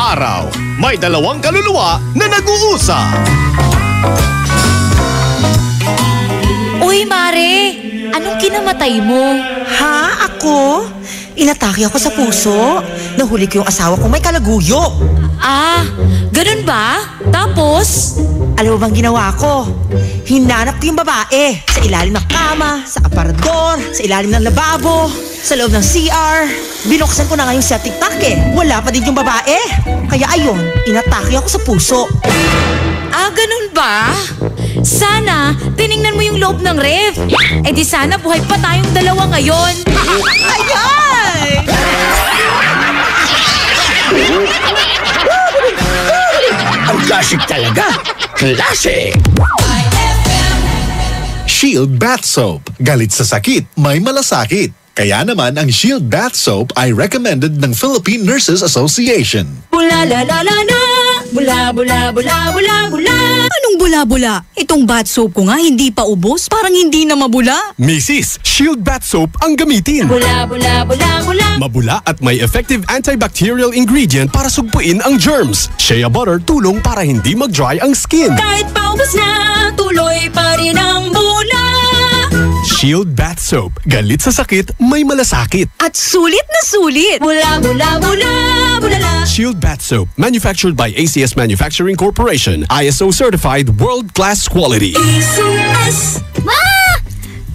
araw, may dalawang kaluluwa na nag-uusap. Uy, Mare! Anong kinamatay mo? Ha? Ako? Inatake ako sa puso. Nahuli ko yung asawa kong may kalaguyo. Ah, ganun ba? Tapos? Alam mo bang ginawa ko? Hinanap ko yung babae sa ilalim ng kama, sa aparador, sa ilalim ng lababo, sa loob ng CR. Binuksan ko na nga yung septic tank eh. Wala pa din yung babae. Kaya ayun, inatake ako sa puso. Ah, ganun ba? Sana, tiningnan mo yung loob ng ref. Eh di sana buhay pa tayong dalawa ngayon. Ayay! Ang classic talaga. Classic! Shield Bath Soap. Galit sa sakit, may malasakit. Kaya naman ang Shield Bath Soap ay recommended ng Philippine Nurses Association. Bula la la la la, bula bula bula bula bula. Anong bula-bula? Itong bath soap ko nga hindi pa ubos, parang hindi na mabula. Mrs. Shield Bath Soap ang gamitin. Bula bula bula bula. Mabula at may effective antibacterial ingredient para sugpuin ang germs. Shea butter tulong para hindi mag-dry ang skin. Kahit paubos na, tuloy pa rin ang bula. Shield Bath Soap. Galit sa sakit, may malasakit. At sulit na sulit. Bula bula bula bula la. Shield Bath Soap. Manufactured by ACS Manufacturing Corporation. ISO certified world-class quality. ACS. Ma!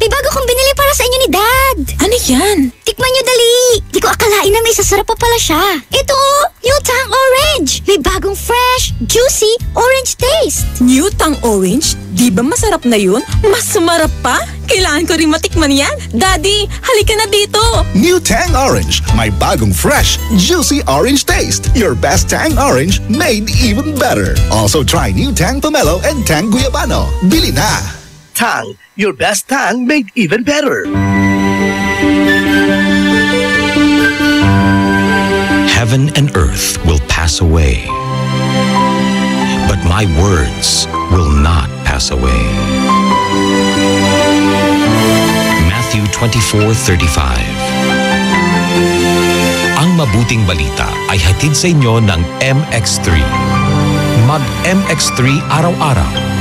May bago kong binili para sa inyo ni Dad. Ano yan? Tikman nyo dali. Di ko akalain na may sasarap pa pala siya. Ito, New Tang Orange. May bagong fresh, juicy, orange taste. New Tang Orange? Di ba masarap na yun? Mas sumarap pa? Kailangan ko rin matikman yan. Daddy, halika na dito. New Tang Orange. May bagong fresh, juicy orange taste. Your best Tang Orange made even better. Also try New Tang Pomelo and Tang Guyabano. Bili na! Tang, your best tang made even better. Heaven and earth will pass away, but my words will not pass away. Matthew 24:35. Ang mabuting balita ay hatid sa inyo ng MX3. Mag-MX3 araw-araw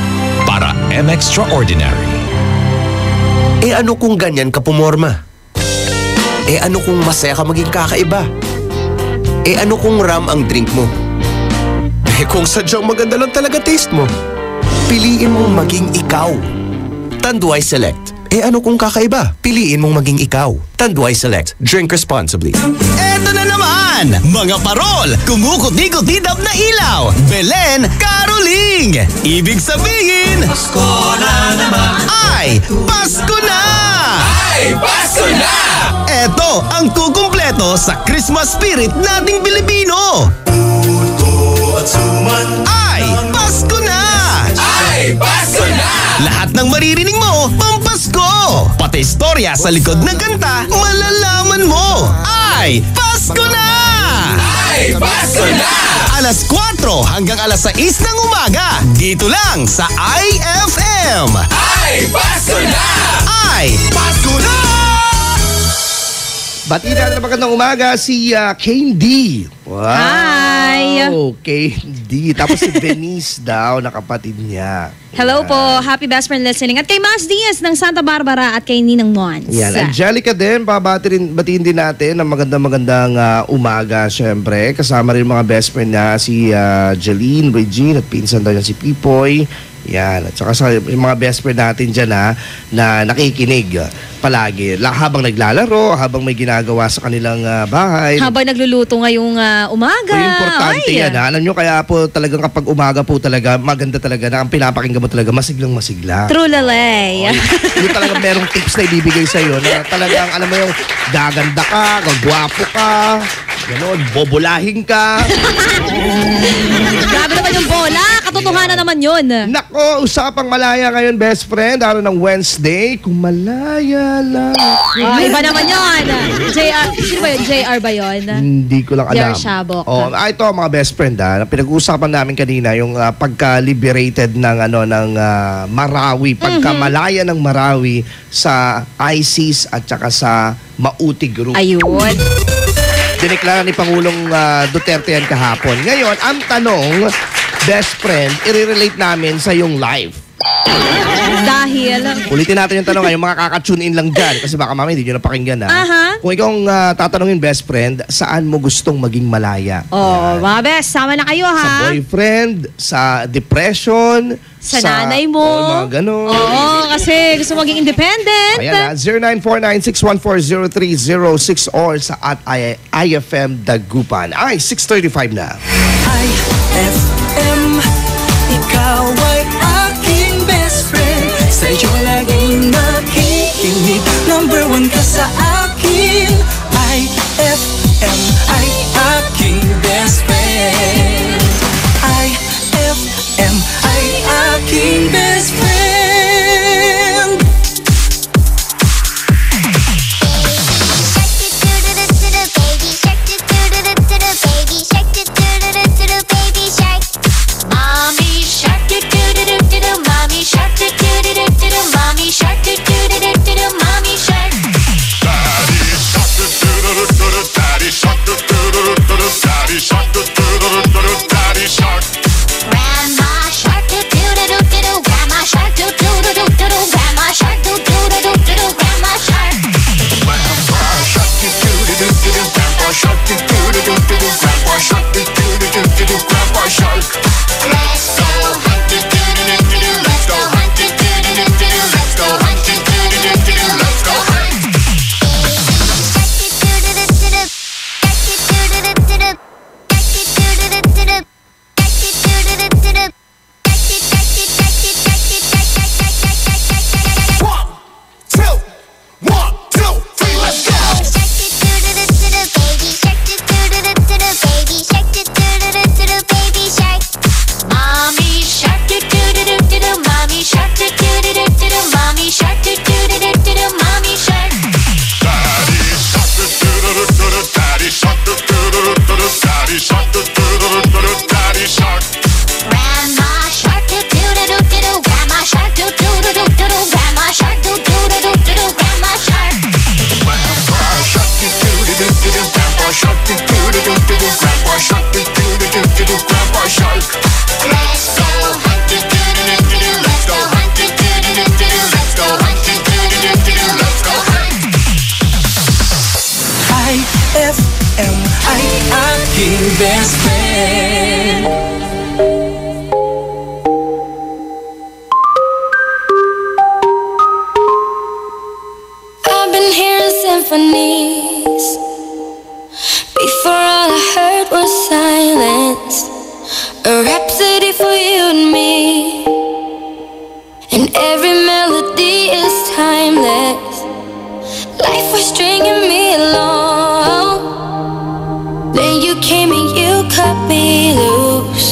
para M-Extraordinary. Eh ano kung ganyan ka pumorma? Eh ano kung masaya ka maging kakaiba? Eh ano kung ram ang drink mo? Eh kung sadyang maganda lang talaga taste mo, piliin mong maging ikaw. Tanduay Select. Eh ano kung kakaiba? Piliin mong maging ikaw. Tanduay Select. Drink responsibly. Eto na naman! Mga parol! Kumukuti-kutidap na ilaw! Belen Caroling! Ibig sabihin... Pasko na naman! Ay! Pasko na! Ay! Pasko na! Eto ang kukumpleto sa Christmas spirit nating Pilipino! Ay! Pasko na! Ay! Pasko na! Lahat ng maririnig mo, pampasko! Pati istorya sa likod ng kanta, malalaman mo! Ay! Pasko na! Ay! Pasko na! Alas 4 hanggang alas 6 ng umaga, dito lang sa IFM! Ay! Pasko na! Ay! Pasko na! Batida na magandang umaga si Kane D. Wow! Hi! Kane D. Tapos si Venice daw na kapatid niya. Hello po, happy best friend listening. At kay Mas Diaz ng Santa Barbara at kay Ninang Mons. Yan, Angelica din, batiin din natin ng magandang umaga syempre. Kasama rin mga best friend niya si Jeline, Regine at pinsan daw niya si Pipoy. Yan, at saka sa mga best friend natin dyan na nakikinig palagi. Habang naglalaro, habang may ginagawa sa kanilang bahay. Habang nagluluto ngayong umaga. So, importante yan. Alam nyo, kaya po talagang kapag umaga po talaga, maganda talaga na ang pinapakinggan mo talaga, masiglang masigla. True lalay. Yung talagang merong tips na ibibigay sa'yo na talagang, alam mo yung gaganda ka, gagwapo ka, gano'n, bobolahin ka. Grabe naman yung bola. Katotohanan naman yun. Nako, usapang malaya ngayon, best friend. Araw ng Wednesday, kung malaya lang. Oh, iba naman yun. JR, sino ba yun? JR ba yun? Hindi ko lang alam. JR Shabok. Ito mga best friend pinag-uusapan namin kanina yung pagka-liberated ng Marawi, pagkamalaya ng Marawi sa ISIS at saka sa Mauti Group. Ayun. Dineklara ni Pangulong Duterte yan kahapon. Ngayon, ang tanong, best friend, i-relate namin sa yung life. Dahil? Ulitin natin yung tanong ngayon, mga kaka-tune in lang dyan. Kasi baka mami, hindi nyo napakinggan Aha. Kung ikaw ang tatanungin, best friend, saan mo gustong maging malaya? Oh, mga best, sama na kayo Sa ha. boyfriend, sa depression, Sa nanay mo. mga ganun. Oo, kasi gusto maging independent. Ayan na, 0949-614-0306 or sa @IFM Dagupan. Ay, 6:35 na. IFM, ikaw ay aking best friend. Sa'yo laging nakikinig. Number 1 ka sa akin. IFM ay aking best friend. IFM ay aking best friend. Mommy shark do do do do do do, mommy shark do do do do do do, mommy shark do do do do do do, mommy shark. Daddy shark do do do do do, daddy shark do do do do do, daddy shark. Grandma shark do do do do do do, grandma shark do do do do do do, grandma shark do do do do do do, grandma shark. Grandpa shark do do do do do, grandpa shark do do do do do, grandpa shark do do do do do, grandpa shark. Let's go hunt do do do do do, let's go hunt do do do do do, let's go hunt do do do do do, let's go hunt. Mommy shark do do do do do do, mommy shark do do do do do do, mommy shark do do do do do do, mommy shark. Daddy shark do do do do do, daddy shark do do do do do, daddy shark. Grandma shark do do do do do, grandma shark do do do do do, grandma shark do do do do do, grandma shark. Grandpa shark do do do do do, grandpa shark do do do do do, grandpa shark do do do do do, grandpa shark. Let's go hunt do do do do do, let's go hunt do do do do do, let's go hunt do do do do do, let's go hunt. IFM ay aking best friend. I've been hearing symphonies. Before all I heard was silence. A rhapsody for you and me. And every melody is timeless. Life was stringing me along. Then you came and you cut me loose.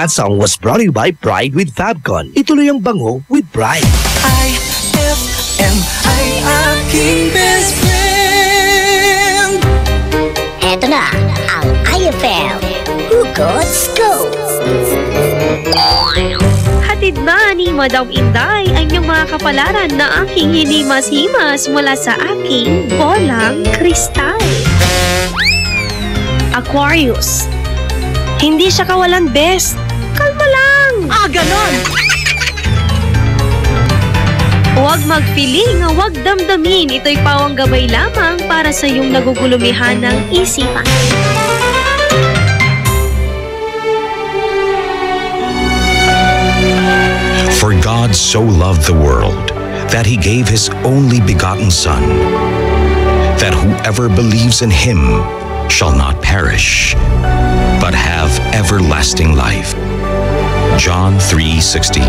That song was brought to you by Pride with Fabcon. Ituloy ang bango with Pride. IFM ay aking best friend. Eto na ang IFM Hugot Scoop. Hatid na ni Madam Inday ang inyong mga kapalaran na aking hinimas-himas mula sa aking bolang kristal. Aquarius. Hindi siya kawalan best. Kalma lang. Ganon! Huwag magpiling, huwag damdamin. Ito'y pawang gabay lamang para sa iyong nagugulumihan ng isipan. For God so loved the world that he gave his only begotten Son, that whoever believes in him shall not perish, but have everlasting life. John 3:16.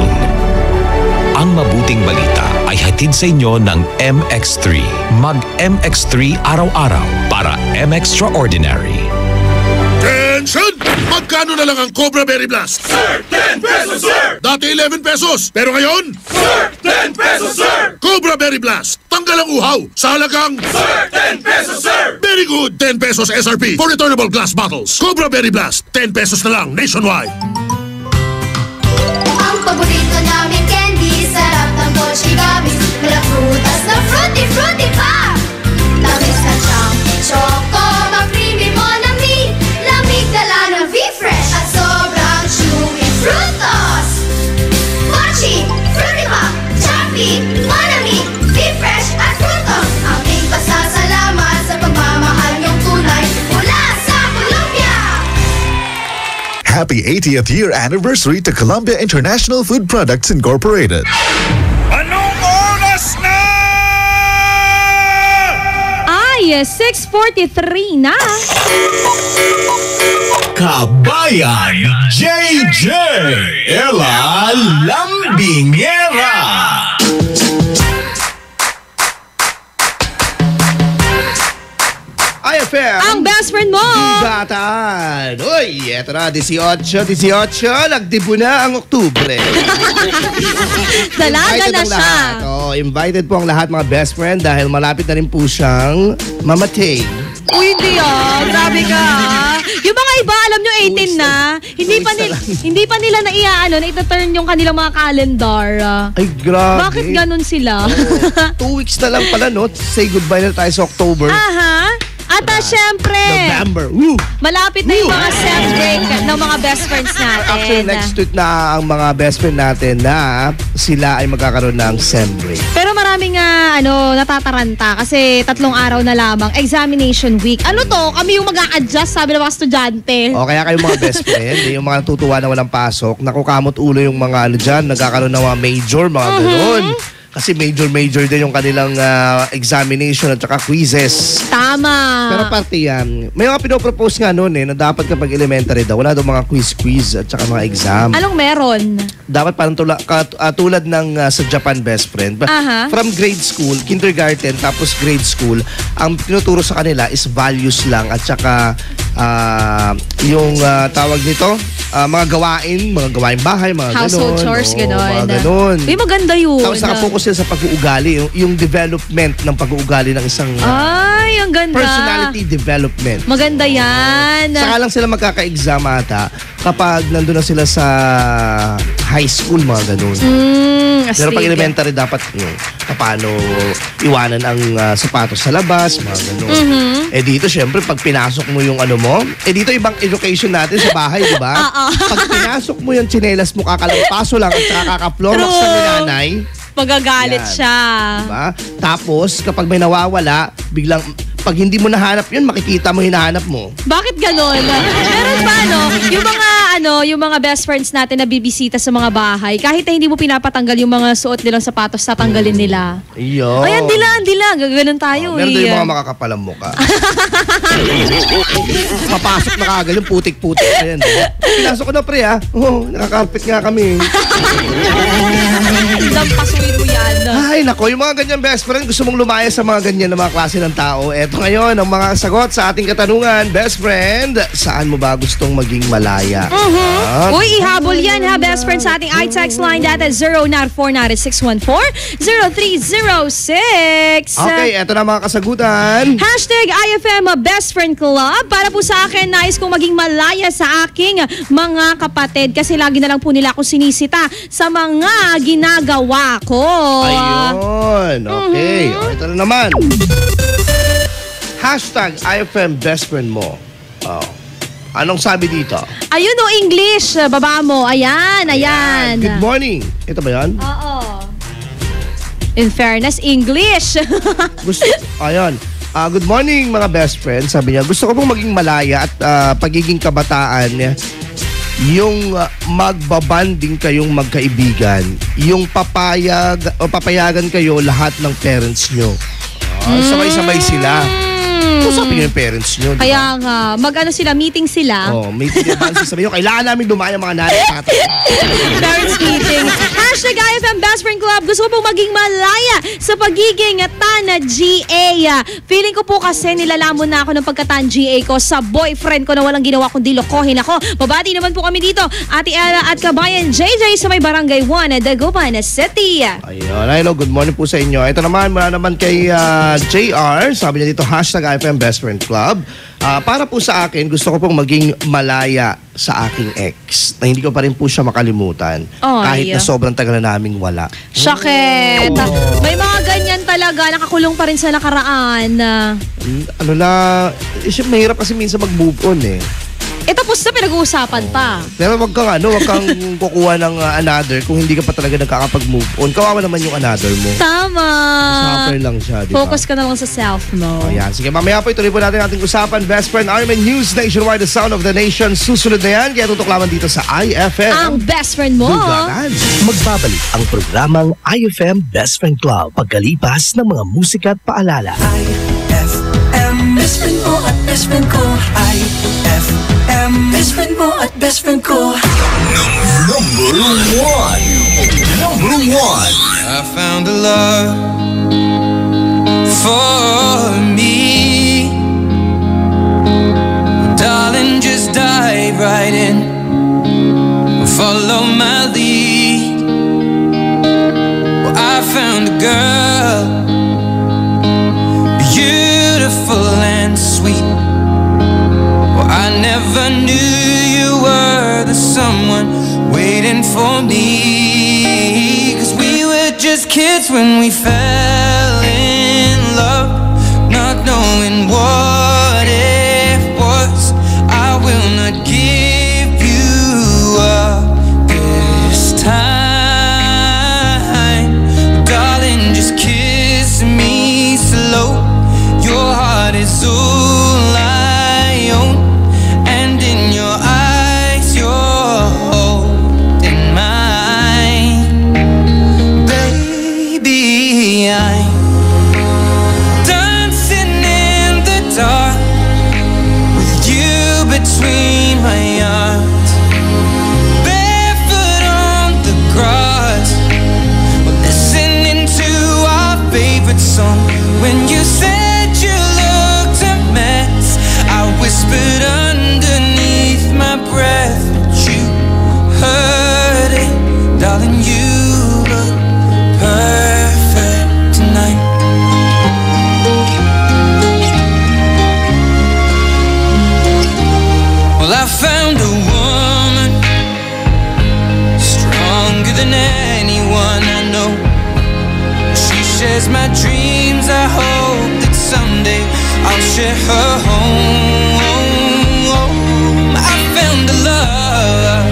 Ang mabuting balita ay hatid sa inyo ng MX3. Mag-MX3 araw-araw para M-Extraordinary. Attention! Magkano na lang ang Cobra Berry Blast? Sir, 10 pesos, sir! Dati 11 pesos, pero ngayon? Sir, 10 pesos, sir! Cobra Berry Blast, tanggal ang uhaw sa halagang... Sir, 10 pesos, sir! Very good, 10 pesos SRP for returnable glass bottles. Cobra Berry Blast, 10 pesos na lang nationwide. Ang paborito namin candy, sarap ng Dolce Gummies. Mula prutas na fruity, fruity pa! Tamis na siyang choco, ma-creamy mo na mi. Lamig dala ng V-Fresh at sobrang chewy frutos. Mochi, fruity pa, choppy, monami, V-Fresh at frutos. Aming pasasalamat sa pagmamahal niyong tunay mula sa Colombia. Happy 80th year anniversary to Columbia International Food Products Incorporated. Anong oras na? Ay, 6:43 na. Kabayan JJ Ella Lambingera. IFM. Ang best friend mo. Hugatan. Uy, eto na, 18, nagdibo na ang Oktubre. Dalaga na siya. Invited po ang lahat mga best friend dahil malapit na rin po siyang mamatay. Uy, hindi grabe ka. Yung mga iba, alam nyo, 18 na. Hindi pa nila na ita-turn yung kanilang mga calendar. Ay, grabe. Bakit ganun sila? 2 weeks na lang pala, no? Say goodbye na tayo sa October. Aha. At syempre, November. Malapit na yung mga set break ng mga best friends natin. Actually, next week na ang mga best friend natin na sila ay magkakaroon ng sem break. Pero maraming natataranta kasi 3 araw na lamang. Examination week. Ano to? Kami yung mag-a-adjust, sabi ng mga estudyante. O kaya kayong mga best friend, yung mga natutuwa na walang pasok, nakukamot ulo yung mga dyan, nagkakaroon ng mga major, mga ganun. Kasi major din yung kanilang examination at saka quizzes. Tama. Pero parte yan. May mga pinopropose nga noon na dapat kapag elementary daw, wala daw mga quiz at saka mga exam. Anong meron? Dapat parang tulad ng sa Japan best friend. From grade school, kindergarten, tapos grade school, ang tinuturo sa kanila is values lang at saka yung tawag nito, mga gawain bahay, mga household chores, gano'n. Mga gano'n. Uy, maganda yun. Tapos nakafocus sila sa pag-uugali, yung development ng pag-uugali ng isang ay, ang ganda. Personality development. Maganda yan. Saka lang sila magkaka-exam ata kapag nandun na sila sa high school, mga gano'n. Pero pag elementary dapat paano iwanan ang sapatos sa labas, mga gano'n. Dito syempre pag pinasok mo yung dito ibang education natin sa bahay, di ba? Pag pinasok mo yung tsinelas mo, kakalampaso lang at saka kaka-flormax sa nanay, magagalit siya. Diba? Tapos kapag may nawawala, biglang pag hindi mo nahanap yun, makikita mo hinahanap mo. Bakit ganon? Meron pa yung mga best friends natin na bibisita sa mga bahay, kahit na hindi mo pinapatanggal yung mga suot nilang sapatos, tatanggalin nila. Iyo. Ay, andila. Gaganon tayo meron yung mga makakapalang muka. Papasok na kagad yung putik-putik na yan. Pinasok ko na pre ha. Nakakarpet nga kami. Lampasuin mo yan. Ay nako, yung mga ganyan best friend, gusto mong lumaya sa mga ganyan na mga klase ng tao. Eto ngayon, ang mga sagot sa ating katanungan, best friend, saan mo ba gustong maging malaya? Uy, ihabol yan ha, best friend, sa ating iText line. That is 0949-614-0306. Okay, eto na mga kasagutan. Hashtag IFM Best Friend Club. Para po sa akin, nais kong maging malaya sa aking mga kapatid kasi lagi na lang po nila ako sinisita sa mga ginagawa ko. Ayun, okay. Ito na naman. Hashtag IFM Best Friend mo. Anong sabi dito? Ayun o, English. Baba mo. Ayan. Good morning. Ito ba yan? Oo. In fairness, English. Ayun. Good morning mga best friends. Sabi niya, gusto ko pong maging malaya at pagiging kabataan yung magbabanding kayong magkaibigan. Yung papayagan kayo lahat ng parents nyo. Sabay-sabay sila. Usapin nyo yung parents nyo. Diba? Kaya nga, mag-ano sila, meeting sila. Meeting advance. Sabi nyo, kailangan namin dumaan ang mga nanay at tatay. Parents meeting. Hashtag IFM Best Friend Club. Gusto ko pong maging malaya sa pagiging Tana GA. Feeling ko po kasi nilalamon na ako ng pagka-Tan GA ko sa boyfriend ko na walang ginawa kundi lokohin ako. Babati naman po kami dito, Ate Ella at Kabayan JJ sa may Barangay 1, Dagupan City. Ayun, hello, good morning po sa inyo. Ito naman, mula naman kay JR. Sabi niya dito, hashtag IFM Best Friend Club. Para po sa akin, gusto ko pong maging malaya sa aking ex na hindi ko pa rin po siya makalimutan kahit na sobrang tagal na naming wala. Shakit. May mga ganyan talaga, nakakulong pa rin sa nakaraan. Ano lang, mahirap kasi minsan mag-move on eh. Tapos na pinag-uusapan pa. Pero wag kang kukuha ng another kung hindi ka pa talaga nagkakapag-move on. Kawawa naman yung another mo. Tama. Suffer lang siya, di ba? Focus ka na lang sa self mo. Ayan. Sige, mamaya po ituloy po natin ating usapan. Best Friend Armin News Nationwide, the sound of the nation. Susunod na yan. Kaya tutok lamang dito sa IFM. Ang best friend mo. Magbabalik ang programang IFM Best Friend Club pagkalipas ng mga musika at paalala. IFM Best Friend mo at Best Friend ko. IFM Best Friend mo at Best Friend ko. Number one. I found a love for me. Darling, just dive right in. Follow my lead. Well, I found a girl, beautiful and sweet. Well, I never knew you were the someone waiting for me. 'Cause we were just kids when we fell in love, not knowing what it was. I will not give you up this time. Darling, just kiss me slow. Your heart is all I own, and in your eyes you're holding mine. Baby, I'm dancing in the dark with you between my arms, barefoot on the grass. We're listening to our favorite song. When you said you looked a mess, I whispered underneath my breath, but you heard it. Darling, you look perfect tonight. Well, I found a woman stronger than anyone I know. She shares my dreams. I hope that someday I'll share her home. I found a love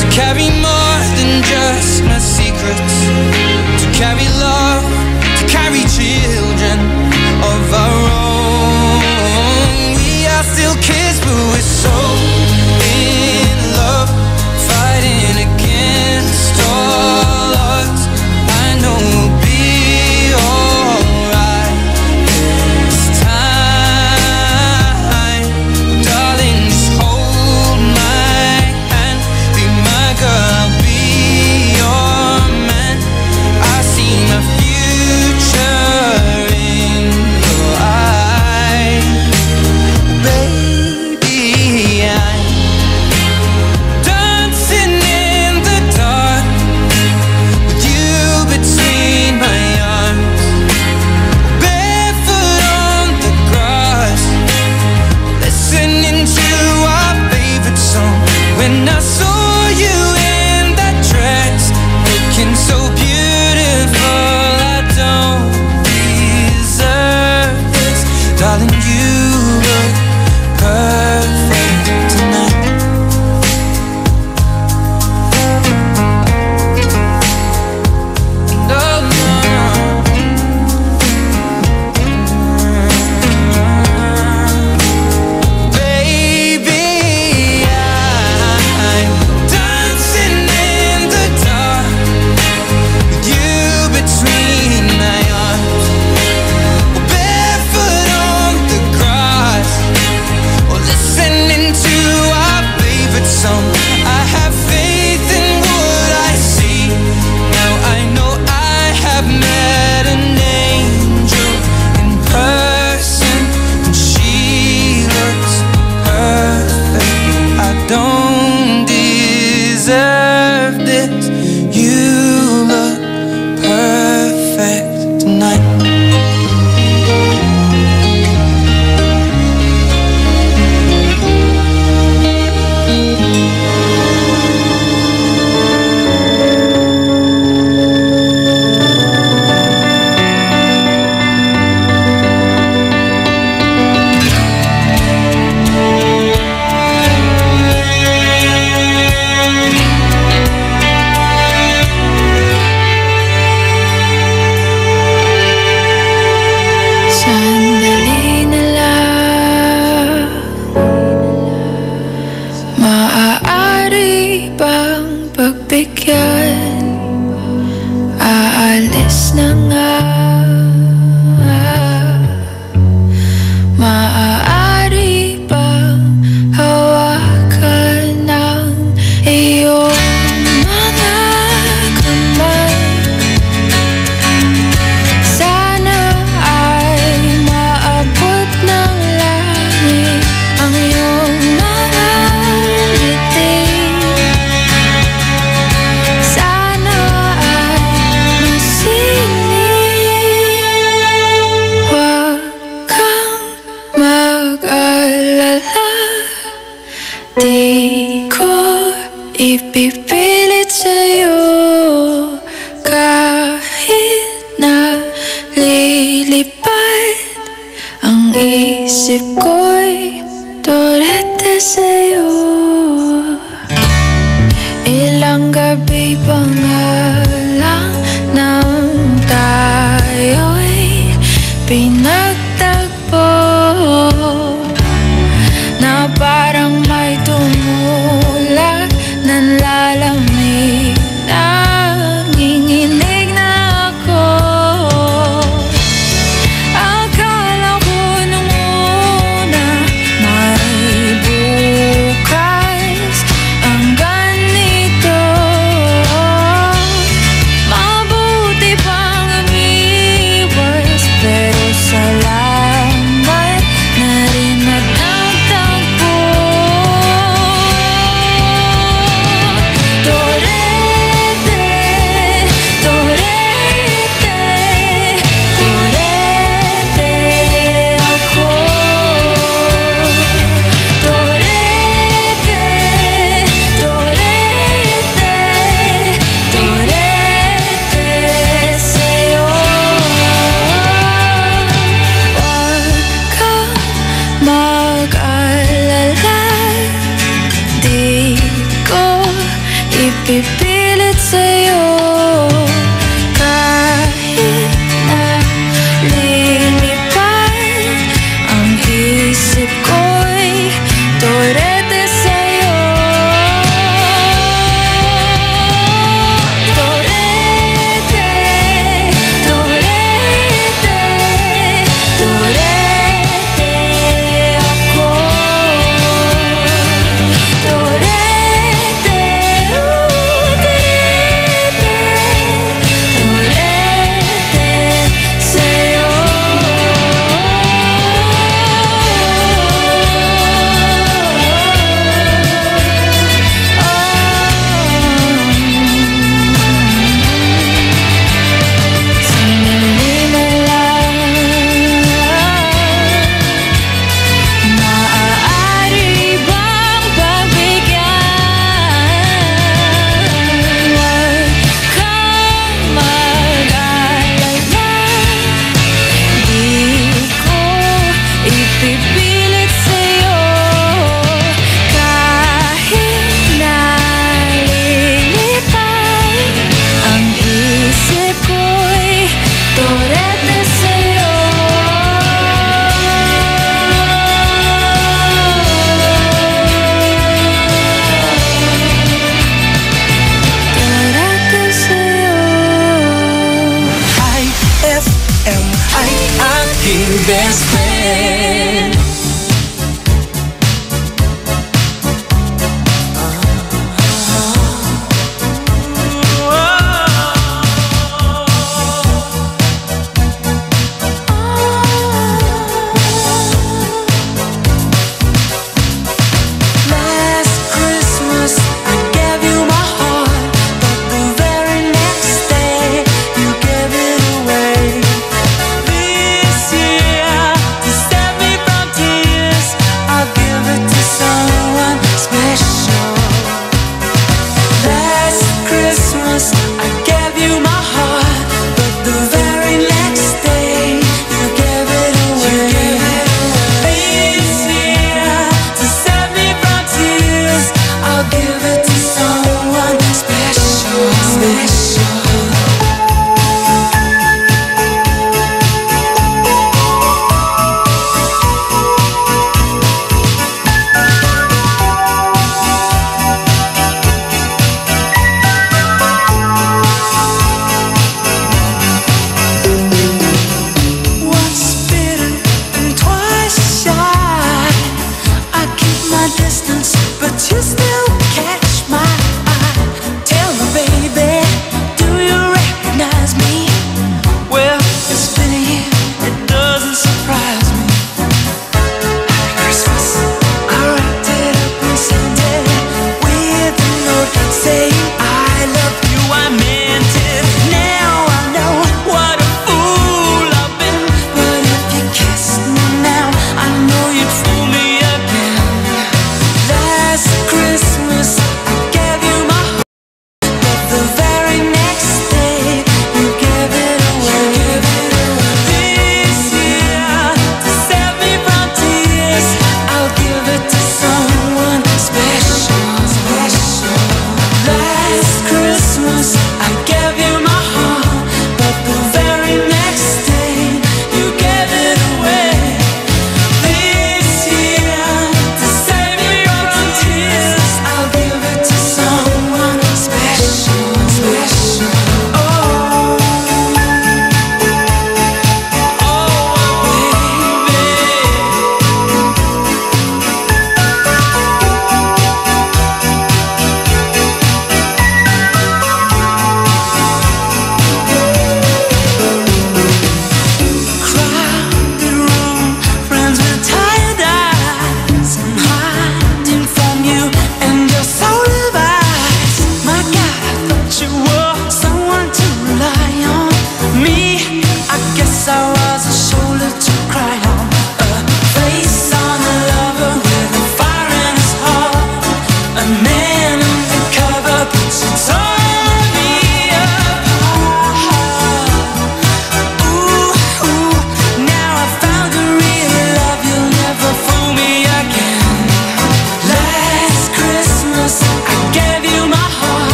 to carry more than just my secrets, to carry love, to carry children of our own. We are still kids, but we're so in love, fighting against all odds. I know we'll be alright. perfect tonight.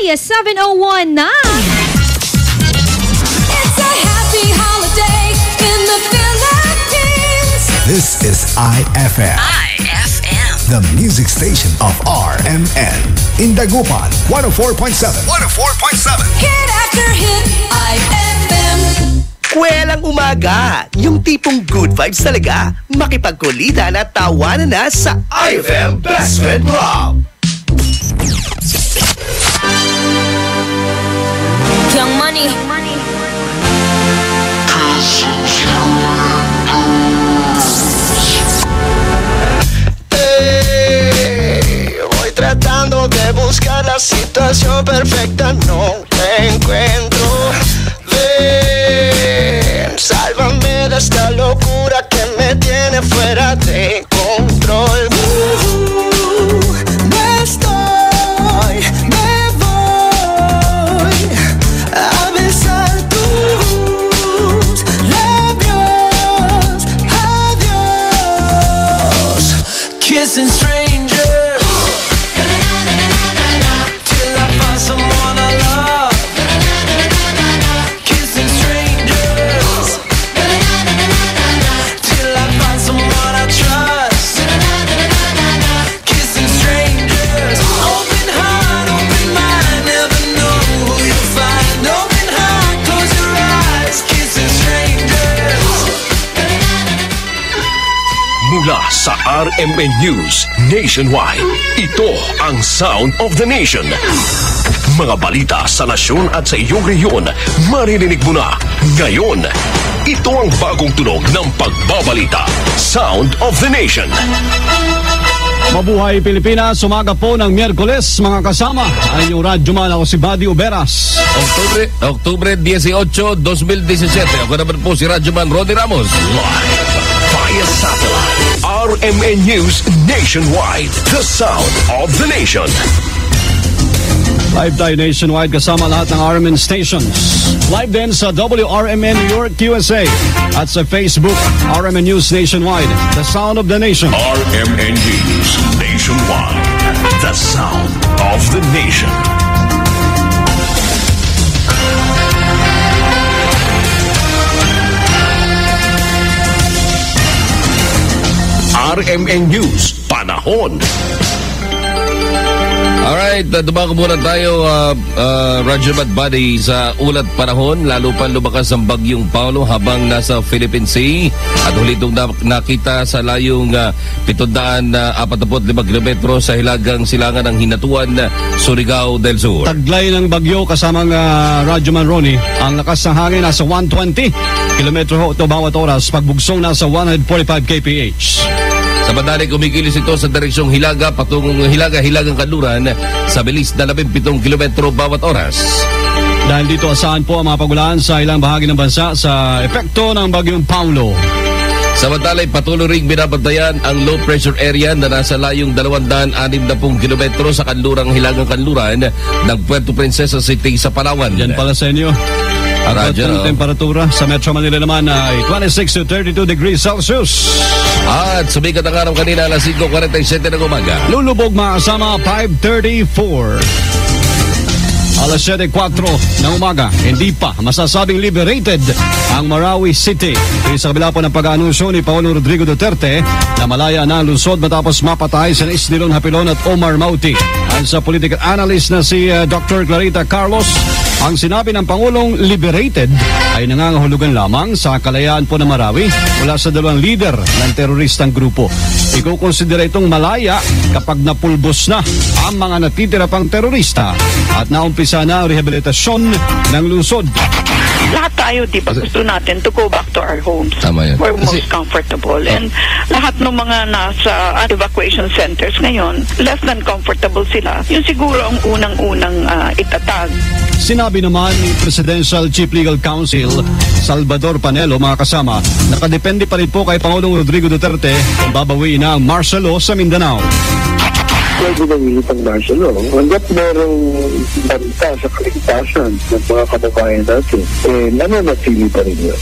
ay 7:01 na. It's a happy holiday in the Philippines. This is IFM. The music station of RMN. In Dagupan, 104.7. 104.7. Hit after hit, IFM. Kwelang umaga, yung tipong good vibes talaga. Makipagkulitan at tawanan na sa IFM Best Friend Club. Young Money. Voy tratando de buscar la situación perfecta, no te encuentro. Ven, sálvame de esta locura que me tiene fuera de control. Me voy a besar tus labios. Adiós. Kissing strangers till I find someone I love. Kissing strangers till I find someone I trust. Kissing strangers, open heart, open mind, never know who you'll find. Open heart, close your eyes. Kissing strangers. Mula sa RMN News Nationwide, ito ang Sound of the Nation. Mga balita sa nasyon at sa iyong rehiyon, maririnig mo na ngayon. Ito ang bagong tunog ng pagbabalita. Sound of the Nation. Mabuhay Pilipinas, umaga po ng Miyerkules, mga kasama. Ay yung radyoman ako si Buddy Uberas. Oktubre 18, 2017. Ako naman po si radyoman Roddy Ramos. Live via satellite. RMN News Nationwide. The Sound of the Nation. Live tayo nationwide kasama lahat ng RMN stations. Live din sa WRMN New York, USA. At sa Facebook, RMN News Nationwide. The Sound of the Nation. RMN News Nationwide. The Sound of the Nation. RMN News, panahon. Alright, dumako muna tayo, Roger Buddy, sa ulat panahon. Lalo pa lumakas ang bagyong Paulo habang nasa Philippine Sea. At huli itong nakita sa layong 745 kilometro sa hilagang silangan ng Hinatuan, Surigao del Sur. Taglay ng bagyo kasamang Radyoman Ronnie. Ang lakas ng hangin nasa 120 kilometro ito bawat oras. Pagbugsong nasa 145 kph. Sa bandali, kumikilos ito sa direksyong Hilaga patungong Hilagang Kanluran sa bilis na 17 kilometro bawat oras. Dahil dito asahan po ang mga pagulan sa ilang bahagi ng bansa sa epekto ng bagyong Paulo. Sa bandali, patuloy ring binabantayan ang low pressure area na nasa layong 260 kilometro sa kanlurang Hilagang Kanluran ng Puerto Princesa City sa Palawan. Yan pala sa inyo. Ang temperatura sa Metro Manila naman ay 26 to 32 degrees Celsius. At sumikat ang araw kanina alas 5:47 ng umaga. Lulubog mga kasama 5:34. Alas 7:04 ng umaga, hindi pa masasabing liberated ang Marawi City. Sa kabila po ng pag-aanunsyo ni Paolo Rodrigo Duterte na malaya na ang lungsod matapos mapatay si Isnilon Hapilon at Omar Mauti. Ayon sa political analyst na si Dr. Clarita Carlos, ang sinabi ng Pangulong liberated ay nangangahulugan lamang sa kalayaan po ng Marawi mula sa dalawang leader ng teroristang grupo. Ikukonsidera itong malaya kapag napulbos na ang mga natitira pang terorista at naumpisa na ang rehabilitasyon ng lungsod. Lahat tayo, di ba, gusto natin to go back to our homes. Tama yan. We're most comfortable. And lahat ng mga nasa evacuation centers ngayon, less than comfortable sila. Yun siguro ang unang-unang itatag. Sinabi naman ni Presidential Chief Legal Counsel Salvador Panelo, mga kasama, nakadepende pa rin po kay Pangulong Rodrigo Duterte kung babawiin na ang martial law sa Mindanao. Pwede na ang martial law. Hanggat merong banta sa kaligtasan ng mga kababayan natin, nananatili pa rin yun.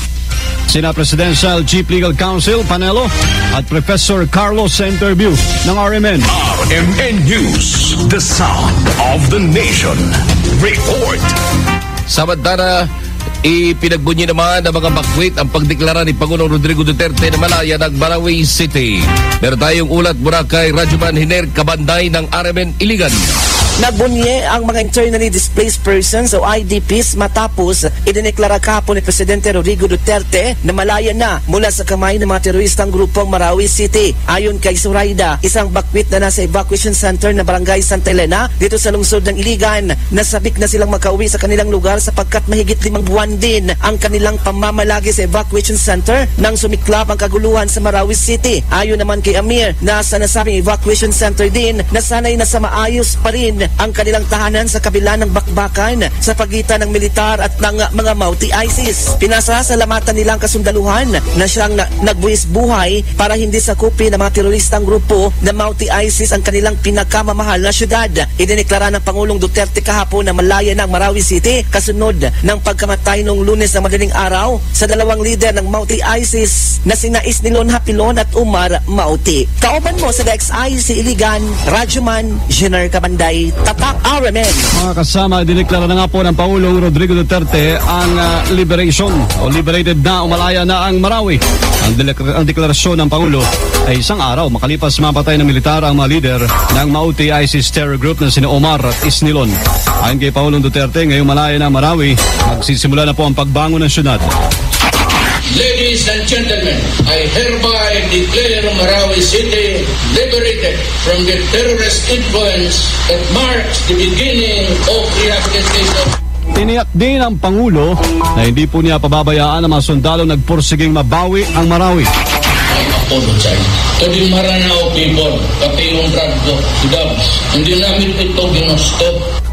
sina Presidential Chief Legal Counsel Panelo at Professor Carlos sa interview ng RMN. RMN News, the sound of the nation. Report. Samantala, ipinagbunyi naman ng mga bakwit ang pagdeklara ni Pangulong Rodrigo Duterte na malaya ng Marawi City. Meron tayong ulat mula kay Rajuman Hiner Kabanday ng RMN Iligan. Nagbunye ang mga internally displaced persons o IDPs matapos idineklara kahapon ni Presidente Rodrigo Duterte na malaya na mula sa kamay ng mga teroristang grupong Marawi City. Ayon kay Zoraida, isang bakwit na nasa evacuation center na Barangay Santa Elena dito sa lungsod ng Iligan, nasabik na silang makauwi sa kanilang lugar sapagkat mahigit 5 buwan din ang kanilang pamamalagi sa evacuation center nang sumiklab ang kaguluhan sa Marawi City. Ayon naman kay Amir, nasa nasabing evacuation center din na sanay na sa maayos pa rin ang kanilang tahanan sa kabila ng bakbakan sa pagitan ng militar at ng mga Mauti ISIS. Pinasasalamatan nilang kasundaluhan na siyang nagbuwis buhay para hindi sakupin ng mga teroristang grupo na Mauti ISIS ang kanilang pinakamamahal na syudad. Idineklara ng Pangulong Duterte kahapon na malaya ng Marawi City kasunod ng pagkamatay noong Lunes ng madaling araw sa dalawang lider ng Mauti ISIS na sina Isnilon Hapilon at Umar Mauti. Kauban mo sa DXI si Iligan, Rajuman Hiner Kabanday, Tatak RMN. Mga kasama, dineklara na nga po ng Pangulong Rodrigo Duterte ang liberation o liberated na umalaya na ang Marawi. Ang deklarasyon ng Pangulo ay isang araw makalipas mapatay ng militar ang mga lider ng Mauti ISIS terror group na sina Omar at Isnilon. Ayon kay Pangulong Duterte, ngayong malaya na ang Marawi, magsisimula na po ang pagbangon ng syudad. Ladies and gentlemen, I hereby declare Marawi City liberated from the terrorist influence that marks the beginning of rehabilitation. Tiniyak din ang Pangulo na hindi po niya pababayaan ang mga sundalo nagpursiging mabawi ang Marawi. I apologize to the Maranao people, pati yung Brado, hindi namin ito ginustop.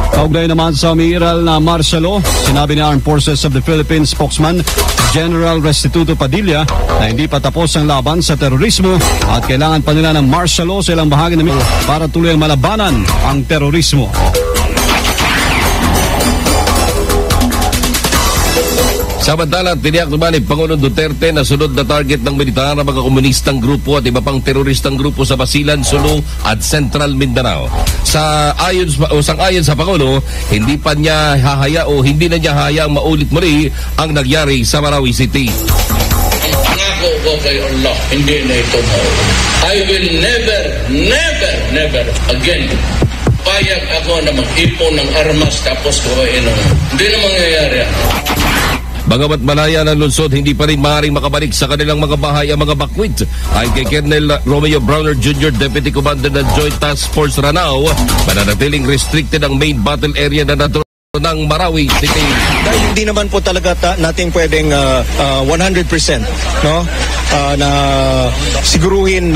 Kaugnay naman sa umiiral na martial law, sinabi ni Armed Forces of the Philippines spokesman General Restituto Padilla na hindi pa tapos ang laban sa terorismo at kailangan pa nila ng martial law sa ilang bahagi ng para tuloy ang malabanan ang terorismo. Samantala, tiniyak naman ni Pangulong Duterte na sunod na target ng militar ng mga komunistang grupo at iba pang teroristang grupo sa Basilan, Sulu at Central Mindanao. Sang-ayon sa Pangulo, hindi pa niya hindi na niya hayaang maulit muli ang nangyari sa Marawi City. Ang pangako ko kay Allah, hindi na ito maulit. I will never again payag ako na mag-ipon ng armas tapos gawain ng hindi na mangyayari. Bagamat malaya ng lungsod, hindi pa rin maaaring makabalik sa kanilang mga bahay ang mga bakwit. Ayon kay Colonel Romeo Browner Jr., Deputy Commander ng Joint Task Force Ranao, mananatiling restricted ang main battle area na natural ng Marawi City. Dahil hindi naman po talaga natin pwedeng 100% no? Na siguruhin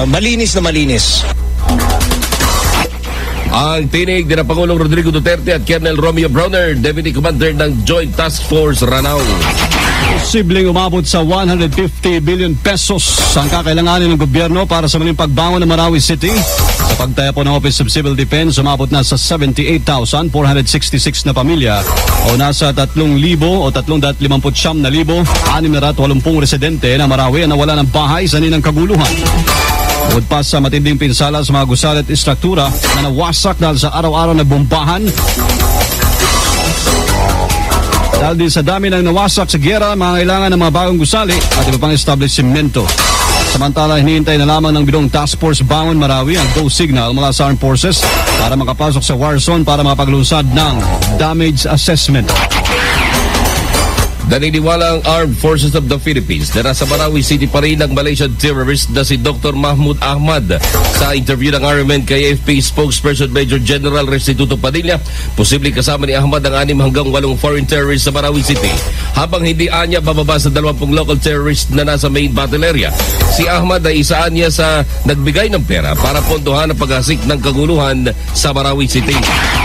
malinis na malinis. Ang tinig din ng Pangulong Rodrigo Duterte at Colonel Romeo Browner, Deputy Commander ng Joint Task Force Ranao. Posibleng umabot sa 150 billion pesos ang kakailanganin ng gobyerno para sa muling pagbangon ng Marawi City. Sa pagtaya po ng Office of Civil Defense, umabot na sa 78,466 na pamilya o nasa 3,000 o 359,680 residente na Marawi ang nawala ng bahay sa ninang kaguluhan. Bukod pa sa matinding pinsala sa mga gusali at istruktura na nawasak dahil sa araw-araw na bombahan. Dahil din sa dami ng nawasak sa giyera, mga kailangan ng mga bagong gusali at iba pang establishmento. Samantala, hinihintay na lamang ng Bidong Task Force Bangon Marawi ang go signal mula sa Armed Forces para makapasok sa war zone para mapaglunsad ng damage assessment. Naniniwala ang Armed Forces of the Philippines na nasa Marawi City pa rin ang Malaysian terrorist na si Dr. Mahmoud Ahmad. Sa interview ng RMN kay AFP spokesperson Major General Restituto Padilla, posibleng kasama ni Ahmad ang 6 hanggang 8 foreign terrorists sa Marawi City. Habang hindi anya bababa sa 20 local terrorists na nasa main battle area. Si Ahmad ay isaan niya sa nagbigay ng pera para pondohan ang paghasik ng kaguluhan sa Marawi City.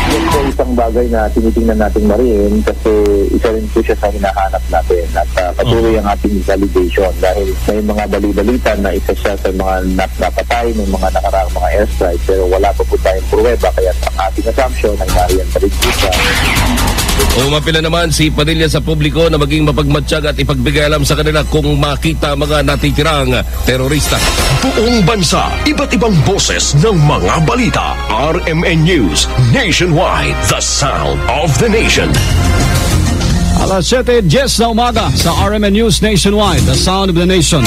Yan po isang bagay na tinitingnan natin na rin kasi isa rin po siya sa hinahanap natin at patuloy ang ating validation dahil may mga bali-balita na isa siya sa mga napatay ng mga nakaraang mga airstrike pero wala pa po tayong pruweba kaya ang ating assumption ay nariyan pa rin siya. Umapila naman si Padilla sa publiko na maging mapagmatsyag at ipagbigay alam sa kanila kung makita mga natitirang terorista. Buong bansa, iba't ibang boses ng mga balita. RMN News Nationwide, the sound of the nation. Alas 7:10 na umaga sa RMN News Nationwide, the sound of the nation.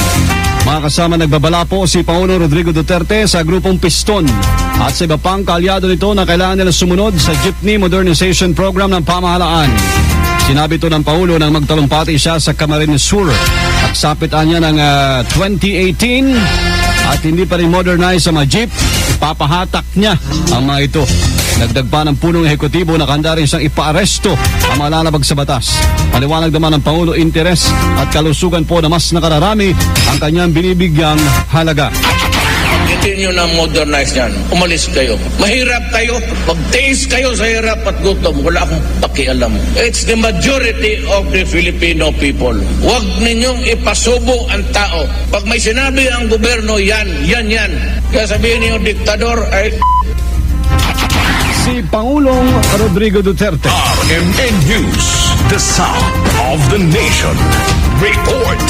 Mga kasama, nagbabala po si Pangulong Rodrigo Duterte sa grupong Piston at sa iba pang kaalyado nito na kailangan nila sumunod sa Jeepney Modernization Program ng pamahalaan. Sinabi ito ng Pangulo nang magtalumpati siya sa Camarines Sur. Aksapitan niya ng 2018 at hindi pa rin modernize sa mga jeep, ipapahatak niya ang mga ito. Nagdag pa ng punong ehekutibo na handa rin siyang ipaaresto ang mga lalabag sa batas. Paliwanag naman ng Pangulo, interes at kalusugan po na mas nakararami ang kanyang binibigyang halaga. Hindi nyo na modernize yan. Umalis kayo. Mahirap kayo. Mag-taste kayo sa hirap at gutom. Wala akong pakialam. It's the majority of the Filipino people. Huwag ninyong ipasubo ang tao. Pag may sinabi ang gobyerno, yan. Kaya sabihin niyo, diktador ay... Si Pangulong Rodrigo Duterte. RMN News, the sound of the nation. Report.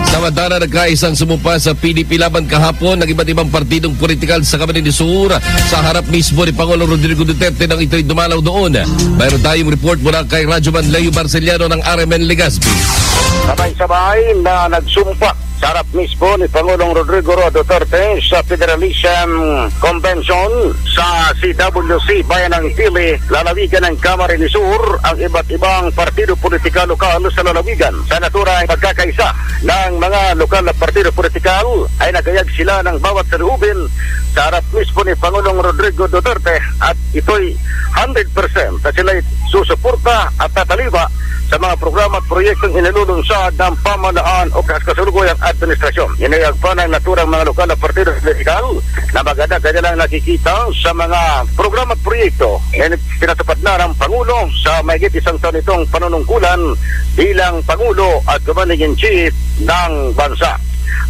Samantala, nagkaisang sumumpa sa PDP laban kahapon ng iba't ibang partidong politikal sa Camarines Sur sa harap mismo ni Pangulong Rodrigo Duterte nang ito'y dumalaw doon. Mayroon tayong report mula kay Radyoman Leo Barceliano ng RMN Legazpi. Sabay-sabay na nagsumpa sa harap mismo ni Pangulong Rodrigo Duterte sa Federalism Convention sa CWC Bayan ng Pili, lalawigan ng Camarines Sur, ang iba't ibang partido politika lokal sa lalawigan. Sa naturang pagkakaisa ng mga lokal na partido politikal ay nagayag sila ng bawat saluubin sa harap mismo ni Pangulong Rodrigo Duterte at ito'y 100% na sila'y susuporta at tataliba sa mga programa at proyektong inilulunsad ng pamahalaan o kasalukuyang administrasyon. Inayag pa ng naturang mga lokal na partido politikal na maganda kanilang nakikita sa mga programa at proyekto na pinatupad na ng Pangulo sa mahigit isang taon itong panunungkulan bilang Pangulo at Commander-in-Chief ng bansa.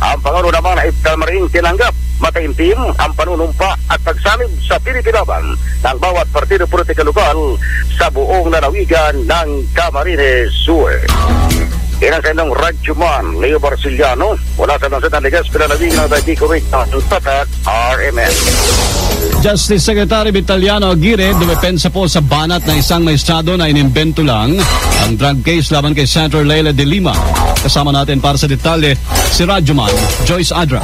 Ang Pangulo naman ay maring tinanggap mataimtim ang panunumpa at pagsanib sa pinipilaban ng bawat partido politika lokal sa buong lalawigan ng Camarines Sur. Ilang sa inyong Radyoman Leo Barceliano, wala sa lansad ng Legazpi lalawigan ng Dagicovic ng Tatak, RMN. Justice Secretary Vitaliano Aguirre dumepensa po sa banat na isang maestrado na inimbento lang ang drug case laban kay Senator Leila de Lima. Kasama natin para sa detalye si Radyoman Joyce Adra.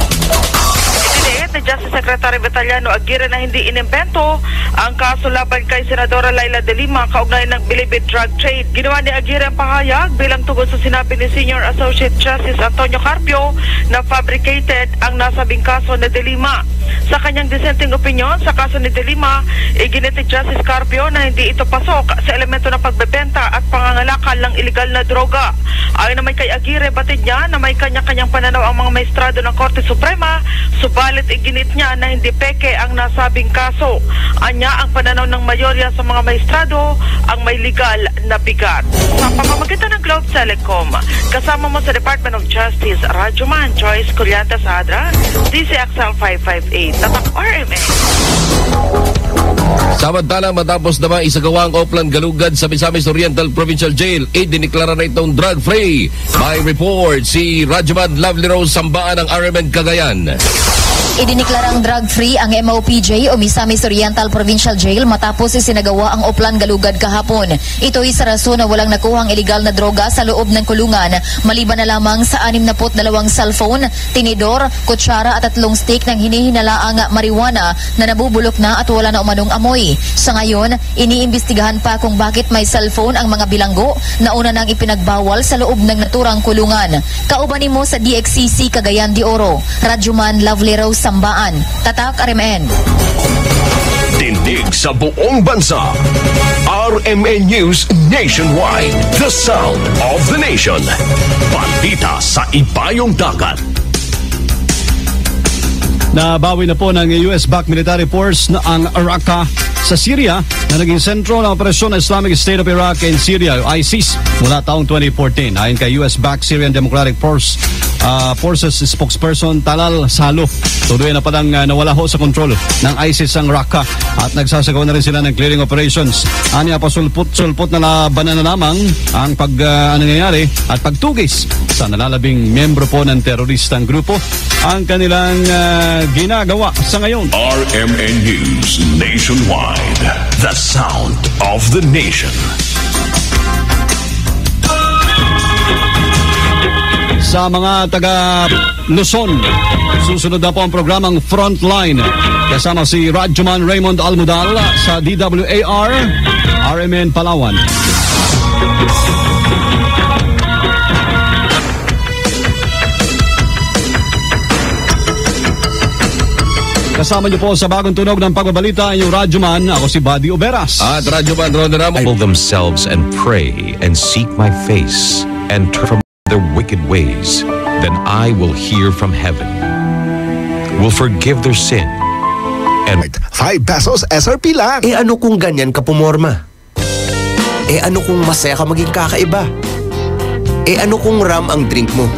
Ni Justice Secretary Vitaliano Aguirre na hindi inimbento ang kaso laban kay Senadora Leila de Lima kaugnay ng bilibid drug trade. Ginawa ni Aguirre ang pahayag bilang tugon sa sinabi ni Senior Associate Justice Antonio Carpio na fabricated ang nasabing kaso ni de Lima. Sa kanyang dissenting opinion sa kaso ni de Lima, iginitig Justice Carpio na hindi ito pasok sa elemento ng pagbebenta at pangangalakal ng iligal na droga. Ayon naman kay Aguirre, batid niya na may kanya-kanyang pananaw ang mga maestrado ng Korte Suprema, subalit ginit niya na hindi peke ang nasabing kaso. Anya, ang pananaw ng mayorya sa mga maestrado ang may legal na bigat. Sa pamamagitan ng Globe Telecom, kasama mo sa Department of Justice, Radyoman Joyce Culianta Sadra, DCXL 558, Tatak RMN. Samantala, matapos naman isagawa ang Oplan Galugad sa Misamis Oriental Provincial Jail, idiniklara na itong drug-free. May report si Radyoman Lovely Rose Sambaan ng RMN Cagayan. Idiniklarang drug-free ang MOPJ o Misamis Oriental Provincial Jail matapos isinagawa ang Oplan Galugad kahapon. Ito ay sa rason na walang nakuhang iligal na droga sa loob ng kulungan, maliban na lamang sa 62 cellphone, tinidor, kutsara at 3 stick ng hinihinalaang marijuana na nabubulok na at wala na umanong amoy. Sa ngayon, iniimbestigahan pa kung bakit may cellphone ang mga bilanggo na una nang ipinagbawal sa loob ng naturang kulungan. Kaubanin mo sa DXCC Cagayan de Oro, Radyoman Lovely Rose Sambaan, Tatak RMN. Tindig sa buong bansa. RMN News Nationwide, the sound of the nation. Balita sa Ibayong Dagat. Nabawi na po ng US-backed military force na ang Raqqa sa Syria na naging sentro ng operasyon ng Islamic State of Iraq and Syria, ISIS, mula taong 2014. Ayon kay US-backed Syrian Democratic Forces spokesperson Talal Salo, tuloy na palang nawala ho sa kontrol ng ISIS ang Raqqa at nagsasagawa na rin sila ng clearing operations. Anya pasulpot-sulpot na labanan na lamang ang nangyayari at pagtugis sa nalalabing membro po ng teroristang grupo ang kanilang ginagawa sa ngayon. RMN News Nationwide, the sound of the nation. Sa mga taga Luzon, susunod na po ang programang Frontline kasama si Radyoman Raymond Almudal sa DWAR RMN Palawan. Kasama niyo po sa bagong tunog ng pagbabalita inyong Radyoman, ako si Buddy Oberas. At Radyoman Ron Ramos. Humble themselves and pray and seek my face and turn from their wicked ways, then I will hear from heaven, will forgive their sin, and 5 pesos SRP lang. Ano kung ganyan ka pumorma? Ano kung masaya ka maging kakaiba? Ano kung ram ang drink mo?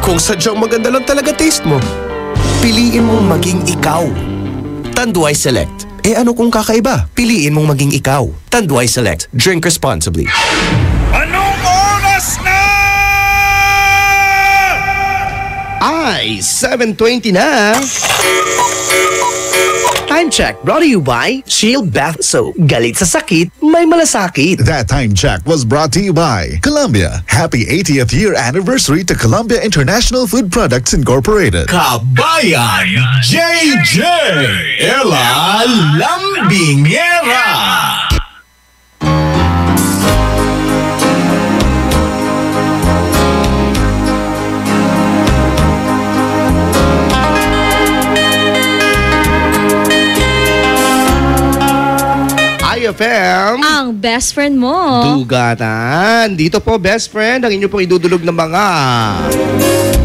Kung sadyang maganda lang talaga taste mo, piliin mong maging ikaw. Tanduay Select. Ano kung kakaiba? Piliin mong maging ikaw. Tanduay Select. Drink responsibly. Anong oras na? Ay, 7:20 na. Time check brought to you by Shield Bath Soap. Galit sa sakit, may malasakit. That time check was brought to you by Columbia. Happy 80th year anniversary to Columbia International Food Products Incorporated. Kabayan JJ Ella Lambingera. IFM, ang best friend mo. Dugatan. Dito po, best friend, ang inyo pong idudulog ng mga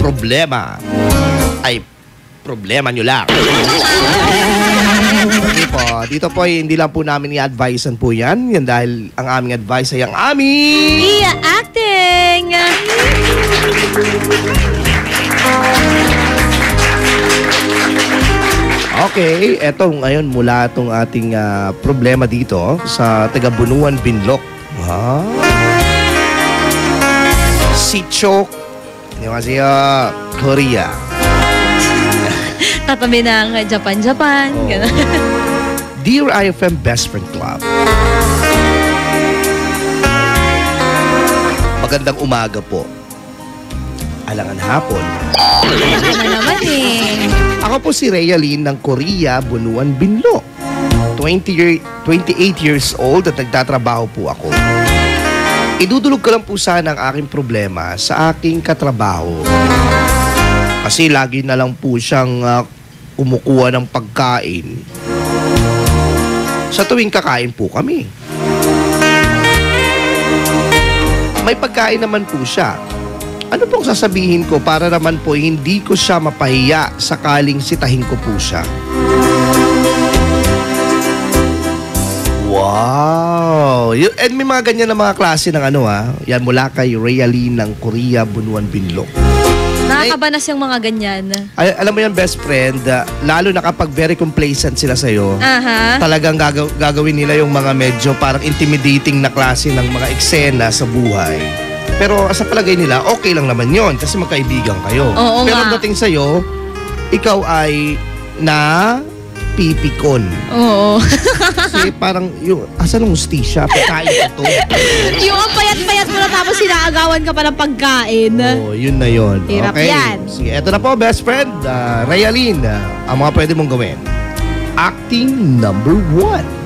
problema. Ay, problema nyo lang. Hindi po. Dito po, hindi lang po namin i-advisean po yan. Yan dahil ang aming advice ay ang aming acting. Okay, eto ngayon mula itong ating problema dito sa taga-Bunuan, Binloc. Sitio, Korea. Tatabi ng Japan. Dear IFM Best Friend Club, magandang umaga po. Alangan hapon. Ako po si Realin ng Korea, Bunuan, Binloc. 28 years old at nagtatrabaho po ako. Idudulog ko lang po sana ang aking problema sa aking katrabaho. Kasi lagi na lang po siyang kumukuha ng pagkain sa tuwing kakain po kami. May pagkain naman po siya. Ano pong sasabihin ko para naman po hindi ko siya mapahiya sakaling sitahin ko po siya? Wow! And may mga ganyan na mga klase ng yan mula kay Realin ng Korea, Bunuan, Binloc. Nakakabanas yung mga ganyan. Alam mo yan, best friend, lalo na kapag very complacent sila sa'yo, talagang gagawin nila yung mga medyo parang intimidating na klase ng mga eksena sa buhay. Pero sa palagay nila, okay lang naman yon kasi magkaibigan kayo. Oo, pero nga. dating sa'yo, ikaw ay pipikon. Oo. Kasi parang, asan ang hustisya? Pagkain ko to. Yung ang payat-payat mo na tapos sinaagawan ka pa ng pagkain. Yun na yun. Hirap okay. yan. Sige, eto na po, best friend. Realin, ang mga pwede mong gawin. Acting number 1.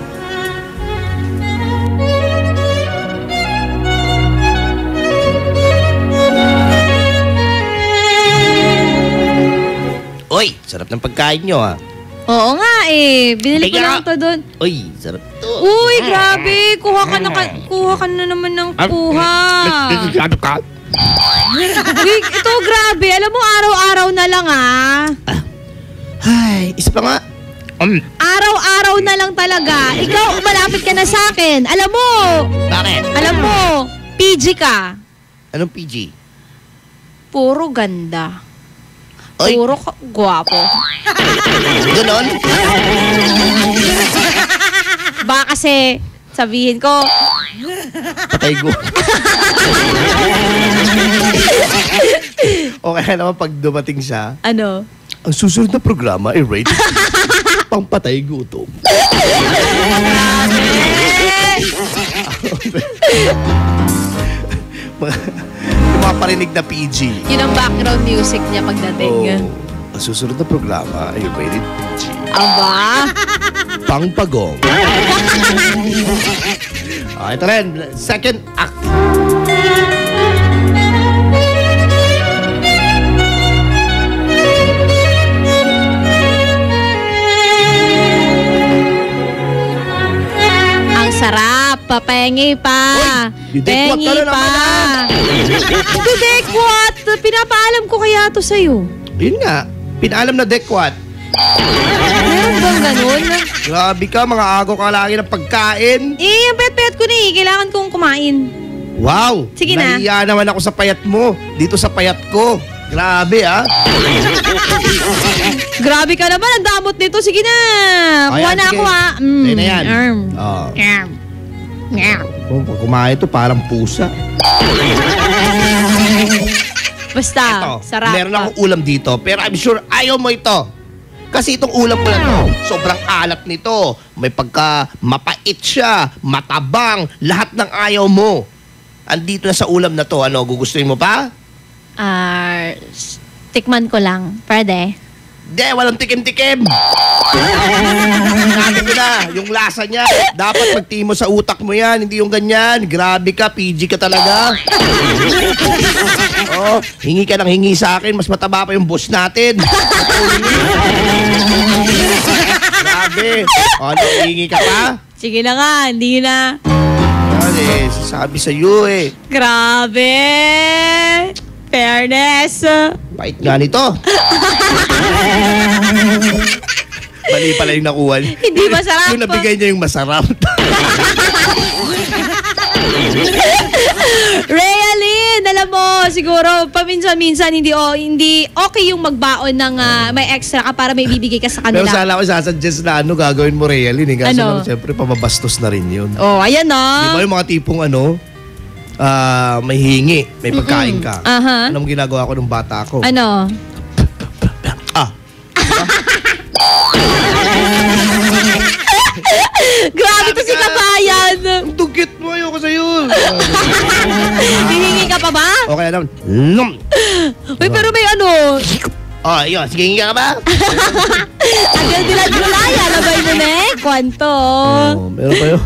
Uy, sarap ng pagkain nyo Oo nga binili ko lang to doon. Uy, sarap to. Uy, grabe. Kuha ka na naman ng kuha. Uy, ito grabe. Alam mo, araw-araw na lang Isa pa nga. Araw-araw na lang talaga. Ikaw, malapit ka na sa akin. Alam mo. Bakit? Alam mo, PG ka. Anong PG? Puro ganda. Oy. Puro gwapo. Ganon? Baka kasi sabihin ko, patay ko. O kaya naman pag dumating siya, ano? Ang susunod na programa ay rated pangpatay gutom. Yung mga parinig na PG. Yun ang background music niya pagdating. Ang susunod na programa ay rated PG. Aba? Pangpagong. Ito rin, second act. Sarap, papengi pa. Didekwat ka na naman. Didekwat. Pinapaalam ko kaya to sa'yo. Yun nga, pinaalam na dekwat. Meron bang ganun? Grabe ka, mga agaw ka lagi ng pagkain. Ang pet-pet ko na kailangan kong kumain. Wow, sige na. Nahiya naman ako sa payat mo. Dito sa payat ko. Grabe Grabe ka naman, ang damot nito. Sige na. Kuha na ako Sa'yo na yan. Pag kumain ito, parang pusa. Basta, ito, sarap. Meron akong ulam dito, pero I'm sure ayaw mo ito. Kasi itong ulam ko na to, sobrang alat nito. May pagka mapait siya, matabang, lahat ng ayaw mo. Andito na sa ulam na to. Ano, gugustuhin mo pa? Tikman ko lang. Pwede? Hindi, walang tikim-tikim. Sabi ko na, yung lasa niya, dapat magtimo sa utak mo yan, hindi yung ganyan. Grabe ka, PG ka talaga. Oh, hingi ka ng hingi sa akin, mas mataba pa yung boss natin. Grabe. Ano, hingi ka pa? Sige na nga, hindi na. Ano sabi sa'yo eh. Grabe. Fairness. Bait nga nito. Mali pala yung nakuha. Hindi masarap. Yung nabigay niya yung masarap. Realin, alam mo, siguro, paminsan-minsan hindi okay yung magbaon ng may extra ka para may bibigay ka sa kanila. Pero sana ako sasuggest na gagawin mo, Realin. Kasi ano? Siyempre, pamabastos na rin yun. Oh, ayan na. Di ba yung mga tipong may hingi, may pagkain ka. Anong ginagawa ko nung bata ko? Ano? Grabe to si Kabayan. Ang dugit mo, ayoko sa'yo. Hihingi ka pa ba? Okay naman. Uy, pero may ano. Yun. Sige, hingi ka ba? Agad dilag-dulaya. Labay mo na Kwanto. Meron ba yun?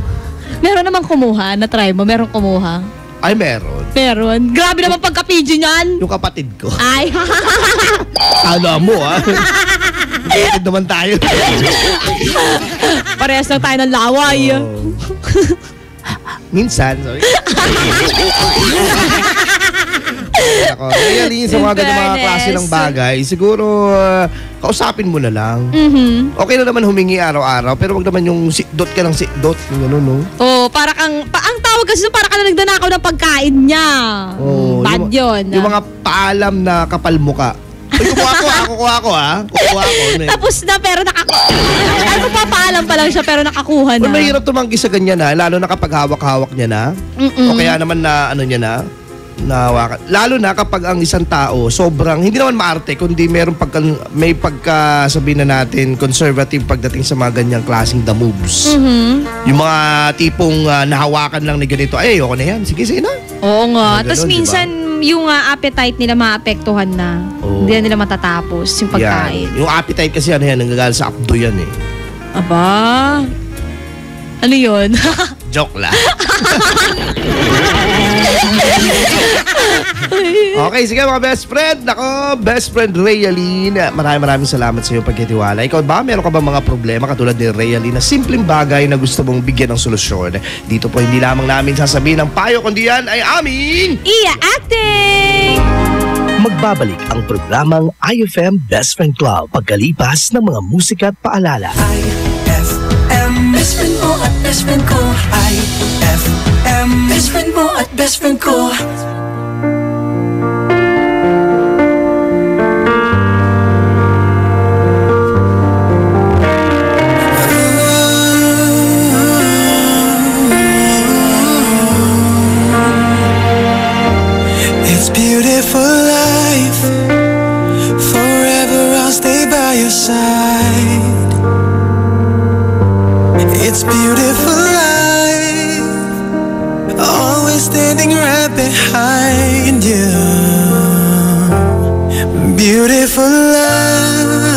Meron namang kumuha. Na-try mo. Meron kumuha. Ay, meron. Meron. Grabe naman pagka-PG niyan. Yung kapatid ko. Ay. Ano mo, kapatid naman tayo. Parehas lang tayo ng laway. Minsan, sorry. Ako, really, sa mga ganun mga klase ng bagay, siguro, kausapin mo na lang. Okay na naman humingi araw-araw, pero wag naman yung sikdot ka ng sikdot. Yung gano'n, no? Para kang, ang tawag kasi para ka na nagdanakaw ng pagkain niya. Bad yun. Yung mga paalam na kapal muka. Kukuha ko. Tapos na, pero ano papaalam pa lang siya, pero nakakuha na. Well, mahirap tumanggi sa ganyan lalo na kapag hawak-hawak niya na. O kaya naman na, niya na, nahawakan. Lalo na kapag ang isang tao sobrang hindi naman maarte kundi may sabihin na natin conservative pagdating sa mga ganyang klaseng the moves. Yung mga tipong nahawakan lang ni ganito, ay ayoko na yan, sige na. Oo nga. Tapos minsan yung appetite nila maapektuhan na. Hindi na nila matatapos yung pagkain. Yan. Yung appetite kasi nanggagaling sa abdo yan eh. Aba? Ano yun? Joke lang. Okay, sige mga best friend. Nako, best friend Realin. Maraming salamat sa iyong pagkitiwala. Ikaw ba, meron ka ba mga problema katulad ni Realin na simpleng bagay na gusto mong bigyan ng solusyon? Dito po hindi lamang namin sasabihin ng payo, kundi yan ay aming Iya-acting! Magbabalik ang programang IFM Best Friend Club pagkalipas ng mga musika at paalala. IFM Best Friend mo at Best Friend ko. IFM Best Friend mo at Best Friend ko. Beautiful life, forever I'll stay by your side. It's beautiful life, always standing right behind you. Beautiful life,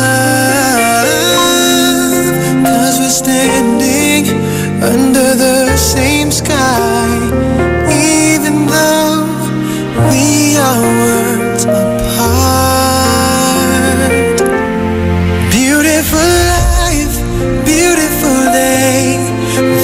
'cause we're standing under the same sky, even though we are worlds apart. Beautiful life, beautiful day.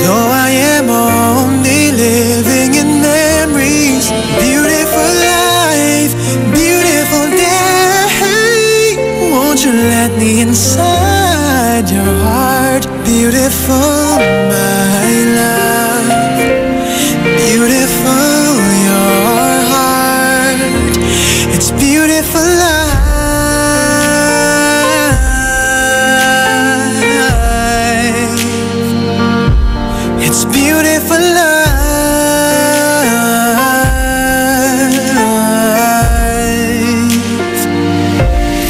Though I am only living in memories. Beautiful life, beautiful day. Won't you let me inside your heart? Beautiful, my love. Beautiful, your heart. It's beautiful life. It's beautiful life.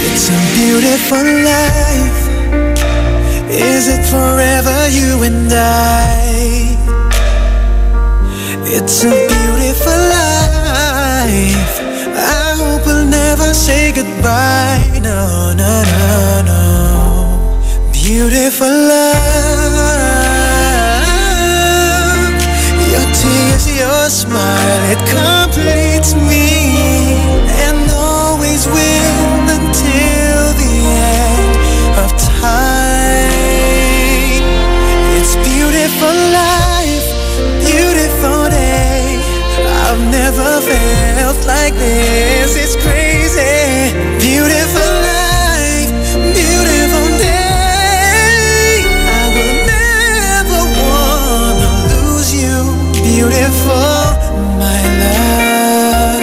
It's a beautiful life. Is it forever, you and I? It's a beautiful life. I hope we'll never say goodbye. No, no, no, no. Beautiful love. Your tears, your smile, it completes me, and always will until the end of time. It's beautiful life, beautiful day. I've never felt like this. It's crazy. Beautiful life, beautiful day. I will never wanna lose you. Beautiful, my love.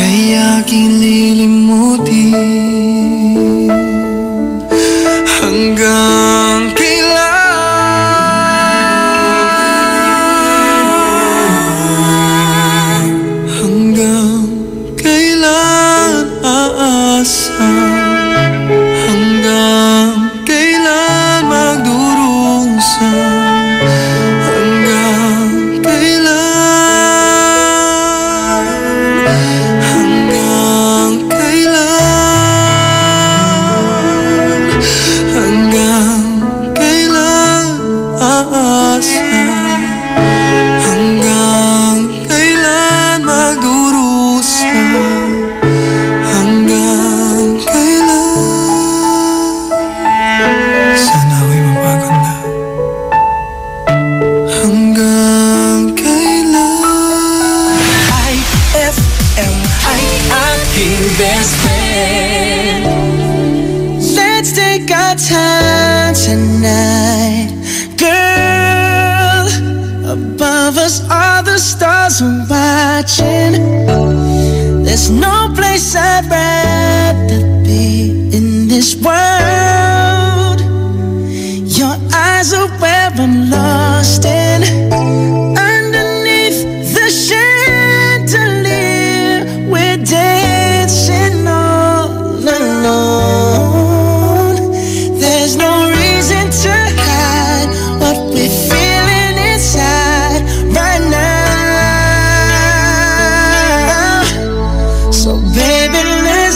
kaya kililimutin hanggang kailan, hanggang kailan aasa, hanggang kailan magdurusa, hanggang kailan, hanggang kailan, hanggang kailan aasa, hanggang kailan magdurusa, hanggang kailan. Sana ako'y mapaganda. Hanggang kailan. IFM ay aking best friend. Let's take our time tonight, girl. Above us all the stars are watching. There's no place I'd rather be in this world. Your eyes are where I'm lost in. Underneath the chandelier, we're dancing all alone. There's no reason to hide what we're feeling inside right now. So baby, let's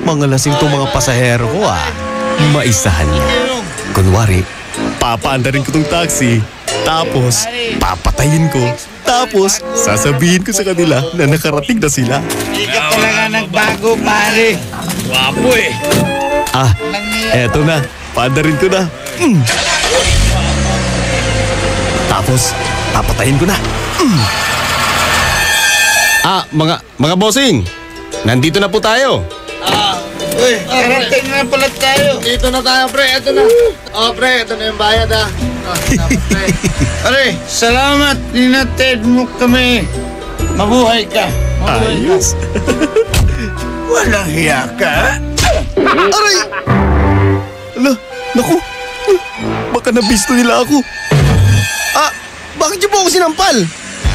Mga lasing tong mga pasahero ko Maisahan lang. Kunwari, papaandarin ko tong taxi. Tapos, papatayin ko. Tapos, sasabihin ko sa kanila na nakarating na sila. Hindi ka talaga nagbago, pare. Wapo Eto na. Paandarin ko na. Tapos, papatayin ko na. Mga bossing, nandito na po tayo. Karating na pala tayo. Dito na tayo, pre. Ito na. Pre. Ito na yung bayad, Pare, salamat. Ninatid mo kami. Mabuhay ka. Ayos. Walang hiya ka. Aray! Naku. Baka nabisto nila ako. Bakit niyo po ako sinampal?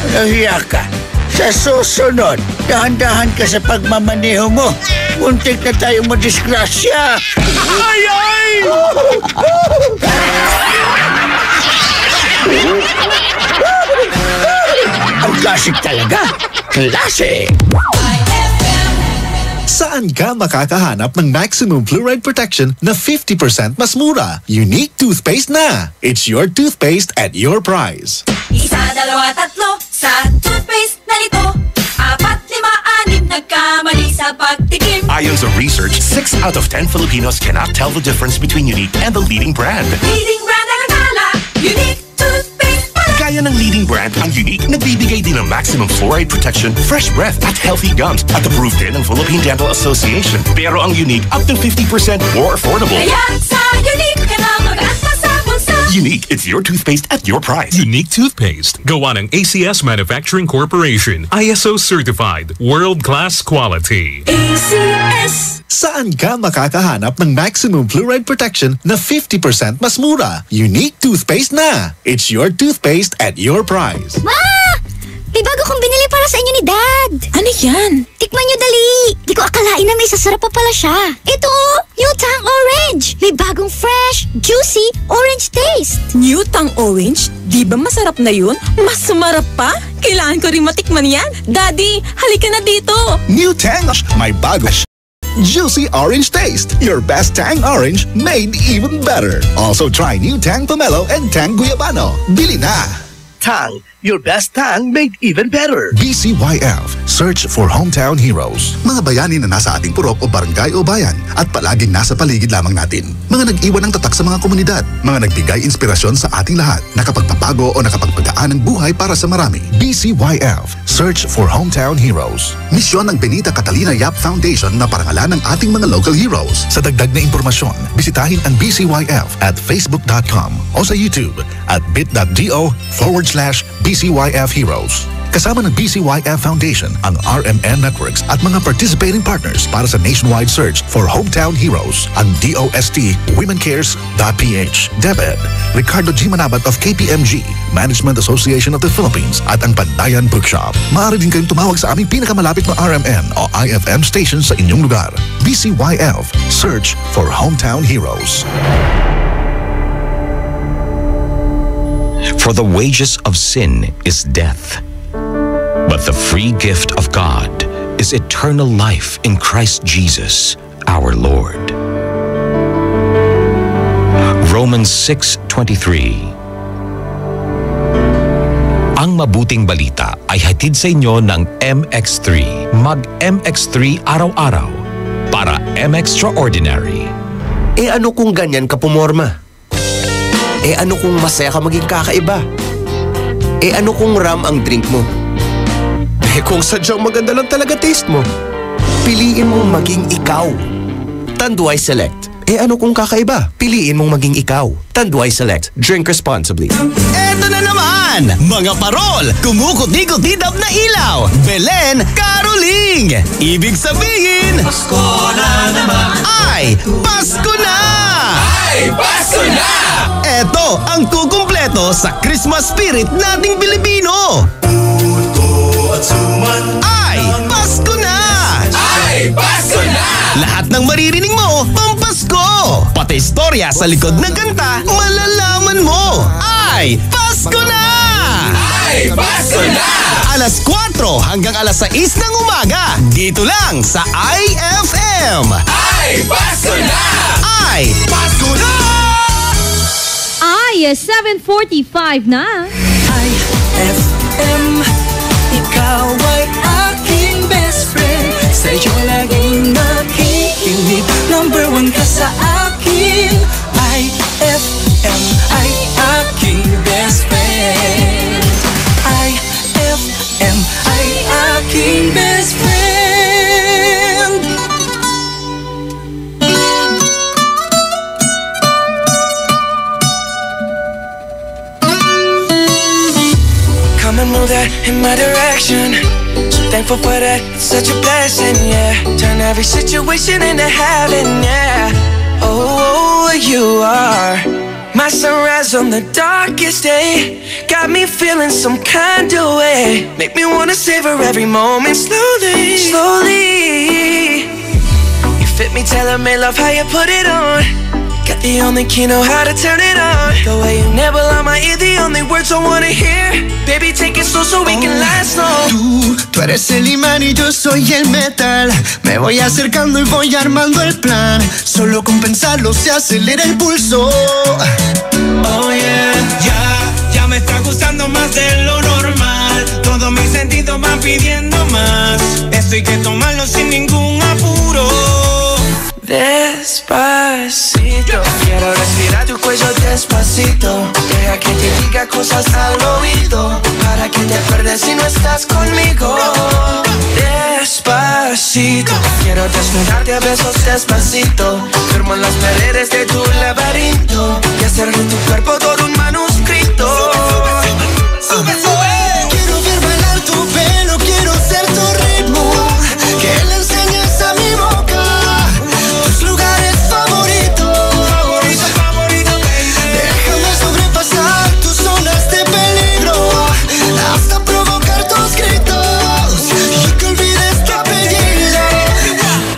Walang hiya ka. Sa susunod, dahan-dahan ka sa pagmamaneho mo. Muntik na tayong madisgrasya. Ay! Ang klasik talaga. Klasik! Saan ka makakahanap ng maximum fluoride protection na 50% mas mura? Unique toothpaste na. It's your toothpaste at your price. Isa, dalawa, tatlo sa toothpaste na nito. 4, 5, 6 nagkamali sa pagtikim. Ayon sa research, 6 out of 10 Filipinos cannot tell the difference between Unique and the leading brand. Leading brand ang akala, Unique toothpaste pala. Kaya ng leading brand ang Unique, nagbibigay din ng maximum fluoride protection, fresh breath at healthy gums at approved din ng Philippine Dental Association. Pero ang Unique, up to 50% more affordable. Kaya sa Unique ka na mag-asa sa bulsa. Unique, it's your toothpaste at your price. Unique toothpaste. Gawa ng ACS Manufacturing Corporation. ISO certified. World-class quality. ACS. Saan ka makakahanap ng maximum fluoride protection na 50% mas mura? Unique toothpaste na. It's your toothpaste at your price. Ma! May bago kong binili para sa inyo ni Dad. Ano yan? Tikman nyo dali. Di ko akalain na may sasarap pa pala siya. Ito, New Tang Orange. May bagong fresh, juicy, orange taste. New Tang Orange? Di ba masarap na yun? Mas sumarap pa? Kailangan ko rin matikman yan. Daddy, halika na dito. New Tang, my bago juicy orange taste. Your best Tang orange made even better. Also try new Tang Pomelo and Tang Guyabano. Bili na! Tang, your best Tang made even better. BCYF, search for hometown heroes. Mga bayani na nasa ating purok o barangay o bayan at palaging nasa paligid lamang natin. Mga nag-iwan ng tatak sa mga komunidad. Mga nagbigay inspirasyon sa ating lahat. Nakapagpapago o nakapagpagaan ng buhay para sa marami. BCYF, search for hometown heroes. Misyon ng Benita Catalina Yap Foundation na parangalan ng ating mga local heroes. Sa dagdag na impormasyon, bisitahin ang BCYF at facebook.com o sa YouTube at bit.do/BCYF Heroes. Kasama ng BCYF Foundation, ang RMN Networks at mga participating partners para sa nationwide search for hometown heroes. Ang DOST WomenCares.ph, DepEd, Ricardo G. Manabat of KPMG, Management Association of the Philippines at ang Pandayan Bookshop. Maaari din kayong tumawag sa aming pinakamalapit na RMN o IFM station sa inyong lugar. BCYF, search for hometown heroes. For the wages of sin is death, but the free gift of God is eternal life in Christ Jesus, our Lord. Romans 6:23. Ang mabuting balita ay hatid sa inyo ng MX3. Mag-MX3 araw-araw para M-Extraordinary. Ano kung ganyan ka pumorma? Ano kung masaya ka maging kakaiba? Ano kung ram ang drink mo? Kung sadyang maganda lang talaga taste mo, piliin mong maging ikaw. Tanduay Select. Ano kung kakaiba? Piliin mong maging ikaw. Tanduay Select. Drink responsibly. Eto na naman! Mga parol! Kumukot-ikot-idap na ilaw! Belen Caroling! Ibig sabihin... Pasko na naman! Ay! Pasko na! Ay! Pasko na! Eto ang kukumpleto sa Christmas spirit nating Pilipino! Ay! Pasko na! Ay! Pasko na! Lahat ng maririnig mo, pampasko! Pati istorya sa likod ng kanta, malalaman mo! Ay! Pasko na! Ay! Ay, paso na! Alas 4 hanggang alas 6 ng umaga. Dito lang sa IFM. Ay, paso na! Ay, paso na! Ay, 7:45 na. IFM, ikaw ay aking best friend. Sa'yo laging nakikinig. Number 1 ka sa akin. IFM ay aking best friend. IFM ay aking best friend. Come and move that in my direction. So thankful for that, it's such a blessing, yeah. Turn every situation into heaven, yeah. Oh, you are my sunrise on the darkest day. Got me feeling some kind of way. Make me wanna savor every moment slowly, slowly. You fit me, tailor-made, love how you put it on. Got the only key, know how to turn it on. The way you never on my ear, the only words I wanna hear. Baby, take it slow so we can last long. Tú eres el imán y yo soy el metal. Me voy acercando y voy armando el plan. Solo con pensarlo se acelera el pulso. Oh yeah, ya me está gustando más de lo normal. Todos mis sentidos van pidiendo más. Esto hay que tomarlo sin ningún apuro. Despacito, quiero respirar tu cuello despacito. Deja que te diga cosas al oído, para que te acuerdes si no estás conmigo. Despacito, quiero desnudarte a besos despacito. Firmo en las paredes de tu laberinto y hacer de tu cuerpo todo un manuscrito. Sube, sube. Quiero ver bailar tu pelo, quiero ser tu ritmo. Que le enseñes a mi boca tus lugares favoritos. Déjame sobrepasar tus zonas de peligro, hasta provocar tus gritos y que olvides tu apellido.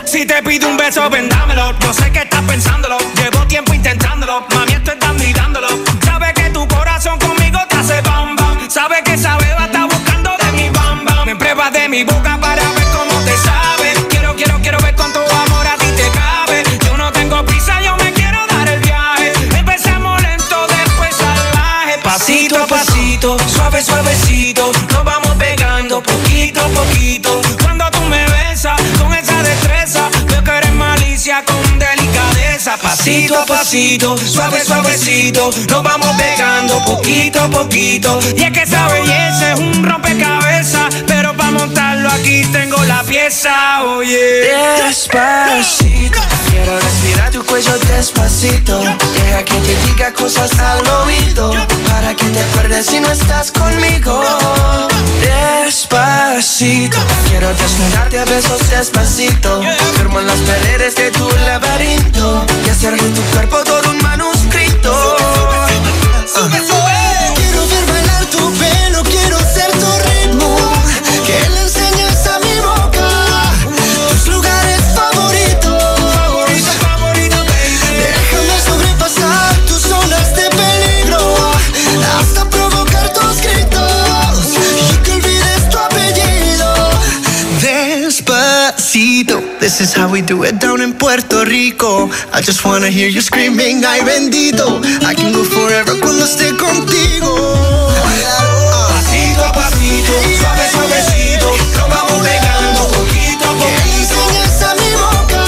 Si te pido un beso, ven dámelo. Yo sé que estás pensándolo, llevo tiempo intentándolo. Mami, estoy dando y dándolo. Sabes que tu corazón conmigo te hace bam bam. Sabes que esa beba está buscando de mi bam bam. Me pruebas de mi boca para ver cómo te sabe. Quiero ver cuánto amor a ti te cabe. Yo no tengo prisa, yo me quiero dar el viaje. Empezamos lento, después salvaje. Pasito a pasito, suave, suavecito. Nos vamos pegando poquito a poquito. Cuando tú me besas con esa destreza, veo que eres malicia con delicadeza. Pasito a pasito, suave, suavecito. Nos vamos pegando poquito a poquito. Y es que esa belleza es un rompecabezas, pero para montarlo aquí tengo la pieza, oye. Despacito, quiero respirar tu cuello despacito. Deja que te diga cosas al oído, para que te acuerdes si no estás conmigo. Despacito, quiero desnudarte a besos despacito. Firmo en las paredes de tu laberinto y hacer de tu cuerpo todo un manuscrito. Sube, sube. Quiero ver bailar tu pelo, quiero ser tu ritmo. Que le enseñes a mi boca tus lugares favoritos. Déjame sobrepasar tus zonas de peligro, hasta provocar tus gritos y que olvides tu apellido. Despacito, this is how we do it down in Puerto Rico. I just wanna hear you screaming, ay bendito. I can go forever cuando esté contigo. Pasito a pasito, suave, suavecito. Nos vamos pegando poquito a poquito. Que le enseñes a mi boca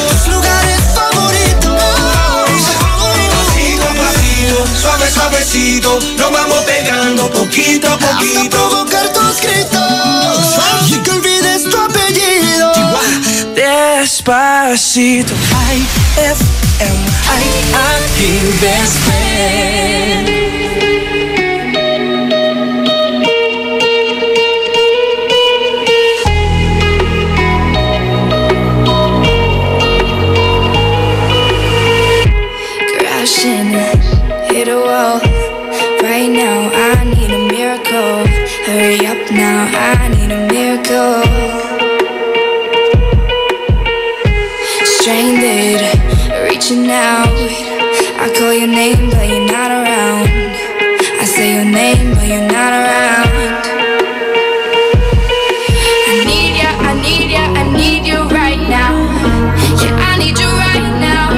tus lugares favoritos. Pasito a pasito, suave, suavecito. Nos vamos pegando poquito a poquito. Hasta provocar tus gritos y que olvides tu apellido. Despacito, IFM, I best friend. Crashing, hit a wall. Right now, I need a miracle. Hurry up now, I need a miracle. Stranded, reaching out. I call your name, but you're not around. I say your name, but you're not around. I need ya, I need ya, I need you right now. Yeah, I need you right now.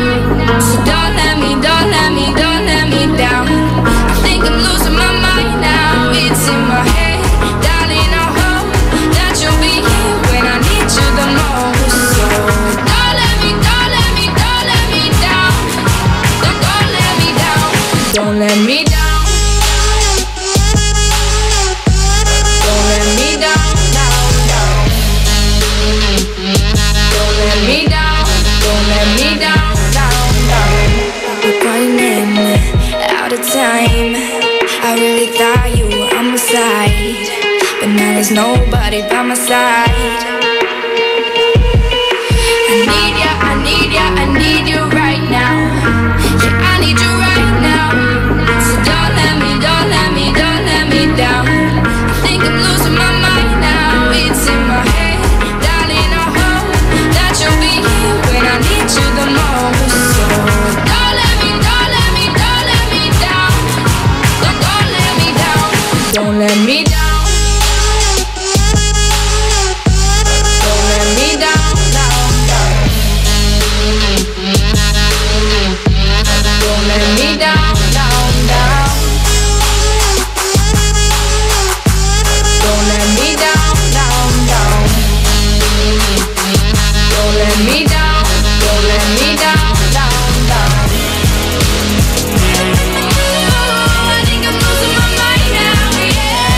So don't let me, don't let me, don't let me down. I think I'm losing my mind now. It's in my head, darling, I hope that you'll be here when I need you the most. So don't let me, don't let me, don't let me down. Don't let me down. Don't let me down. Don't let me down, down, down. Don't let me down. Don't let me down, down, down. We're running out of time. I really thought you were on my side, but now there's nobody by my side. I need ya, I need ya, I need you right now. Yeah, I need you right now. So don't let me, don't let me, don't let me down. I think I'm losing my mind now. It's in my head, darling, I hope that you'll be here when I need you the most. So don't let me, don't let me, don't let me down. Don't let me down. Don't let me down. Don't let me down, down, down. Don't let me down, down, down. Don't let me down, down, down. Don't let me down, don't let me down, down, down. I think I'm losing my mind now, yeah.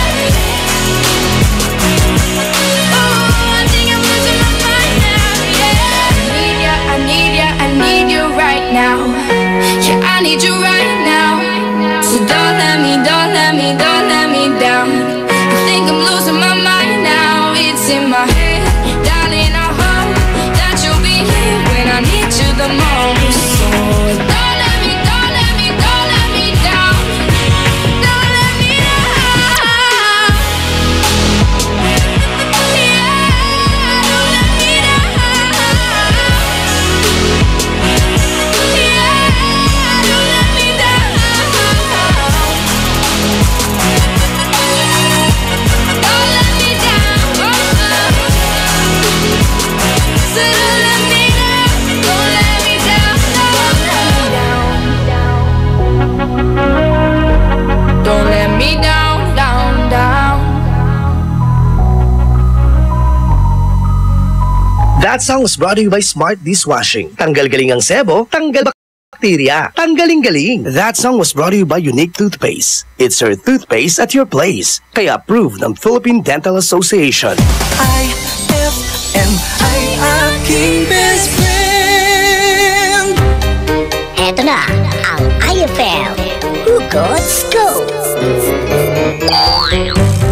I think I'm losing my mind now, yeah. I need ya, I need you right now. Yeah, I need you right now. So don't let me, don't let me, don't let me down. I think I'm losing my mind now. It's in my head, darling, I hope that you'll be here when I need you the most. So don't let me, don't let me, don't let me down. Don't let me down. Yeah, don't let me down. Yeah, don't let me down. Don't let me down. So don't let me down. Don't let me down. Don't let me down, down, down. That song was brought to you by Smart Dishwashing. Tanggal galing ang sebo, tanggal bakterya, tanggaling-galing. That song was brought to you by Unique Toothpaste. It's your toothpaste at your place. Kaya approved ng Philippine Dental Association. IFM ay aking best friend. Eto na ang IFM Hugot Scoop.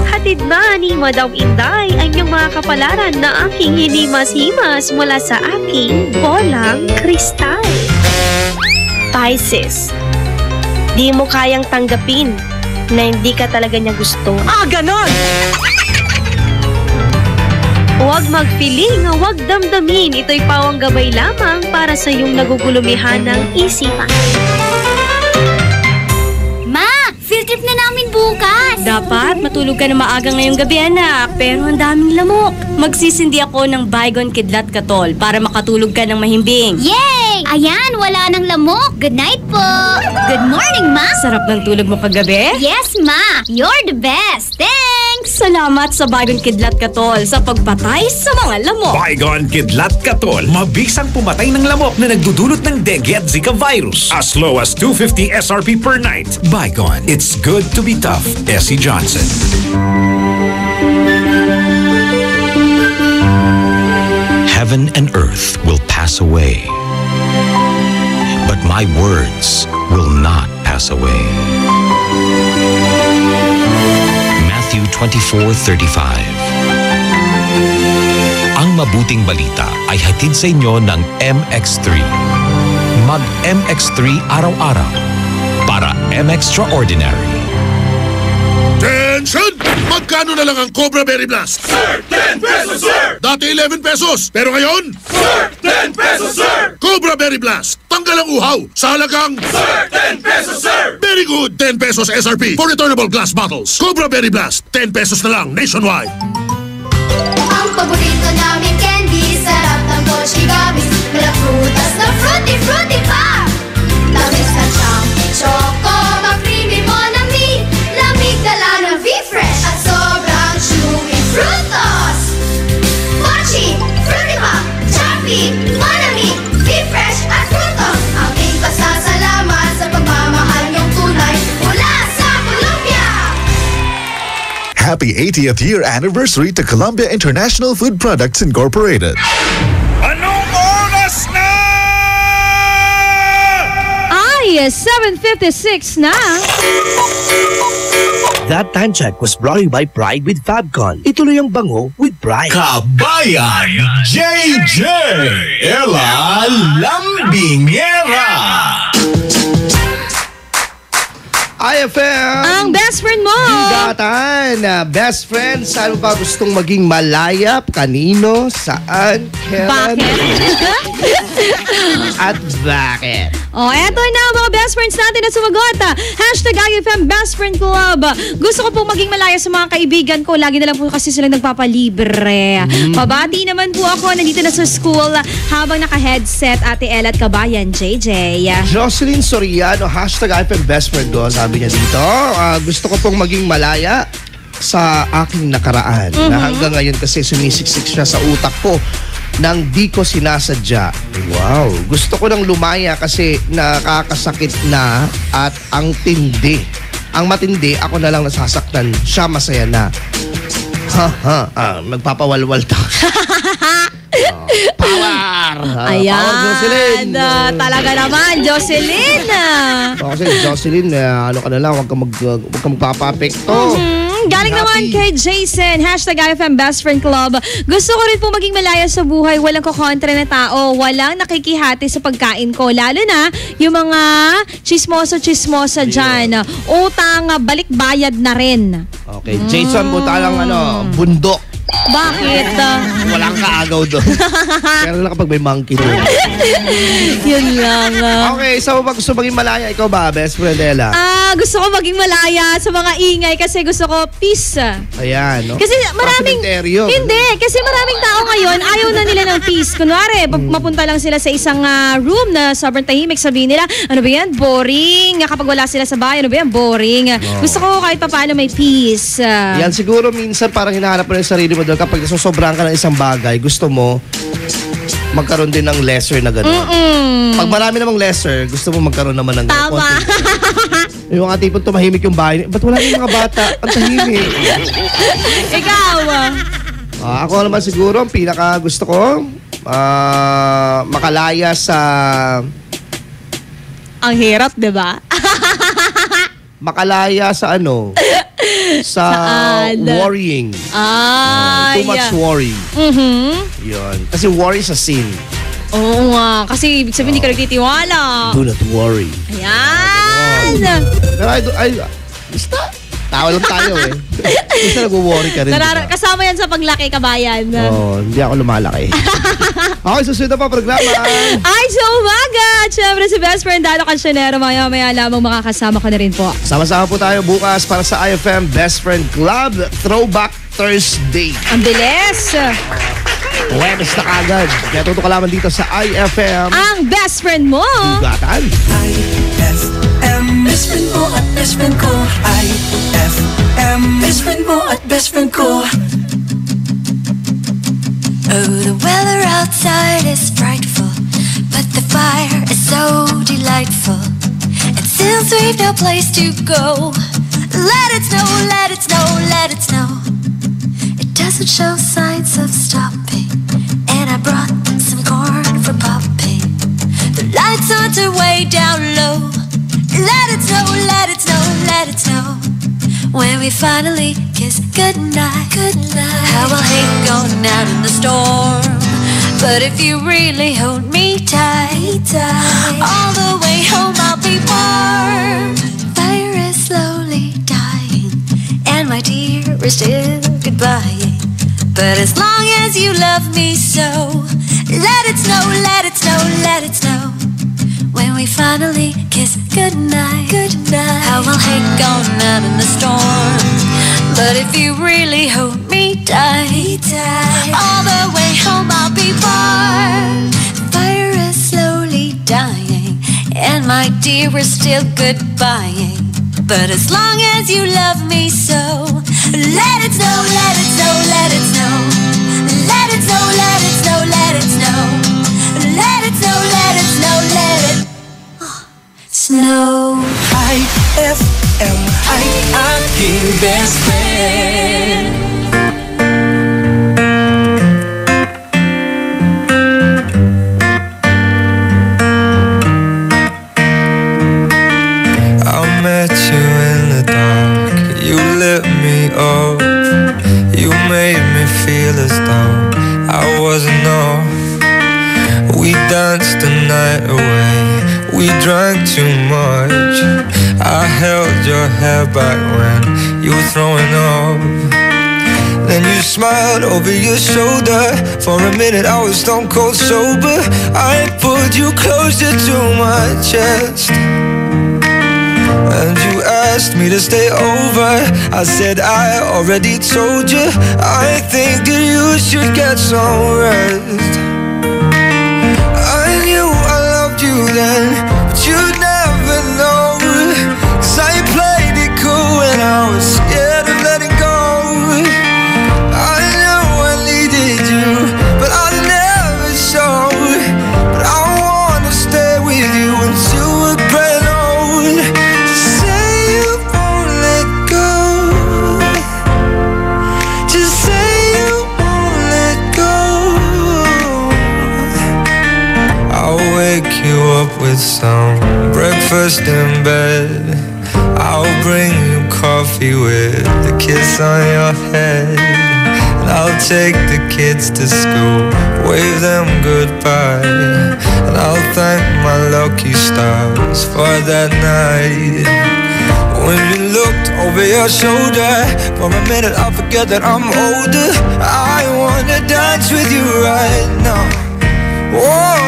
Hatid na ni Madam Inday ang iyong mga kapalaran na aking hinimas-himas mula sa aking bolang kristal. Pisces, di mo kayang tanggapin na hindi ka talaga niya gusto. Ganon! Huwag mag-feeling, huwag damdamin. Ito'y pawang gabay lamang para sa iyong nagugulumihan ng isipan. Ma, field trip na namin bukas. Dapat matulog ka na maaga ngayong gabi, anak. Pero ang daming lamok. Magsisindi ako ng Baygon Kidlat Katol para makatulog ka ng mahimbing. Yay! Ayan, wala nang lamok. Good night po. Good morning, Ma. Sarap ng tulog mo kagabi? Yes, Ma. You're the best. Thanks. Salamat sa Baygon Kidlat Katol sa pagpatay sa mga lamok. Baygon Kidlat Katol, mabisang pumatay ng lamok na nagdudulot ng dengue at Zika virus. As low as 250 SRP per night. Baygon, it's good to be tough. Essie Johnson. Heaven and earth will pass away, but my words will not pass away. Matthew 24:35. Ang mabuting balita ay hatid sa inyo ng MX3. Mag-MX3 araw-araw para M-Extraordinary. Attention! Magkano na lang ang Cobra Berry Blast? Sir, 10 pesos, sir! Dati 11 pesos, pero ngayon? Sir, 10 pesos, sir! Cobra Berry Blast. Tanggal ang uhaw sa halagang Sir, 10 pesos, sir! Very good, 10 pesos SRP for returnable glass bottles. Cobra Berry Blast, 10 pesos na lang nationwide. Ang paborito namin candy, sarap ng Mochi Gummies. Mala prutas na fruity, fruity pa! Tamis na siyang choco, mag-creamy Monami. Lamig dala ng V-Fresh at sobrang chewy frutos. Mochi, fruity pa, choppy, Monami, V-Fresh at frutos. Aming pasasalamat sa pagmamahal niyong tunay mula sa Colombia. Happy 80th year anniversary to Columbia International Food Products Incorporated. Anong oras na? Ay, 7:56 na. That time check was brought to you by Pride with Fabcon. Ituloy ang bango with Pride. Kabayan JJ Ella Lambingera. IFM! Ang best friend mo! Higatan! Best friend, saan mo ba gustong maging malayap? Kanino? Saan? Kailan? Bakit? At bakit? Oh, eto na mga best friends natin na sumagot. Hashtag IFM Best Friend Club. Gusto ko pong maging malaya sa mga kaibigan ko. Lagi na lang po kasi silang nagpapalibre. Pabati naman po ako. Nandito na sa school habang naka-headset Ate Ella at Kabayan JJ. Jocelyn Soriano, hashtag IFM Best Friend ko. Sabi niya dito, gusto ko pong maging malaya sa aking nakaraan. Na hanggang ngayon kasi sumisiksik siya sa utak ko nang di ko sinasadya. Wow. Gusto ko nang lumaya kasi nakakasakit na at ang tindi. Ang matindi, ako na lang nasasaktan. Siya masaya na. Magpapawalwal to. Power! Ayan. Talaga naman, Jocelyn. Kasi Jocelyn, ano ka na lang, huwag kang magpapapekto. Galing naman kay Jason, hashtag IFM Best Friend Club. Gusto ko rin po maging malaya sa buhay. Walang kukontra na tao. Walang nakikihati sa pagkain ko. Lalo na yung mga chismoso-chismosa dyan. Utang, balik-bayad na rin. Okay, Jason, buta lang bundok. Bakit? Walang kaagaw doon. Pero lang kapag may monkey doon. Yun lang. Okay, so gusto maging malaya? Ikaw ba, best friend Ella? Gusto ko maging malaya sa mga ingay kasi gusto ko peace. Ayan, no? Kasi maraming... Hindi, kasi maraming tao ngayon ayaw na nila ng peace. Kunwari, mapunta lang sila sa isang room na sobrang tahimik. Sabihin nila, ano ba yan? Boring. Kapag wala sila sa bahay, ano ba yan? Boring. Gusto ko kahit paano may peace. Yan, siguro minsan parang hinahanap mo yung sarili mo doon kapag nasusobrahan ka ng isang bagay, gusto mo magkaroon din ng lesser na gano'n. Pag marami namang lesser, gusto mo magkaroon naman ng gano'n. Tama. Yung mga tipong tumahimik yung bahay, ba't wala yung mga bata? Ang tahimik. Ikaw? Ako naman siguro, ang pinaka gusto ko, makalaya sa... Ang hirap, diba? Makalaya sa sa worrying. Too much worry. Yun. Kasi worry sa sin. Oo nga. Kasi ibig sabihin hindi ka nagtitiwala. Do not worry. Ayan. Pero basta, tawa lang tayo eh. Basta nag-worry ka rin. Kasama yan sa paglaki, Kabayan. Hindi ako lumalaki. Okay, susunod na pa programa. Ay, sa umaga! Siyempre si best friend Dado Cancionero, maya-maya lamang makakasama ko na rin po. Sama-sama po tayo bukas para sa IFM Best Friend Club Throwback Thursday. Ang bilis! Webes na kagad. Kaya tuto ka lamang dito sa IFM. Ang best friend mo! Hugatan. IFM, best friend mo at best friend ko. IFM, best friend mo at best friend ko. Oh, the weather outside is frightful, but the fire is so delightful. And since we've no place to go, let it snow, let it snow, let it snow. It doesn't show signs of stopping, and I brought some corn for popping. The lights aren't way down low. Let it snow, let it snow, let it snow. When we finally kiss goodnight, goodnight. How I'll hate going out in the storm, but if you really hold me tight, all the way home I'll be warm. Fire is slowly dying, and my dear is still goodbye. But as long as you love me so, let it snow, let it snow, let it snow. When we finally kiss goodnight, goodnight. How I'll hate going out in the storm, but if you really hold me tight, all the way home I'll be warm. The fire is slowly dying, and my dear, we're still goodbying. But as long as you love me so, let it snow, let it snow, let it snow. Let it snow, let it snow, let it snow. Let it snow, let it snow, let it snow. IFM, ay aking best friend. I met you in the dark, you lit me up. You made me feel as though I wasn't enough. We danced the night away, we drank too much. I held your hair back when you were throwing up. Then you smiled over your shoulder. For a minute I was stone cold sober. I pulled you closer to my chest, and you asked me to stay over. I said I already told you, I think that you should get some rest. I knew I loved you then, but you'd never know. 'Cause I played it cool when I was scared of letting go. I know I needed you, but I never showed. But I wanna stay with you until we're growing old. Just say you won't let go. Just say you won't let go. I'll wake you up with some breakfast in bed. I'll bring you coffee with a kiss on your head. And I'll take the kids to school, wave them goodbye. And I'll thank my lucky stars for that night. When you looked over your shoulder, for a minute I forget that I'm older. I wanna dance with you right now. Oh,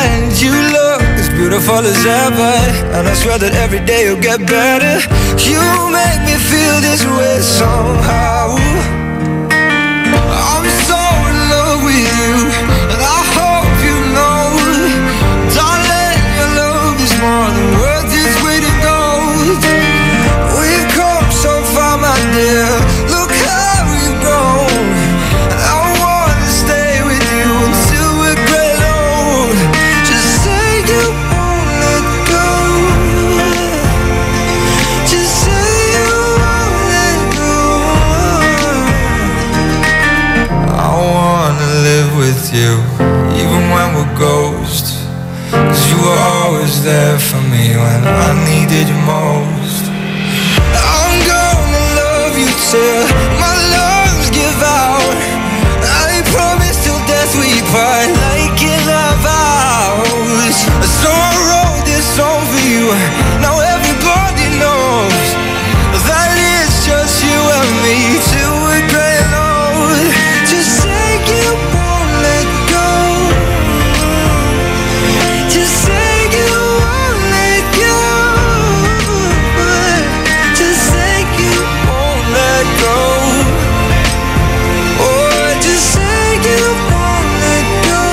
and you look as beautiful as ever, and I swear that every day you'll get better. You make me feel this way somehow. I'm so in love with you, and I hope you know, darling, your love is more than worth its weight in gold. We've come so far, my dear, look how we've grown. And I wanna stay with you until we're great old. Just say you won't let go. Just say you won't let go. I wanna live with you, even when we're ghosts. 'Cause you were always there for me when I needed you most. I'm gonna love you till my lungs give out. I promise till death we part, like in our vows. So I wrote this song for you, now everybody knows that it's just you and me till we're gray and old. Just say you won't let go. Just say you won't let go. Just say you won't let go. Oh, just say you won't let go.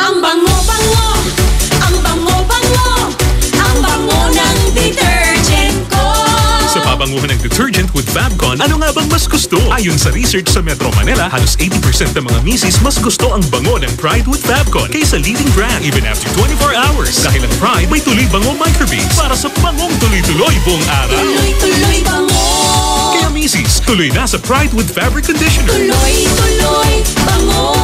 Ang bango-bango, ang bango-bango, ang bango ng detergent ko. Sa pabanguhan ng detergent with Fabcon, ano nga bang mas gusto? Ayon sa research sa Metro Manila, halos 80% ng mga misis mas gusto ang bango ng Pride with Fabcon kaysa leading brand even after 24 hours. Dahil ang Pride may tuloy bango microbeads para sa bangong tuloy-tuloy buong araw. Tuloy-tuloy bango. Kaya misis, tuloy na sa Pride with Fabric Conditioner. Tuloy-tuloy bango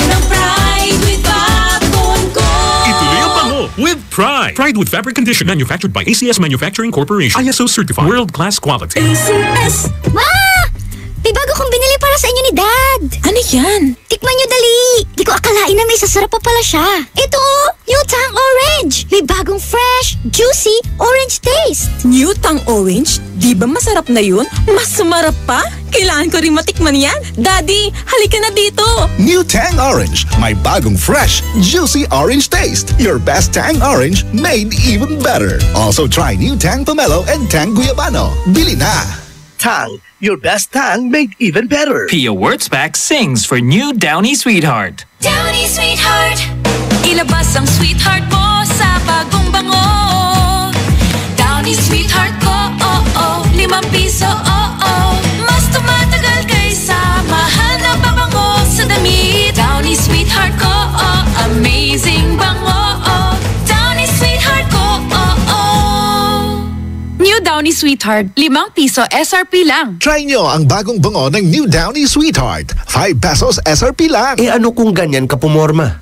ng Pride with Fabcon ko. Ituloy ang bango with Pride. Pride with Fabric Conditioner, manufactured by ACS Manufacturing Corporation. ISO certified. World-class quality. ACS! Ma! May bago kong binili para para sa inyo ni Dad. Ano yan? Tikman nyo dali. Di ko akalain na may sasarap pa pala siya. Ito oh, New Tang Orange. May bagong fresh, juicy, orange taste. New Tang Orange? Di ba masarap na yun? Mas sumarap pa? Kailangan ko rin matikman yan. Daddy, halika na dito. New Tang Orange. May bagong fresh, juicy orange taste. Your best Tang Orange made even better. Also try New Tang Pomelo and Tang Guyabano. Bili na! Tang, your best Tang made even better. Pia Wurtzbach sings for new Downy Sweetheart. Downy Sweetheart, ilabas ang sweetheart mo sa bagong bango. Downy Sweetheart ko, ₱5, mas tumatagal kaysa mahal na pabango sa damit. Downy Sweetheart ko, amazing bango. Downy Sweetheart ko, New Downy Sweetheart, ₱5 SRP lang. Try nyo ang bagong bango ng New Downy Sweetheart. ₱5 SRP lang. Ano kung ganyan ka pumorma?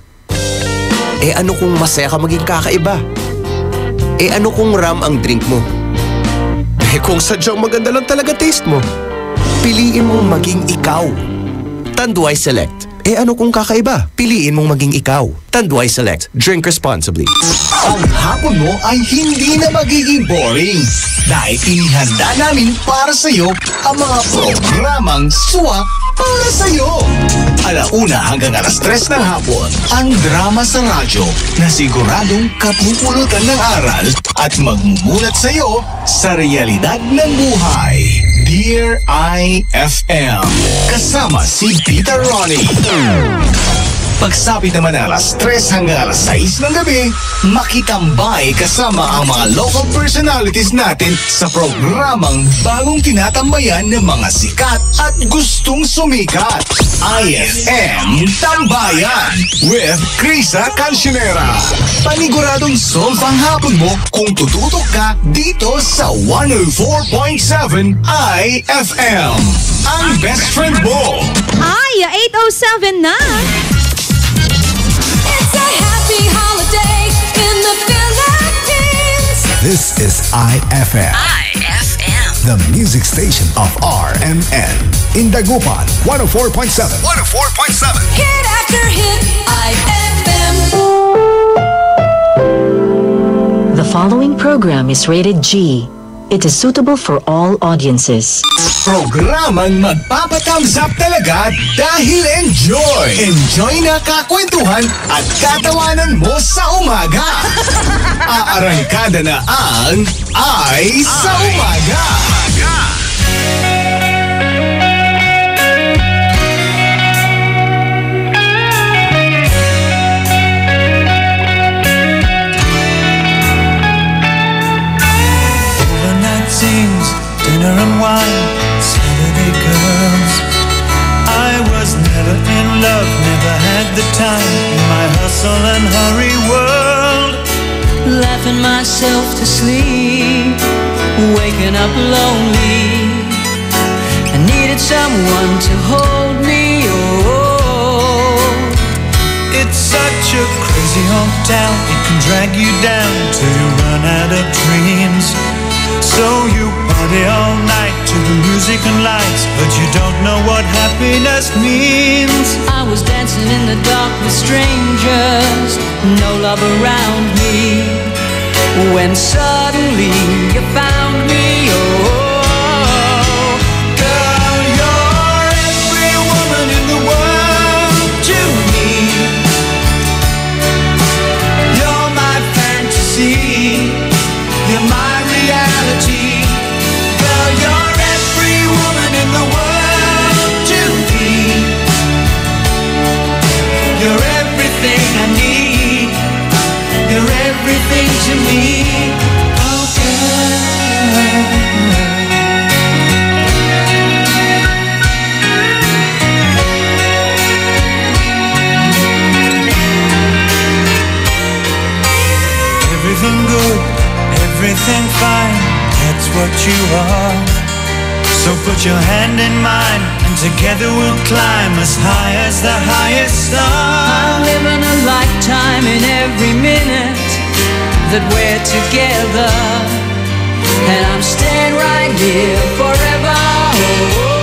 Ano kung masaya ka maging kakaiba? Ano kung ram ang drink mo? Kung sadyang maganda lang talaga taste mo, piliin mong maging ikaw. Tanduay Select. Ano kung kakaiba? Piliin mong maging ikaw. Tanduay Select. Drink responsibly. Ang hapon mo ay hindi na magiging boring dahil inihanda namin para sa'yo ang mga programang swak para sa'yo. 1:00 hanggang 3:00 ng hapon, ang drama sa radyo na siguradong kapupulutan ng aral at magmumulat sa'yo sa realidad ng buhay. Dear IFM, kasama si Peter Ronnie. Pagsapit naman ng 3:00 hanggang 6:00 ng gabi, makitambay kasama ang mga local personalities natin sa programang bagong tinatambayan ng mga sikat at gustong sumikat. IFM Tambayan with Krisa Cancionera. Paniguradong solve ang hapon mo kung tututok ka dito sa 104.7 IFM. Ang best friend mo. Ay, 8:07 na. It's a happy holiday in the Philippines. This is IFM. The music station of RMN. In Dagupan, 104.7. 104.7. Hit after hit, IFM. The following program is rated G. It is suitable for all audiences. Programang magpapatangzap talaga dahil enjoy! Enjoy na kakwentuhan at katawanan mo sa umaga! Aarangkada na ang Ay sa Umaga! Sings, dinner and wine, Saturday girls. I was never in love, never had the time in my hustle and hurry world. Laughing myself to sleep, waking up lonely. I needed someone to hold me, oh. It's such a crazy hometown, it can drag you down till you run out of dreams. So you party all night to the music and lights, but you don't know what happiness means. I was dancing in the dark with strangers, no love around me, when suddenly you found me, oh. Girl, you're every woman in the world to me. You're my fantasy, you're my reality. Girl, you're every woman in the world to me. You're everything I need. You're everything to me. Oh, girl. Everything good, everything fine, that's what you are. So put your hand in mine, and together we'll climb as high as the highest star. I'm living a lifetime in every minute that we're together, and I'm staying right here forever, oh.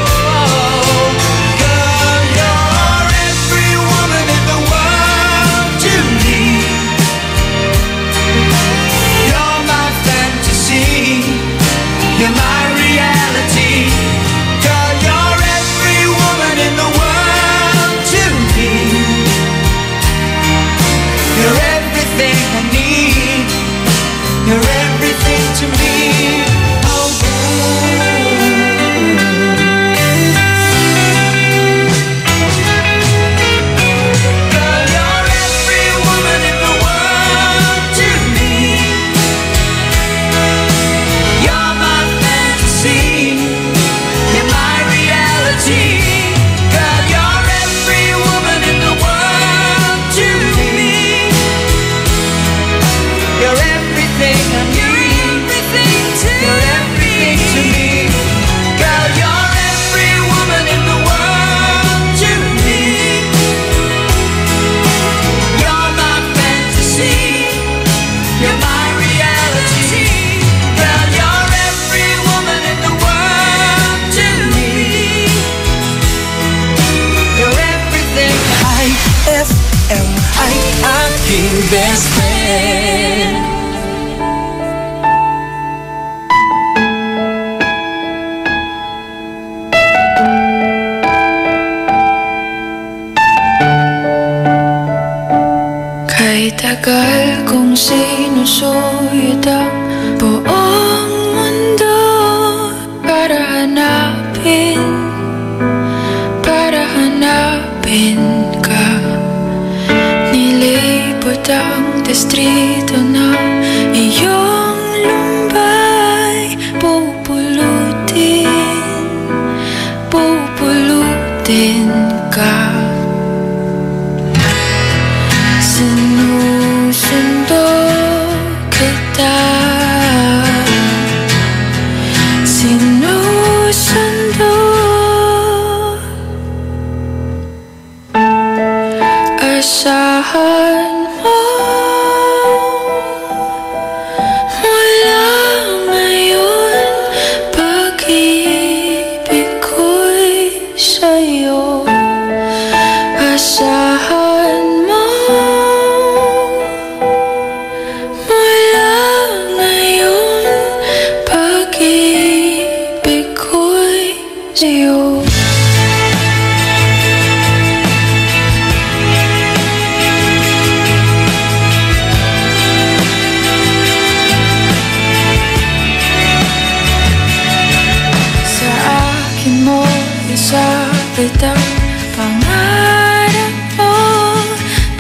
tagal kong sinusuyod ang buong mundo para hanapin ka. Nilibot ang distrito na iyong lumbay. Pupulutin ka. Sinusundo kita. Sinusundo. Asahan mo mula ngayon, pag-ibig ko'y sa'yo. Asahan mo mula ngayon, pag-ibig ko'y sa'yo. Sabit ang pangarap mo,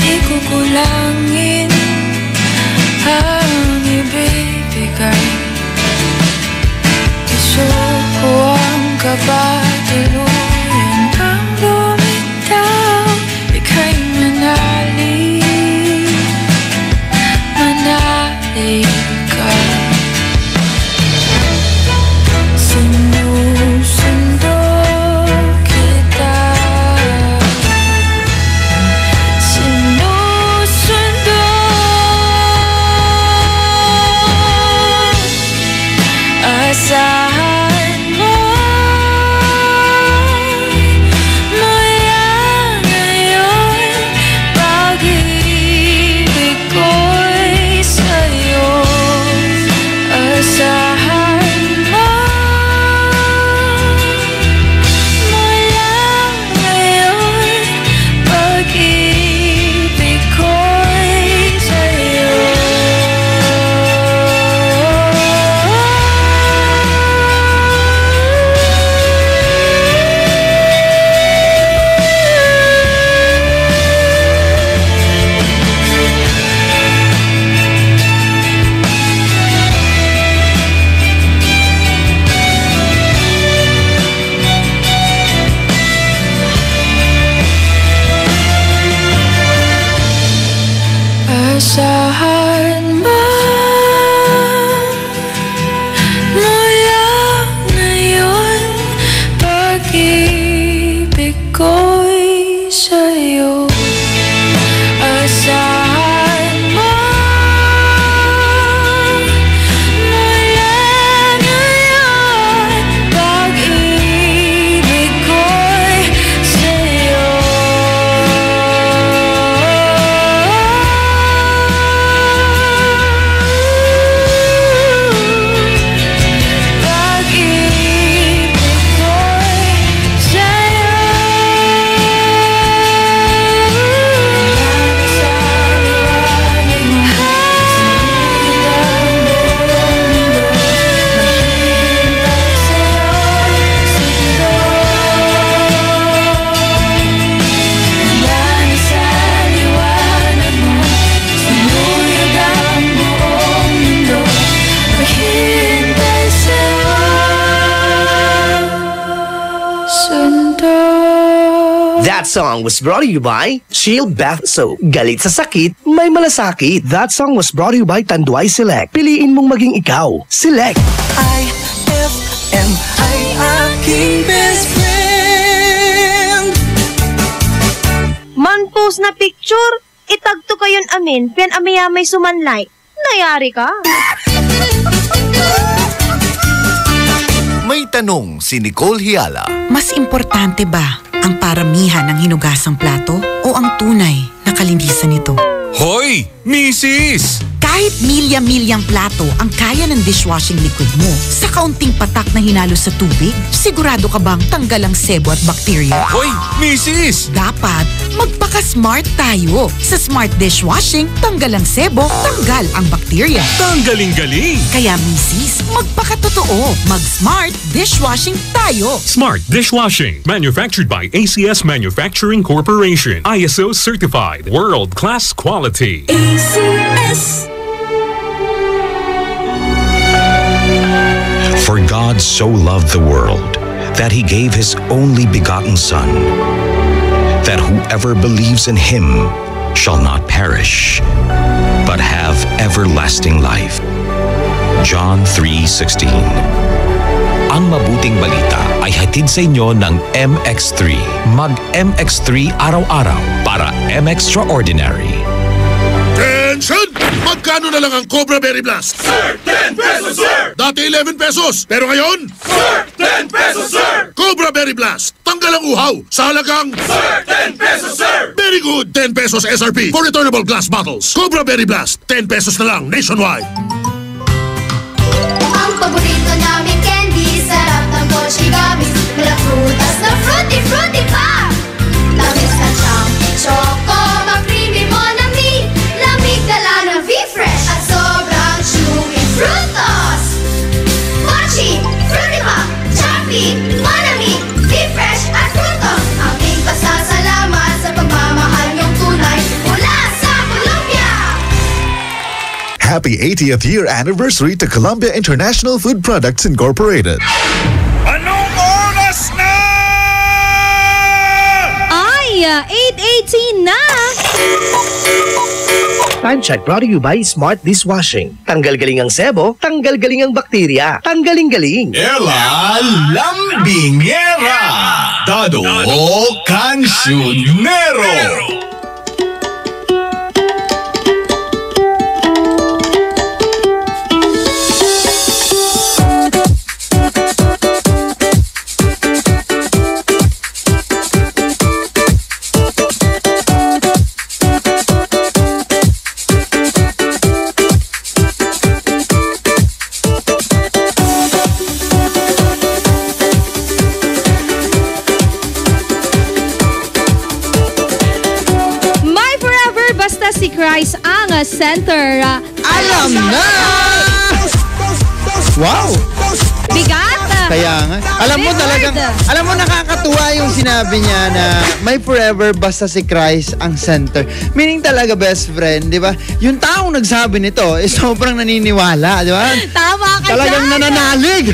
di ko kulangin ang ibibigay. Gusto ko ang kabatuluyan ang lumitaw, ika'y manalig ka. Sinusundo asahan mo mula ngayon, pag-ibig ko'y sa'yo. Asahan mo mula ngayon, pag-ibig ko'y sa'yo. Asahan mo mula ngayon, pag-ibig ko'y sa'yo. Asahan mo mula ngayon, pag-ibig ko'y sa'yo. That song was brought to you by Shield Bath Soap. Galit sa sakit, may malasakit. That song was brought to you by Tanduay Select. Piliin mong maging ikaw. Select. IFM ay aking best friend. Man-post na picture, itagto kayon amin, pian amaya may sumanlay. Nayari ka. May tanong si Nicole Hiala. Mas importante ba ang paramihan ng hinugasang plato o ang tunay na kalinisan nito? Hoy, misis! Kahit milya-milyang plato ang kaya ng dishwashing liquid mo, sa kaunting patak na hinalo sa tubig, sigurado ka bang tanggal ang sebo at bakterya? Hoy, misis! Dapat magpaka-smart tayo. Sa Smart Dishwashing, tanggal ang sebo, tanggal ang bakterya. Tanggaling-galing! Kaya misis, magpakatotoo. Mag-Smart Dishwashing tayo. Smart Dishwashing. Manufactured by ACS Manufacturing Corporation. ISO certified. World-class quality. ACS. For God so loved the world that he gave his only begotten Son, that whoever believes in him shall not perish, but have everlasting life. John 3:16. Ang mabuting balita ay hatid sa inyo ng MX3. Mag-MX3 araw-araw para M-Extraordinary. Attention! Magkano na lang ang Cobra Berry Blast? Sir, 10 pesos, sir! Dati 11 pesos, pero ngayon? Sir, 10 pesos, sir! Cobra Berry Blast, tanggal ang uhaw sa halagang... Sir, 10 pesos, sir! Very good! 10 pesos SRP for returnable glass bottles. Cobra Berry Blast, 10 pesos na lang nationwide. Ang paborito namin candy, sarap ng mochi gummies. Mula prutas na fruity, fruity pa! Tamis na siyang choco, mag-creamy monami. Lamig dala ng V-Fresh at sobrang chewy frutos. Mochi, fruity pa, choppy, monami, V-Fresh at frutos. Aming pasasalamat sa pagmamahal niyong tunay mula sa Colombia. Happy 80th year anniversary to Columbia International Food Products Incorporated. Anong oras na? Ay, 8:18 na! Time check brought to you by Smart Dishwashing. Tanggal-galing ang sebo, tanggal-galing ang bakterya. Tanggaling-galing. Ella Lambingera. Dado Cancionero. Si Christ ang center. Alam na! Wow! Bigat! Kaya nga. Alam mo nakakatuwa yung sinabi niya na may forever basta si Christ ang center. Meaning talaga, best friend, di ba? Yung taong nagsabi nito, sobrang naniniwala, di ba? Tama ka talagang dyan. nananalig!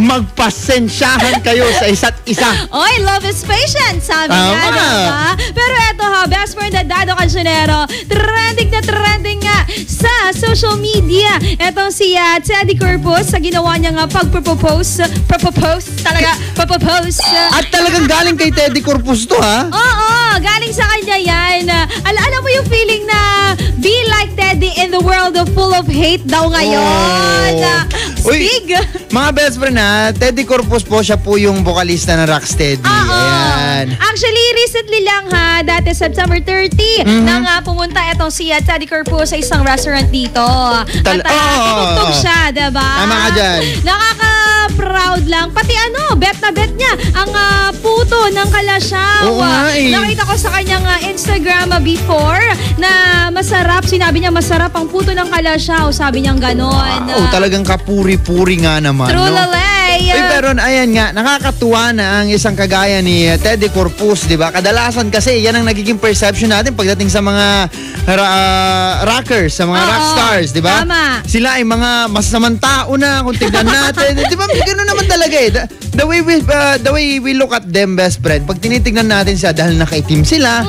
Magpasensyahan kayo sa isa't isa. Oy, love is patient, sabi nga, diba? Pero eto ha, best friend na Dado Cancionero, trending nga sa social media. Etong si Teddy Corpus, sa ginawa niya nga pag-propose. At talagang galing kay Teddy Corpus to, ha? Oo, galing sa kanya yan. Alam mo yung feeling na be like Teddy in the world of full of hate daw ngayon. Stig! Mga best friend ha, Teddy Corpus po, siya po yung vokalista ng Rocksteady. Ayan. Actually, recently lang ha, dati September 30, nang pumunta etong si Teddy Corpus sa isang restaurant dito. At tutugtog siya, diba? Tama ka dyan. Nakaka-proud lang. Pati bet na bet niya ang puto ng Kalasyaw. Nakita ko sa kanyang Instagram before na masarap. Sinabi niya masarap ang puto ng Kalasyaw. Sabi niya ganon. Talagang kapuri-puri nga naman. True lalay. Pero ayan nga, nakakatuwa na ang isang kagaya ni Teddy Corpus, di ba? Kadalasan kasi yan ang nagiging perception natin pagdating sa mga rockers, sa mga rock stars, di ba? Tama. Sila ay mga masasamang tao na kung tignan natin. Di ba? Ganoon naman talaga eh. The way we look at them, best friend, pag tinitignan natin sila dahil nakaitim sila,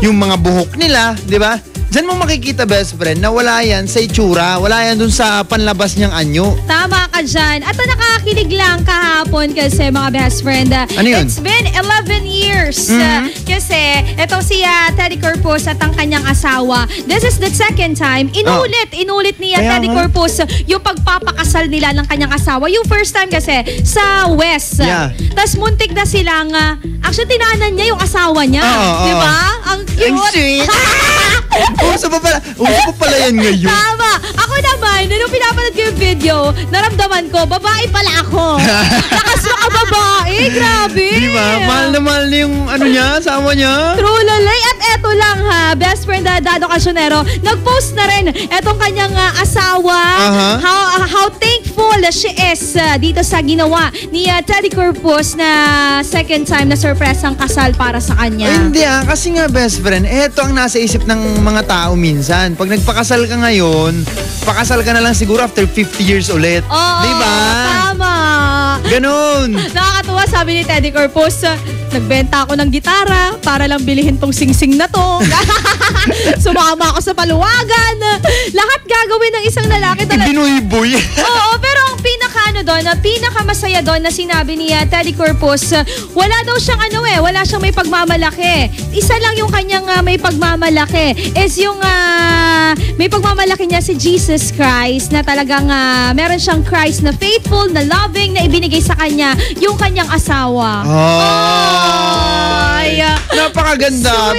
yung mga buhok nila, di ba? Diyan mo makikita, best friend, na wala yan sa itsura, wala yan dun sa panlabas niyang anyo. Tama ka dyan. At nakakilig lang kahapon kasi mga best friend. Ano yun? It's been 11 years. Kasi itong si Teddy Corpus at ang kanyang asawa, this is the second time, inulit ni Teddy Corpus yung pagpapakasal nila ng kanyang asawa. Yung first time kasi sa West. Yeah. Tapos muntik na silang, actually tinanan niya yung asawa niya. Di ba? Ang cute. Ang sweet. Uso pa pala yan ngayon. Tama. Ako naman, nung pinapanood ko yung video, naramdaman ko, babae pala ako. Lakas mo ka babae. grabe. Diba? Mahal na yung ano niya, asawa niya. True lalay. At eto lang ha, best friend Dado Casionero, nag-post na rin etong kanyang asawa. How thankful she is dito sa ginawa ni Teddy Corpus na second time na surprise ang kasal para sa kanya. Hindi kasi nga best friend, eto ang nasa isip ng mga tao minsan. Pag nagpakasal ka ngayon, pakasal ka na lang siguro after 50 years ulit. Oo, diba? Tama. Ganon. Nakakatuwa, sabi ni Teddy Corpus, nagbenta ako ng gitara para lang bilihin tong sing-sing na to. Sumama ako sa paluwagan. Lahat gagawin ng isang lalaki talaga. Binuy-buy. Oo, pero ang pinakamasaya doon na sinabi ni Teddy Corpus, wala daw siyang wala siyang may pagmamalaki. Isa lang yung kanyang may pagmamalaki is yung may pagmamalaki niya si Jesus Christ na talagang meron siyang Christ na faithful, na loving, na ibinigay sa kanya yung kanyang asawa. Napakaganda.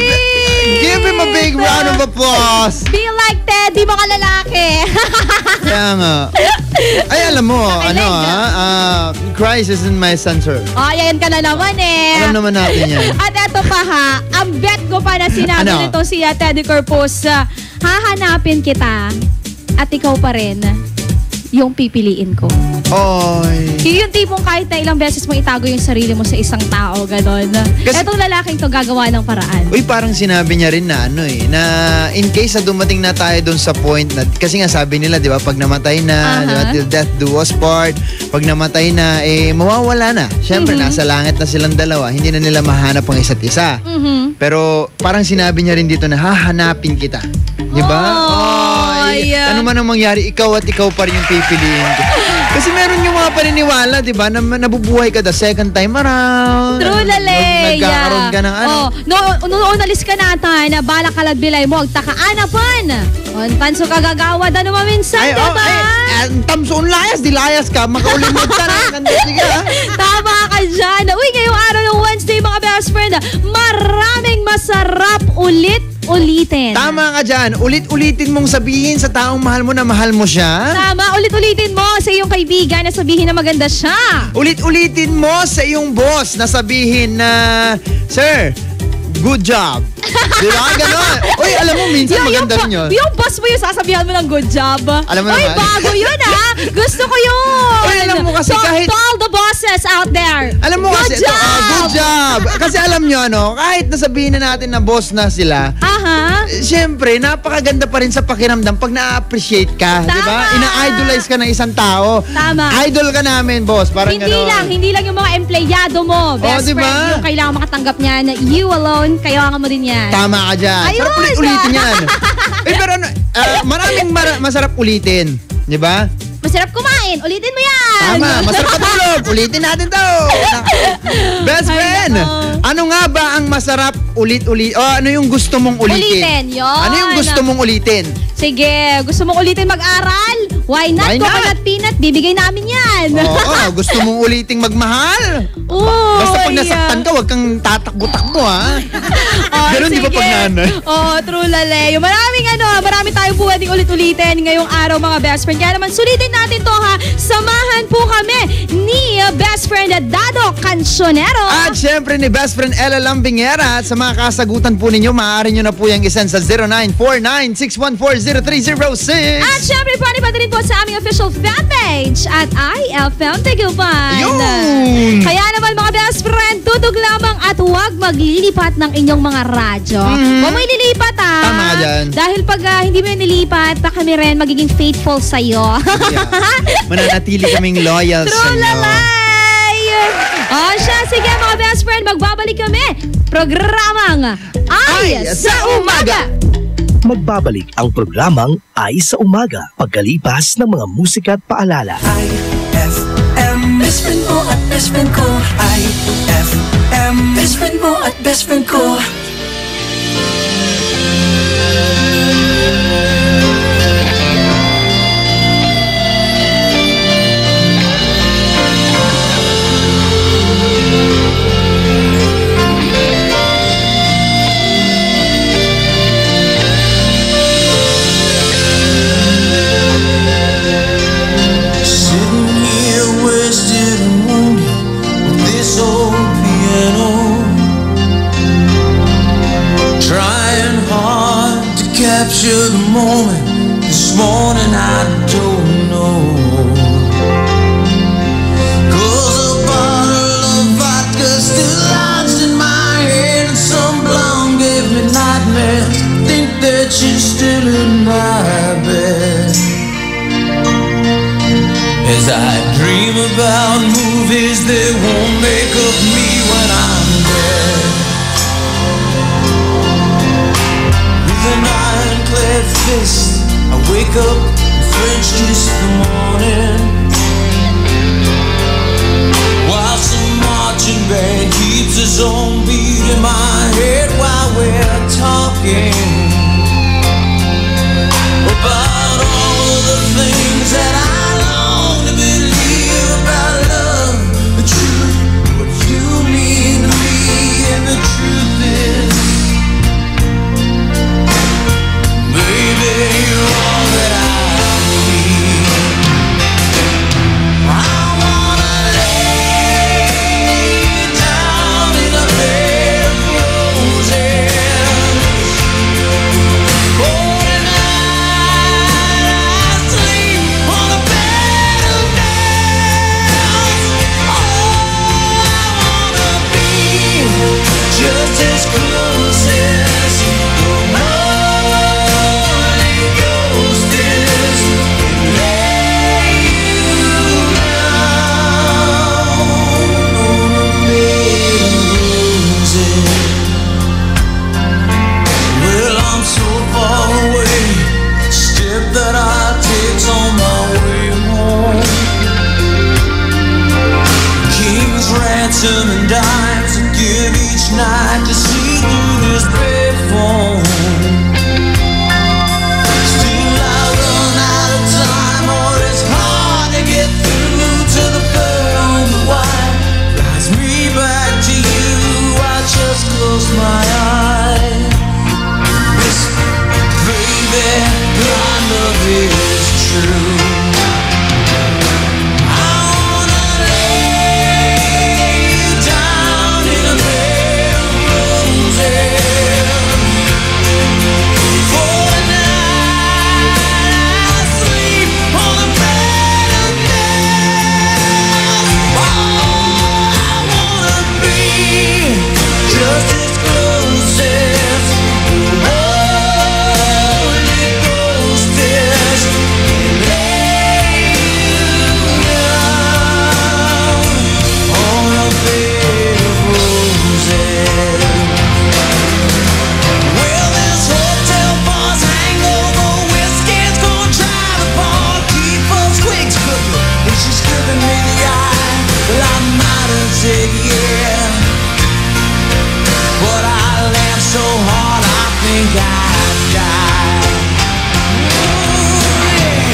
Give him a big round of applause. Be like Teddy, mga lalaki. Kaya nga. Ay, alam mo, Christ isn't my censor. Yan ka na naman Alam naman natin yan. At eto pa ang bet ko pa na sinabi nito si Teddy Corpus, hahanapin kita at ikaw pa rin yung pipiliin ko. Yung tipong kahit na ilang beses mo itago yung sarili mo sa isang tao, ganon. Etong lalaking to gagawa ng paraan. Parang sinabi niya rin na na in case na dumating na tayo dun sa point na, kasi nga sabi nila, di ba, pag namatay na, diba, till death do us part, pag namatay na, mawawala na. Siyempre, nasa langit na silang dalawa, hindi na nila mahanap ang isa't isa. Pero parang sinabi niya rin dito na hahanapin kita. Di ba? Ano man ang mangyari, ikaw at ikaw pa rin yung pipiliin ko. Kasi meron yung mga paniniwala, di ba, na nabubuhay ka the second time around. True, lale. Nagkakaroon ka ng Noon nalis ka natin, balak kalagbilay mo, agtakaanapan. Tanso ka gagawad, ano maminsan, diba? Tamsoon layas, di layas ka, makaulimod ka na. Sige, tama ka dyan. Ngayong araw ng Wednesday, mga best friend, maraming masarap ulitin. Tama ka dyan. Ulit-ulitin mong sabihin sa taong mahal mo na mahal mo siya. Tama. Ulit-ulitin mo sa iyong kaibigan na sabihin na maganda siya. Ulit-ulitin mo sa iyong boss na sabihin na, Sir, good job. Diba? Ganon. Uy, alam mo, minsan maganda rin yun. Yung boss mo yung sasabihan mo ng good job. Alam mo naman. Bago yun Gusto ko yun. Uy, alam mo kasi kahit... To all the bosses out there. Alam mo kasi, good job. Kasi alam nyo, kahit nasabihin na natin na boss na sila, siyempre, napakaganda pa rin sa pakiramdam pag na-appreciate ka. Diba? Ina-idolize ka ng isang tao. Tama. Idol ka namin, boss. Parang hindi lang yung mga empleyado mo, best friend, yung kailangan makatanggap niya na you alone, kailangan mo din yan. Tama ka dyan. Ayun. Sarap ulitin yan. Pero maraming masarap ulitin. Di ba? Masarap kumain. Ulitin mo yan. Tama. Masarap patulog. Ulitin natin to. Best friend, ano nga ba ang masarap ulit-ulit? Ano yung gusto mong ulitin? Yun. Ano yung gusto mong ulitin? Sige, gusto mong ulitin mag-aral? Why not? Coconut peanut, bibigay namin yan. Gusto mong uliting magmahal? Basta pag nasaktan ka, huwag kang tatakbo-takbo, ha? Ganun, di ba pag nanay? True lale. Marami tayong pwedeng ulit-ulitin ngayong araw, mga best friend. Kaya naman, sulitin natin to, ha? Samahan po kami ni best friend Dado Casionero. At syempre ni best friend Ella Lambingera. At sa mga kasagutan po ninyo, maaari nyo na po yung isend sa 0949-614-0306. At syempre, pa rin po sa aming official fanpage at IFM Tagupan. Yun! Kaya naman, mga best friend, tutog lamang at huwag maglilipat ng inyong mga radyo. Huwag mo ililipat, ha? Tama ka dyan. Dahil pag hindi mo nilipat, kami rin magiging faithful sa'yo. Mananatili kaming loyal sa'yo. True lalay! Sige, mga best friend, magbabalik kami. Programang Ay sa Umaga! Magbabalik ang programang Ay sa Umaga pagkalipas ng mga musika at paalala. IFM, best friend mo at best friend ko. IFM, best friend mo at best friend ko. Sitting here wasted and wounded with this old treasure the moment. This morning I don't know. 'Cause a bottle of vodka still lodged in my head, and some blonde gave me nightmares. Think that she's still in my bed. As I dream about movies that won't make up me when I'm dead. With an ironclad fist, I wake up and French kiss the morning, while some marching band keeps its own beat in my head while we're talking about all of the things that I long to believe about love, the truth, what you mean to me, and the truth is, baby, you're all that I need. I wanna lay down in a bed of roses. Oh, tonight I sleep on a bed of nails. Oh, I wanna be just as close as the Holy Ghost is. Lay you down on a bed of roses. Well, I'm so far away. Step that I take's on my way home. King's ransom and dimes I give each night to see through this payphone. Still I run out of time, or it's hard to get through to the bird on the wire. Flies me back to you, I just close my eyes. Whisper, baby, our love is true. I wanna lay you down in a bed of roses. For tonight I sleep on a bed of nails. Oh, I wanna be just as close as the Holy Ghost is. Lay you down on a bed of roses. Well, this hotel bar's hangover whiskey's gonna try the bar, keep us quick cooking. And she's giving me the eye. Well, I might have said yeah, but I laughed so hard I think I'd die. Ooh, yeah.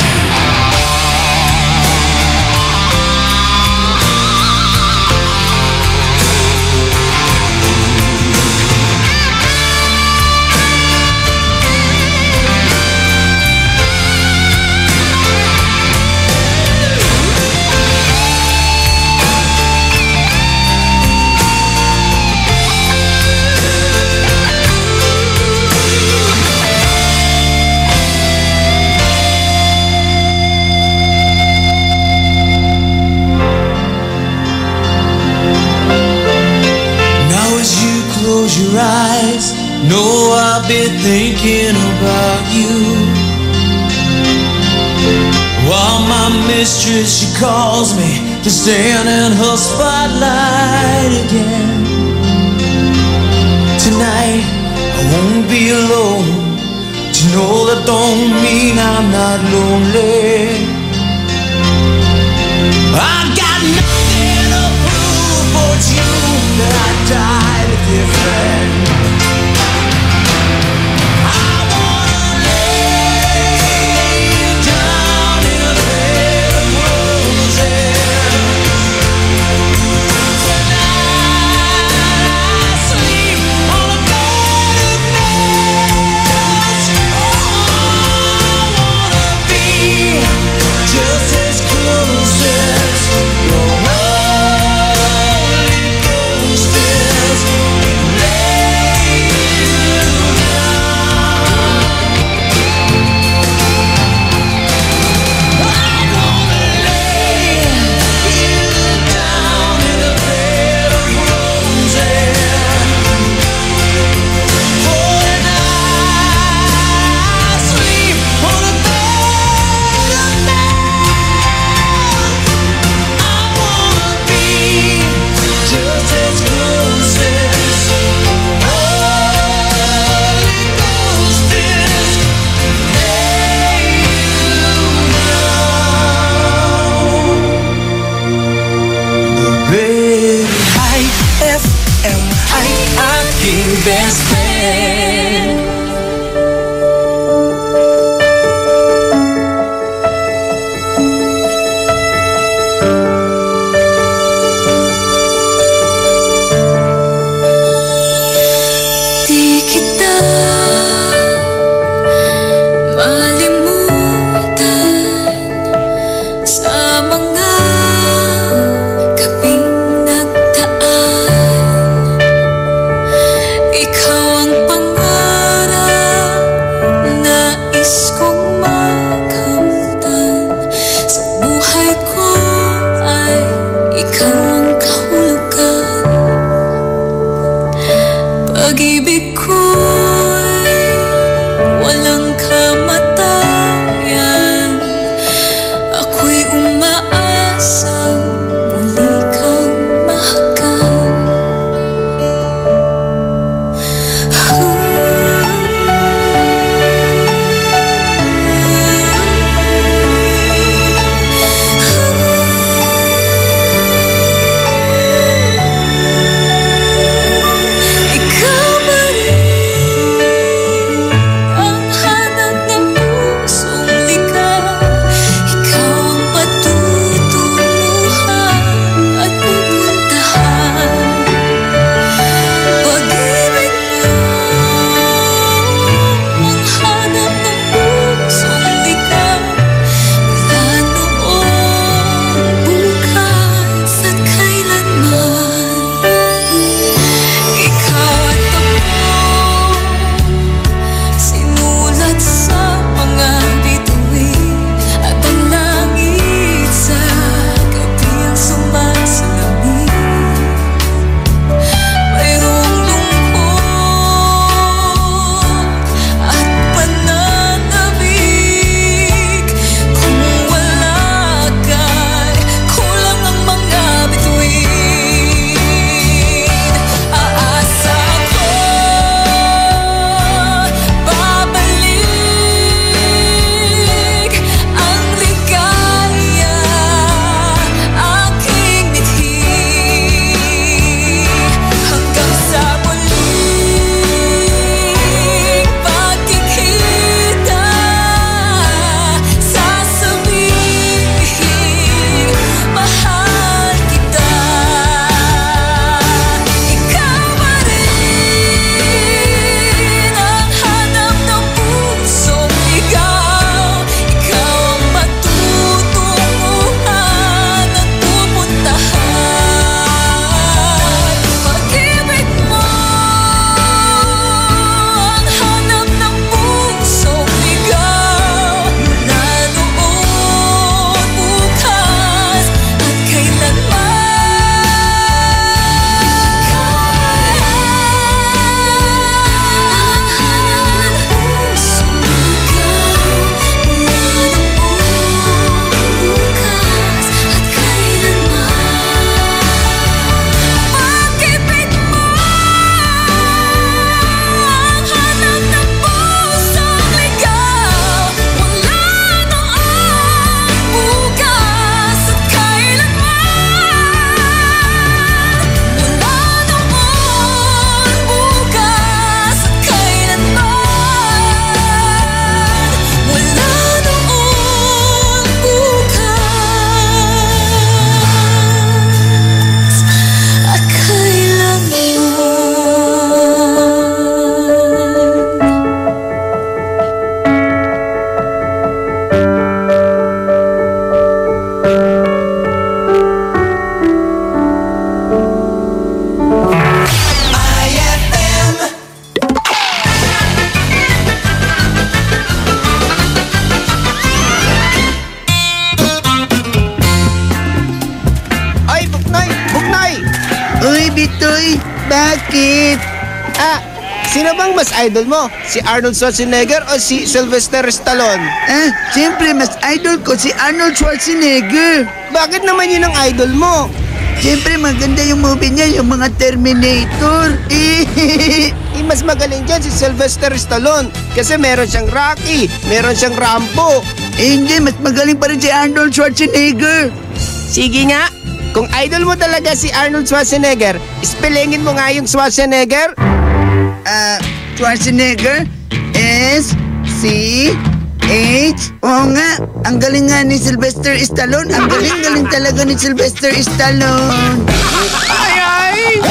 Now as you close your eyes, know I've been thinking about you. While my mistress, she calls me to stand in her spotlight again. Tonight I won't be alone. To know that don't mean I'm not lonely. I got nothing to prove, but it's you that I died a different. I wanna lay you down in a bed of roses. Tonight I sleep on a bed of nails. Oh, I wanna be just as close as your best friend. Di kita malimutan sa mga gabing nagdaan. Ikaw ang pangarap, nais kong makamtan. Sa buhay ko ay ikaw ang kahulugan. Pag-ibig ko'y walang kamatayan. Ako'y umaasang muli kang mahagan. Ikaw ba rin ang hanap ng pusong ligaw? Ikaw ang patutunguhan at pupuntahan. Pag-ibig mo ang hanap ng pusong ligaw. Mula noon, bukas at kailanman. Ikaw at ako, sinulat sa mga bituin. At ang langit sa gabi ang sumasalamin. Mayroong lungkot at pananabik. Kung wala ka'y kulang ang mga bituin. Aasa ko babalik ang ligaya aking mithi. Hanggang sa muling pagkikita, sasabihin mahal kita. Ikaw ba rin ang hanap ng pusong ligaw? Ikaw ang matutunguhan at pupuntahan. Pag-ibig mo ang hanap ng pusong ligaw. Mula noon, bukas at kailanman. Ang hanap ng pusong ligaw. Mula noon, bukas at kailanman. Pag-ibig mo ang hanap ng pusong ligaw. Mula noon, bukas at kailanman. Mula noon, bukas at kailanman. Mula noon, bukas at kailanman. Ay, Buknoy! Buknoy! Uy, Bitoy! Bakit? Sino bang mas idol mo? Si Arnold Schwarzenegger o si Sylvester Stallone? Siyempre mas idol ko si Arnold Schwarzenegger. Bakit naman yun ang idol mo? Siyempre maganda yung movie niya, yung mga Terminator. Mas magaling dyan si Sylvester Stallone kasi meron siyang Rocky, meron siyang Rambo. Hindi, mas magaling pa rin si Arnold Schwarzenegger. Sige nga, kung idol mo talaga si Arnold Schwarzenegger, spellingin mo nga yung Schwarzenegger. Schwarzenegger? S-C-H? Oo nga, ang galing nga ni Sylvester Stallone. Ang galing talaga ni Sylvester Stallone. Ay!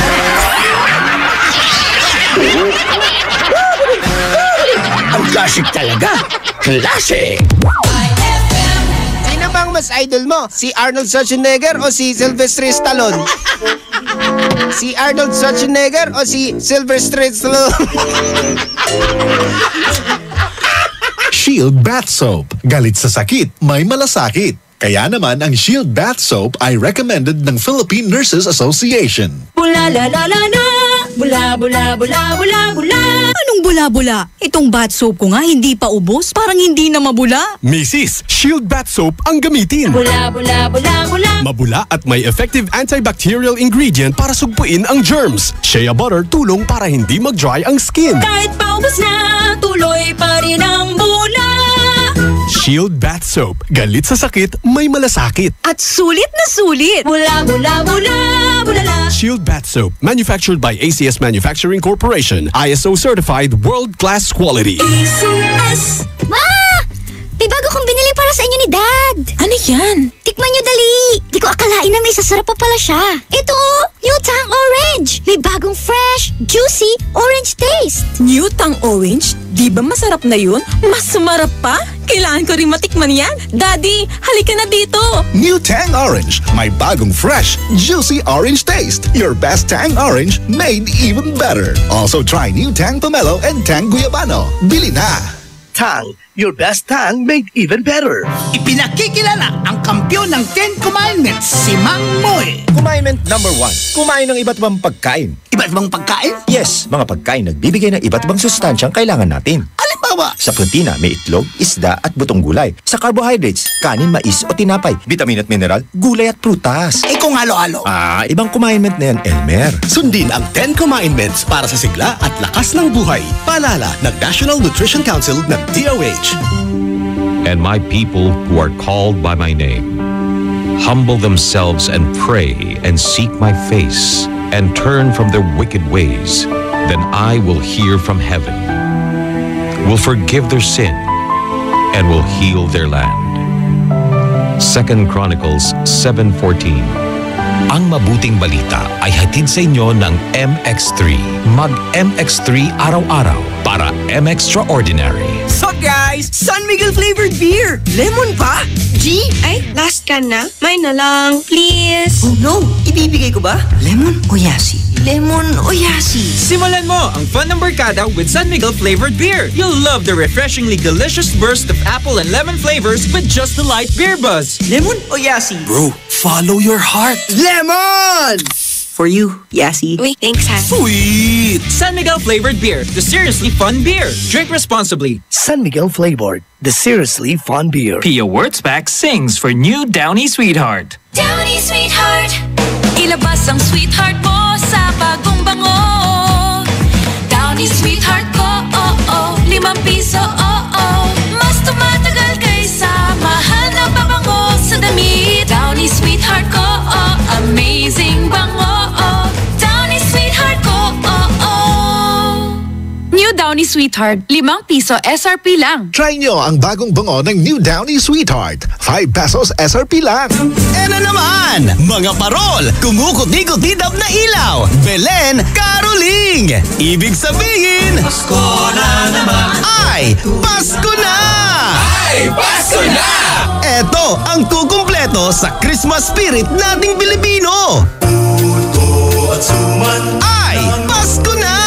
Ang classic talaga. Classic! Sino bang mas idol mo? Si Arnold Schwarzenegger o si Sylvester Stallone? Si Arnold Schwarzenegger o si Sylvester Stallone? Shield Bath Soap. Galit sa sakit, may malasakit. Kaya naman ang Shield Bath Soap ay recommended ng Philippine Nurses Association. Bula la la la la, bula bula bula bula bula. Anong bula-bula? Itong bath soap ko nga hindi pa ubos, parang hindi na mabula. Mrs. Shield Bath Soap ang gamitin. Bula bula bula bula. Mabula at may effective antibacterial ingredient para sugpuin ang germs. Shea butter tulong para hindi mag-dry ang skin. Kahit paubos na, tuloy pa rin ang bula. Shield Bath Soap. Galit sa sakit, may malasakit. At sulit na sulit. Bula bula bula bula la. Shield Bath Soap. Manufactured by ACS Manufacturing Corporation. ISO certified world-class quality. ACS! Ma! May bago kong binili para sa inyo ni Dad. Ano yan? Tikman nyo dali. Di ko akalain na may sasarap pa pala siya. Ito, New Tang Orange. May bagong fresh, juicy, orange taste. New Tang Orange? Di ba masarap na yun? Mas sumarap pa? Kailangan ko rin matikman yan. Daddy, halika na dito. New Tang Orange. May bagong fresh, juicy orange taste. Your best Tang Orange made even better. Also try New Tang Pomelo and Tang Guyabano. Bili na! Tang, your best Tang made even better. Ipinakikilala ang kampyon ng 10 Commandments, si Mang Moy. Commandment number 1. Kumain ng iba't ibang pagkain. Iba't ibang pagkain? Yes, mga pagkain nagbibigay ng iba't ibang sustansyang kailangan natin. Halimbawa? Sa protina, may itlog, isda at butong gulay. Sa carbohydrates, kanin, mais o tinapay. Vitamin at mineral, gulay at prutas. Kung halo-halo. Ibang commandment na yan, Elmer. Sundin ang 10 Commandments para sa sigla at lakas ng buhay. Paalala ng National Nutrition Council ng DOH. And my people who are called by my name humble themselves and pray and seek my face and turn from their wicked ways, then I will hear from heaven, will forgive their sin, and will heal their land. 2 Chronicles 7:14. Ang mabuting balita ay hatid sa inyo ng MX3. Mag-MX3 araw-araw para M-Extraordinary. So guys, San Miguel flavored beer. Lemon pa? G? Ay, last can na. May na lang, please. Oh no, ibibigay ko ba? Lemon o yasi? Lemon o yasi? Simulan mo ang fun ng barkada with San Miguel flavored beer. You'll love the refreshingly delicious burst of apple and lemon flavors with just the light beer buzz. Lemon o yasi? Bro, follow your heart. Lemon! For you, Yasi. Uy, thanks ha. Sweet! San Miguel flavored beer, the seriously fun beer. Drink responsibly. San Miguel flavored, the seriously fun beer. Pia Wurtzbach sings for new Downy Sweetheart. Downy Sweetheart, ilabas ang sweetheart mo sa bagong bango. Downy Sweetheart ko, ₱5, mas tumatagal kaysa mahal na pabango sa damit. Downy Sweetheart ko, amazing bango. Downy Sweetheart ko, New Downy Sweetheart, ₱5 SRP lang. Try nyo ang bagong bango ng New Downy Sweetheart. ₱5 SRP lang. Na naman, mga parol, kumukuti-kuti-dab na ilaw. Belen, Caroling. Ibig sabihin, Pasko na naman. Ay, Pasko na! Ay, Pasko na! Ito ang kukumpleto sa Christmas spirit nating Pilipino. Puto at suman. Ay, Pasko na!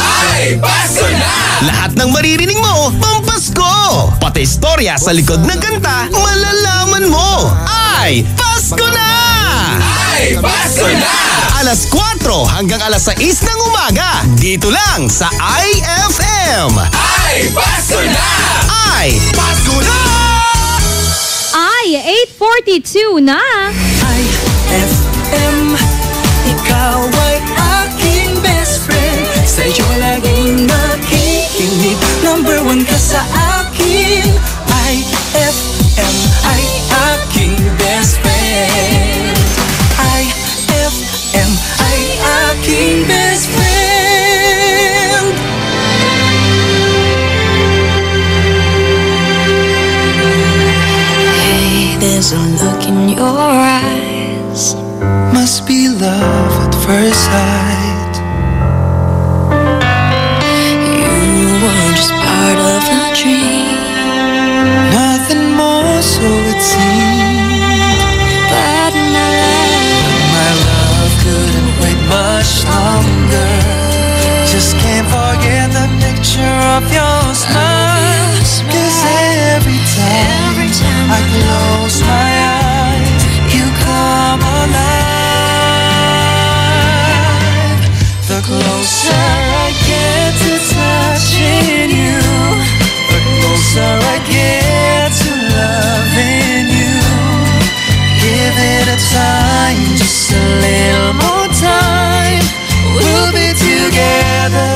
Ay, Pasko na! Lahat ng maririnig mo, pampasko! Pati istorya sa likod ng kanta, malalaman mo! Ay, Pasko na! Ay, Pasko na! Alas 4 hanggang alas 6 ng umaga, dito lang sa IFM! Ay, Pasko na! Ay, Pasko na! Ay, 8:42 na! IFM, ikaw ay aking best friend. Sa'yo laging nakikinig. Number 1 ka sa akin. IFM ay aking best friend. IFM ay aking best friend. first sight. You were just part of a dream. Nothing more, so it seemed. But my love couldn't wait much longer. Just can't forget the picture of your smile. 'Cause every time I close my eyes, you come alive. The closer I get to touching you, the closer I get to loving you. Give it a time, just a little more time. We'll be together.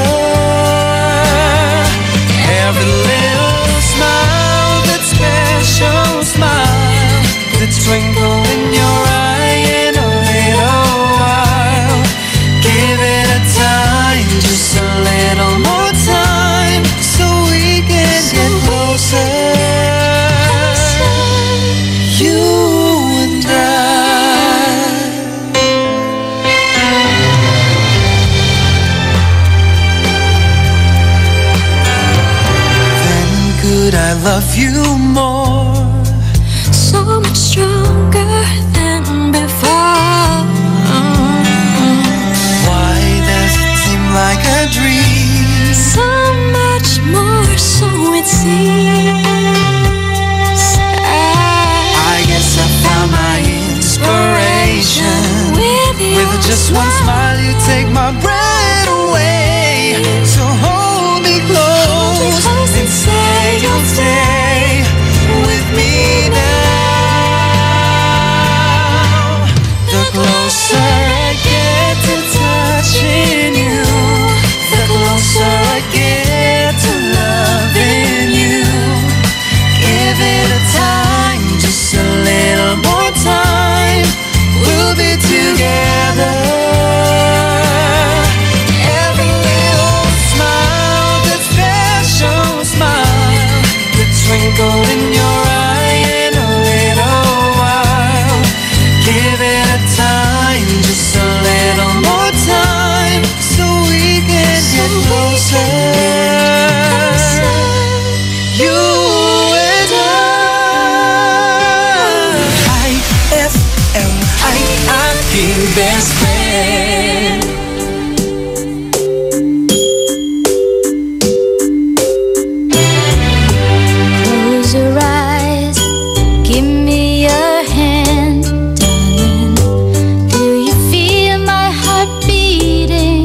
Every little smile, that special smile, the twinkle in your eye in a little while. Give it a time, just a little more time, so we can get closer. You and I. Could I love you more? so much stronger than before. Why does it seem like a dream? So much more, so it seems. I guess I found my inspiration. With just one smile, you take my breath away. So hold me close and say you'll stay with me now. The closer I get to touching you, the closer I get to loving you. Give it a time, just a little more time. We'll be together. Every little smile, that special smile, the twinkle in your eye in a little while. Give it a time, just a little more time, so we can get closer. You and I. IFM, aking best friend. Close your eyes, give me your hand, darling. Do you feel my heart beating?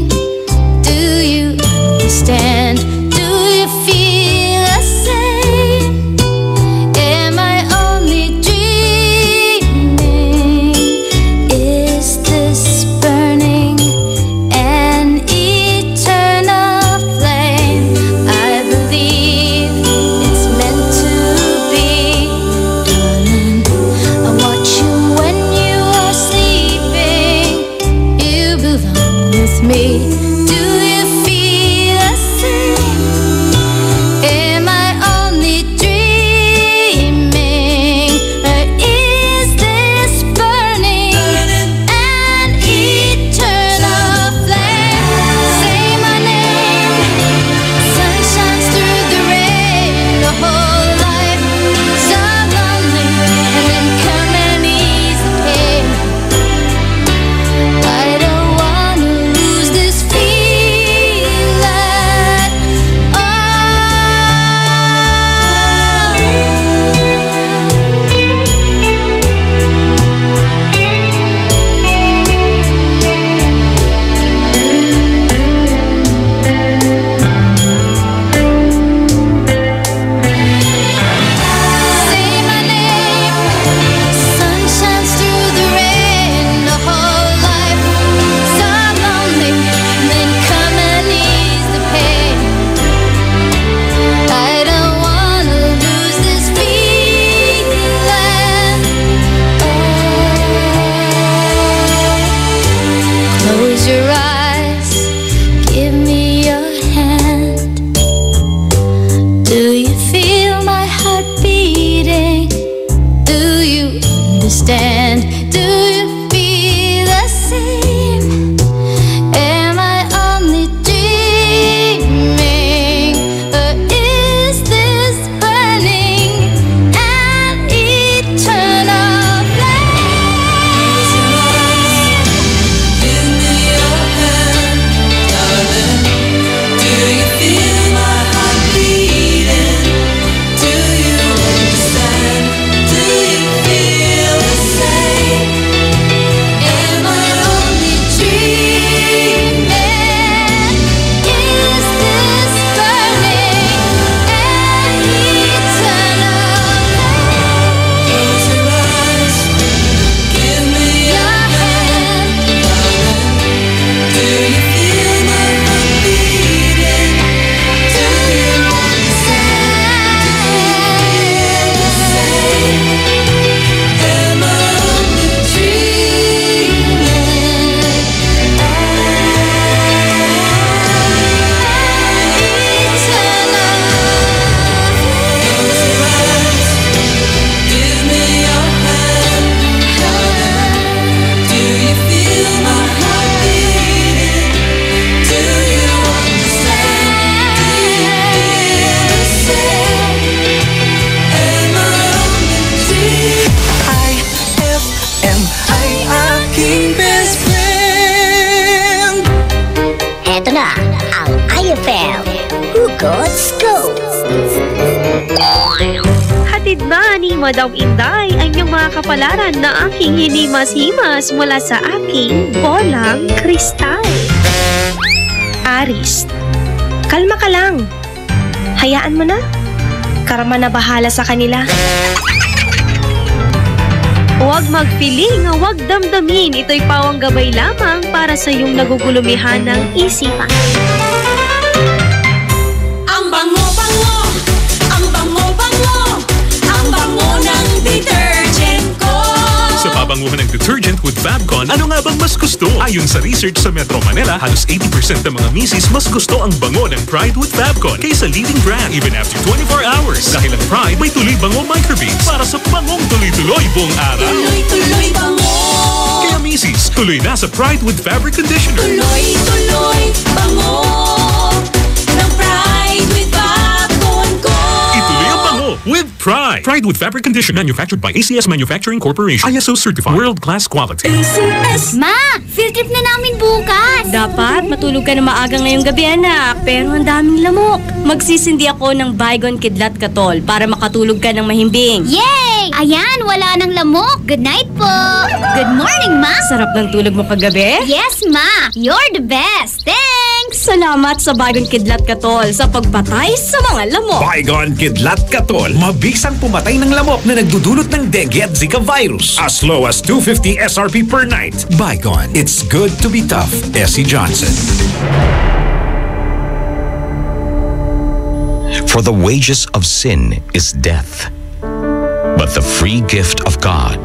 Do you understand? Do you feel the same? Am I only dreaming? Is this burning an eternal flame? I believe it's meant to be, darling. I watch you when you are sleeping. You belong with me. Do you feel the same? Am I only dreaming? Or is this burning an eternal flame? Say my name. Sun shines through the rain. The whole life so lonely, and then come and ease the pain. I don't wanna lose this Hatid na ni Madam Inday ang iyong mga kapalaran na aking hinimas-himas mula sa aking bolang kristal. Aris, kalma ka lang. Hayaan mo na. Karma na bahala sa kanila. Huwag magpiling, huwag damdamin. Ito'y pawang gabay lamang para sa iyong nagugulumihan ng isipan. Ang bango-bango, ang bango-bango, ang bango ng detergent ko. Sa pabanguhan ng detergent with Fabcon, ano nga bang mas gusto? Ayon sa research sa Metro Manila, halos 80% ng mga misis mas gusto ang bango ng Pride with Fabcon kaysa leading brand even after 24 hours. Dahil ang Pride may tuloy bango microbeads para sa bangong tuloy-tuloy buong araw. Tuloy-tuloy bango. Kaya misis, tuloy na sa Pride with Fabric Conditioner. Tuloy-tuloy bango ng Pride with Fabcon ko. Ituloy ang bango with Pride. Pride with Fabric Conditioner manufactured by ACS Manufacturing Corporation. ISO certified. World-class quality. ACS. Ma, field trip na namin bukas. Dapat matulog ka na maaga ngayong gabi, anak. Pero ang daming lamok. Magsisindi ako ng Baygon Kidlat Katol para makatulog ka ng mahimbing. Yay! Ayan, wala nang lamok. Good night po. Good morning, Ma. Sarap ng tulog mo kagabi? Yes, Ma. You're the best. Thanks. Salamat sa Baygon Kidlat Katol sa pagpatay sa mga lamok. Baygon Kidlat Katol. Mabisang pumatay ng lamok na nagdudulot ng dengue at Zika virus. As low as 250 SRP per night. Baygon. It's good to be tough. Essie Johnson. For the wages of sin is death, but the free gift of God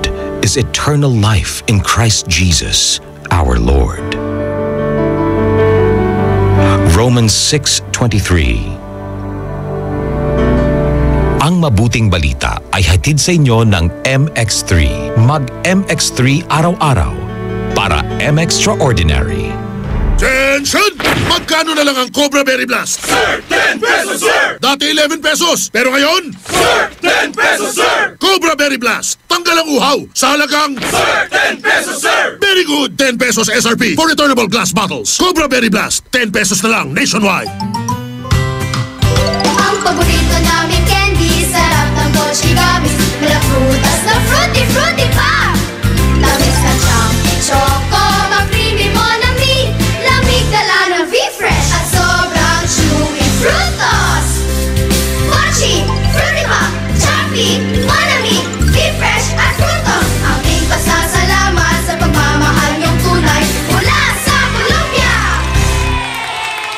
is eternal life in Christ Jesus, our Lord. Romans 6:23. Ang mabuting balita ay hatid sa inyo ng MX3. Mag-MX3 araw-araw para M-Extraordinary. Attention! Magkano na lang ang Cobra Berry Blast? Sir, 10 pesos, sir! Dati 11 pesos, pero ngayon? Sir, 10 pesos, sir! Cobra Berry Blast, tanggal ang uhaw sa halagang... Sir, 10 pesos, sir! Very good! 10 pesos SRP for returnable glass bottles. Cobra Berry Blast, 10 pesos na lang nationwide. Ang paborito namin candy, sarap ng Dolce Gummies. Mula prutas na fruity, fruity pa! Tamis na chunky choco, ma-creamy mo na mi. Lamig dala ng V-Fresh at sobrang chewy frutos. Mochi, fruity pa, chunky, monami, V-Fresh at frutos. Aming pasasalamat sa pagmamahal niyong tunay mula sa Colombia.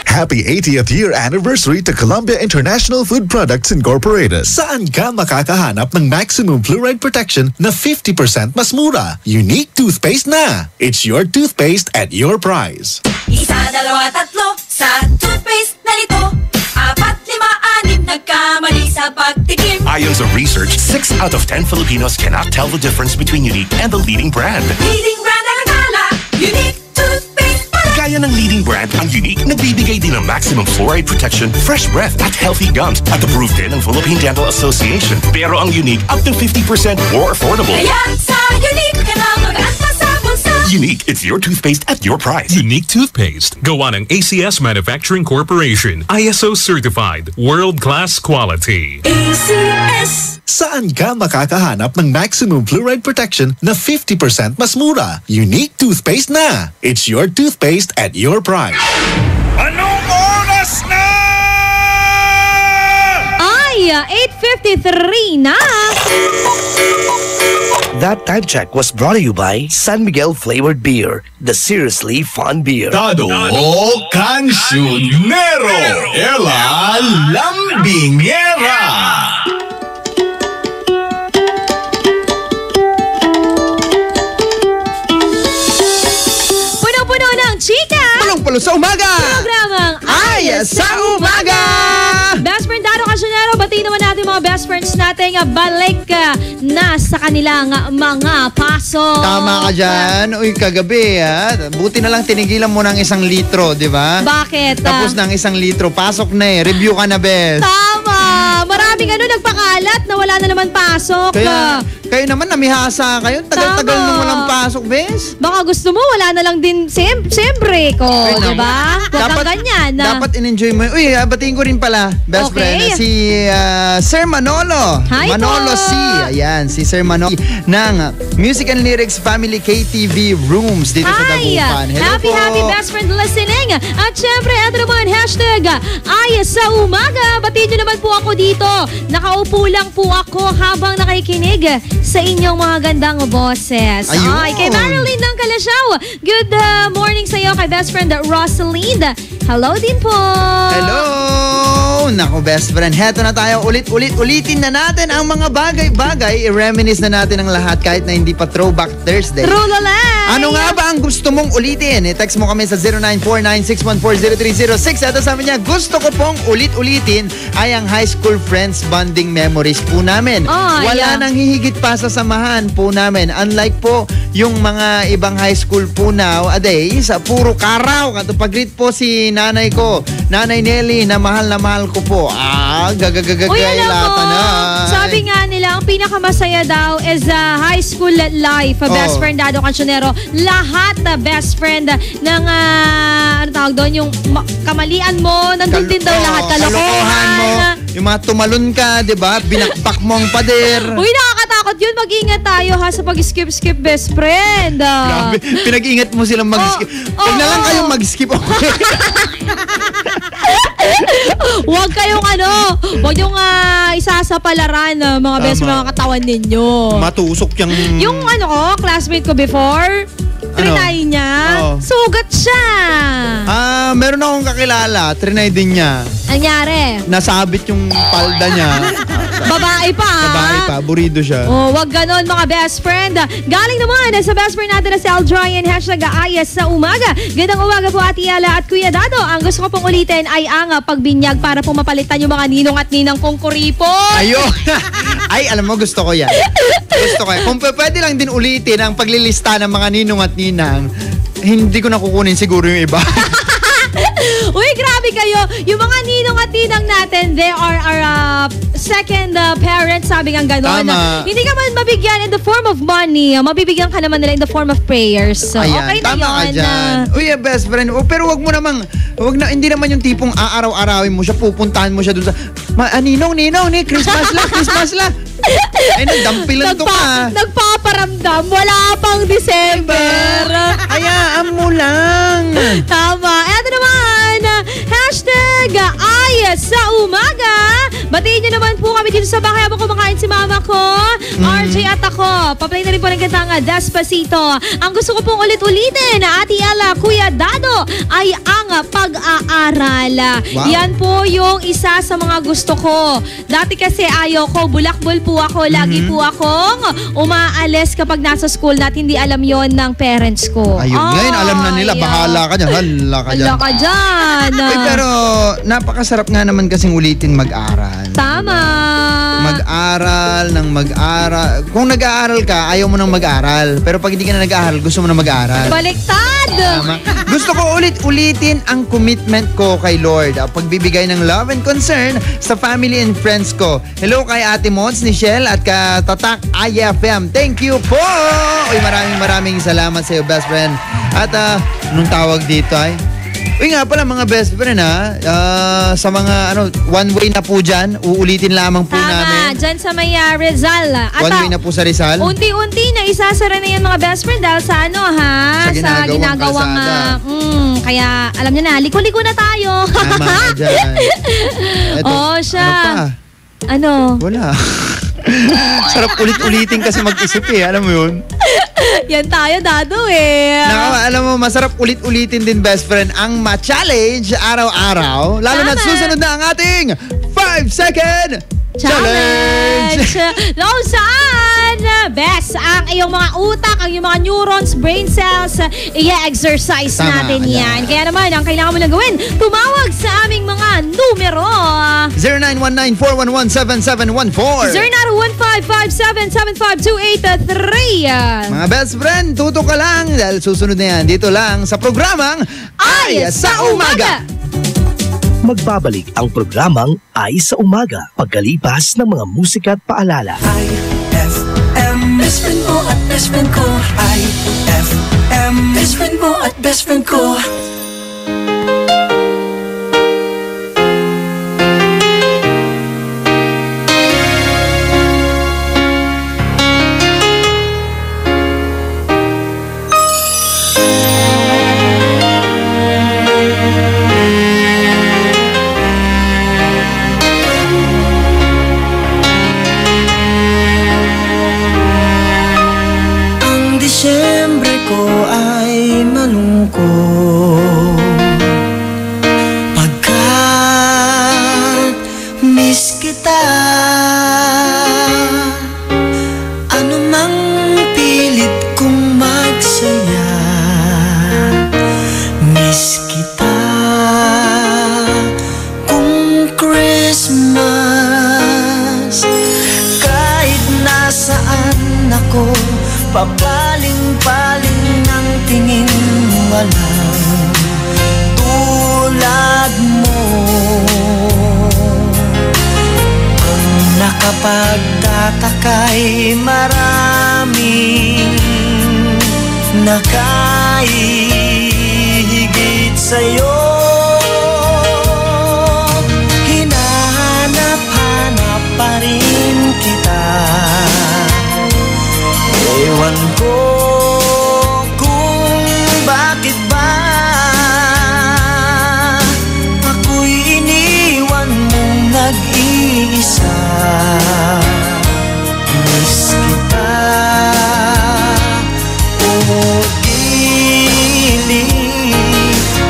Happy 80th year anniversary to Columbia International Food Products Incorporated. Saan ka makakahanap ng maximum fluoride protection na 50% mas mura? Unique toothpaste na. It's your toothpaste at your price. Isa, dalawa, tatlo sa toothpaste na nito. 4, 5, 6 nagkamali sa pagtikim. Ayon sa research, 6 out of 10 Filipinos cannot tell the difference between Unique and the leading brand. Leading brand ang akala, Unique toothpaste pala. Gaya ng leading brand, ang Unique nagbibigay din ng maximum fluoride protection, fresh breath at healthy gums at approved din ng Philippine Dental Association. Pero ang Unique up to 50% more affordable. Kaya sa Unique ka na mag-anta sa bulsa. Unique, it's your toothpaste at your price. Unique toothpaste. Gawa ng ACS Manufacturing Corporation. ISO certified. World-class quality. ACS. Saan ka makakahanap ng maximum fluoride protection na 50% mas mura? Unique toothpaste na. It's your toothpaste at your price. Anong oras na? Ay, 8:53 na. That time check was brought to you by San Miguel Flavored Beer, the seriously fun beer. Dado Cancionero, Ela Lambingera. Puno-puno ng chika. Pulong-pulo sa umaga. Programang Ay sa Umaga. Best friend Dado Casionero, batiin naman natin mga best friends natin balik na sa kanilang mga pasok. Tama ka dyan. Uy, kagabi buti na lang tinigilan mo ng 1 litro, di ba? Bakit? Tapos ng 1 litro, pasok na eh. Review ka na, Bes. Tama! Maraming nagpakalat na wala na naman pasok. Kaya, kayo naman namihasa kayo. Tagal-tagal nung walang pasok, Bes. Baka gusto mo, wala na lang din. Siyempre, Rico, di ba? Huwag kang ganyan. Dapat in-enjoy mo. Uy, batiin ko rin pala, best friend, si Sir Manolo. Hi Manolo po. C. Ayan, si Sir Manolo ng Music and Lyrics Family KTV Rooms dito sa Dagupan. Hello Happy best friend listening. At syempre, ito naman, hashtag ay sa umaga. Batiin nyo naman po ako dito. Nakaupo lang po ako habang nakikinig sa inyong mga gandang boses. Ayun. Ay, kay Marilyn ng Kalasyaw. Good morning sa iyo kay best friend Rosaline. Hello din po. Hello! Naku, best friend. Heto na tayo. Ulitin na natin ang mga bagay-bagay. I-reminisce na natin ang lahat kahit na hindi pa Throwback Thursday. Trulalay! Ano nga ba ang gusto mong ulitin? I-text mo kami sa 0949-614-0306. Ito sabi niya, gusto ko pong ulitin ay ang high school friends bonding memories po namin. Wala nang hihigit pa sa samahan po namin. Unlike po yung mga ibang high school po nowadays, puro karaw. Pag-greet po si nanay ko, Nanay Nelly, na mahal ko po. Gagagagagaylata na. Sabi nga nila, ang pinakamasaya daw is high school life. Best friend Dado Cancionero. Lahat na best friend ng, ano tawag doon, yung kamalian mo, nandun din daw lahat. Kalokohan mo. Yung mga tumalon ka, di ba? Binakbak mo ang pader. Uy, nakakatakot yun. Mag-ingat tayo ha sa pag-skip best friend. Grabe, pinag-ingat mo silang mag-skip. Huwag na lang kayong mag-skip. Huwag kayong huwag yung isasapalaran mga best mga katawan ninyo. Matusok yung... Yung classmate ko before, trinay niya, sugat siya. Meron akong kakilala, trinay din niya. Nangyari? Nasabit yung palda niya. Babae pa. Burido siya. Wag ganon mga best friend. Galing naman sa best friend natin na si Aldryan, hashtag ayas sa umaga. Gandang umaga po Ate Yala at Kuya Dado. Ang gusto ko pong ulitin ay ang pagbinyag para po mapalitan yung mga ninong at ninang kong kuripon. Ayun. Ay, alam mo, gusto ko yan. Gusto ko yan. Kung pwede lang din ulitin ang paglilista ng mga ninong at ninang, hindi ko nakukunin siguro yung iba. Uy, grabe kayo. Yung mga ninong at ninang natin, they are our second parents, sabi nga gano'n. Hindi ka man mabigyan in the form of money. Mabibigyan ka naman nila in the form of prayers. So, ayan, okay na tama yun. Ka dyan. Uy, best friend. Pero wag mo namang, hindi naman yung tipong aaraw-arawin mo siya, pupuntahan mo siya dun sa, ninong, Christmas la. Ay, nagdampilan to ka. Nagpaparamdam. Wala pang December. Hayaan mo lang. Tama. Eto naman, hashtag ayas sa umaga. Batiin niyo naman po kami dito sa bahay habang kumakain si mama ko, RJ at ako. Paplay na rin po ng kantang Despacito. Ang gusto ko pong ulit-ulitin, Ate Ella, Kuya Dado, ay ang pag-aaral. Wow. Yan po yung isa sa mga gusto ko. Dati kasi ayoko, bulakbol po ako. Lagi po akong umaalis kapag nasa school na hindi alam yon ng parents ko. Ayun, ngayon alam na nila. Bahala ka dyan. Hala ka dyan. Uy, pero napakasarap nga naman kasing ulitin mag-aral. Tama. Mag-aral. Kung nag-aaral ka, ayaw mo nang mag-aral. Pero pag hindi ka na nag-aaral, gusto mo na mag-aral. Baliktad! Tama. Gusto ko ulitin ang commitment ko kay Lord. Pagbibigay ng love and concern sa family and friends ko. Hello kay Ate Mons, Nichelle at Tatak IFM. Thank you po! Uy, maraming salamat sa iyo, best friend. At nung tawag dito ay, uy nga pala mga best friend sa mga one way na po dyan, uulitin lamang po namin. Dyan sa may Rizal. At one way na po sa Rizal. Unti-unti na isasara na yan mga best friend dahil sa sa ginagawang kaya alam niyo na, liko-liko na tayo. Tama ka dyan. Siya. Ano? Wala. Sarap ulit-ulitin kasi mag-isip alam mo yun? Yan tayo, Dado Alam mo, masarap ulit-ulitin din, best friend, ang ma-challenge araw-araw. Lalo na susunod na ang ating 5-second challenge! Kung saan best ang iyong mga utak, ang iyong mga neurons, brain cells, i-exercise natin yan. Kaya naman, ang kailangan mo lang gawin, tumawag sa aming mga numero. 0919-411-7714 0915-5775-283. Mga best friend, tutok ka lang dahil susunod na yan dito lang sa programang Ay sa Umaga. Magbabalik ang programang Ay sa Umaga pagkalipas ng mga musika at paalala. IFM, best friend mo at best friend ko. IFM, best friend mo at best friend ko. ay maraming nakahigit sa'yo. Hinahanap-hanap pa rin kita. Ewan ko kung bakit ba ako'y iniwan mong nag-iisa. Miss kita, o gili,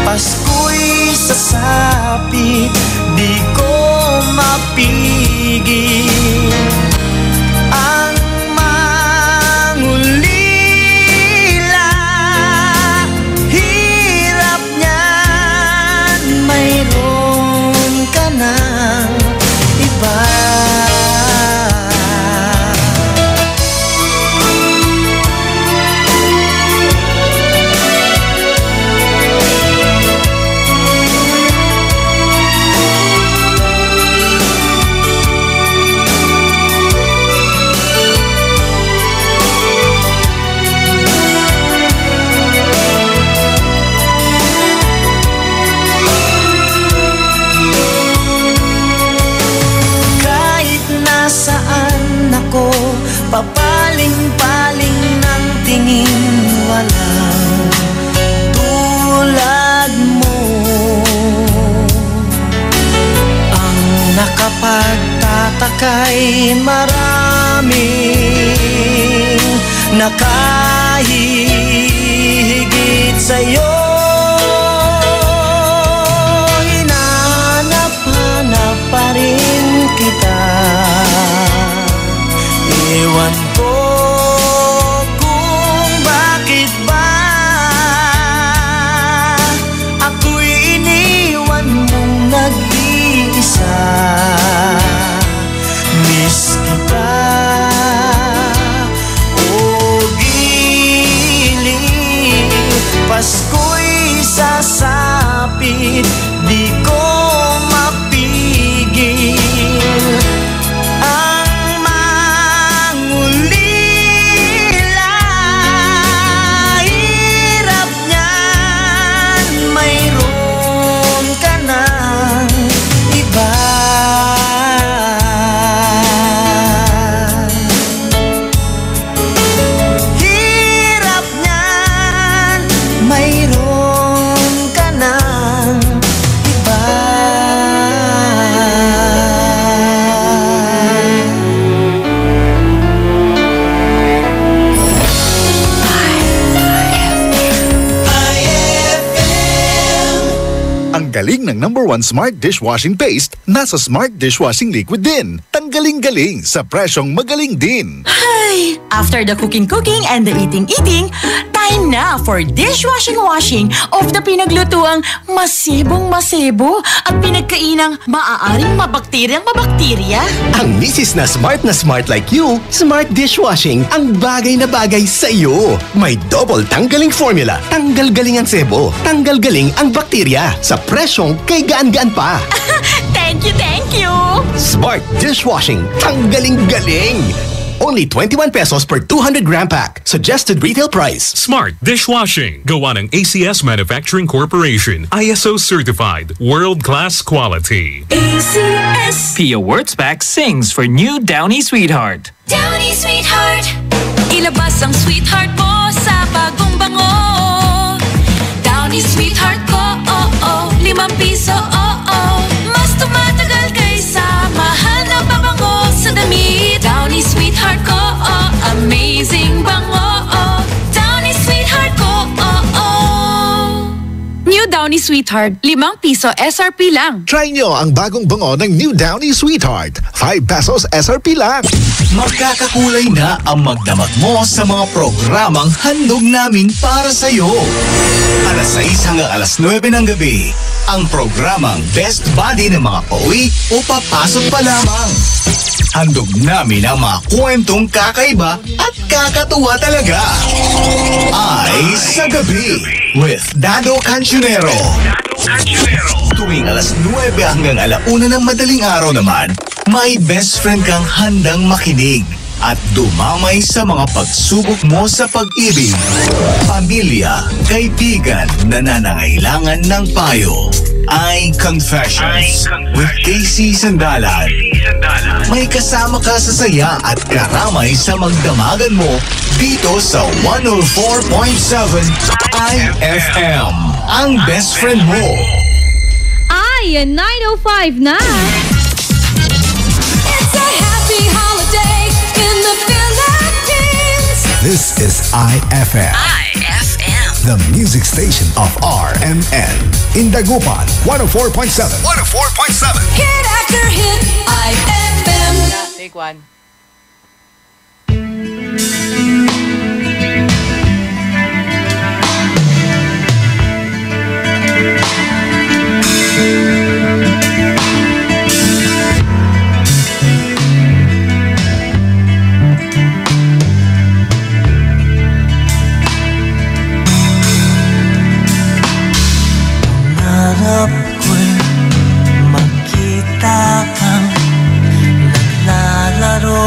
Pasko'y sasapit, di ko mapigil ang mangulila. Hirap niyan, mayroon ka ng iba. Papaling-paling ng tingin, walang tulad mo. Ang nakapagtataka'y maraming nakahigit sa'yo. Hinahanap-hanap pa rin kita. Ewan ko kung bakit ba ako'y iniwan mong nag-iisa. Miss kita, o gili, Pasko'y sasapit, di ko mapigil galing ng #1 Smart Dishwashing Paste, nasa Smart Dishwashing Liquid din. Tanggaling-galing sa presyong magaling din. Ay, after the cooking and the eating, time na for dishwashing of the pinaglutuang masebong-masebo at pinagkainang maaaring mabakterya. Ang misis na smart like you, Smart Dishwashing ang bagay na bagay sa iyo. May double tanggaling formula. Tanggal galing ang sebo, tanggal galing ang bakterya. Sa presyong kay gaan-gaan pa. Thank you! Smart Dishwashing, tanggaling-galing. Only 21 pesos per 200 gram pack. Suggested retail price. Smart Dishwashing. Gawa ng ACS Manufacturing Corporation. ISO certified. World-class quality. ACS. Pia Wurtzbach sings for new Downy Sweetheart. Downy Sweetheart. Ilabas ang sweetheart mo sa bagong bango. Downy Sweetheart ko, ₱5, Mas tumatagal kaysa mahal na pabango sa damit. Downy Sweetheart ko, amazing bango. Downy Sweetheart ko, New Downy Sweetheart, ₱5 SRP lang. Try nyo ang bagong bango ng New Downy Sweetheart. 5 pesos SRP lang. Magkakakulay na ang magdamag mo sa mga programang handog namin para sa'yo. Alas 6 hanggang alas 9 ng gabi, ang programang Best Buddy ng mga pauwi o papasok pa lamang. Handog namin ang mga kwentong kakaiba at kakatuwa talaga. Ay sa gabi with Dado Cancionero. Tuwing alas 9 hanggang 1:00 ng madaling araw naman, may best friend kang handang makinig. at dumamay sa mga pagsubok mo sa pag-ibig, pamilya, kaibigan na nangangailangan ng payo. I-Confessions with Casey Sandalan. May kasama ka sa saya at karamay sa magdamagan mo dito sa 104.7 IFM. Ang best friend mo. Ay, 9:05 na. It's a happy holiday in the Philippines. This is IFM. IFM. The music station of RMN. In Dagupan, 104.7. 104.7. Hit after hit, IFM. Take one. Pangarap ko'y makita kang naglalaro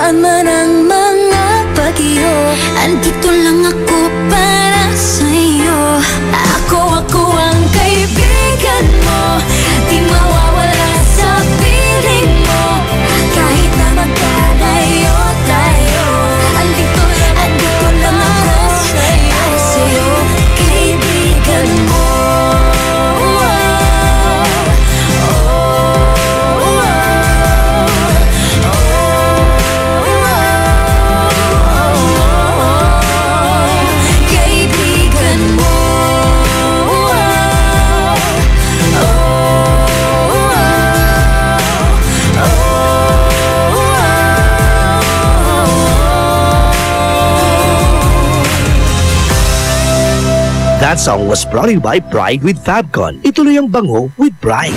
Saan man ang mga bagyo, andito lang ako para sa'yo. Ako ang kaibigan mo, di mawawala sa piling mo. Kahit na magkalayo tayo, andito lang ako para sa'yo, kaibigan mo. That song was brought to you by Pride with Fabcon. Ituloy ang bango with Pride.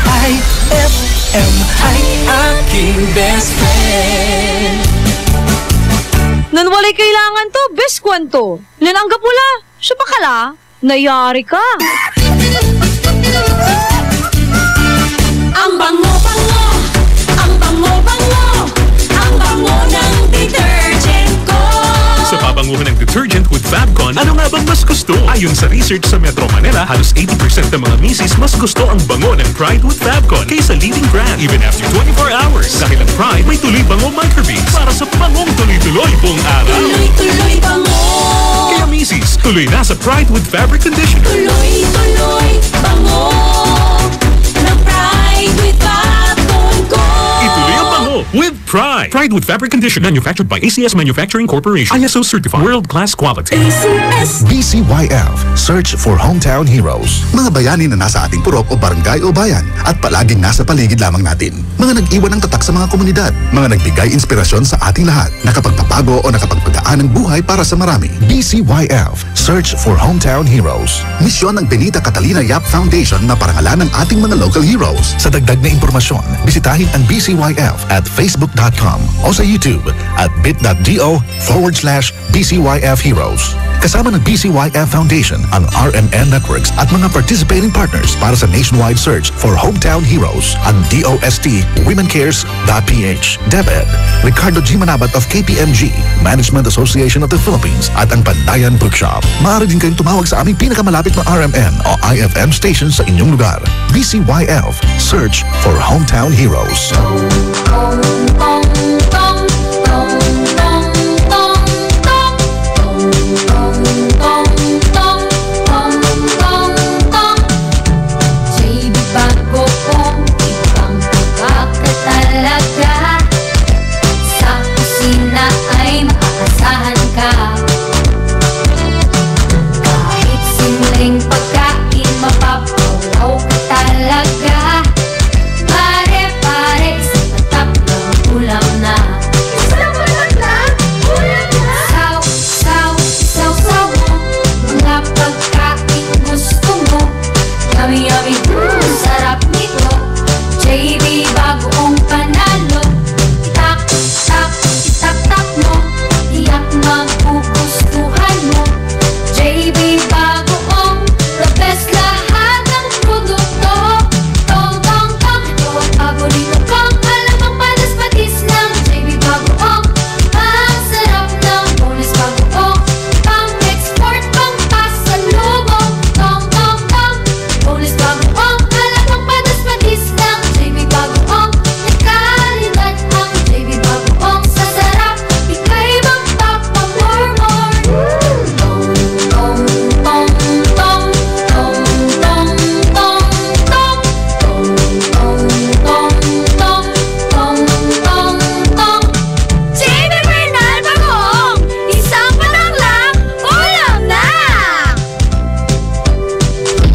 IFM ay aking best friend. Nan walay kailangan to, best kwanto. Nananggap mo la, siya pa kala, nayari ka. Ang bango-bango, ang bango-bango, ang bango ng detergent ko. Sa pabanguhan ng detergent with Fabcon, ano nga bang mas gusto? Ayon sa research sa Metro Manila, halos 80% ng mga misis mas gusto ang bango ng Pride with Fabcon kaysa leading brand even after 24 hours. Dahil ang Pride may tuloy bango microbeads para sa bangong tuloy-tuloy buong araw. Tuloy-tuloy bango. Kaya misis, tuloy na sa Pride with Fabric Conditioner. Tuloy-tuloy bango ng Pride with Fabcon ko. Ituloy ang bango with Pride. Pride with Fabric Conditioner, manufactured by ACS Manufacturing Corporation. ISO certified, world-class quality. BCYF, Search for Hometown Heroes. Mga bayani na nasa ating purok o barangay o bayan at palaging nasa paligid lamang natin. Mga nag-iwan ng tatak sa mga komunidad. Mga nagbigay inspirasyon sa ating lahat. Nakapagpapago o nakapagpagaan ng buhay para sa marami. BCYF, Search for Hometown Heroes. Misyon ng Benita Catalina Yap Foundation na parangalan ng ating mga local heroes. Sa dagdag na impormasyon, bisitahin ang BCYF at facebook.com o sa YouTube at bit.do/BCYF Heroes. Kasama ng BCYF Foundation, ang RMN Networks at mga participating partners para sa nationwide search for hometown heroes, ang DOST WomenCares.ph, DepEd, Ricardo G. Manabat of KPMG, Management Association of the Philippines at ang Pandayan Bookshop. Maaari din kayong tumawag sa aming pinakamalapit na RMN o IFM station sa inyong lugar. BCYF, Search for Hometown Heroes. Pagkain mapapawaw ka talaga. Pare-pare sa tatap ng ulam na. Isang ulam na? Ulam na? Saw-saw mo. Mga pagkain gusto mo. Yummy-yummy, sarap nito. JB bagoong panalo. Itak-tak mo. Tiyak magugustuhan mo. JB bagoong the best lahat ng produkto. Tong-tong-tong, ito ang paborito kong. Alam ang panas-patis ng JB bagoong. Ang sarap ng bonus bagoong. Pang-export, pang-pasalubong. Tong-tong-tong, bonus bagoong. Alam ang panas-patis ng JB bagoong. May kalidad ang JB bagoong. Sa sarap, ika'y magpapamormor.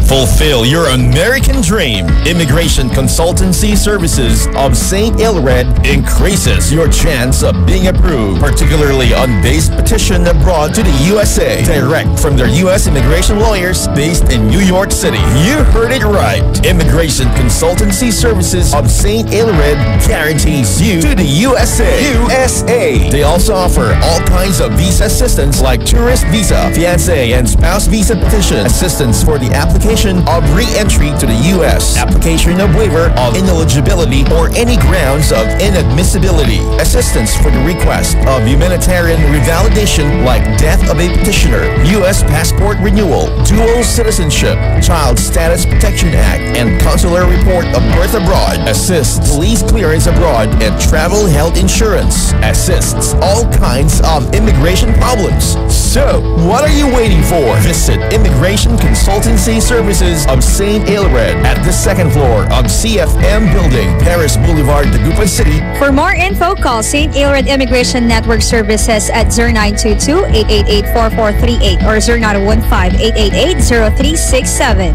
Fulfill your American dream. Immigration Consultancy Services of St. Ilred increases your chance of being approved, particularly on base petition abroad to the USA. Direct from their U.S. immigration lawyers based in New York City. You heard it right. Immigration Consultancy Services of St. Ilred guarantees you to the USA. They also offer all kinds of visa assistance like tourist visa, fiancé and spouse visa petition, assistance for the application of re-entry to the U.S., application of waiver of ineligibility or any grounds of inadmissibility, assistance for the request of humanitarian revalidation like death of a petitioner, U.S. passport renewal, dual citizenship, Child Status Protection Act, and consular report of birth abroad, assists police clearance abroad, and travel health insurance, assists all kinds of immigration problems. So, what are you waiting for? Visit Immigration Consultancy Services of St. Aelred at the second floor of CFM Building, Paris Boulevard, Dagupan City. For more info, call St. Aelred Immigration Network Services at 0922-888-4438 or 0915-888-0367.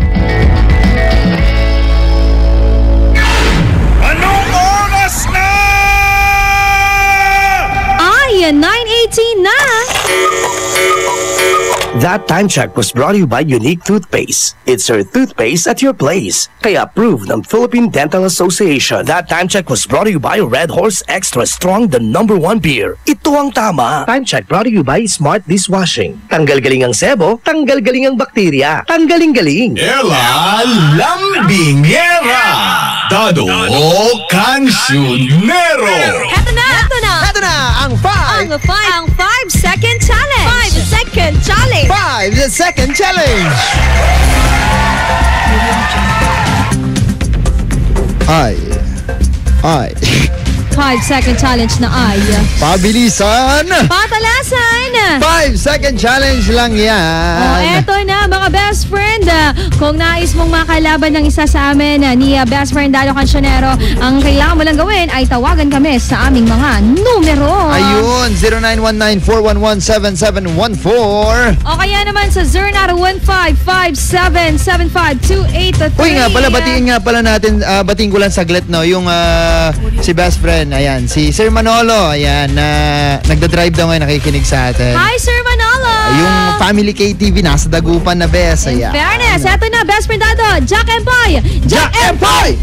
Anong oras na? Ay, 9:18 na! That time check was brought to you by Unique Toothpaste. It's your toothpaste at your place. Kaya approved ng Philippine Dental Association. That time check was brought to you by Red Horse Extra Strong, the #1 beer. Ito ang tama. Time check brought to you by Smart Dishwashing. Tanggal galing ang sebo, tanggal galing ang bakterya. Tanggaling-galing. Ela Lambingera. Dado Cancionero. Eto na! Ito na ang 5 5-second challenge! 5-second challenge! 5-second challenge! Ay. 5-second challenge na ay. Pabilisan! Patalasan! 5-second challenge lang yan. Eto na mga best friend. Kung nais mong makalaban ng isa sa amin ni best friend Dado Cancionero, ang kailangan mo lang gawin ay tawagan kami sa aming mga numero. Ayun, 0919-411-7714. O kaya naman sa 0915-5775-2883. Uy nga pala, batiin nga pala natin, batiin ko lang saglit, no, yung si best friend, ayan, si Sir Manolo, ayan, nagda-drive daw ngayon, nakikinig sa atin. Hi, Sir Manolo! Yung Family KTV, nasa Dagupan na, best. Ayan. Fairness, eto na, best friend Dado, Jack Empoy! Jack Empoy!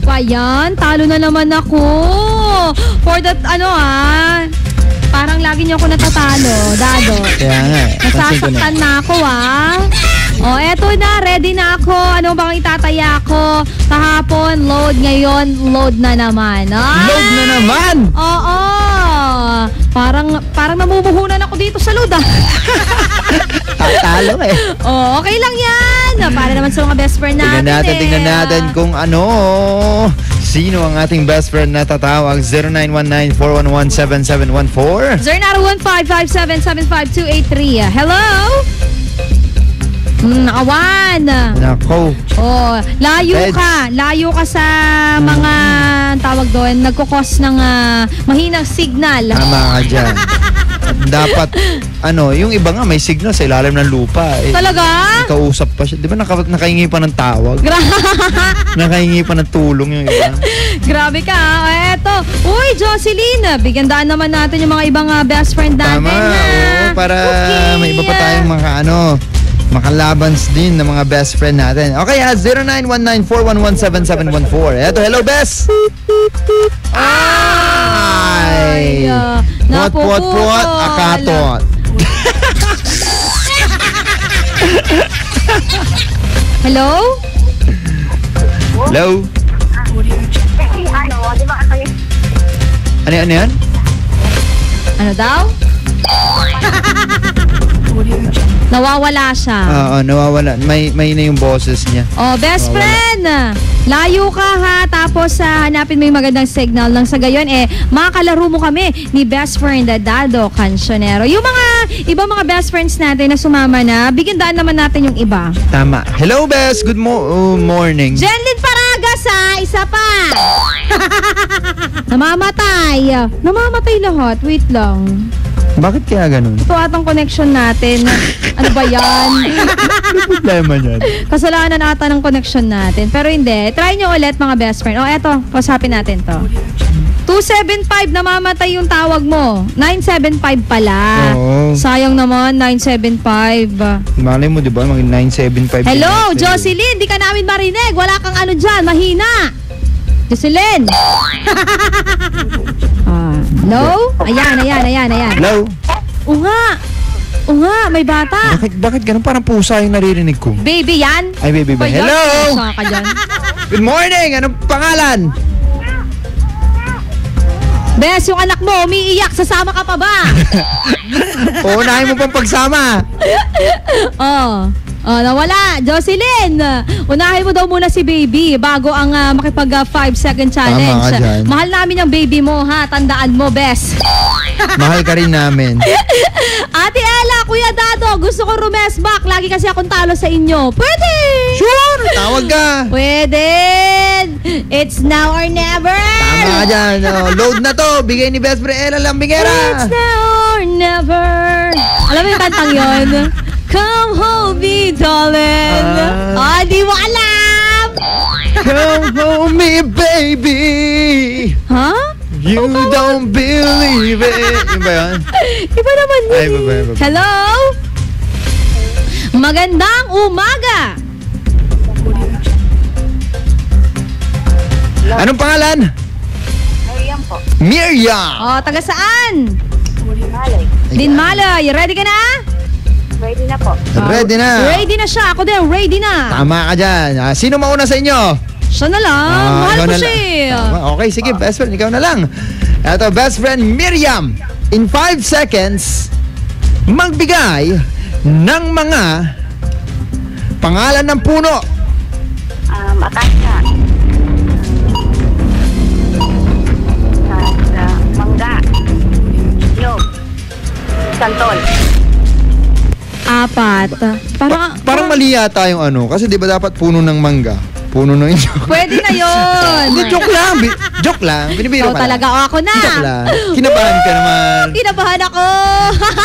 Ba yan? Talo na naman ako. For that, parang lagi niyo ako natatalo, Dado. Kaya nga. Nasasaktan na ako, O, eto na, ready na ako. Ano bang itataya ko? Kahapon, load. Ngayon, load na naman. Ay! Load na naman? Oo. Parang namumuhunan ako dito sa load, Talo Oh, okay lang yan. Para naman sa mga best friend natin. Tingnan natin kung sino ang ating best friend na tatawag. 0919-411-7714. 0915-5775-283. Hello? Nakawan. Nako. Oh, layo ka sa mga tawag doon, nagkukos ng mahinang signal. Tama ka dyan. Dapat, yung iba nga may signal sa ilalim ng lupa. Talaga? Kausap pa siya. Di ba nakahingi pa ng tawag? Nakahingi pa ng tulong yung iba. Grabe ka. Eto. Uy, Jocelyn. Bigyan daan naman natin yung mga ibang best friend natin. Tama. Para may iba pa tayong mga makalabans din ng mga best friend natin. Okay, 0919-411-7714. Eto, hello, Bes! Ay! What, akatot. Hello? Hello? Ano yan? Ano daw? Nawawala siya. Oo, nawawala. May na yung boses niya. Oh, best friend! Layo ka ha, tapos hanapin mo yung magandang signal. Nang sa gayon, makakalaro mo kami ni best friend Dado Cancionero. Yung mga ibang mga best friends natin na sumama na, bigyan daan naman natin yung iba. Tama. Hello, Best. Good morning. Jenlyn Paragas isa pa! Namamatay. Namamatay lahat. Wait lang. Bakit kaya ganun? Ito atang connection natin. Ano ba yan? Ano problema yan? Kasalanan ata ng connection natin. Pero hindi. Try nyo ulit mga best friend. Eto. Kausapin natin to. 275 namamatay yung tawag mo. 975 pala. Oo. Sayang naman, 975. Malay mo, di ba? Maging 975. Hello, Jocelyn. Di ka namin marinig. Wala kang dyan. Mahina. Jocelyn. Ah, hello? Ayan. Hello? Oo nga. Oo nga, may bata. Bakit ganun? Parang pusa yung naririnig ko. Baby yan? Ay, baby ba? Ba yan? Hello! Pusa ka dyan. Good morning! Anong pangalan? Bes, yung anak mo umiiyak. Sasama ka pa ba? Unahin mo pang pagsama. Nawala. Jocelyn, unahin mo daw muna si baby bago ang makipag 5-second challenge. Tama ka dyan. Mahal namin yung baby mo, ha? Tandaan mo, Bes. Mahal ka rin namin. Ate Ella, Kuya Dado, gusto ko rumesback. Lagi kasi akong talo sa inyo. Pwede! Sure! Tawag ka! Pwede! It's now or never! Tama ka dyan. Load na to. Bigay ni Best Friend Ella Lambingera. It's now or never. Alam mo yung kantang yun? Come hold me, darling. Di mo alam. Come hold me, baby. Huh? You don't believe it. Yun ba yun? Iba naman yun. Ay, iba. Hello? Magandang umaga. Anong pangalan? Miriam po. Miriam. Taga saan? Dinmalay. Dinmalay. Ready ka na? Ready na po. Ready na. Ready na siya. Ako din, ready na. Tama ka dyan. Sino mauna sa inyo? Siya na lang. Mahal ko siya. Okay, sige. Best friend, ikaw na lang. Eto, best friend Miriam. In 5 seconds, magbigay ng mga pangalan ng puno. Akasya. Mangga. Nyog. Santol. 4. Parang mali yata yung ano. Kasi di ba dapat puno ng mangga? Puno ng inyo. Pwede na yun. Joke lang. Joke lang. Binibiro ka talaga. Ako na. Joke lang. Kinabahan ka naman. Kinabahan ako.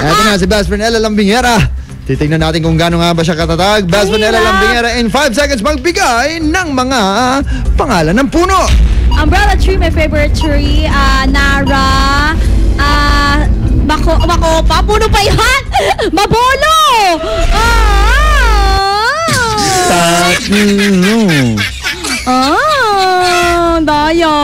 Ito na si Best Friend Ella Lambingera. Titignan natin kung gaano nga ba siya katatag. Best Friend Ella Lambingera in 5 seconds magbigay ng mga pangalan ng puno. Umbrella tree, my favorite tree. Nara. Makopa. Puno pa yan. Mabolo. Daya.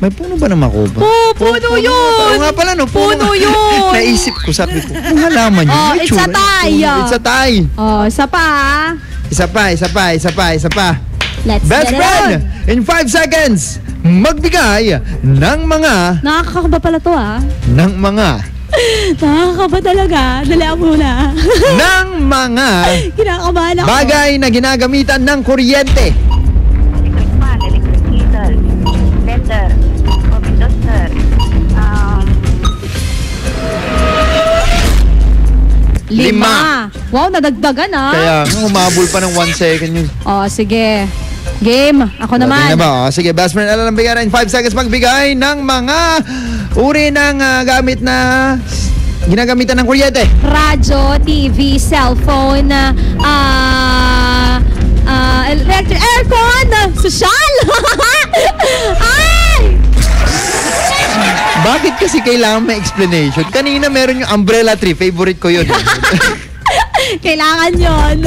May puno ba na makopa? Puno yun. Oo nga pala, no? Puno yun. Naisip ko, sabi ko, kung halaman yun. It's a tie. It's a tie. Isa pa. Isa pa. Let's Best get it friend, on. in 5 seconds, magbigay ng mga... Nakakakaba pala to, Ng mga... Nakakaba talaga. Dali ako muna. ng mga... Kinakabahan ako. Bagay na ginagamitan ng kuryente. Electric fan, electric kettle, blender, coffee toaster, Lima. Wow, nadagdagan Kaya umabol pa ng 1 second yun. Sige. Game. Ako naman. Sige, Best Friend Ella Lambingera in 5 seconds magbigay ng mga uri ng gamit na ginagamitan ng kuryente. Radyo, TV, cellphone, electric, aircon, social. Ay! Bakit kasi kailangan may explanation? Kanina meron yung umbrella tree. Favorite ko yun. Kailangan yun.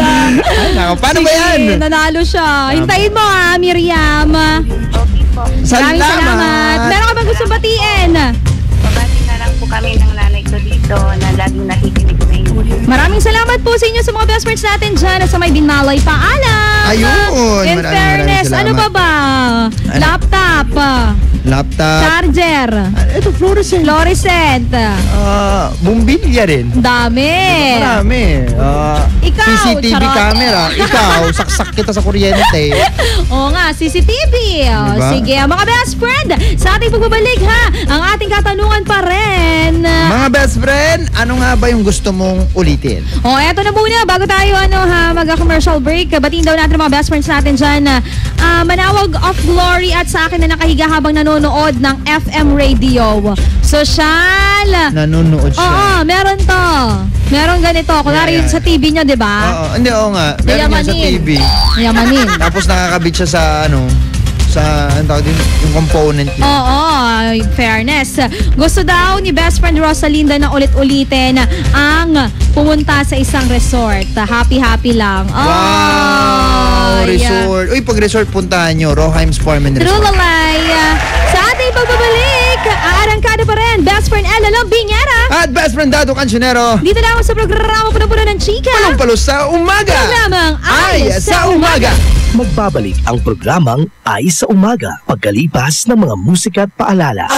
Paano ba yan? Nanalo siya. Hintayin mo Miriam. Okay po. Salamat. Meron ka bang gusto batiin? Pabati na lang po kami ng nanay ko dito na laging nakikinig sa inyo. Maraming salamat po sa inyo sa mga best friends natin dyan sa may Dinmalay. Paalam! Ayun! In fairness, ano ba? Laptop. Charger. Ito, fluorescent. Bumbilya rin. Dami. Marami. Ikaw, CCTV charot. camera. Ikaw, saksak kita sa kuryente. Oo nga, CCTV. Diba? Sige, mga best friend, sa ating pagbabalik ang ating katanungan pa rin. Mga best friend, ano nga ba yung gusto mong ulitin? Eto na muna, bago tayo mag-commercial break, batiin daw natin mga best friends natin dyan. Manawag of Glory at sa akin na nakahiga habang nanonood ng FM radio. Social. Nanonood siya. Oo, meron to. Meron ganito. Kunwari yun sa TV nyo, di ba? Oo nga. Meron yan sa TV. Yamanin. Tapos nakakabit siya sa yung component niya. Oo, fairness. Gusto daw ni best friend Rosalinda na ulit-ulitin ang pumunta sa isang resort. Happy lang. Wow! Resort. Uy, pag resort puntahan nyo, Roheim's Farm and Resort. Trulalay. Sa ating pagbabalik, aarangkada pa rin. Best friend Ella Lambingera. At best friend Dado Cancionero. Dito na ako sa programa Puno-Puno ng Chika. Palong-palo sa umaga. Programang Ay sa Umaga. Magbabalik ang programang Ay sa Umaga pagkalipas ng mga musika at paalala.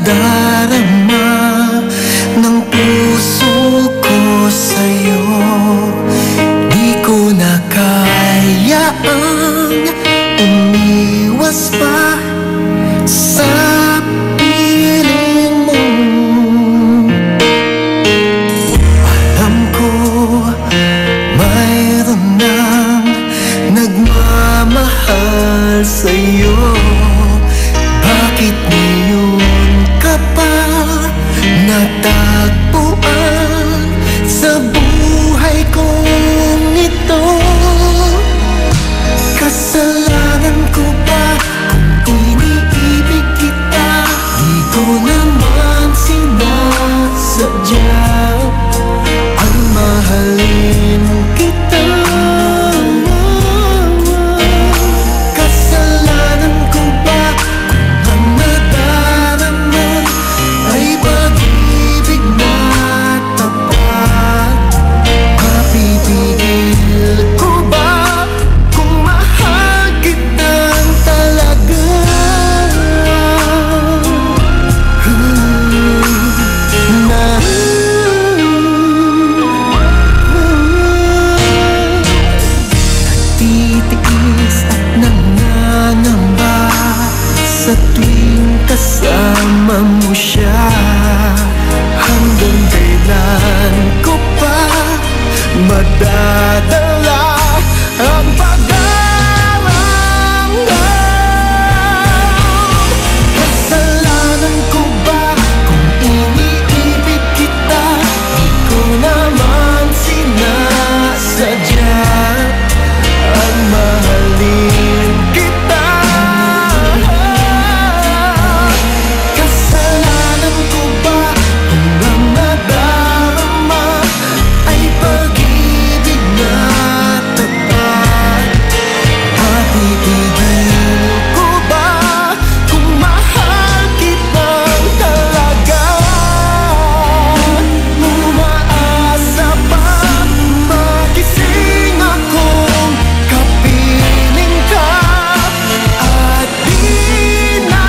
Darama ng puso ko sa'yo, di ko na kayang umiwas pa sa piling mo. Alam ko mayroon nang nagmamahal sa'yo. Bakit ngayon ka pa natagpuan sa buhay kong ito? Kasalanan ko ba kung iniibig kita? Di ko naman sinasadya ang mahalin kita. Kasalanan ko ba kung ang nadarama ay pag-ibig na tapat? Mapipigil ko ba kung mahal kitang talaga? Titiis at nangangamba sa tuwing kasama mo siya. Hanggang kailan ko pa madadala ang pag-aaramdam? Kasalanan ko ba kung iniibig kita? Di ko naman sinasadya ang mahalin kita. Kasalanan ko ba kung ang nadarama ay pag-ibig na tapat? Mapipigil ko ba kung mahal kitang talaga? Umaasa pa magising akong kapiling ka at di na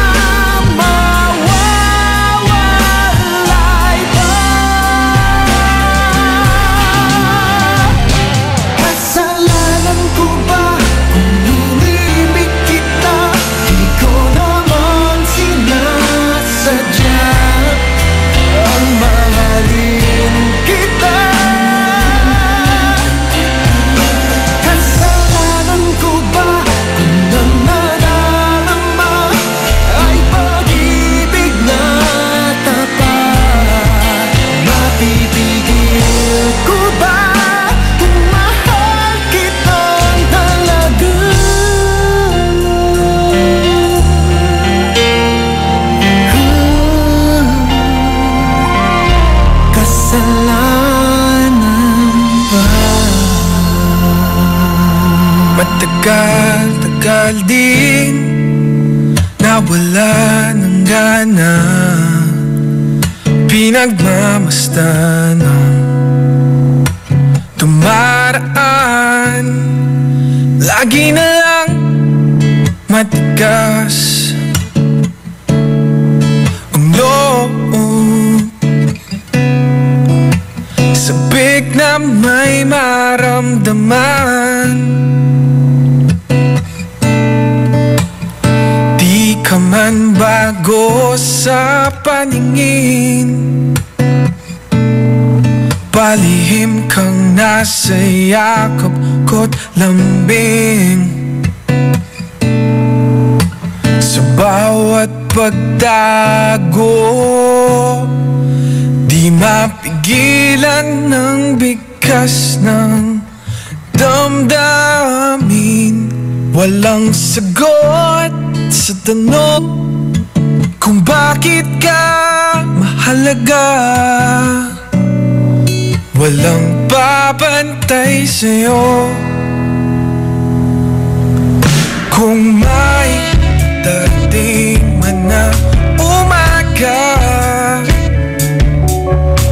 mawawalay pa. Kasalanan ko ba kung iniibig kita? Di ko naman sinasadya ang mahalin kita. Kasalanan ko ba kung ang nadarama ay pag-ibig na tapat? Mapipigil ko ba kung mahal kitang talaga? Kasalanan ba? Matagal-tagal din nawala ng gana, pinagmamasdan ang tumaraan. Lagi na lang matigas ang loob, sabik na may maramdaman. Di ka man bago sa paningin, palihim kang nasa yakap ko't lambing. Sa bawat pagtago, di mapigilan ng bigkas ng damdamin. Walang sagot sa tanong kung bakit ka mahalaga. Walang babantay sa'yo kung may darating man na umaga.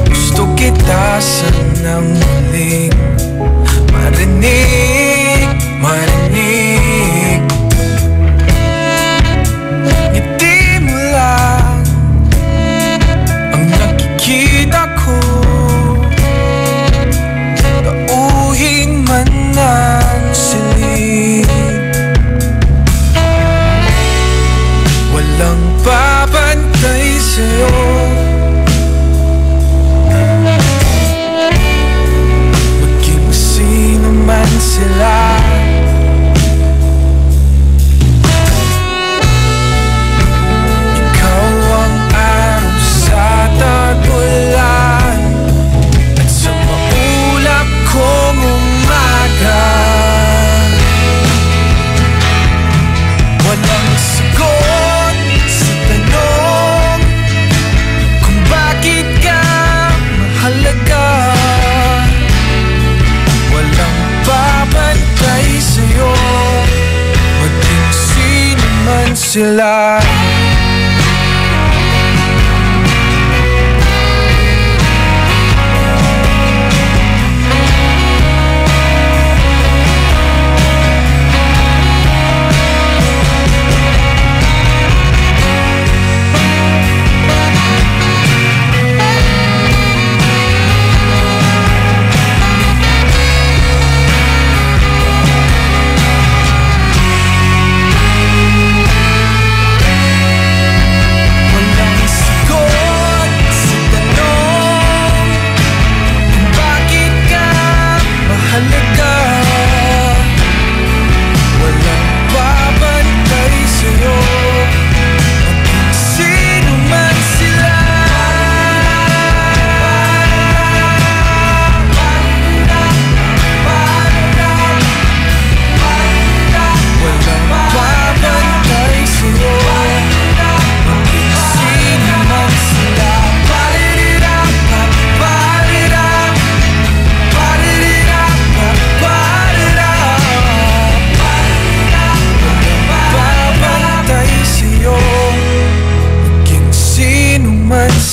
Gusto kita sanang muling marinig, marinig. Ngiti mo lang ang nakikita ko. Tauhin man ang silid. Walang babantay sa'yo. Maging sino man sila. Ikaw ang araw sa tag-ulan at sa maulap kong umaga. Walang sagot sa tanong kung bakit ka mahalaga. Walang babantay sa'yo, maging sino man sila.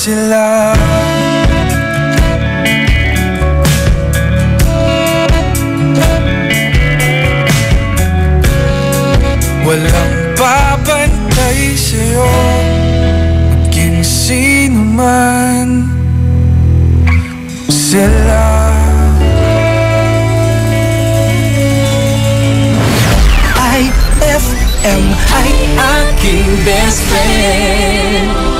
Sila walang babantay sa'yo, maging sino man sila. IFM ay aking best friend.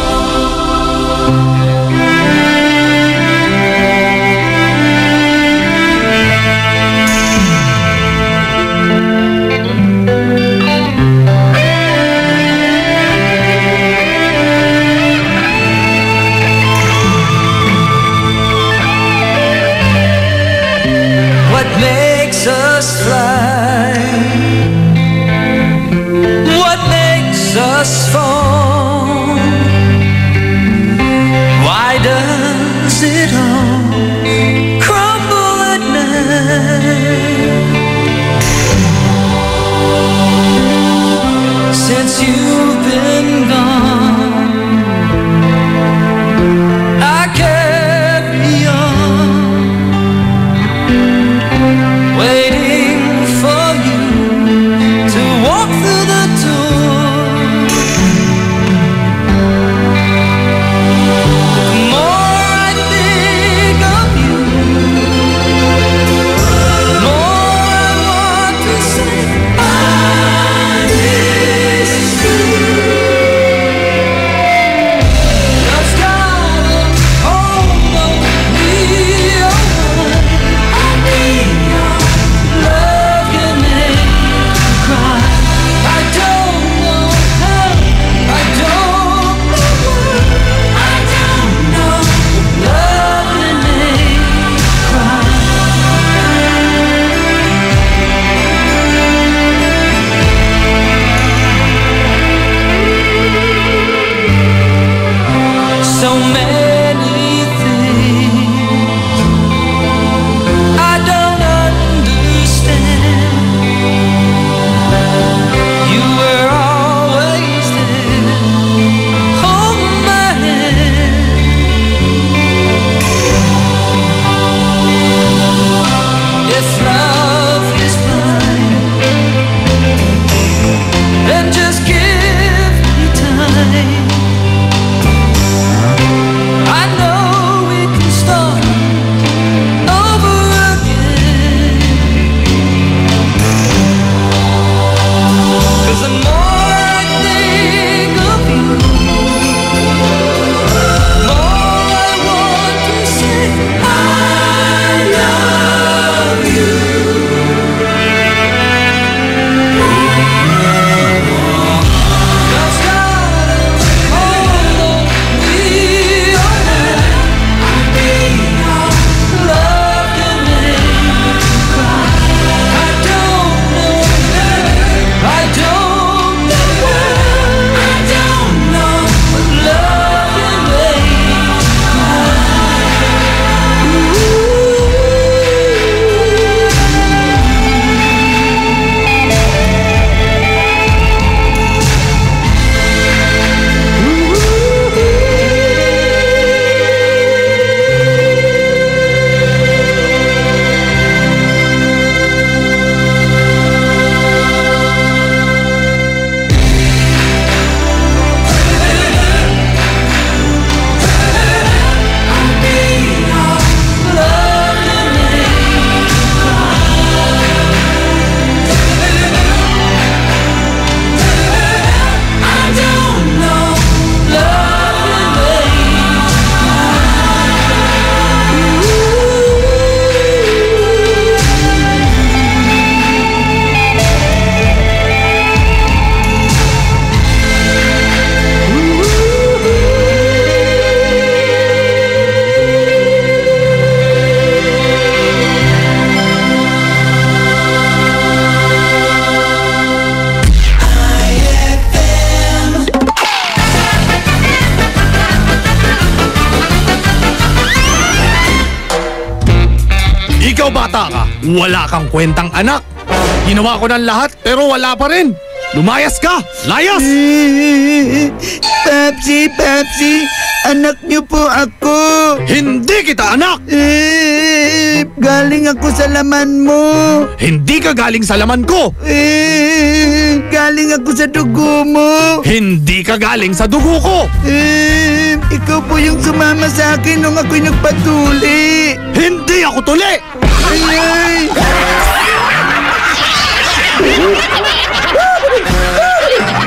What makes us fly? What makes us fall? Why does it all crumble at night? Since you've been gone, I carry on, waiting for you to walk through the door. The more I think of you, the more I want to say I miss you. Ikaw bata ka, wala kang kwentang anak. Ginawa ko ng lahat pero wala pa rin. Lumayas ka! Layas! Pepsi, anak niyo po ako. Hindi kita anak! Galing ako sa laman mo. Hindi ka galing sa laman ko! Galing ako sa dugo mo. Hindi ka galing sa dugo ko! Ikaw po yung sumama sa akin nung ako'y nagpatuli. Hindi ako tuli! Ay!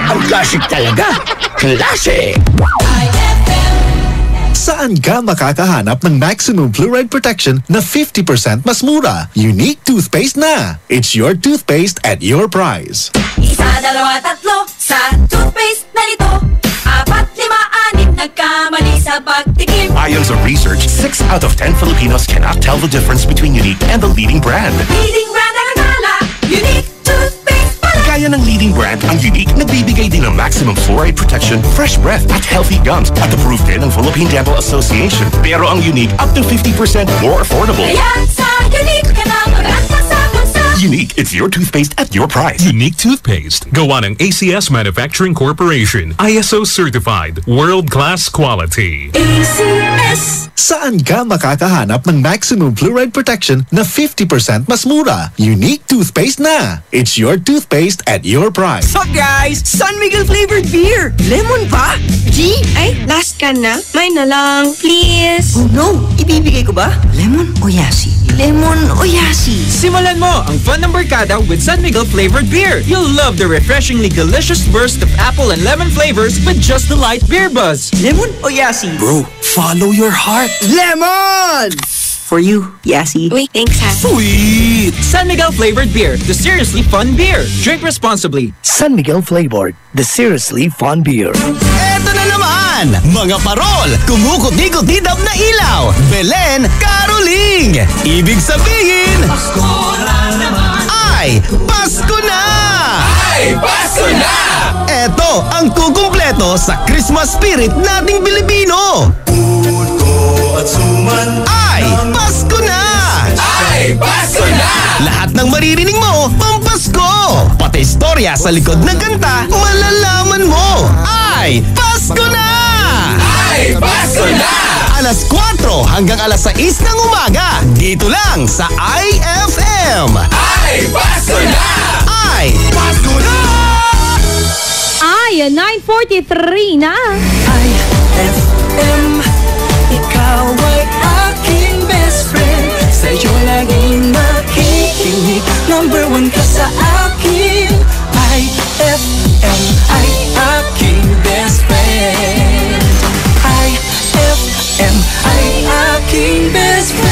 Ang classic talaga. Classic! Saan ka makakahanap ng maximum fluoride protection na 50% mas mura? Unique toothpaste na. It's your toothpaste at your price. Isa, dalawa, tatlo sa toothpaste na nito. 4, 5, 6 nagkamali sa pagtikim. Ayon sa research, 6 out of 10 Filipinos cannot tell the difference between Unique and the leading brand. Leading brand ang akala, Unique toothpaste pala. Kaya ng leading brand ang Unique, nagbibigay din ng maximum fluoride protection, fresh breath at healthy gums at approved din ng Philippine Dental Association. Pero ang Unique, up to 50% more affordable. Kaya sa Unique ka na mag-asa sa bansa. Unique, it's your toothpaste at your price. Unique toothpaste. Gawa ng ACS Manufacturing Corporation. ISO certified. World-class quality. ACS. Saan ka makakahanap ng maximum fluoride protection na 50% mas mura? Unique toothpaste na. It's your toothpaste at your price. So guys, San Miguel flavored beer. Lemon pa? G? Ay, last can na. May na lang, please. Oh no, ibibigay ko ba? Lemon o yasi? Lemon o yasi? Simulan mo ang fun ng barkada with San Miguel flavored beer. You'll love the refreshingly delicious burst of apple and lemon flavors with just the light beer buzz. Lemon o yasi? Bro, follow your heart. Lemon! For you, Yasi. Uy, thanks ha. Sweet! San Miguel flavored beer, the seriously fun beer. Drink responsibly. San Miguel flavored, the seriously fun beer. Eto na naman! Mga parol, kumukot-ikot-idap na ilaw. Belen, Caroling! Ibig sabihin, Pasko na naman. ay Pasko na! Ay, Pasko na! Eto ang kukumpleto sa Christmas spirit nating Pilipino. At suman ay Pasko na! Ay, Pasko na! Lahat ng maririnig mo, pampasko! Pati istorya sa likod ng kanta, malalaman mo! Ay Pasko na! Ay, Pasko na! Alas 4 hanggang alas 6 ng umaga, dito lang sa IFM! Ay, Pasko na! Ay Pasko na! Ay, 9:43 na. IFM, ikaw ay aking best friend. Sa'yo laging makikinig. Number 1 ka sa akin. IFM ay aking best friend. IFM ay aking best friend.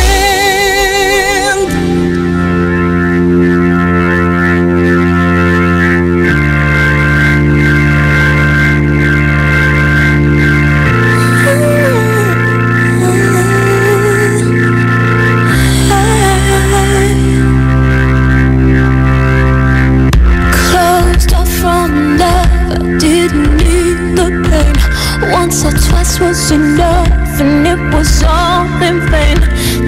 Once or twice was enough, and it was all in vain.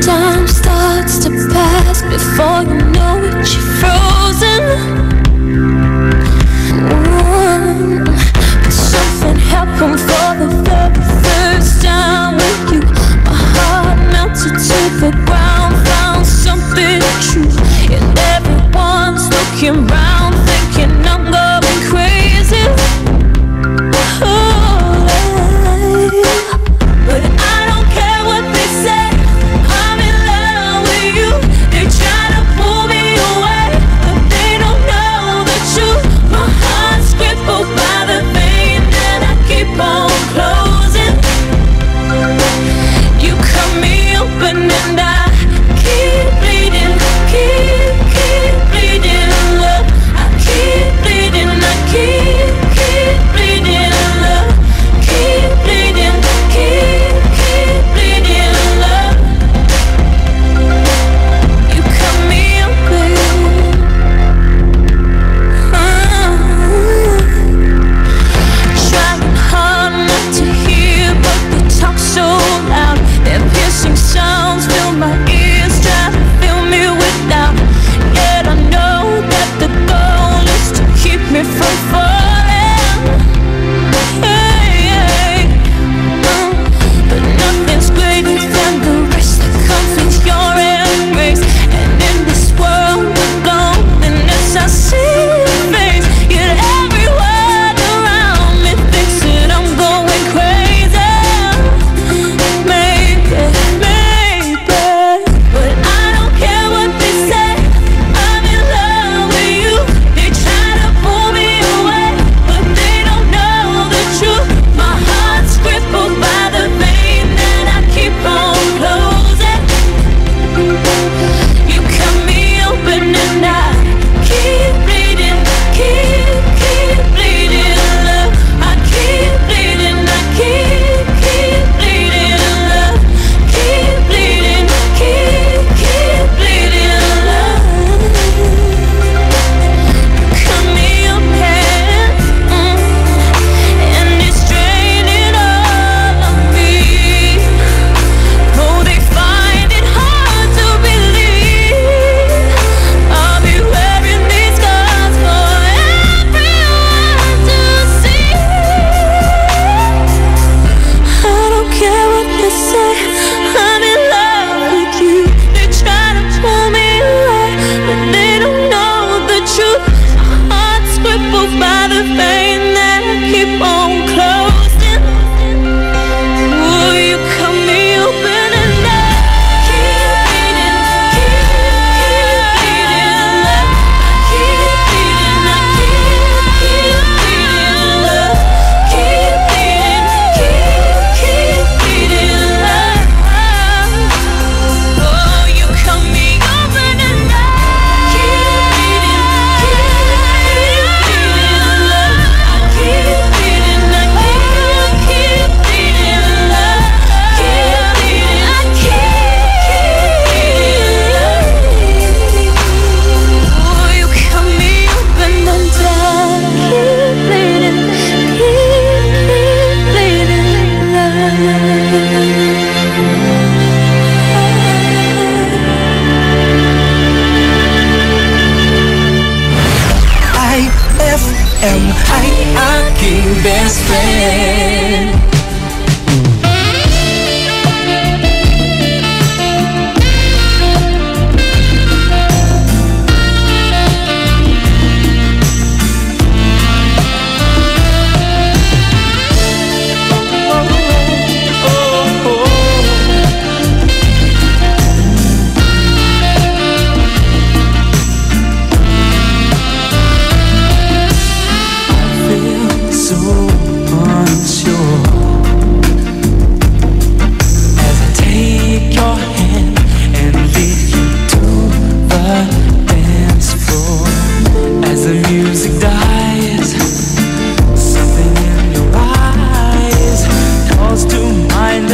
Time starts to pass before you know it, you're frozen. But something happened for the very first time with you. My heart melted to the ground, found something true, and everyone's looking round, thinking I'm going crazy. But I don't care what they say, I'm in love with you. They try to pull me away, but they don't know the truth. My heart's crippled by the best friend.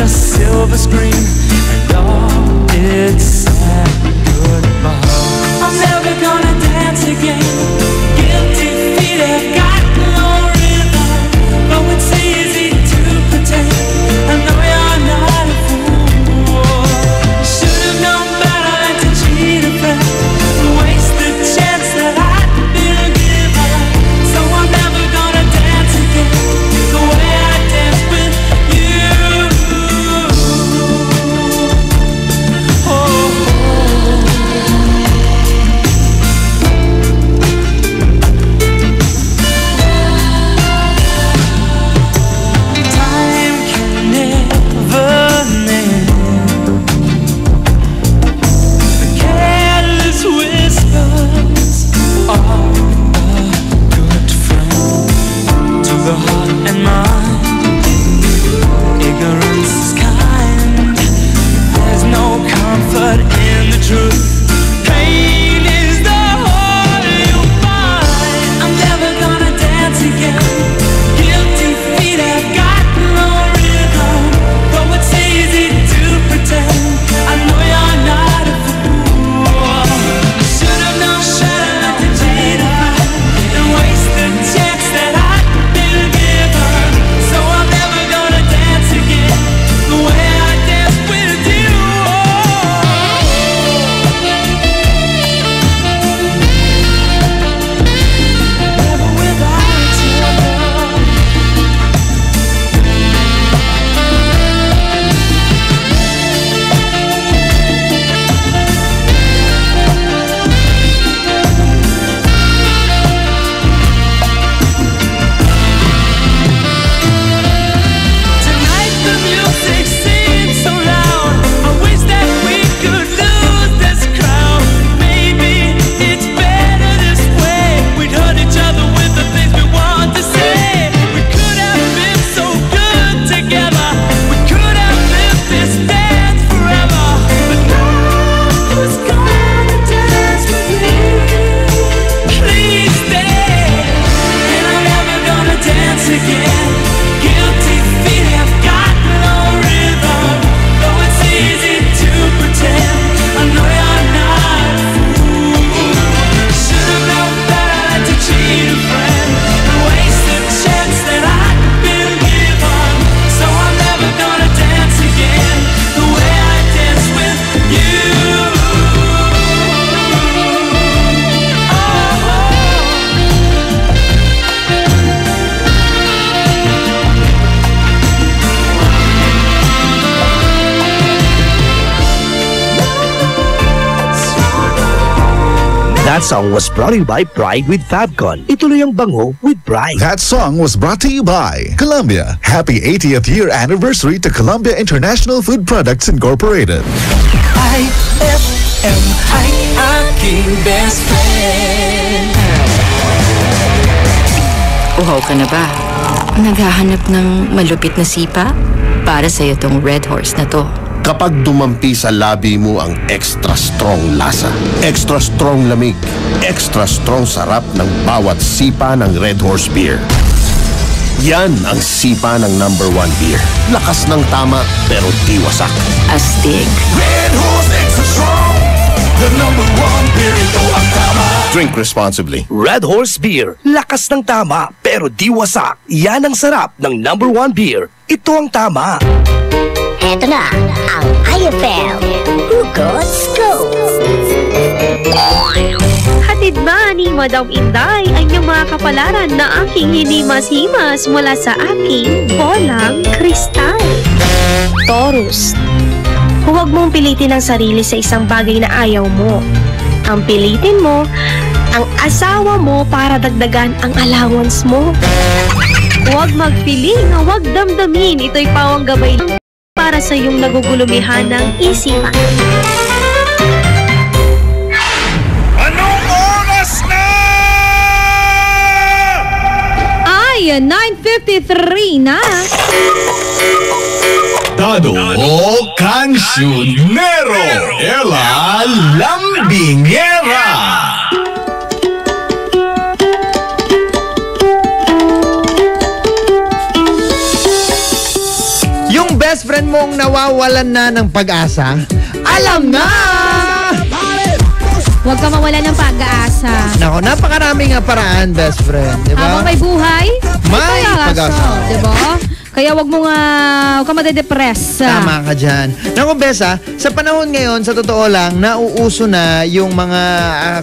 Silver screen and all its sad goodbye. I'm never gonna dance again. Guilty feet have got no rhythm, though it's easy to pretend. I know you're not a fool. Should've known better than to cheat a friend, waste the chance that I'd been given. So I'm never gonna dance again the way I danced with you. The heart and mind, ignorance is kind. There's no comfort in the truth. Pain is the whole you find. I'm never gonna dance again. Guilty feet have got no rhythm, though it's easy to pretend. I know you're not a fool. Should've known better not to cheat a friend and waste the chance that I. So I'm never gonna dance again the way I danced with you. Never without your love. Tonight the music seems so loud. I wish that we could lose this crowd. Maybe it's better this way. We'd hurt each other with the things we want to say. We could have been so good together. We could have lived this dance forever. But now who's gonna dance with me? Please stay. And I'm never gonna dance again. Guilty feet have got no rhythm, though it's easy to pretend. I know you're not a fool. Should've known better than to cheat a friend and waste the chance that I'd been given. So I'm never gonna dance again the way I danced with you. That song was brought to you by Pride with Fabcon. Ituloy ang bango with Pride. That song was brought to you by Columbia. Happy 80th year anniversary to Columbia International Food Products Incorporated. IFM, ay aking best friend. Uhaw ka na ba? Naghahanap ng malupit na sipa? Para sa'yo tong Red Horse na to. Kapag dumampi sa labi mo ang extra strong lasa, extra strong lamig, extra strong sarap ng bawat sipa ng Red Horse Beer. Yan ang sipa ng #1 beer. Lakas ng tama pero di wasak. Astig. Red Horse Extra Strong, the #1 beer, ito ang tama. Drink responsibly. Red Horse Beer. Lakas ng tama pero di wasak. Yan ang sarap ng #1 beer. Ito ang tama. Eto na ang IFM Hugot Scoop. Hatid Hatid na ni Madam Inday ang iyong mga kapalaran na aking hinimas-himas mula sa aking bolang kristal. Taurus, huwag mong pilitin ang sarili sa isang bagay na ayaw mo. Ang pilitin mo, ang asawa mo para dagdagan ang allowance mo. Huwag magpiling, huwag damdamin. Ito'y pawang gabay para sa iyong nagugulumihan ng isipan. Anong oras na? Ay, 9:53 na. Dado o Cancionero, Ella Lambingera. Yung best friend mong nawawalan na ng pag-asa, alam na! Huwag ka mawala ng pag-aasa. Nako, napakaraming paraan, best friend. Diba? Habang may buhay, may pag-asa. Diba? Kaya wag ka madedepress. Tama ka dyan. Naku, Besa, sa panahon ngayon, sa totoo lang, nauuso na yung mga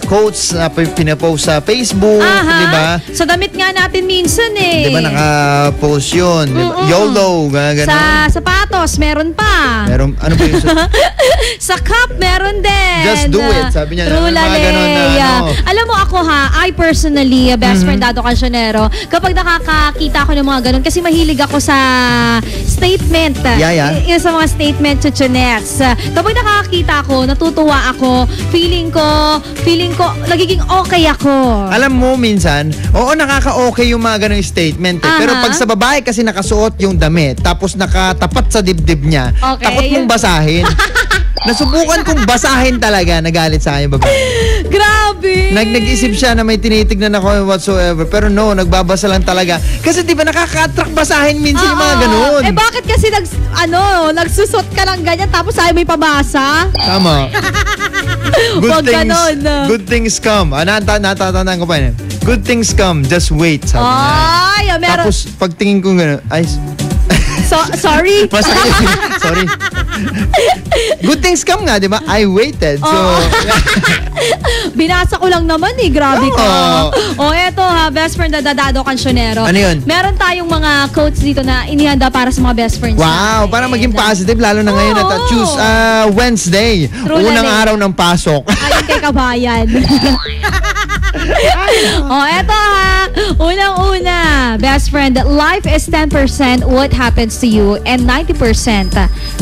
quotes na pinapost sa Facebook, di ba? Sa damit nga natin minsan eh. Di ba naka-post yun? Diba? YOLO, gano'n. Sa sapatos, meron pa. Meron, ano ba yung sa cup, meron din. Just do it, sabi niya. Alam mo ako I personally, best friend Dado Cancionero, kapag nakakakita ko ng mga ganun, kasi mahilig ako sa statement. Yung sa mga statement chuchunettes. Kapag nakakita ko, natutuwa ako, feeling ko, nagiging okay ako. Alam mo, minsan, oo, nakaka-okay yung mga ganung statement. Pero pag sa babae kasi nakasuot yung damit, tapos nakatapat sa dibdib niya, takot mong basahin. Nasubukan kong basahin talaga, nagalit sa akin babae. Grabe! Nag-isip siya na may tinitignan ako whatsoever, pero no, nagbabasa lang talaga. Kasi di ba nakaka-attract basahin minsan yung mga ganun. Eh bakit kasi nagsusot ka lang ganyan tapos ayaw may pabasa? Tama. Good things come. Natatandaan ko pa yun. Good things come, just wait, sabi niya. Tapos pagtingin ko gano'n, sorry. Sorry. Good things come nga, di ba? I waited. So, binasa ko lang naman eh. Grabe ka. Eto best friend na Dado Cancionero. Ano yun? Meron tayong mga quotes dito na inihanda para sa mga best friends. Wow, para maging positive, lalo na ngayon at choose Wednesday. Unang araw ng pasok. Ayun kay kabayan. Eto unang-una, best friend, life is 10% what happens to you and 90%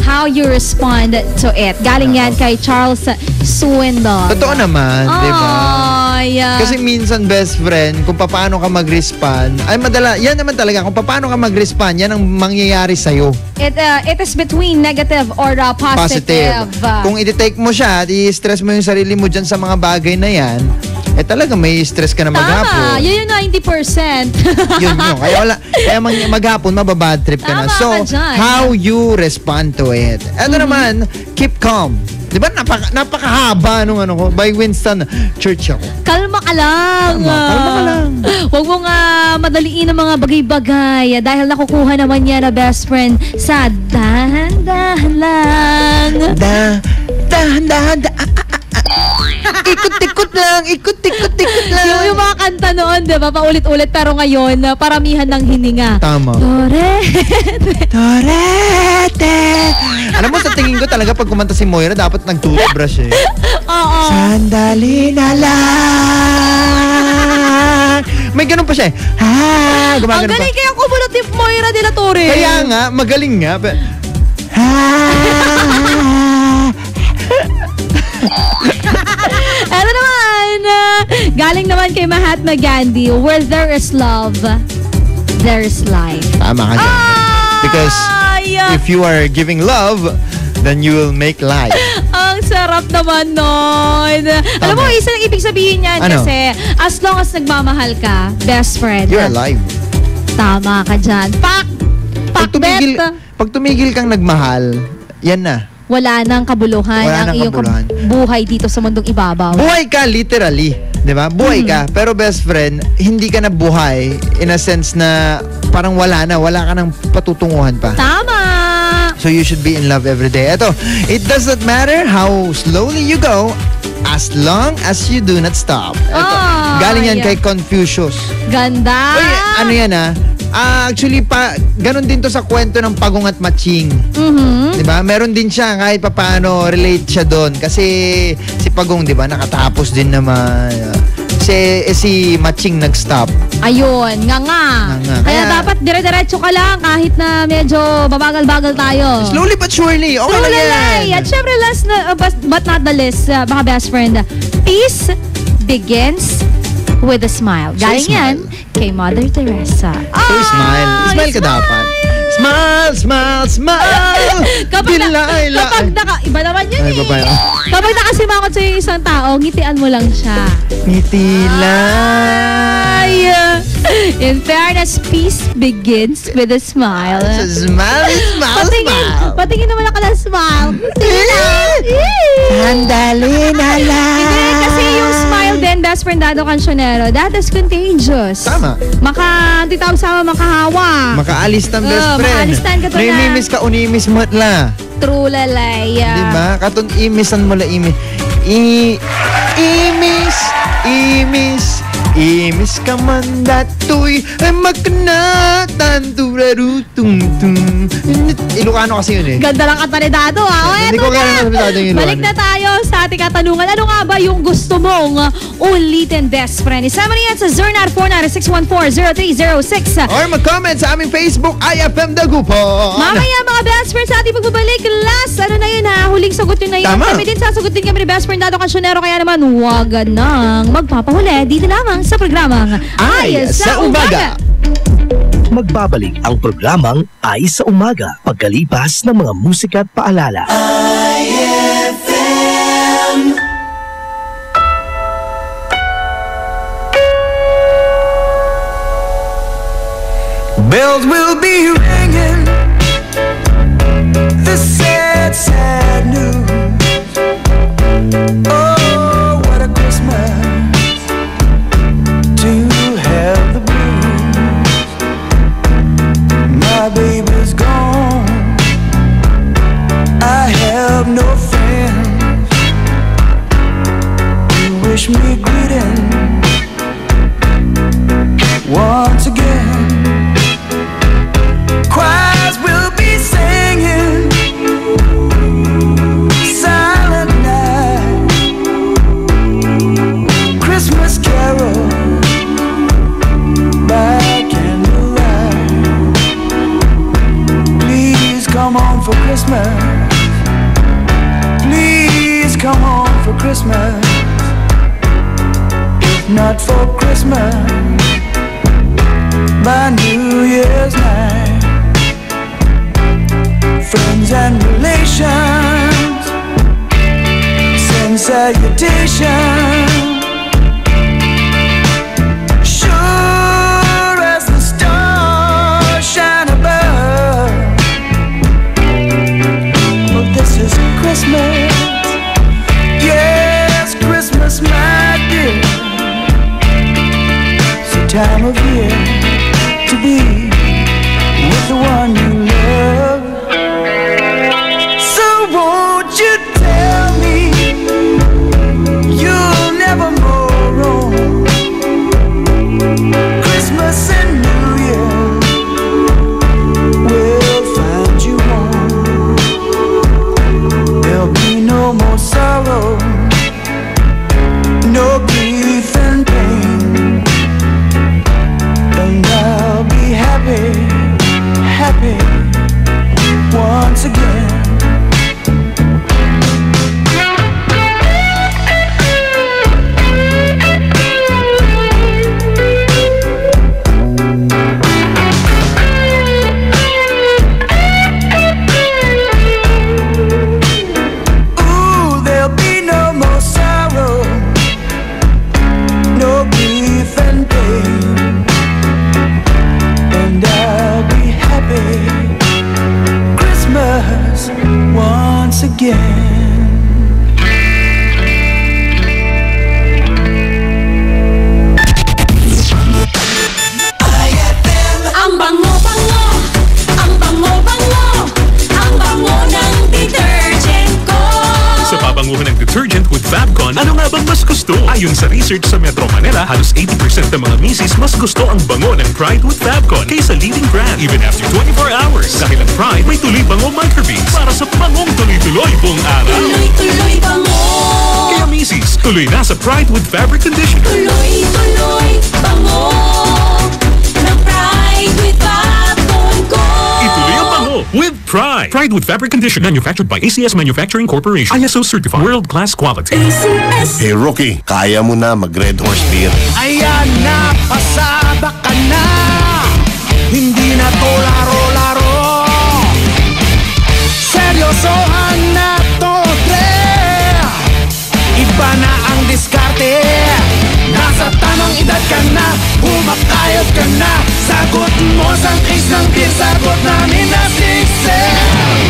how you respond to it. Galing yan kay Charles Swindoll. Totoo naman, di ba? Kasi minsan, best friend, kung paano ka mag-respond, yan naman talaga, kung paano ka mag-respond, yan ang mangyayari sa'yo. It is between negative or positive. Kung i-take mo siya at i-stress mo yung sarili mo dyan sa mga bagay na yan, talaga may stress ka na maghapon. Tama, yun yung 90%. yun. Kaya maghapon, mababad trip ka na. So, how you respond to it. Ito naman, keep calm. Di ba napakahaba nung ko? By Winston Churchill. Kalma ka lang. Kalma ka lang. Huwag mong madaliin ang mga bagay-bagay dahil nakukuha naman yan na best friend sa dahan-dahan lang. Dahan-dahan. Ikot-ikot lang. Yung mga kanta noon, di ba? Paulit-ulit. Pero ngayon, paramihan ng hininga. Tama. Torete. Alam mo, sa tingin ko talaga pag kumanta si Moira, dapat nag-toothbrush eh. Oo. Sandali na lang. May ganun pa siya eh. Ang galing kaya kumulot ni Moira de la Torre. Kaya nga, magaling nga. Ano naman, galing naman kay Mahatma Gandhi, where there is love, there is life. Tama ka dyan. Because if you are giving love, then you will make life. Ang sarap naman nun. Alam mo, isa lang ibig sabihin niyan kasi as long as nagmamahal ka, best friend, you're alive. Tama ka dyan. Pag tumigil kang nagmahal, yan na. Wala nang kabuluhan ang iyong buhay dito sa mundong ibabaw. Buhay ka literally, 'di ba? Buhay ka, pero best friend, hindi ka na buhay in a sense na parang wala ka nang patutunguhan pa. Tama. So you should be in love every day. Ito, it doesn't matter how slowly you go, As long as you do not stop. Ito, galing yan kay Confucius. Ganda! Uy, ano yan actually, ganun din to sa kwento ng Pagong at Matching. Diba? Meron din siya, kahit papaano, relate siya doon. Kasi si Pagong, diba, nakatapos din naman. Si Matching nag-stop. Ayun, nga. Kaya dapat dire-diretso ka lang kahit na medyo babagal-bagal tayo. Slowly but surely. Okay lang yan. At syempre, last but not the least, mga best friend, peace begins with a smile. Galing yan kay Mother Teresa. So smile. Smile ka dapat. Smile! Iba naman yun Kapag nakasimangot sa'yo yung isang tao, ngitian mo lang siya. Ngiti lang. In fairness, peace begins with a smile. Smile. Patingin naman ako ng smile. Sandali na lang. Hindi, kasi yung smile din, best friend Dado Cancionero, that is contagious. Tama. Titawag sama makahawa. Makaalis ng best friend. Makaalis ka to na. Naimimis ka, unimis mo la. True lalay. Diba? Katong imisan mo la imis. Imis ka man datoy ay magkanatan turarutung. Ilocano kasi yun Ganda lang katanidado Hindi ko kaya naman yung Balik na tayo sa ating katanungan. Ano nga ba yung gusto mong ulitin, best friend? Isama niyan sa 0949-614-0306 or mag-comment sa aming Facebook IFM Dagupo. Mamaya mga best friend sa ating pagbabalik, last huling sagot yun na yun. Kami din sasagot din kami ni best friend Dado Cancionero, kaya naman huwag nang magpapahuli dito lamang sa programang Ay sa Umaga. Magbabalik ang programang Ay sa Umaga pagkalipas ng mga musika at paalala. IFM. Bells will be ringing, the sad, sad news. Oh, what a Christmas to have the blues. My baby's gone, I have no friends to wish me greetings once again. Choirs will be singing Silent Night, Christmas carol by candlelight. Please come home for Christmas. Please come home for Christmas. If not for Christmas, by New Year's night. Friends and relations send salutations. Sure as the stars shine above. Well, this is Christmas. Yes, Christmas, my dear. It's the time of year to be with the one you love. Won't you tell me you'll never go wrong? Christmas and New Year will find you home. There'll be no more sorrow, no grief and pain, and I'll be happy, happy once again. Again. Ang bango-bango, ang bango-bango, ang bango ng detergent ko. Sa pabanguhan ng detergent with Fabcon, ano nga Ayon sa research sa Metro Manila, halos 80% ng mga misis mas gusto ang bango ng Pride with Fabcon kaysa leading brand even after 24 hours. Dahil ang Pride may tuloy bango microbeads para sa bangong tuloy-tuloy buong araw. Tuloy-tuloy bango. Kaya misis, tuloy na sa Pride with Fabric Conditioner. Tuloy-tuloy bango ng Pride with Fabcon ko. Ituloy ang bango with Pride. Pride with Fabric Conditioner, manufactured by ACS Manufacturing Corporation. ISO certified, world-class quality. Hey Rookie, kaya mo na mag-Red Horse Beer. Ayan na, pasaba ka na. Hindi na to laro-laro. Seryosohan na to, Dre. Iba na ang diskarte. Nasa tamang edad ka na, humakayod ka na. Sagot mo sa case ng beer, sagot namin na Sixel.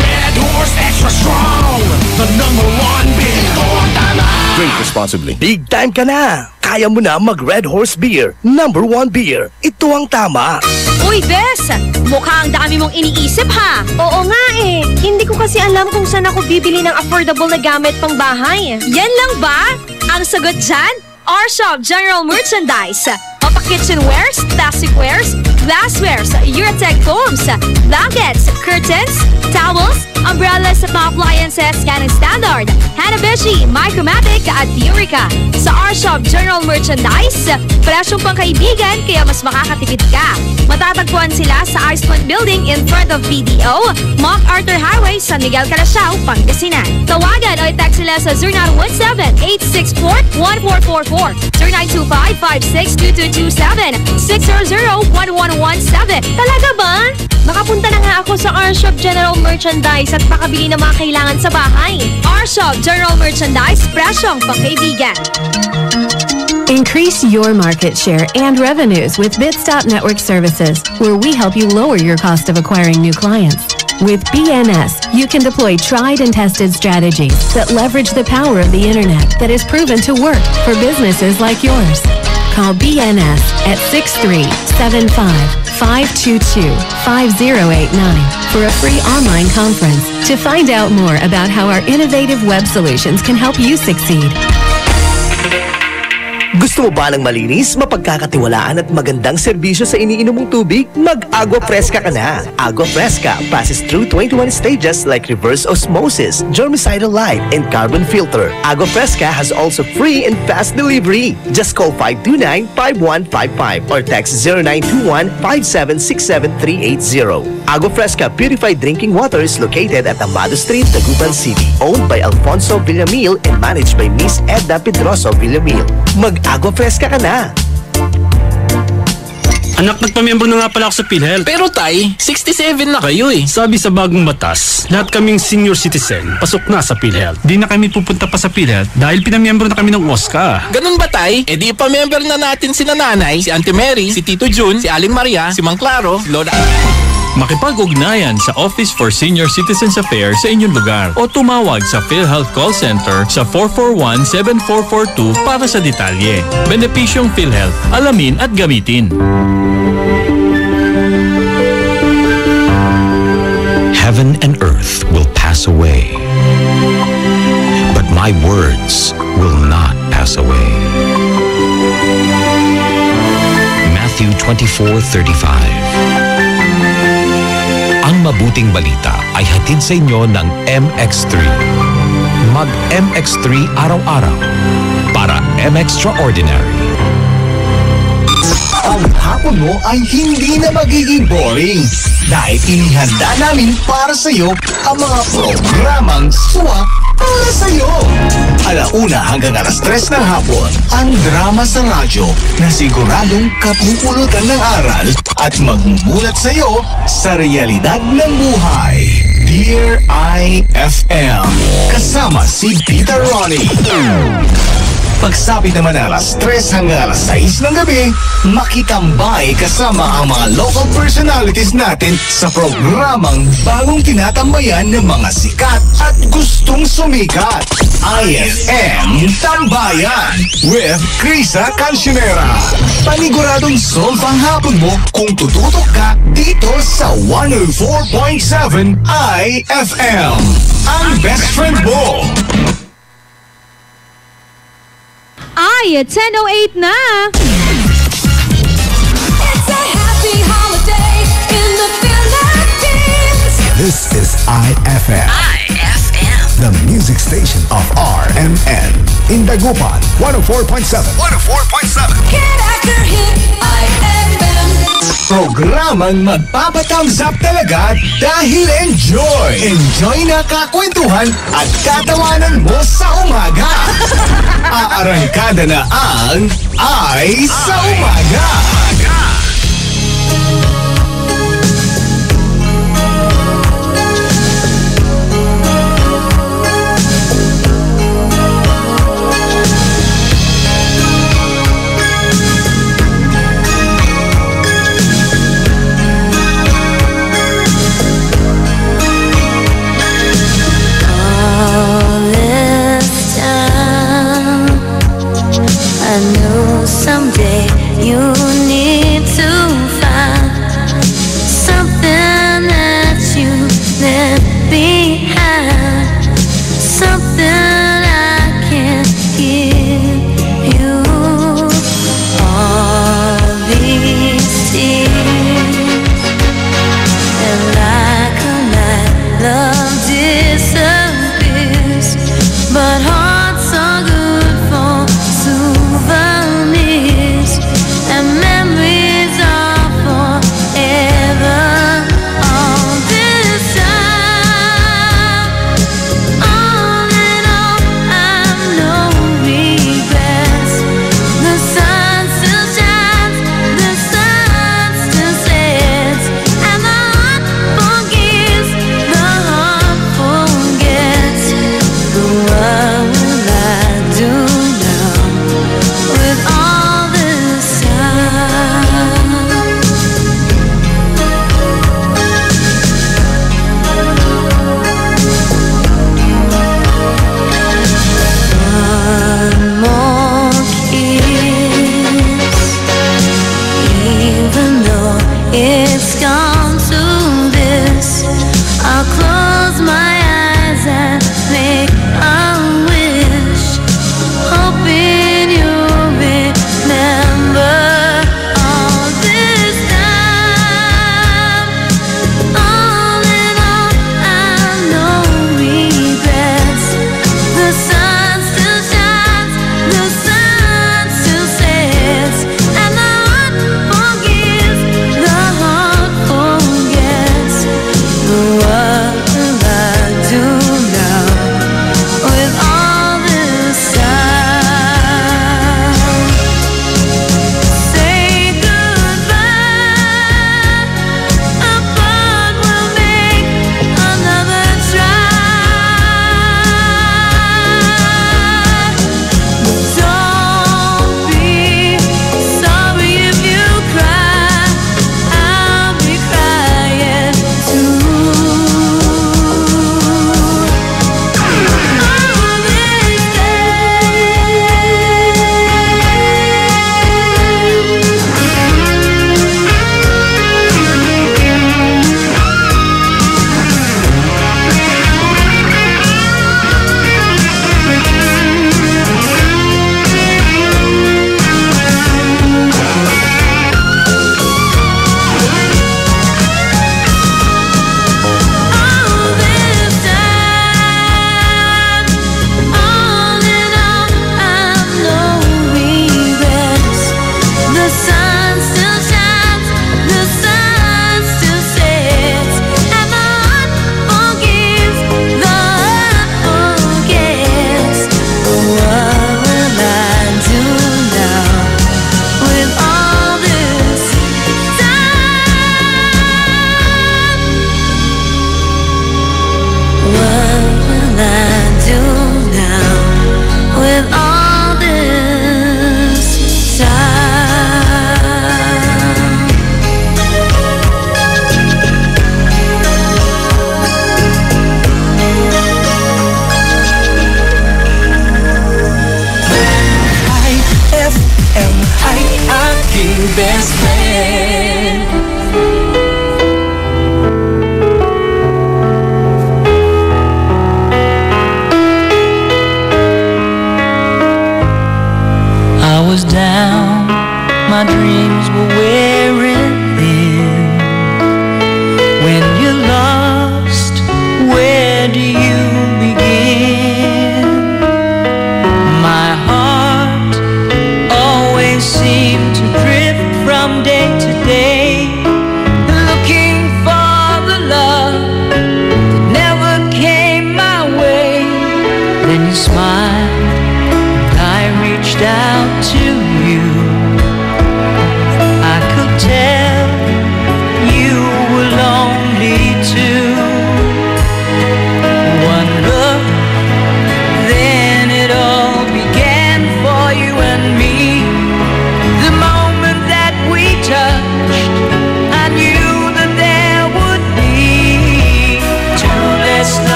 Red Horse Extra Strong, the #1 beer. Ito ang tama. Drink responsibly. Big time ka na! Kaya mo na mag-Red Horse Beer, #1 beer. Ito ang tama. Uy, Bes! Mukhang dami mong iniisip, ha? Oo nga eh. Hindi ko kasi alam kung saan ako bibili ng affordable na gamit pang bahay. Yan lang ba? Ang sagot dyan? R-Shop General Merchandise. Mapa-kitchenwares, plasticwares, glasswares, Eurotech foams, blankets, curtains, towels, umbrellas sa mga appliances, Canon Standard, Hanabishi, Micromatic at Eureka. Sa R-Shop General Merchandise, presyong pangkaibigan kaya mas makakatipid ka. Matatagpuan sila sa Iceland Building in front of BDO, MacArthur Highway, San Miguel, Calasiao, Pangasinan. Tawagan o i-text sila sa 0917-864-1444, 0925-562227, 600-1117. Talaga ba? Makapunta na nga ako sa R-Shop General Merchandise at makabili ng mga kailangan sa bahay. R-Shop General Merchandise, presyong pangkaibigan. Increase your market share and revenues with Bitstop Network Services, where we help you lower your cost of acquiring new clients. With BNS, you can deploy tried and tested strategies that leverage the power of the internet that is proven to work for businesses like yours. Call BNS at 6375-522-5089 for a free online conference to find out more about how our innovative web solutions can help you succeed. Gusto mo ba ng malinis, mapagkakatiwalaan at magandang serbisyo sa iniinom mong tubig? Mag-Agua Fresca ka na! Agua Fresca passes through 21 stages like reverse osmosis, germicidal light, and carbon filter. Agua Fresca has also free and fast delivery. Just call 529-5155 or text 0921-5767380. Agua Fresca Purified Drinking Water is located at Amado Street, Taguban City. Owned by Alfonso Villamil and managed by Miss Edna Pedroso Villamil. Mag-Agua Fresca ka na! Anak, nagpamiyembro na nga pala ako sa PhilHealth. Pero tay, 67 na kayo eh. Sabi sa bagong batas, lahat kaming senior citizen, pasok na sa PhilHealth. Di na kami pupunta pa sa PhilHealth dahil pinamiyembro na kami ng OSCA. Ganun ba tay? E di ipamiyembro na natin si nanay, si Auntie Mary, si Tito Jun, si Aling Maria, si Mang Claro, si Lola... Makipag-ugnayan sa Office for Senior Citizens Affairs sa inyong lugar o tumawag sa PhilHealth Call Center sa 441-7442 para sa detalye. Benepisyong PhilHealth, alamin at gamitin. Heaven and earth will pass away, but my words will not pass away. Matthew 24:35. Ang mabuting balita ay hatid sa inyo ng MX3. Mag-MX3 araw-araw para M-Extraordinary. Ang hapon mo ay hindi na magiging boring dahil inihanda namin para sa iyo ang mga programang swak para sa iyo. 1:00 hanggang 3:00 ng hapon, ang drama sa radyo na siguradong kapupulutan ng aral at magmumulat sa iyo sa realidad ng buhay. Dear IFM, kasama si Peter Ronnie. Pagsapit naman ng 3:00 hanggang 6:00 ng gabi, makitambay kasama ang mga local personalities natin sa programang bagong tinatambayan ng mga sikat at gustong sumikat. IFM Tambayan with Krisa Cancionera. Paniguradong solve ang hapon mo kung tututok ka dito sa 104.7 IFM. Ang best friend mo. ay 10:08 na. It's a happy holiday in the Philippines. This is IFM. The music station of RMN. In Dagupan, 104.7. 104.7. Hit after hit, IFM. Programang magpapatangzap talaga dahil enjoy. Enjoy na kakwentuhan at tatawanan mo sa umaga. Aarangkada na ang Ay sa Umaga. I know someday you need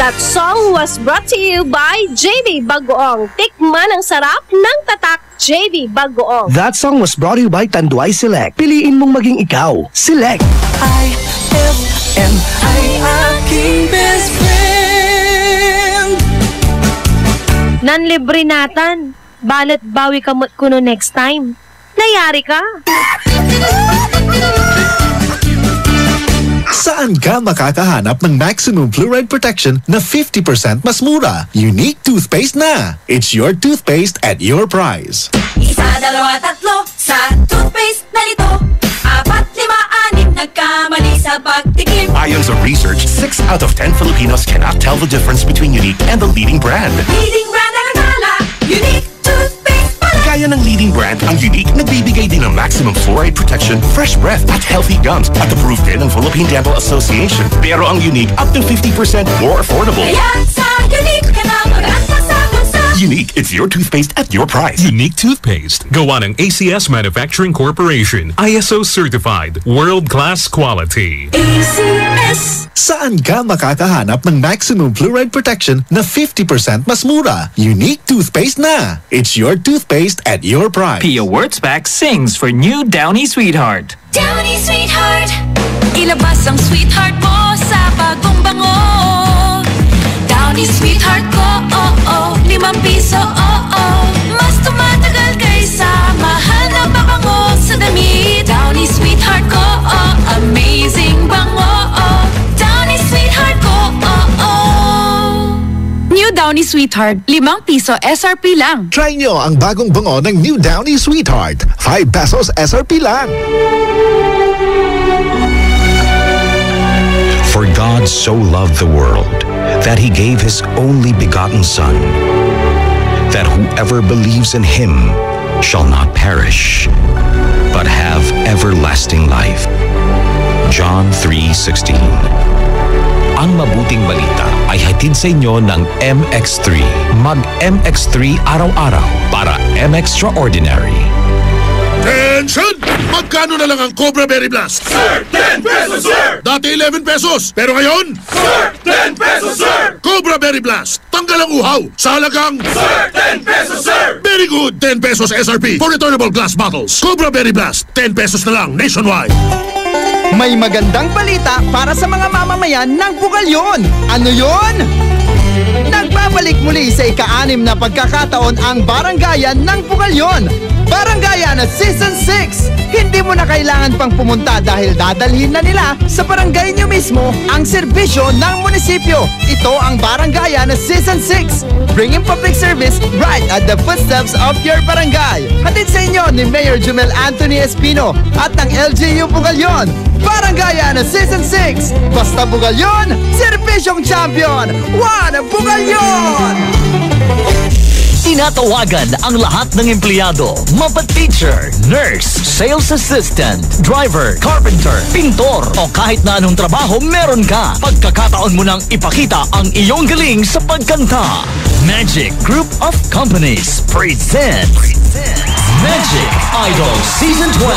That song was brought to you by JB Bagoong. Tikman ang sarap ng tatak JB Bagoong. That song was brought to you by Tanduay Select. Piliin mong maging ikaw. Select. IFM ay aking best friend. Nanlibre natan. Balat bawi ka kuno next time. Nayari ka. Saan ka makakahanap ng maximum fluoride protection na 50% mas mura? Unique toothpaste na. It's your toothpaste at your price. Isa, dalawa, tatlo sa toothpaste na nito. 4, 5, 6 nagkamali sa pagtikim. Ayon sa research, 6 out of 10 Filipinos cannot tell the difference between Unique and the leading brand. Leading brand ang akala, Unique toothpaste pala. Kaya ng leading brand, ang Unique nagbibigay din ng maximum fluoride protection, fresh breath at healthy gums at approved din ng Philippine Dental Association. Pero ang Unique, up to 50% more affordable. Kaya sa Unique ka na mag-asa sa bulsa. Unique, it's your toothpaste at your price. Unique toothpaste. Gawa ng ACS Manufacturing Corporation. ISO certified. World-class quality. ACS. Saan ka makakahanap ng maximum fluoride protection na 50% mas mura? Unique toothpaste na. It's your toothpaste at your price. Pia Wurtzbach sings for new Downy Sweetheart. Downy Sweetheart, ilabas ang sweetheart mo sa bagong bango. Downy Sweetheart ko, oh oh, 5 piso, oh oh. Mas tumatagal kaysa mahal na pabango sa damit. Downy Sweetheart ko, oh, amazing bango, oh. Downy Sweetheart ko, oh oh. New Downy Sweetheart, 5 piso SRP lang. Try nyo ang bagong bango ng New Downy Sweetheart. 5 pesos SRP lang. For God so loved the world that he gave his only begotten Son, that whoever believes in him shall not perish, but have everlasting life. John 3:16. Ang mabuting balita ay hatid sa inyo ng MX3. Mag-MX3 araw-araw para M-Extraordinary. Attention! Magkano na lang ang Cobra Berry Blast? Sir, 10 pesos, sir! Dati 11 pesos, pero ngayon? Sir, 10 pesos, sir! Cobra Berry Blast, tanggal ang uhaw sa halagang... Sir, 10 pesos, sir! Very good! 10 pesos SRP for returnable glass bottles. Cobra Berry Blast, 10 pesos na lang nationwide. May magandang balita para sa mga mamamayan ng Bugalyon. Ano yon? Nagbabalik muli sa ika-6 na pagkakataon ang Barangayan ng Bugalyon. Barangayan Season 6! Hindi mo na kailangan pang pumunta dahil dadalhin na nila sa barangay nyo mismo ang serbisyo ng munisipyo. Ito ang Barangayan Season 6. Bringing public service right at the footsteps of your barangay. Hatid sa inyo ni Mayor Jumel Anthony Espino at ng LGU Bugalyon. Barangayan Season 6. Basta Bugalyon, serbisyong champion. One Bugalyon! Tinatawagan ang lahat ng empleyado, mapa-teacher, nurse, sales assistant, driver, carpenter, pintor o kahit na anong trabaho meron ka. Pagkakataon mo nang ipakita ang iyong galing sa pagkanta. Magic Group of Companies presents Magic Idol Season 12.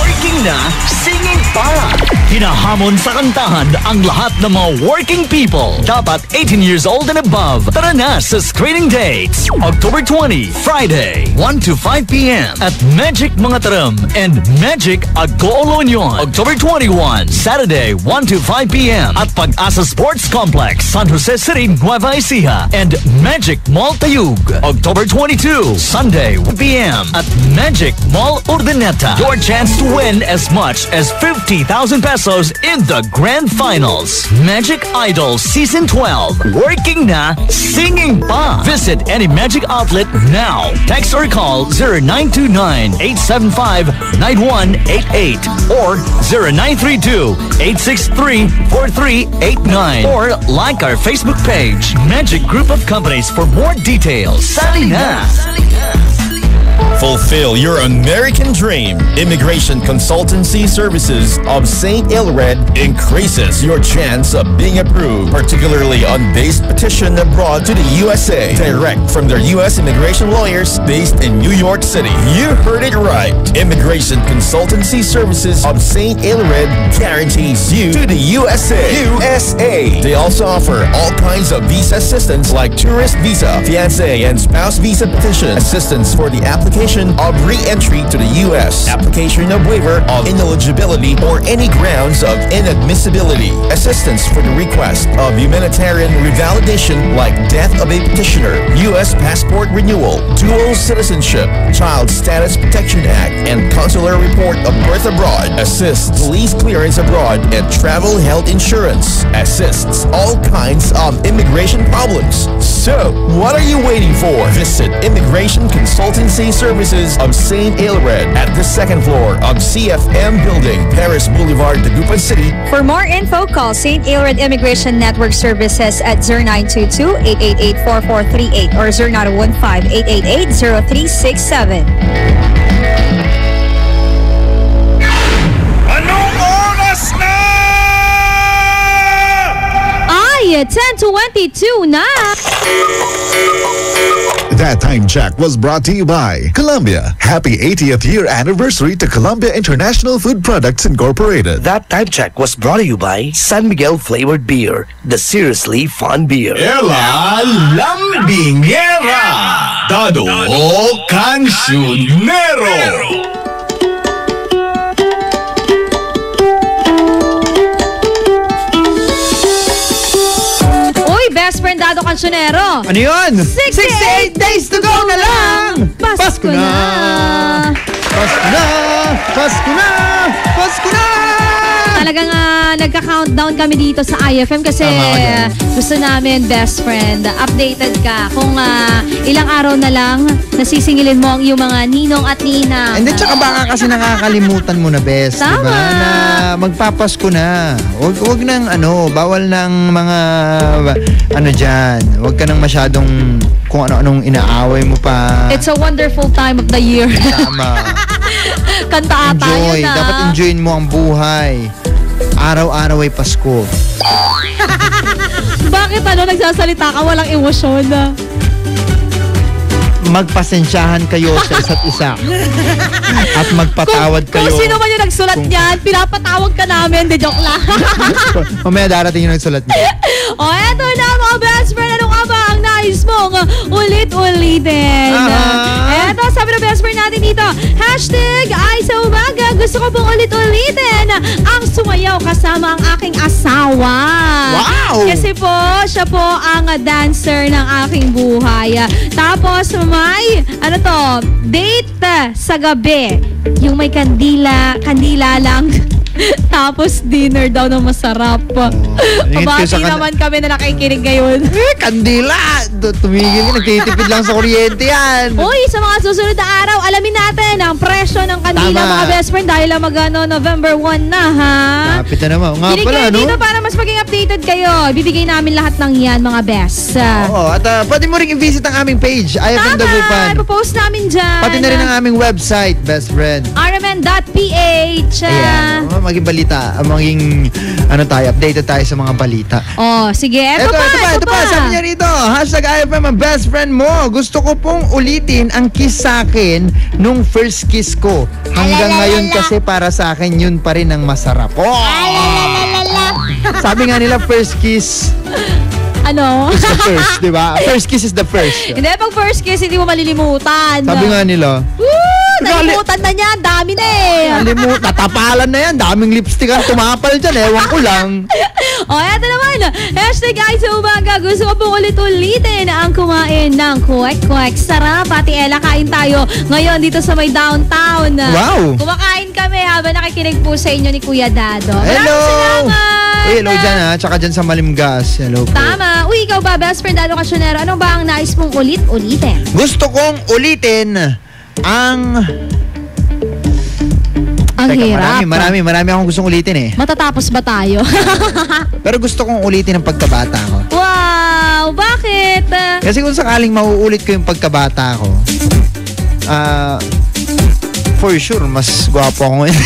Working na, singing pa. Hinahamon sa kantahan ang lahat ng mga working people. Dapat 18 years old and above. Tara na sa screening dates. October 20, Friday, 1 to 5 p.m. at Magic Mangatarem and Magic Agolonyon. October 21, Saturday, 1 to 5 p.m. at Pag-asa Sports Complex, San Jose City, Nueva Ecija and Magic Mall Tayug. October 22, Sunday, 1 p.m. at Magic Mall Urdaneta. Your chance to win as much as 50,000 pesos in the Grand Finals. Magic Idol Season 12. Working na, singing pa. Visit any Magic outlet now. Text or call 0929-875-9188 or 0932-863-4389 or like our Facebook page, Magic Group of Companies for more details. Sali na! Fulfill your American dream. Immigration Consultancy Services of St. Ilred increases your chance of being approved, particularly on base petition abroad to the USA, direct from their U.S. immigration lawyers based in New York City. You heard it right. Immigration Consultancy Services of St. Ilred guarantees you to the USA. They also offer all kinds of visa assistance like tourist visa, fiancé and spouse visa petition, assistance for the application of re-entry to the U.S., application of waiver of ineligibility or any grounds of inadmissibility, assistance for the request of humanitarian revalidation like death of a petitioner, U.S. passport renewal, dual citizenship, Child Status Protection Act, and consular report of birth abroad, assists police clearance abroad and travel health insurance, assists all kinds of immigration problems. So, what are you waiting for? Visit Immigration Consultancy Services of St. Ilred at the second floor of CFM Building, Paris Boulevard, Dagupan City. For more info, call St. Ilred Immigration Network Services at 0922-888-4438 or 0915-888-0367. Anong oras na? Ay, 10:22 na. That time check was brought to you by Columbia. Happy 80th year anniversary to Columbia International Food Products Incorporated. That time check was brought to you by San Miguel Flavored Beer, the seriously fun beer. Ela Lambingera, Dado Cancionero. Best friend Dado Cancionero. Ano yun? 68 days to go na lang! Pasko na! Pasko na! Pasko na! Pasko na! Talagang nagka-countdown kami dito sa IFM kasi gusto namin, best friend, updated ka kung ilang araw na lang nasisingilin mo ang iyong mga ninong at ninang. Hindi, tsaka baka kasi nakakalimutan mo na, best. Tama. Diba? Na magpapasko na. Wag nang bawal ng mga dyan. Wag ka nang masyadong kung ano-anong inaaway mo pa. It's a wonderful time of the year. Tama. Kanta tayo Enjoy. na. Dapat enjoyin mo ang buhay. Araw-araw ay Pasko. Bakit nagsasalita ka walang emosyon? Magpasensyahan kayo sa isa't isa. At magpatawad kayo. Kung sino man yung nagsulat niyan, pinapatawag ka namin. De joke lang. Mamaya darating yung nagsulat niya. O, eto na mga best friend. Ano nga ba ang nais mong ulit-ulitin? Eto, sabi ng best friend natin dito, hashtag ay sa umaga, gusto ko pong ulit-ulitin ang sumayaw kasama ang aking asawa. Wow! Kasi po, siya po ang dancer ng aking buhay. Tapos, may, date sa gabi. Yung may kandila lang. Tapos dinner daw na masarap. Kabati naman kami na nakikinig ngayon. Kandila! Tumigil ka, nagtitipid lang sa kuryente yan. Uy, sa mga susunod na araw, alamin natin ang presyo ng kandila, mga best friend, dahil lang November 1 na, ha? Kapit na naman. Nga Kinig pala, kayo dito para mas maging updated kayo. Ibibigay namin lahat ng yan, mga best. Oo, at pwede mo rin i-visit ang aming page, IFM Dagupan. Ipopost namin dyan. Pati na rin ang aming website, best friend. rmn.ph. Ayan, maging balita, maging updated tayo sa mga balita. Oh, sige. Ito pa. Sabi niya rito, hashtag IFM ang best friend mo. Gusto ko pong ulitin ang kiss sa akin nung first kiss ko. Hanggang ngayon kasi para sa akin yun pa rin ang masarap. Oh! Sabi nga nila, first kiss is the first, di ba? First kiss is the first. Hindi, pag first kiss, hindi mo malilimutan. Sabi nga nila, nalimutan na niya, dami na natapalan na yan, daming lipstick ang tumapal dyan, ewan ko lang. Eto naman, hashtag ay sa umaga, gusto ko pong ulit-ulitin ang kumain ng kwek-kwek. Sarap, Ate Ella, kain tayo ngayon dito sa may downtown. Wow! Kumakain kami habang nakikinig po sa inyo ni Kuya Dado. Hello! Maraming salamat! Uy, hello dyan tsaka dyan sa Malimgas. Hello po. Tama. Uy, ikaw ba, best friend Dado Cancionero, ano ba ang nais mong ulit-ulitin? Gusto kong ulitin ang hirap. Marami akong gustong ulitin eh. Matatapos ba tayo? Pero gusto kong ulitin ang pagkabata ko. Wow! Bakit? Kasi kung sakaling mauulit ko yung pagkabata ko, for sure, mas gwapo ako ngayon.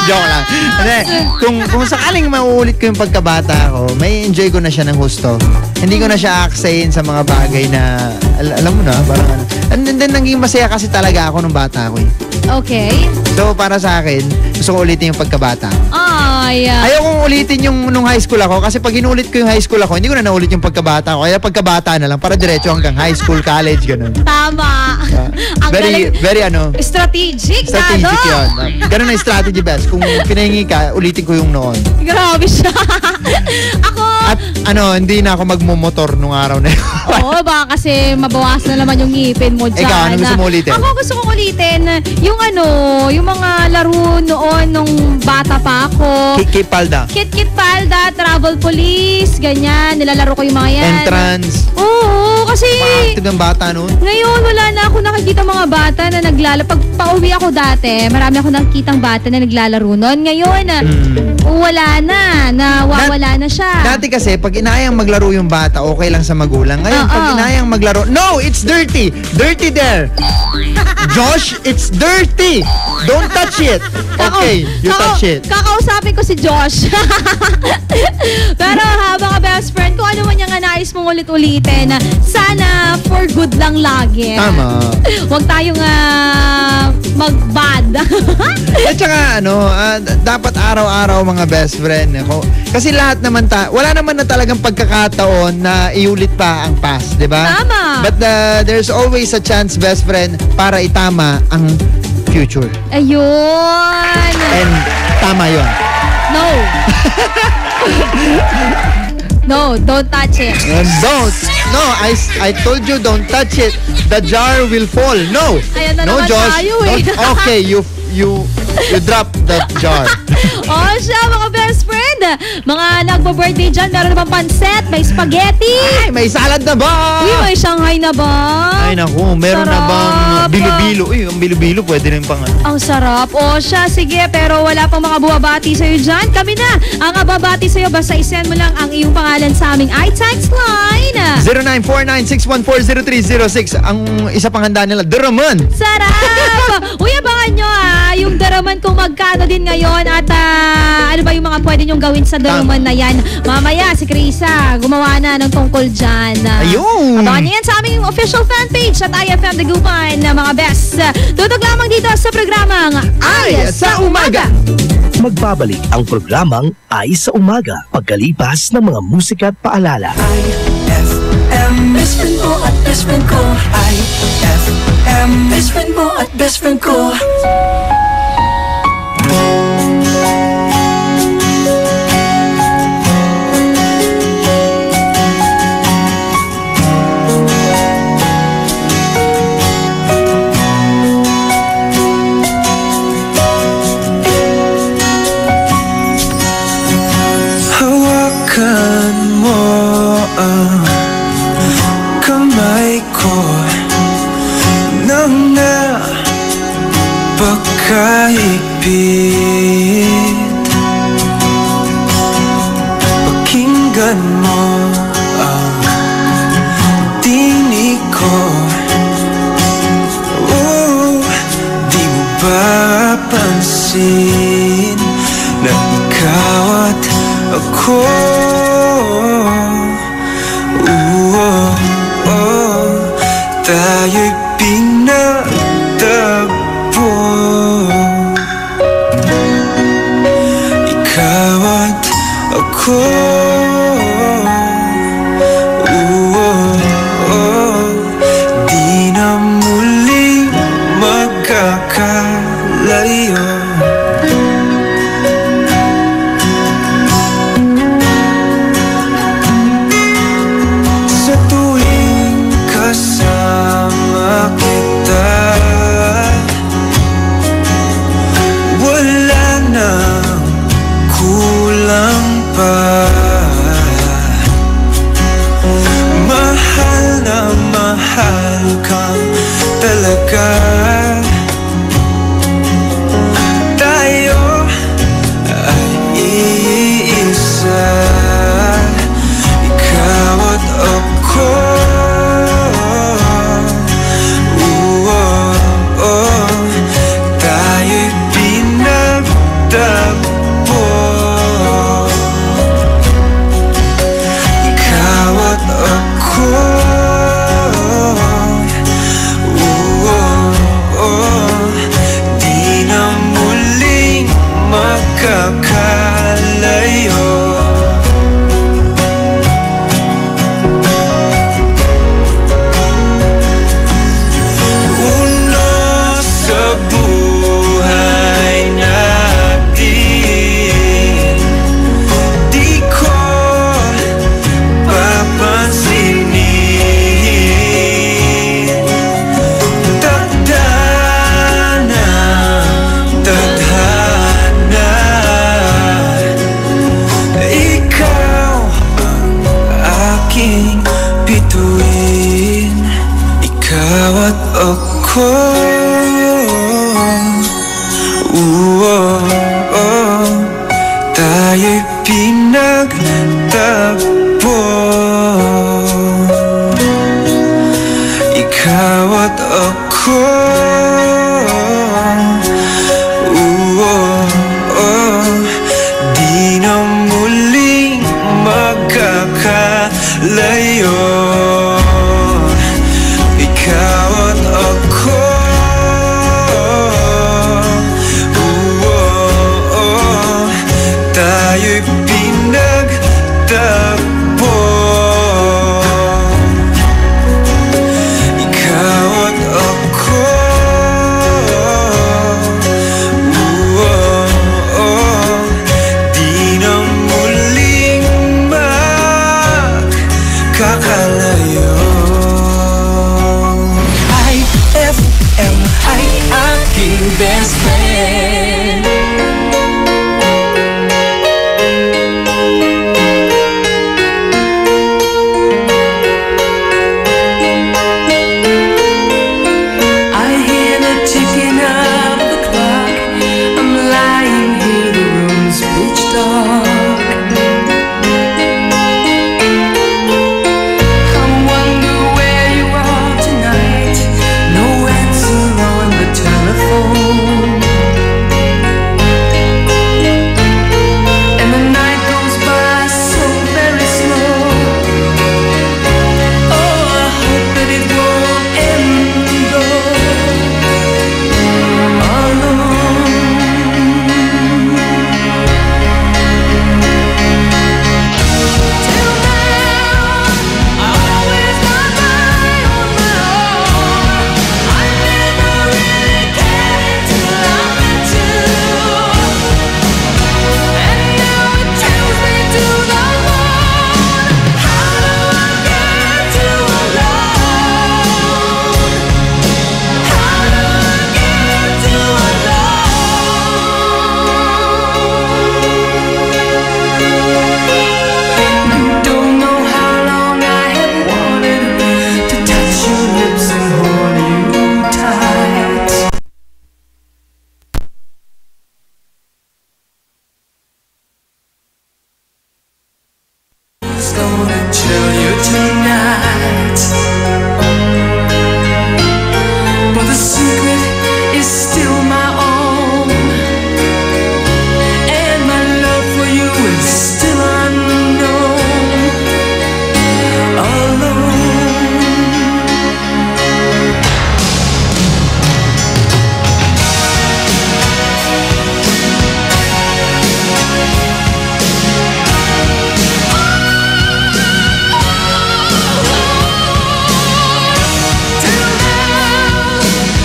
Joke lang. Hindi, kung sakaling mauulit ko yung pagkabata ko, may enjoy ko na siya ng husto. Hindi ko na siya aksayin sa mga bagay na, alam mo na, parang ano. And then, naging masaya kasi talaga ako nung bata ko eh. Okay. So, para sa akin, gusto ko ulitin yung pagkabata. Ay. Ayaw kong ulitin yung nung high school ako kasi pag inulit ko yung high school ako, hindi ko na naulit yung pagkabata ko. Kaya pagkabata na lang, para diretso hanggang high school, college, ganun. Tama. Very strategic yun. Ganun na yung strategy best. Kung pinahingi ka, ulitin ko yung noon. Grabe siya. Ako... At hindi na ako magmumotor nung araw na yun. Oo, baka kasi mabawasan na naman yung ngipin mo dyan. Ikaw, ano gusto mo ulitin? Ako gusto kong ulitin yung yung mga laro noon nung bata pa ako. Kit Palda. Kit Palda, Travel Police, ganyan. Nilalaro ko yung mga yan. Entrance. Oo, kasi... Active ng bata noon. Ngayon, wala na ako nakikita mga bata na naglalaro. Pag pauwi ako dati, marami ako nakikitang bata na naglalaro noon. Ngayon, wala na. Nawawala na siya. Dati kasi, pag inayang maglaro yung bata, okay lang sa magulang. Ngayon, pag inayang maglaro, no, it's dirty. Dirty there. Josh, it's dirty. Don't touch it. Okay, you touch it. Kakausapin ko si Josh. Pero mga best friend, kung ano man yung nais mong ulit-ulitin, sana for good lang lagi. Tama. Huwag tayong mag-bad. At saka dapat araw-araw mga best friend. Kasi lahat naman wala naman na talagang pagkakataon na iulit pa ang past, di ba? Tama. But there's always a chance, best friend, para itama ang future. Ayun. And tama yun. No. No, don't touch it. Don't. No, I told you don't touch it. The jar will fall. No. Ayan na no, naman Josh. tayo eh. Okay, you drop the jar. Siya mga best friend. Mga nagbo-birthday dyan, meron naman panset, may spaghetti. Ay, may salad na ba? Uy, may Shanghai na ba? Ay, naku, meron sarap. Na bang bilo-bilo? Uy, ang bilo-bilo, pwede rin pang Ang sarap. Siya, sige, pero wala pang mga buwabati sa'yo dyan. Kami na ang babati sa'yo. Basta isend mo lang ang iyong pangalan sa aming iText line. 0949-614-0306. Ang isa pang handa nila, Daraman. Sarap! Uy, abangan nyo yung Daraman kung magkano din ngayon at ano ba yung mga pwede nyong gawin sa Daraman na yan. Mamaya, si Krisa, gumawa na ng tungkol dyan. Ayun! Abangan nyo yan sa aming official fan page at IFM Dagupan na mga best. Tutok lamang dito sa programang Ay sa Umaga! Magbabalik ang programang Ay sa Umaga pagkalipas ng mga musika at paalala. IFM, best friend mo at best friend ko. IFM, best friend mo at best friend ko. Hawakan mo ang kamay ko nang napakahigpit. Pakinggan mo ang tinig ko. Di mo ba pansin na ikaw at ako? Tayo'y pinagtagpo. Ikaw at ako. Di na muling magkakalayo. Sa tuwing kasama kita, wala nang kulang pa. Mahal na mahal kang talaga. Tayo ay iisa, ikaw at ako. aking bituin, ikaw at ako. Tayo'y pinagtagpo, ikaw at ako. Di na muling magkakalayo, ikaw at ako. Tayo'y pinagtagpo, ikaw at ako. Di na muling magkakalayo. IFM ay aking best friend.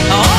Oh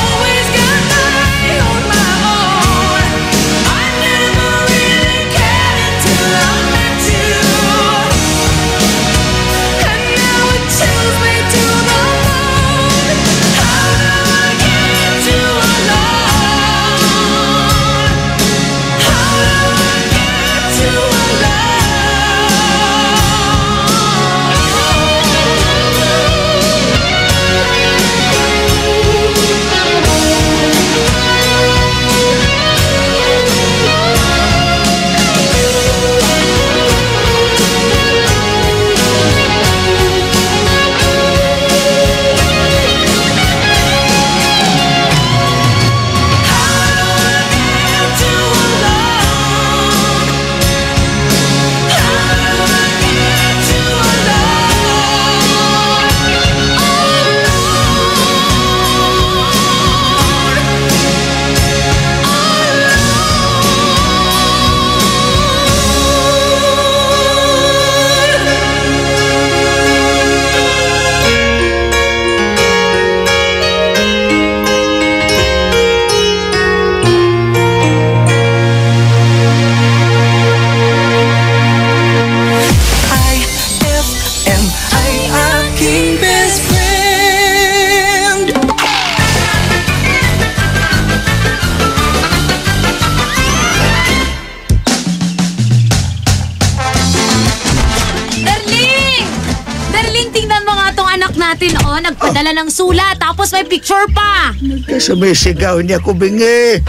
natin, nagpadala ng sulat, tapos may picture pa. Sumisigaw niya ko, bingi.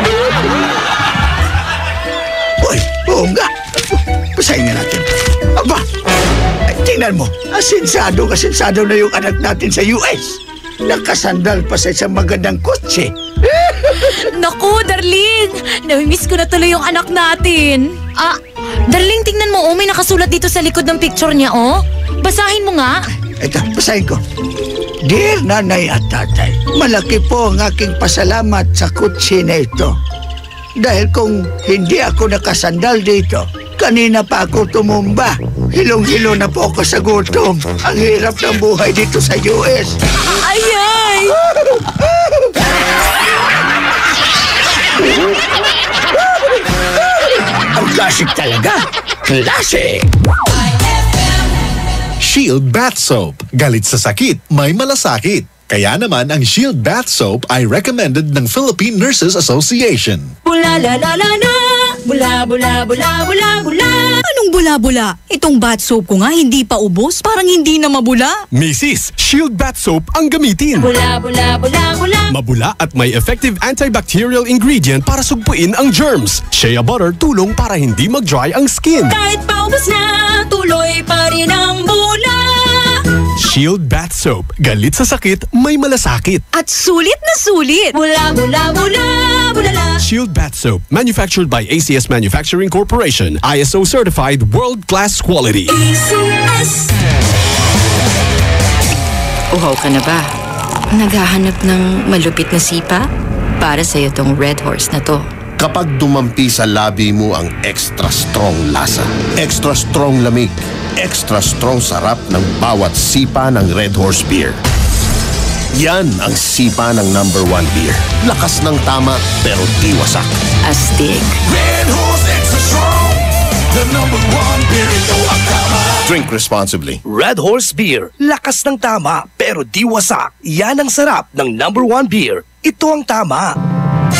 Uy, oo nga. Pasahin nga natin. Aba, tingnan mo. Asinsado na yung anak natin sa US. Nakasandal pa sa isang magandang kotse. Naku, darling. Namimiss ko na tuloy yung anak natin. Darling, tingnan mo, may nakasulat dito sa likod ng picture niya, Basahin mo nga. Ito, basahin ko. Dear Nanay at Tatay, malaki po ang aking pasalamat sa kotse na ito. Dahil kung hindi ako nakasandal dito, kanina pa ako tumumba. Hilong-hilo na po ako sa gutom. Ang hirap ng buhay dito sa US. Ayay! Ang classic talaga. Classic! Shield Bath Soap. Galit sa sakit, may malasakit. Kaya naman ang Shield Bath Soap ay recommended ng Philippine Nurses Association. Bula la la la la, bula bula bula bula bula. Anong bula-bula? Itong bath soap ko nga hindi pa ubos, parang hindi na mabula. Mrs. Shield Bath Soap ang gamitin. Bula bula bula bula. Mabula at may effective antibacterial ingredient para sugpuin ang germs. Shea butter tulong para hindi mag-dry ang skin. Kahit paubos na, tuloy pa rin ang bula. Shield Bath Soap. Galit sa sakit, may malasakit. At sulit na sulit. Bula bula bula bula la. Shield Bath Soap. Manufactured by ACS Manufacturing Corporation. ISO certified world-class quality. ACS. Uhaw ka na ba? Naghahanap ng malupit na sipa? Para sa'yo tong Red Horse na to. Kapag dumampi sa labi mo ang extra strong lasa, extra strong lamig, extra strong sarap ng bawat sipa ng Red Horse Beer. Yan ang sipa ng #1 beer. Lakas ng tama pero di wasak. Astig. Red Horse Extra Strong, the #1 beer ito ang tama. Drink responsibly. Red Horse Beer. Lakas ng tama pero di wasak. Yan ang sarap ng #1 beer. Ito ang tama.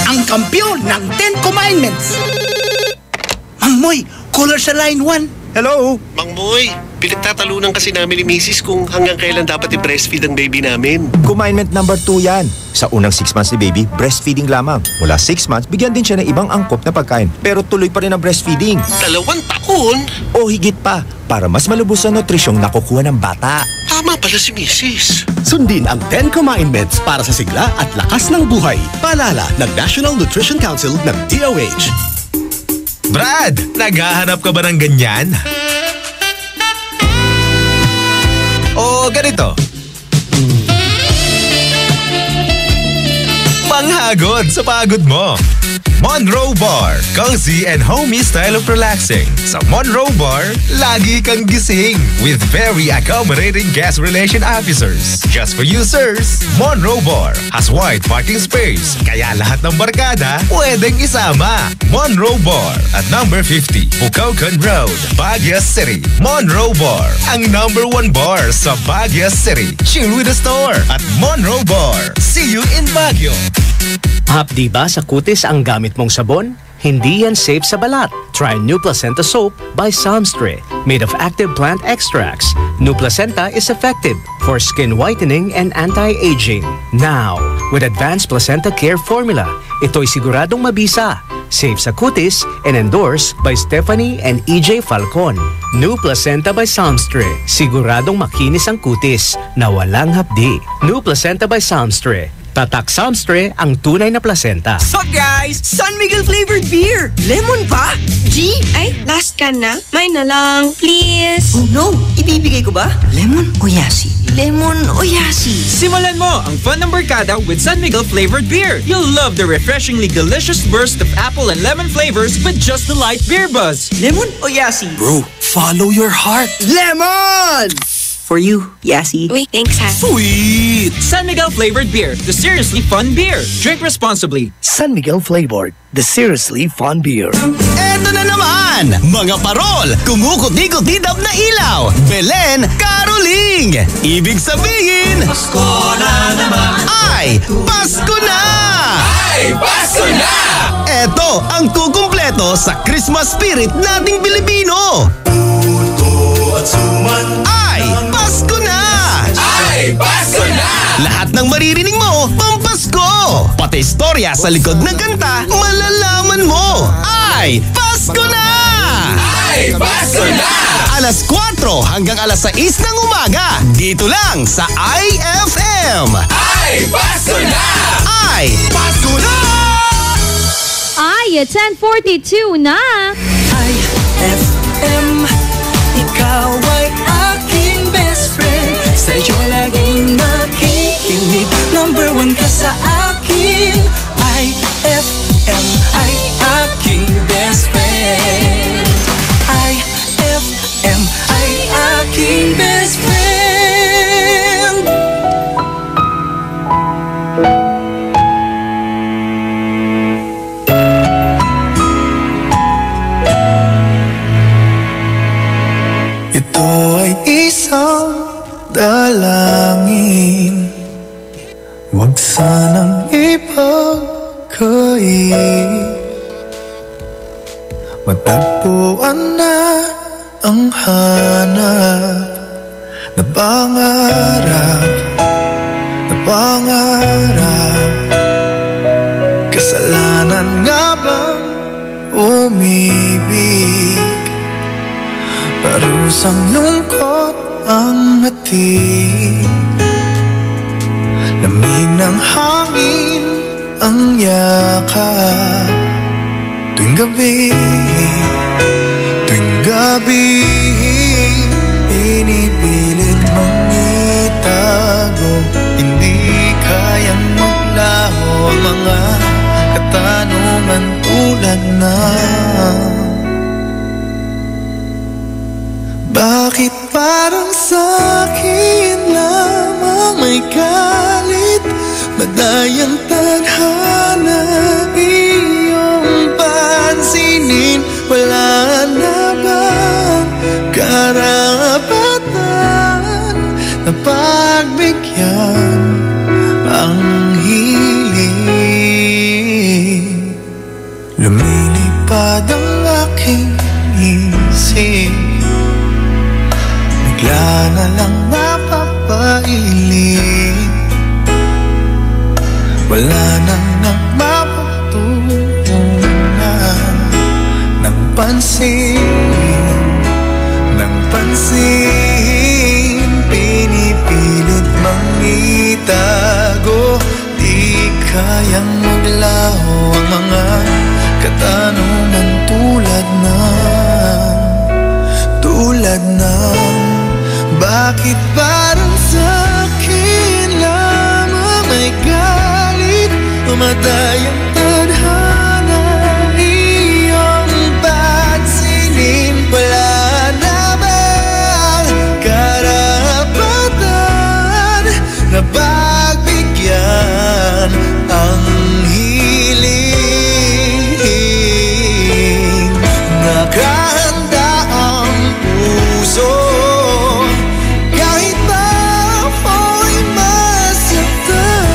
Ang kampiyon ng 10 Commandments. Mang Moy, caller sa line 1. Hello? Mang Moy, pinagtatalunan kasi namin ni Mrs. kung hanggang kailan dapat i-breastfeed ang baby namin. Commandment number 2 yan. Sa unang 6 months ni baby, breastfeeding lamang. Mula 6 months, bigyan din siya ng ibang angkop na pagkain. Pero tuloy pa rin ang breastfeeding. 2 taon? O higit pa, para mas malubos sa nutrisyong nakukuha ng bata. Tama pala si Mrs. Sundin ang 10 Commandments para sa sigla at lakas ng buhay. Paalala ng National Nutrition Council ng DOH. Brad, naghahanap ka ba ng ganyan? O ganito. Panghagod sa pagod mo. Monroe Bar. Cozy and homey style of relaxing. Sa Monroe Bar, lagi kang gising with very accommodating guest relation officers. Just for you, sirs, Monroe Bar has wide parking space. Kaya lahat ng barkada pwedeng isama. Monroe Bar at number 50, Bucaucan Road, Baguio City. Monroe Bar, ang #1 bar sa Baguio City. Chill with the store at Monroe Bar. See you in Baguio. Hapdi ba sa kutis ang gamit mong sabon? Hindi yan safe sa balat. Try New Placenta Soap by Samstre, made of active plant extracts. New Placenta is effective for skin whitening and anti-aging. Now, with Advanced Placenta Care Formula, ito'y siguradong mabisa, safe sa kutis, and endorsed by Stephanie and EJ Falcon. New Placenta by Samstre, siguradong makinis ang kutis na walang hapdi. New Placenta by Samstre. Tatak Samstre ang tunay na placenta. So guys, San Miguel flavored beer. Lemon pa? G? Ay, last can na. May na lang, please. Oh no, ibibigay ko ba? Lemon o yasi? Lemon o yasi? Simulan mo ang fun ng barkada with San Miguel flavored beer. You'll love the refreshingly delicious burst of apple and lemon flavors with just the light beer buzz. Lemon o yasi? Bro, follow your heart. Lemon! For you, Yasi. Uy, thanks ha. Sweet! San Miguel flavored beer, the seriously fun beer. Drink responsibly. San Miguel flavored, the seriously fun beer. Eto na naman! Mga parol! Kumukuti-kutidab na ilaw! Belen Caroling! Ibig sabihin... Pasko na naman! Ay! Pasko na! Ay! Pasko na! Eto ang kukumpleto sa Christmas spirit nating Pilipino! Puto at suman! Ay! Pasko na! Ay! Pasko! ng maririnig mo, pampasko! Pati istorya sa likod ng kanta, malalaman mo! Ay, Pasko na! Ay, Pasko na! Alas 4 hanggang alas 6 ng umaga, dito lang sa IFM! Ay, Pasko na! Ay, Pasko na! Ay, 10:42 na! IFM, ikaw ay aking best friend. Sa'yo laging nakikinig, number 1 ka sa akin. IFM ay aking best friend. IFM ay aking best friend. Ito ay isang dalangin, huwag sanang ipagkait. Matagpuan na ang hanap na pangarap, na pangarap. Kasalanan nga bang umibig? Parusang lungkot ang hatid, lamig ng hangin ang yakap. Tuwing gabi, tuwing gabi, pinipilit mong itago. Hindi kayang maglaho ang mga katanungan tulad ng bakit parang sa'kin lamang may galit? Madayang tadhana iyong pansinin. Wala na bang karapatan na pagbigyan ang hiling? Lumilipad ang aking isip, bigla na lang napapailing. Wala nang mapatutunan ng pansin, ng pansin. Pinipilit mang itago, di kayang maglaho ang mga katanungan tulad ng bakit parang sa'kin lamang may galit? Umatayang tadhana iyong pansinin. Wala na bang karapatan na pagbigyan ang hiling? Nakahanda ang puso kahit na ako'y masaktan.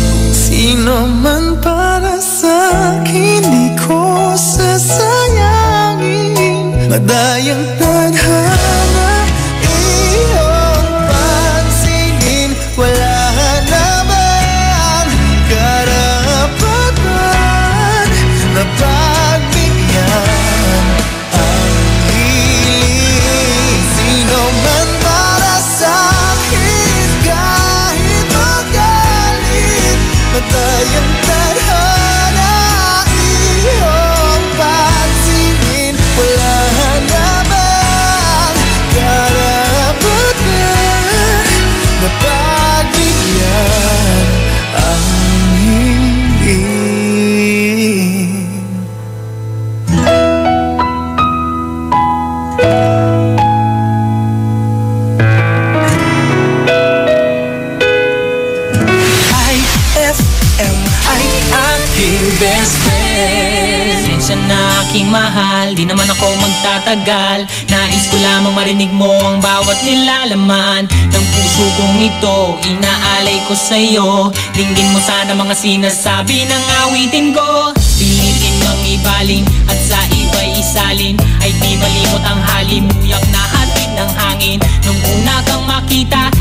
Kung sino man para sa'kin, di ko sasayangin. Madayang tadhana iyong pansinin. Wala na bang karapatan na pagbigyan ang hiling? Sino man para sa'kin, kahit magalit. Madayang tadhana iyong pansinin. Wala na bang karapatan na pagbigyan ang hiling? IFM ay aking best friend. Pasensya na aking mahal, di naman ako magtatagal. Nais ko lamang marinig mo ang bawat nilalaman ng puso kong ito. Inaalay ko sa'yo, dinggin mo sana mga sinasabi ng awitin ko. Pilitin mang ibaling at sa iba'y isalin, ay di malimot ang halimuyak na hatid ng hangin. Nung una kang makita,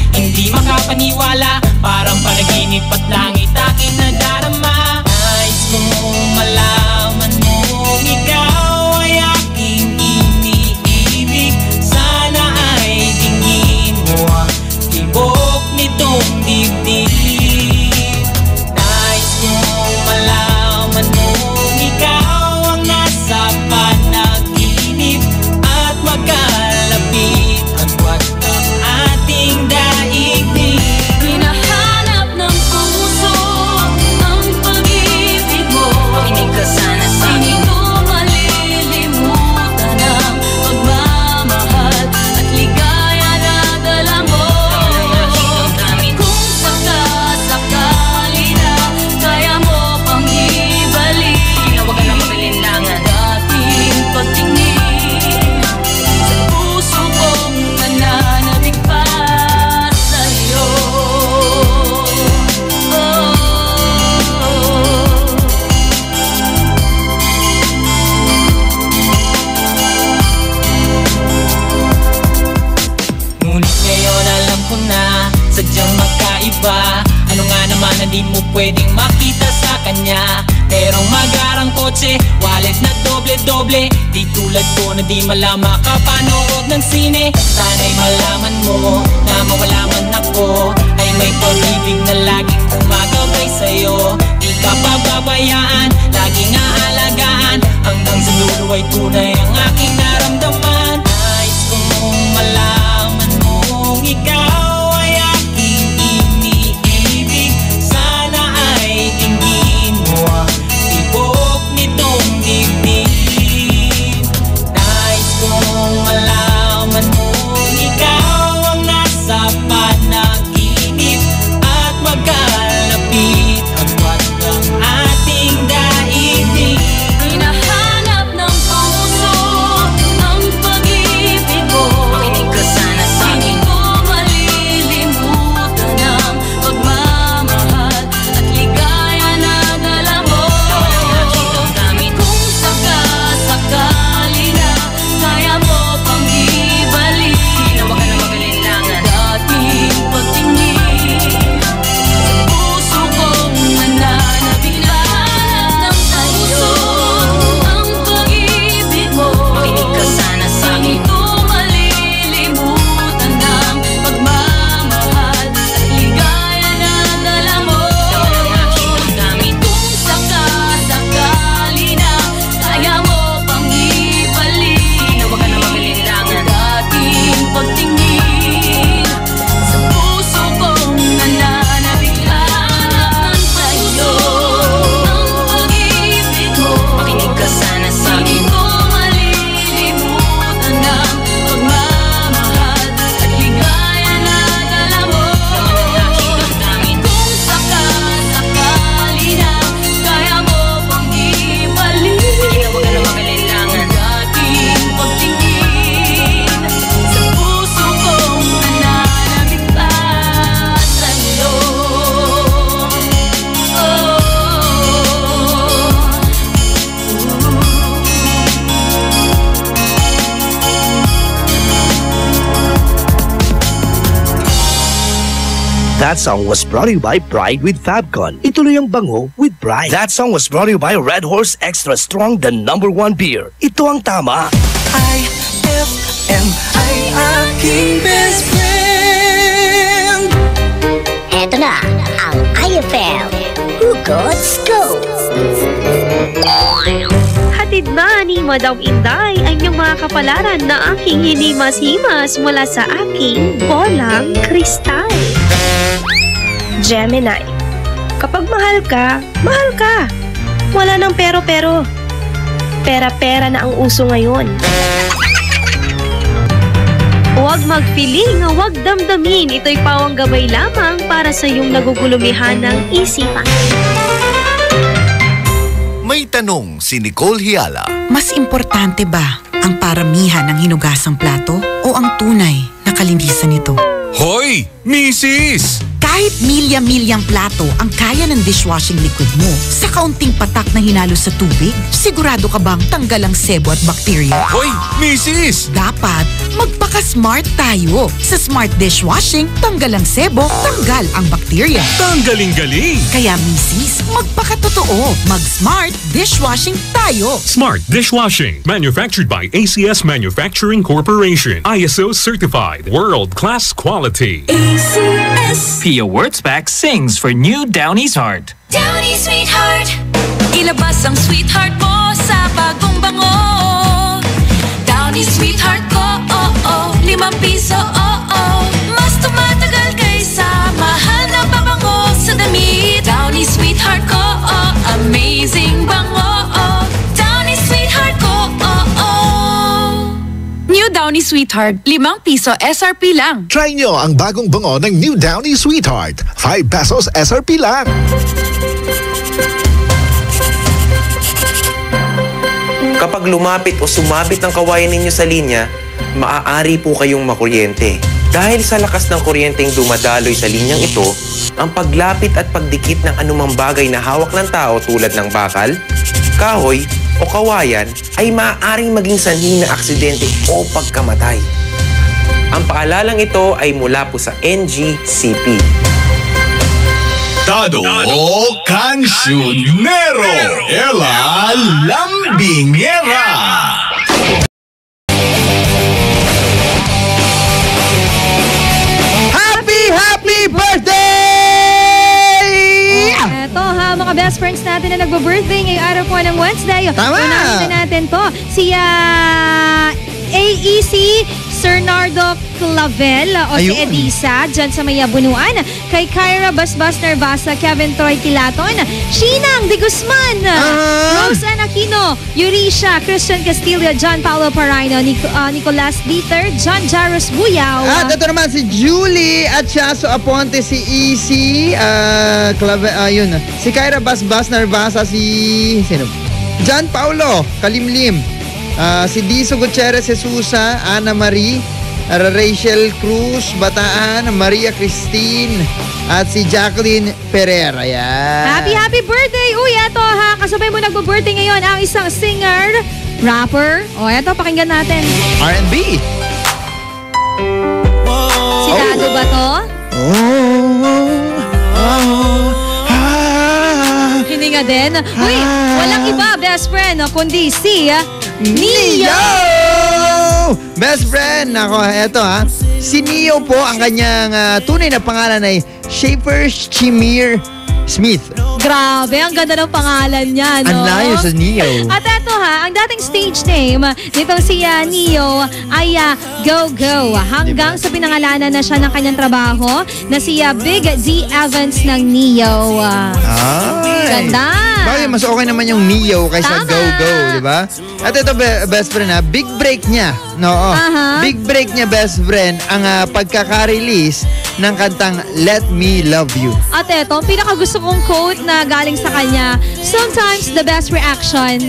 paniwala, parang panaginip at langit aking nadarama. Nais kong malaman mong ikaw ay aking iniibig. Sana ay tingin mo ang tibok nitong dibdib. Nais kong malaman mong ikaw ang nasa panaginip at magkalapit agwat ng ating daigdig. Hinahanap ng puso ang pag-ibig mo. Makinig ka sana sa akin. Hindi ko malilimutan ang pagmamahal at ligaya na dala mo. Kung sakasakali na kaya mo pang ibalik, huwag ka na mag-alinlangan. Dating pagtingin sa puso kong nananabik pa sa'yo. Ngunit ngayon alam ko na sadyang magkaiba. Ano nga naman na di mo pwedeng makita sa kanya? Merong magarang kotse, wallet na doble-doble. Di tulad ko na di malama kapanood ng sine. Sana'y malaman mo na mawala man ako, ay may pag-ibig na laging gumagabay sa'yo. Di ka pababayaan, laging aalagaan, hanggang sa dulo ay tunay ang aking naramdaman. Nais kong malaman mong ikaw ay aking iniibig. Sana ay tingin mo ang tibok nitong dibdib. Nais kong malaman mong ikaw ang nasa panaginip at magkalapit agwat ng ating daigdig. Hinahanap ng puso ang pag-ibig mo. Makinig ka sana sa akin. Hindi ko malilimutan ang pagmamahal at ligaya na dala mo. Kung sakasakali na kaya mo pang ibalik, huwag ka na mag-alinlangan. Dating pagtingin sa puso kong nananabik. Hinahanap ng puso ang pag-ibig mo. Makinig ka sana sa akin. Hindi ko malilimutan ang pagmamahal at ligaya na dala mo. Kung sakasakali na kaya mo pang ibalik, huwag ka na mag-alinlangan. Dating pagtingin sa puso kong nananabik. Hinahanap sa'yo ang pag-ibig mo. Makinig ka sana sa akin. Hindi ko malilimutan ang pagmamahal at ligaya na dala mo. Kung sakasakali na kaya mo pang ibalik, huwag ka na mag-alinlangan. Dating pagtingin sa puso kong nananabik pa sa'yo. That song was brought to you by Pride with Fabcon. Ituloy ang bango with Pride. That song was brought to you by Red Horse Extra Strong, the #1 beer. Ito ang tama. IFM ay aking best friend. Eto na ang IFM Hugot Scoop. Hatid na ni Madam Inday ang inyong mga kapalaran na aking hinimas-himas mula sa aking bolang kristal. Gemini, kapag mahal ka, mahal ka. Wala nang pero-pero. Pera-pera na ang uso ngayon. Huwag mag-feeling, huwag damdamin. Ito'y pawang gabay lamang para sa iyong nagugulumihan ng isipan. May tanong si Nicole Hiala. Mas importante ba ang paramihan ng hinugasang plato o ang tunay na kalinisan nito? Hoy, Mrs. Kahit milya-milyang plato ang kaya ng dishwashing liquid mo, sa kaunting patak na hinalo sa tubig, sigurado ka bang tanggal ang sebo at bakterya? Hoy, misis! Dapat magpaka-smart tayo. Sa Smart Dishwashing, tanggal ang sebo, tanggal ang bakterya. Tanggaling-galing! Kaya misis, magpaka-totoo. Mag-Smart Dishwashing tayo. Smart Dishwashing. Manufactured by ACS Manufacturing Corporation. ISO certified. World-class quality. ACS. Pia Wurtzbach sings for new Downy's Heart. Downy Sweetheart. Ilabas ang sweetheart mo sa bagong bango. Downy Sweetheart ko, ₱5, Mas tumatagal kaysa mahal na pabango sa damit. Downy Sweetheart ko, amazing bango. Downy Sweetheart ko, New Downy Sweetheart, ₱5 SRP lang. Try nyo ang bagong bango ng New Downy Sweetheart. ₱5 SRP lang. Kapag lumapit o sumabit ang kawayan ninyo sa linya, maaari po kayong makuryente. Dahil sa lakas ng kuryenteng dumadaloy sa linyang ito, ang paglapit at pagdikit ng anumang bagay na hawak ng tao tulad ng bakal, kahoy o kawayan ay maaaring maging sanhi ng aksidente o pagkamatay. Ang paalalang ito ay mula po sa NGCP. Tado o Cancionero, Ella Lambingera. Happy birthday! Eto ha, mga best friends natin na nagbo-birthday ngayong araw po ng Wednesday. Tama! Unahin na natin to. Si AEC Cernardo Clavel o si Edisa dyan sa Maya Bunuan. Kay Kyra Basbas Nervasa, Kevin Troy Kilaton, Shinang De Guzman, Rose Ann Aquino, Eurisha, Christian Castillo, John Paulo Paraino, Nicolas Dieter, John Jaros Buyaw. At ito naman si Julie at Chaso Aponte, si Easy, Clavel, si Kyra Basbas Nervasa, sino? John Paulo Kalimlim, si Diso Gutierrez Jesusa, Ana Marie, Rachel Cruz Bataan, Maria Christine, at si Jacqueline Pereira. Yan. Happy birthday! Uy, eto ha, kasabay mo nagbo-birthday ngayon ang isang singer, rapper. O, eto, pakinggan natin. R&B. Sigado ba to? Hindi nga din. Uy, walang iba, best friend, kundi si Neo! Best friend! Ako, eto ha. Si Neo po, ang kanyang tunay na pangalan ay Schaefer Chimere Smith. Grabe, ang ganda ng pangalan niya, no? Ang layo sa Neo. At eto ha, ang dating stage name nitong si Neo ay Go Go. Hanggang sa pinangalanan na siya ng kanyang trabaho na si Big D Evans ng Neo. Ganda! Bakit mas okay naman yung Neo kaysa Go Go, di ba? At ito, best friend ha, big break niya. No, big break niya, best friend, ang pagkaka-release ng kantang Let Me Love You. At ito, ang pinakagusto kong quote na galing sa kanya, sometimes the best reaction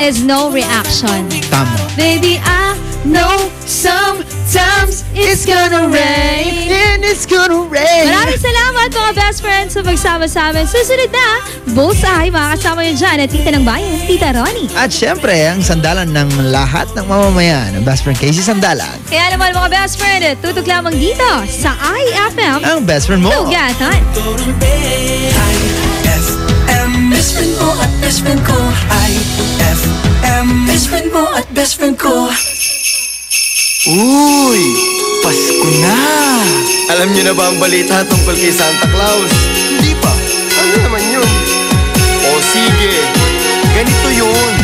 is no reaction. Tama. Baby, I know sometimes it's gonna rain. And it's gonna rain. Maraming salamat mga best friends sa pagsama sa amin. Susunod na, Bullseye, makakasama nyo dyan at Tita ng Bayan, Tita Ronnie. At syempre, ang sandalan ng lahat ng mamamayan, ang best friend Casey Sandalan. Kaya naman mga best friend, tutok lamang dito sa IFM. Ang best friend mo. Tugatan. IFM, best friend mo at best friend ko. IFM, best friend mo at best friend ko. Uy! Pasko na! Alam niyo na ba ang balita tungkol kay Santa Claus? Hindi pa. Ano naman yun? O sige, ganito yun.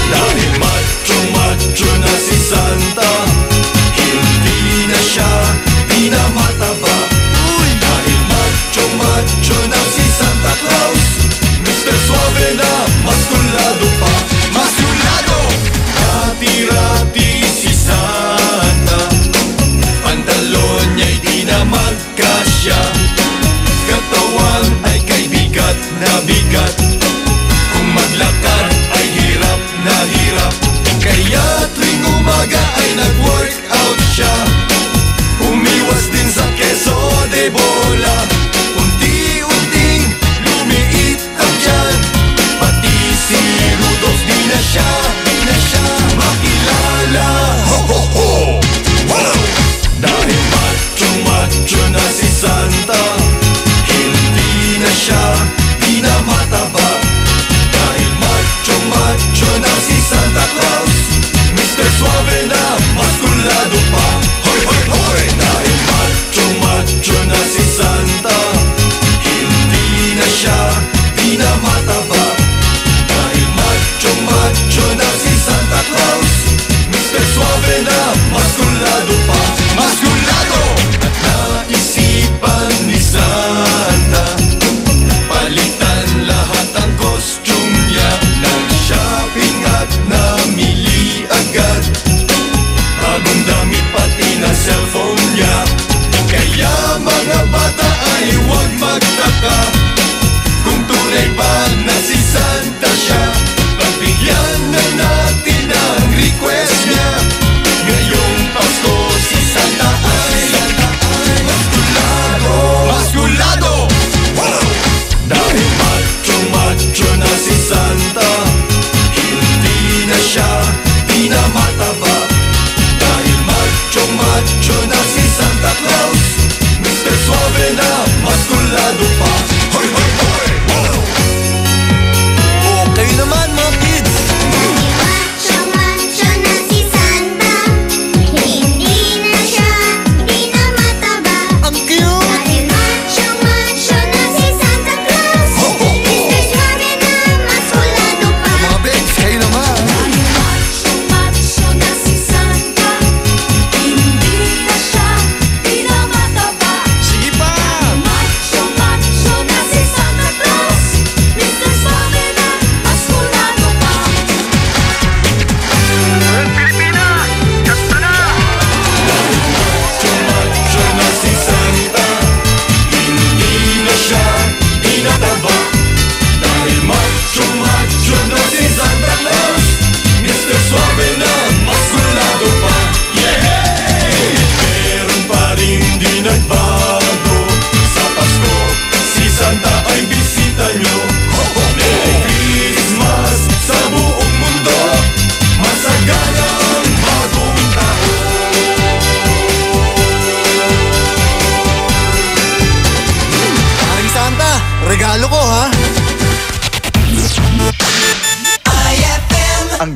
Dahil macho-macho na si Santa, hindi na siya pinamataba. Dahil macho-macho na si Santa Claus, Mr. Suave na maskulado pa. Maskulado! Rati-rati si Santa, pantalon niya'y di na magkasya, katawan ay kay bigat na bigat, kung maglakad ay hirap na hirap, kaya tuwing umaga ay nagwa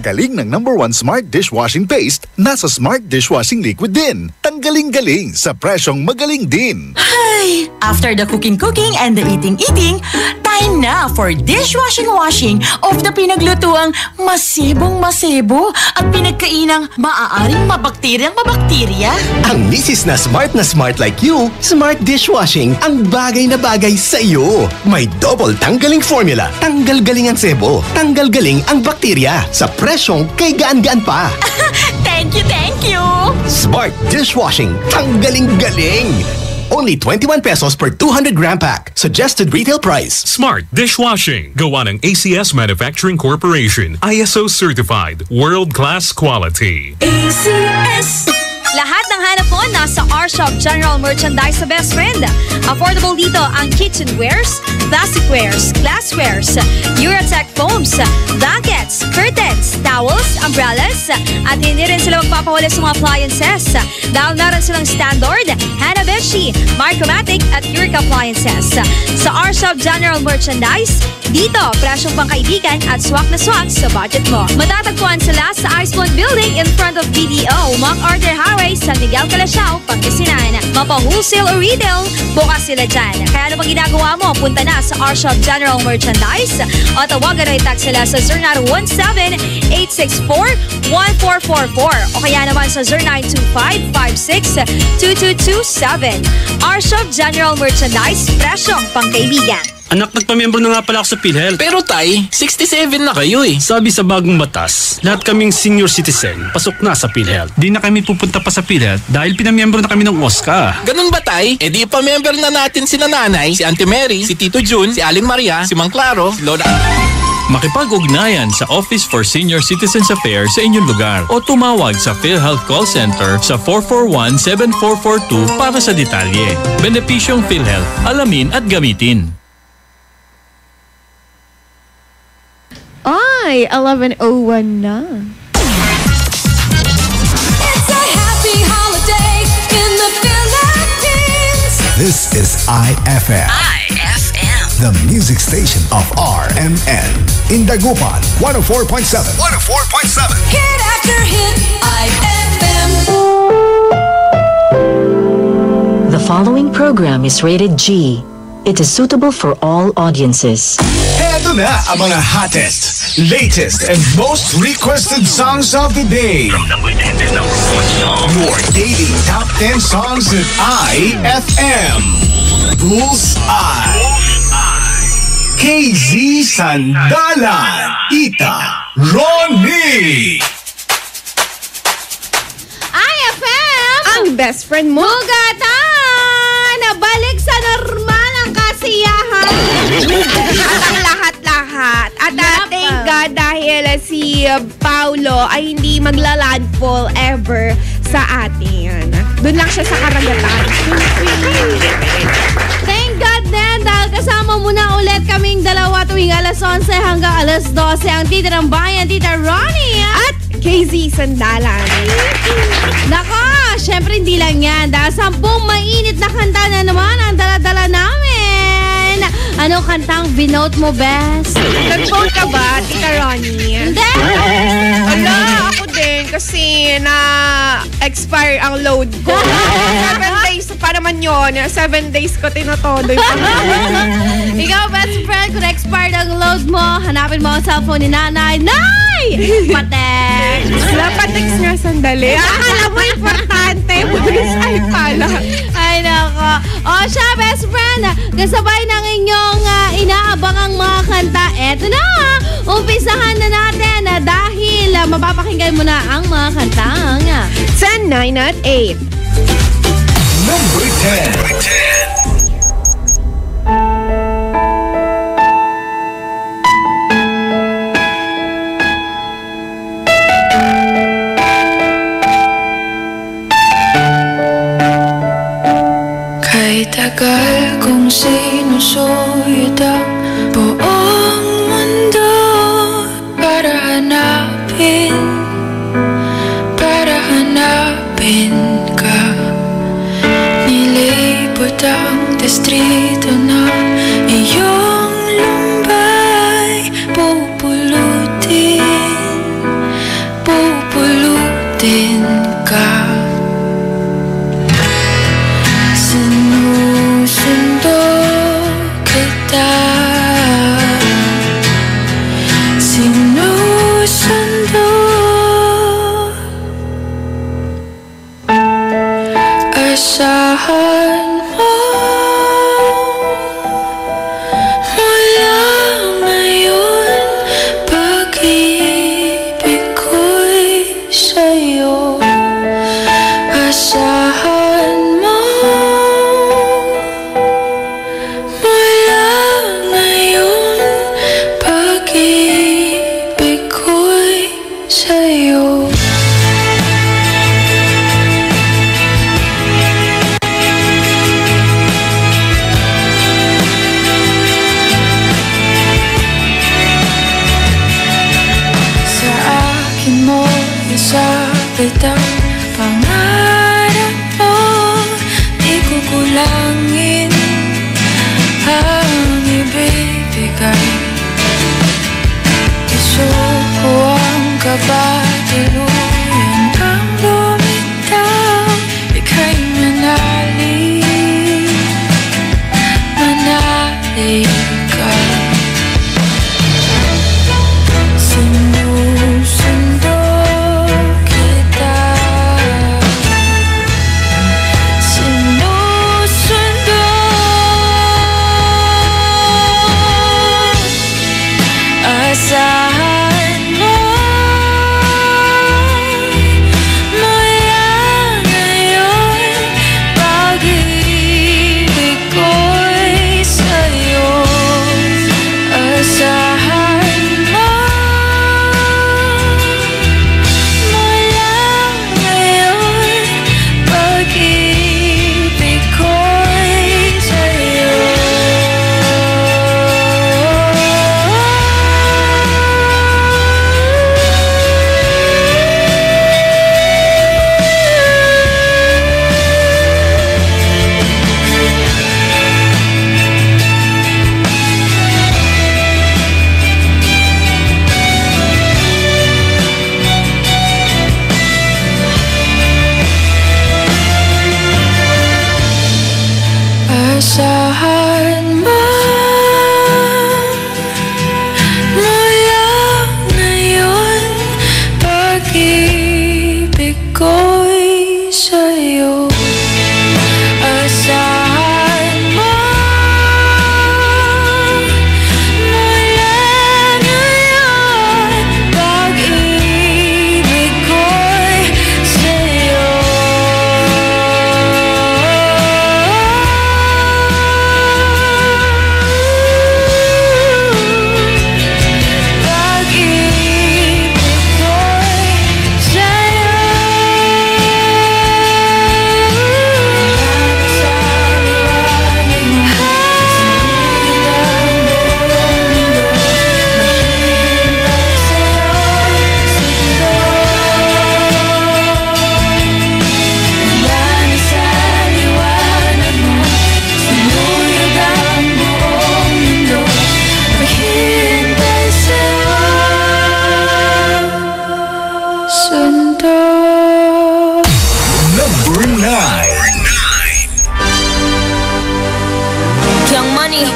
galing ng #1 Smart Dishwashing Paste, nasa Smart Dishwashing Liquid din. Tanggaling-galing sa presyong magaling din. Ay, after the cooking and the eating, time na for dishwashing of the pinaglutuang masibong-masibo at pinagkainang maaaring mabakterya. Ang misis na smart like you, Smart Dishwashing ang bagay na bagay sa iyo. May double tanggaling formula. Tanggal galing ang sebo. Tanggal galing ang bakterya. Sa presyong kay gaan-gaan pa. Thank you! Smart Dishwashing. Tanggaling-galing. Only 21 pesos per 200-gram pack. Suggested retail price. Smart Dishwashing. Gawa ng ACS Manufacturing Corporation. ISO certified. World-class quality. ACS. Lahat ng hanap mo nasa R-Shop General Merchandise sa Best Friend. Affordable dito ang kitchenwares, plasticwares, glasswares, Eurotech foams, blankets, curtains, towels, umbrellas, at hindi rin sila magpapahuli sa mga appliances. Dahil meron silang standard, Hanabishi, Micromatic at Eureka appliances. Sa R-Shop General Merchandise, dito, presyong pangkaibigan at swak na swak sa budget mo. Matatagpuan sila sa Iceland Building in front of BDO, MacArthur Highway, San Miguel, Calasiao, Pangasinan. Mapa-wholesale o retail, bukas sila dyan. Kaya ano bang ginagawa mo? Punta na sa R-Shop General Merchandise o tawagan o i-text sila sa 0917-864-1444 o kaya naman sa 0925-56-2227. R-Shop General Merchandise, presyong pangkaibigan. Anak, nagpamiyembro na nga pala ako sa PhilHealth. Pero tay, 67 na kayo eh. Sabi sa bagong batas, lahat kaming senior citizen, pasok na sa PhilHealth. Di na kami pupunta pa sa PhilHealth dahil pinamiyembro na kami ng OSCA. Ganun ba tay? E di pa-member na natin si nanay, si Auntie Mary, si Tito Jun, si Aling Maria, si Mang Claro, si Lola... Makipag-ugnayan sa Office for Senior Citizens Affairs sa inyong lugar o tumawag sa PhilHealth Call Center sa 441-7442 para sa detalye. Benepisyong PhilHealth, alamin at gamitin. Ay, 11:01 na. It's a happy holiday in the Philippines. This is IFM. The music station of RMN. In Dagupan, 104.7. 104.7. Hit after hit, IFM. The following program is rated G. It is suitable for all audiences. Heto na ang mga hottest, latest, and most requested songs of the day. From number 10 to number 1 song. Your daily top 10 songs at IFM. Bullseye. KZ Sandalan. Ita Ronnie. IFM! Ang best friend mo. Mugatan! Nabalik sa normal ang kasiyahan. At ang lahat-lahat. At thank God dahil si Paulo ay hindi magla-landfall ever sa atin. Doon lang siya sa karagatan. Thank God din dahil kasama mo na ulit kaming dalawa tuwing alas 11 hanggang alas 12 ang Tita ng Bayan, Tita Ronnie at KZ Sandalan. Nako, syempre hindi lang yan dahil 10 mainit na kanta na naman ang dala-dala namin. Anong kantang binote mo, best? Nag-vote ka ba, Tita Ronnie? Hindi! Ala, ako din kasi na-expire ang load ko. 7 days pa naman yun. 7 days ko tinotodo yung Ikaw, best friend, kung expired ang load mo, hanapin mo ang cellphone ni Nanay. Nay! Patex! Patex nga sandali. Akala mo importante. Ay, pala. Ay, nako. O siya, best friend, kasabay ng inyong inaabangang mga kanta. Eto na, umpisahan na natin dahil mapapakinggan mo na ang mga kantang 10, 9, at 8. Number 10. Kay tagal kong sinusuyod ang buong mundo para hanapin ka. Nilibot ang distrito na iyong lumbay pupulutin. Asahan mo mula ngayon, pag-ibig ko'y sa'yo. Asahan mo mula ngayon, pag-ibig ko'y sa'yo. Sabit ang pangarap mo, di ko kulangin ang ibibigay. Isuko ang kabatiluyan kang bumitaw, ika'y manalig, manalig ka. Asahan mo mula ngayon, pag-ibig ko'y sa'yo. Asahan mo mula ngayon, pag-ibig ko'y sa'yo. Asahan mo mula ngayon, pag-ibig ko'y sa'yo. Asahan mo mula ngayon, pag-ibig ko'y sa'yo. Number 9. Young Money.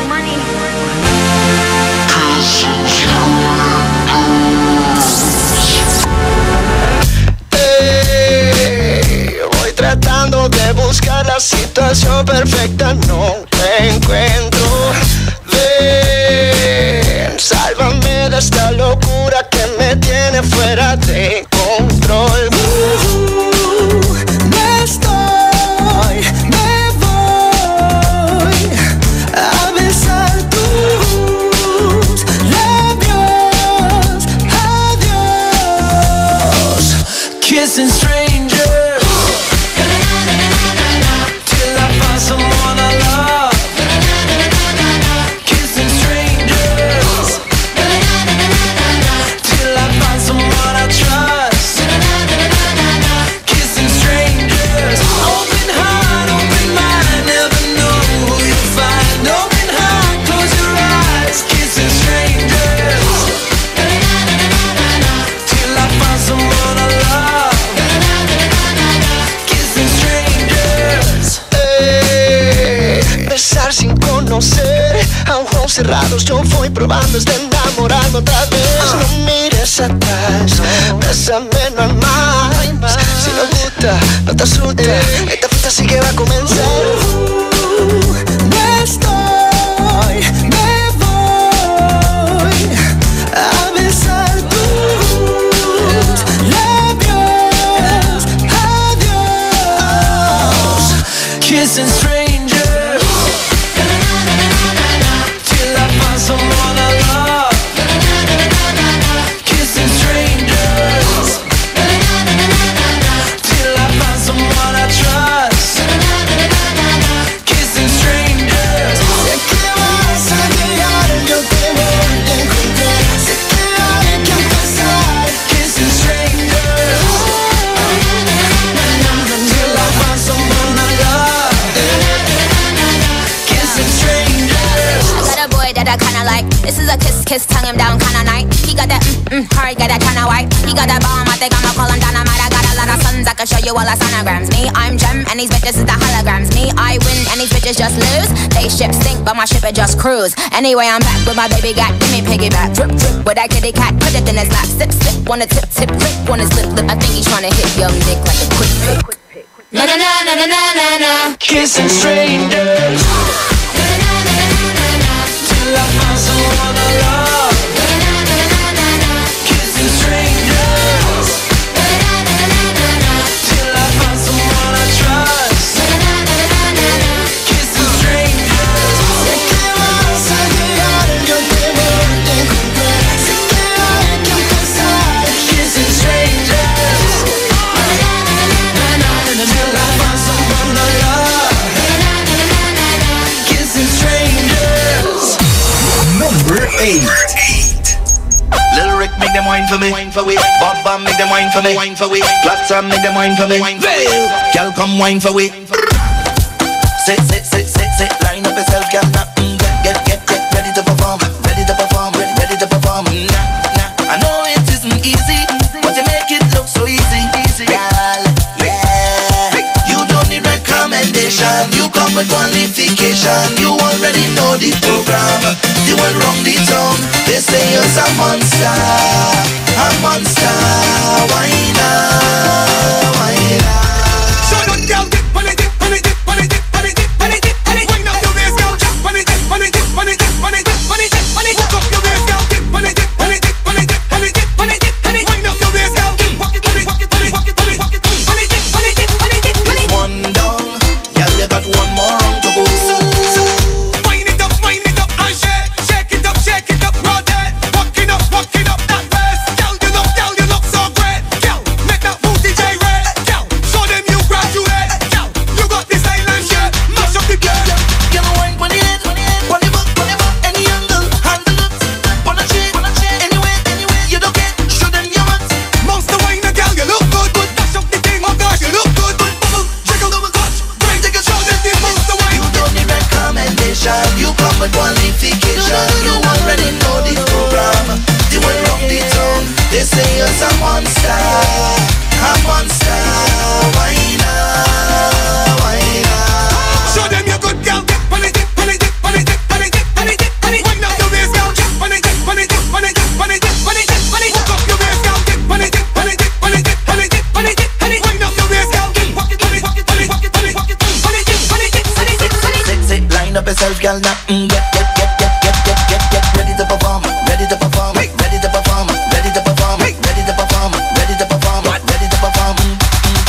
Voy tratando de buscar la situación perfecta, no te encuentro. Ven, sálvame de esta locura que me tiene fuera de control. Me voy a besar tus labios. Adiós, kissing strangers till I find someone I love. Kissing strangers till I find someone I trust. ojos cerrados yo voy probando hasta enamorarme otra vez. No mires atrás, bésame no hay más. Si no gusta, no te asusta, esta fiesta sí que va a comenzar. Me voy a besar tus labios. Adiós, kissing strangers till I find someone I love. Kissing strangers till I find someone I trust. Kissing strangers. Sé que vas a llegar, yo te voy a encontrar. Sé que hay que empezar. Kissing strangers till I find someone I love. Kissing strangers. I got a boy that I kinda like. This is a kiss, tongue him down kinda night. He got that hard, got that kinda white. He got that bomb, I think I'ma call him dynamite. I got a lot of sons, I can show you all the sonograms. Me, I'm Gem, and these bitches is the holograms. Me, I win, and these bitches just lose. They ship sink, but my ship it just cruise. Anyway, I'm back with my baby gat, give me piggyback. Drip, drip, with that kitty cat, put it in his lap. Sip, sip, wanna tip, tip, lick, on his lip, lip. I think he's tryna hit young dick like a quick pick. Na na na na na na na na. Kissing strangers till I find someone I love. Kissing strangers till I find someone I trust. Kissing strangers. Sé que vas a llegar, yo te voy a encontrar. Sé que hay que empezar. Kissing strangers till I find someone I love. Kissing strangers. Number 8. Lil Rick make them wine for me, Bob Bam make them wine for me, Platza make them wine for me, Girl come wine for we. Sit, line up yourself, girl. Get ready to perform, ready to perform. Nah, I know it isn't easy, but you make it look so easy, girl. Yeah, you don't need recommendation, you come with qualification. You already know the program. You went wrong the town. They say you're a monster. Why not? Shut up, girl. Pon it. Wind up your waist, girl. Pon it. Hook up your waist, girl. Pon it. Wind up your waist, girl. One down, girl. You got one more round to go. Wind it up and shake it up, rotate. Walking up that waist, girl. You look so great, girl. Make that booty gyrate, girl. Show them you graduate, girl. You got this island shit, mash up the place. Girl, wine pon the head, pon the butt, any angle, handle it. Pon the chain, anywhere, you don't get. Show them you want. Monster wine, girl, you look good. Dash up the thing, oh gosh, you look good. Bubble, jiggle, double touch, break, take a show them the monster wine. You don't need recommendation, you come with qualification. You already know the program. You went wrong the town. They say you're a monster. Why not? Show them you're good, girl. Pon it. Wind up your waist, girl. Pon it. Hook up your waist, girl. Pon it. Wind up your waist, girl. Sit, line up yourself, girl. Now get ready to perform. Ready to perform.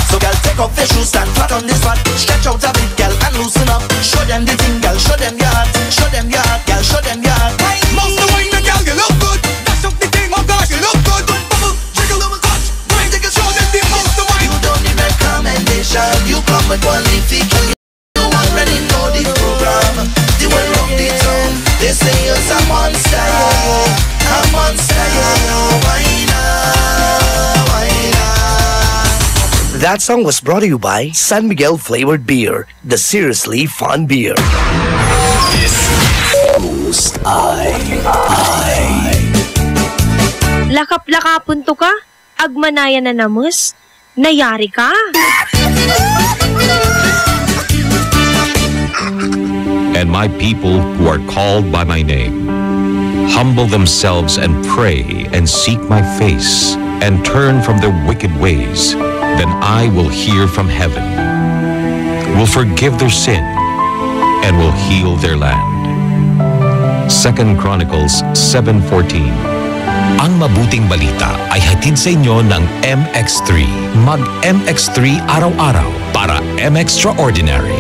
So, girl, take off your shoes, stand flat on this spot. Stretch out a bit, girl, and loosen up. Show them the thing, girl. Show them your heart, girl. Show them your heart. Monster wine, girl, you look good. Dash up the thing, oh gosh, you look good. Bubble, jiggle, double touch, break, take a show them the monster wine. You don't need recommendation, you come with qualification. You already know the program. You went wrong the town. They say you're a monster. Why not? That song was brought to you by San Miguel Flavored Beer, the seriously fun beer. Lakap-lakapon to ka? Agmanaya na namus? Nayari ka? and my people who are called by my name humble themselves and pray and seek my face and turn from their wicked ways, then I will hear from heaven, will forgive their sin, and will heal their land. 2 Chronicles 7:14. Ang mabuting balita ay hatid sa inyo ng MX3. Mag-MX3 araw-araw para MXtraordinary.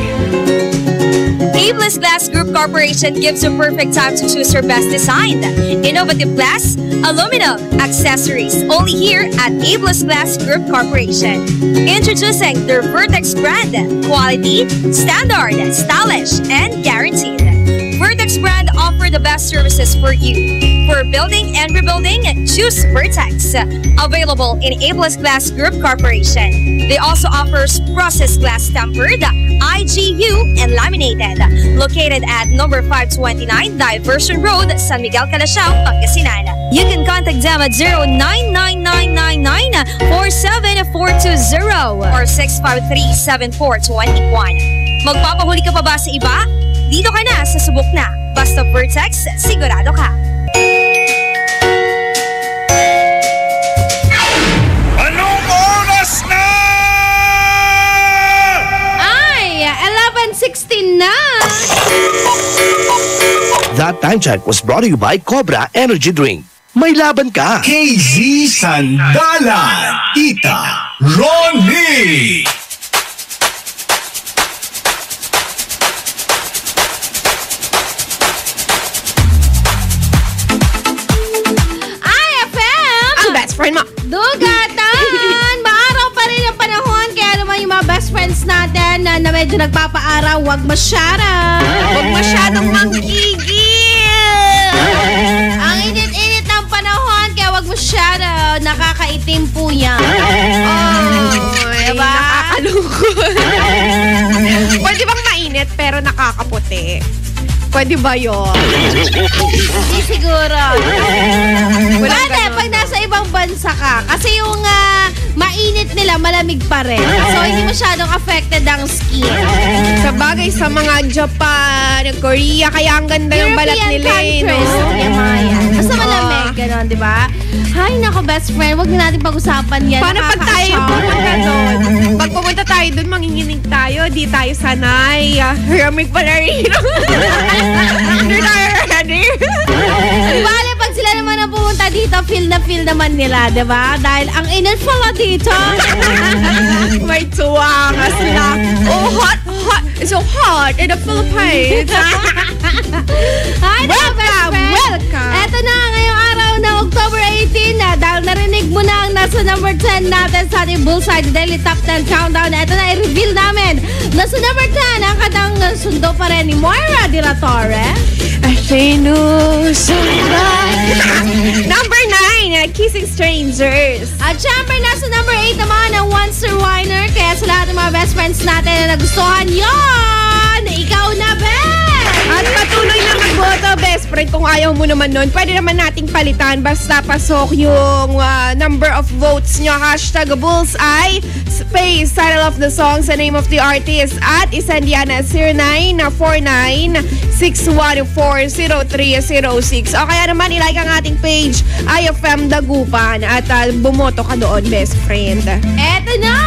Abeless Glass Group Corporation gives you perfect time to choose your best design. Innovative glass, aluminum, accessories, only here at Abeless Glass Group Corporation. Introducing their Vertex brand. Quality, standard, stylish, and guaranteed. Vertex brand offer the best services for you. For building and rebuilding, choose Vertex. Available in Abeless Glass Group Corporation. They also offers processed glass tempered, IGU, and laminated. Located at number 529 Diversion Road, San Miguel, Calasiao, Pangasinan. You can contact them at 099999-47420 or 653-7421. Magpapahuli ka pa ba sa iba? Dito ka na sa subok na. Basta Vertex, sigurado ka. Anong oras na? Ay, 11:16 na. That time check was brought to you by Cobra Energy Drink. May laban ka. KZ Sandalan, Ita, Ronnie. Friend mo. Dugatan! Maaraw pa rin ang panahon, kaya naman yung mga best friends natin na medyo nagpapaaraw, huwag masyara. Huwag masyadong manggigil. Ang init-init ng panahon, kaya huwag masyara. Nakakaitim po yan. Diba? Nakakalungkot. Pwede bang mainit pero nakakaputi? Pwede ba yun? Hindi siguro. Pwede, ganun. pag nasa ibang bansa ka. Kasi yung mainit nila, malamig pa rin. So, hindi masyadong affected ang skin. Sa bagay, sa mga Japan, Korea, kaya ang ganda ng balat nila. Countries, yung mga yan. Basta malamig, gano'n, di ba? Hay, nako, best friend, wag na natin pag-usapan yan. Paano pag tayo pumunta doon? Pag pumunta tayo doon, manginginig tayo, di tayo sanay. Ramig pala rin. Hindi tayo ready. Bale, pag sila naman ang pumunta dito, feel naman nila, di ba? Dahil ang init pala dito. May tuwa nga sila. Oh, hot. It's so hot in the Philippines. Hi, welcome. Eto na, ngayong araw ng October 18 na, dahil narinig mo na ang nasa number 10 natin sa ating Bullseye Daily Top 10 Countdown. Eto na, i-reveal namin. Nasa number 10, ang katang sundo pa rin ni Moira De La Torre. Number 9, Kissing Strangers. At syempre, nasa number 8 naman ang One Star Winer. Kaya sa lahat ng mga best friends natin na nagustuhan yon, ikaw na, Ben! At patuloy na magboto, best friend. Kung ayaw mo naman nun, pwede naman nating palitan. Basta pasok yung number of votes nyo. Hashtag Bullseye, space, title of the song, sa name of the artist. At isend yan na 0949-614-0306. O kaya naman, ilike ang ating page, IFM Dagupan. At bumoto ka doon, best friend. Eto na!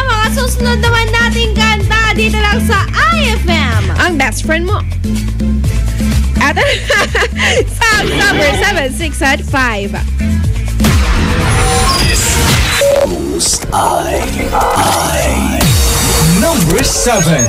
Mga susunod naman nating kanta dito lang sa IFM. Ang best friend mo. At sa number 7685. Number 7.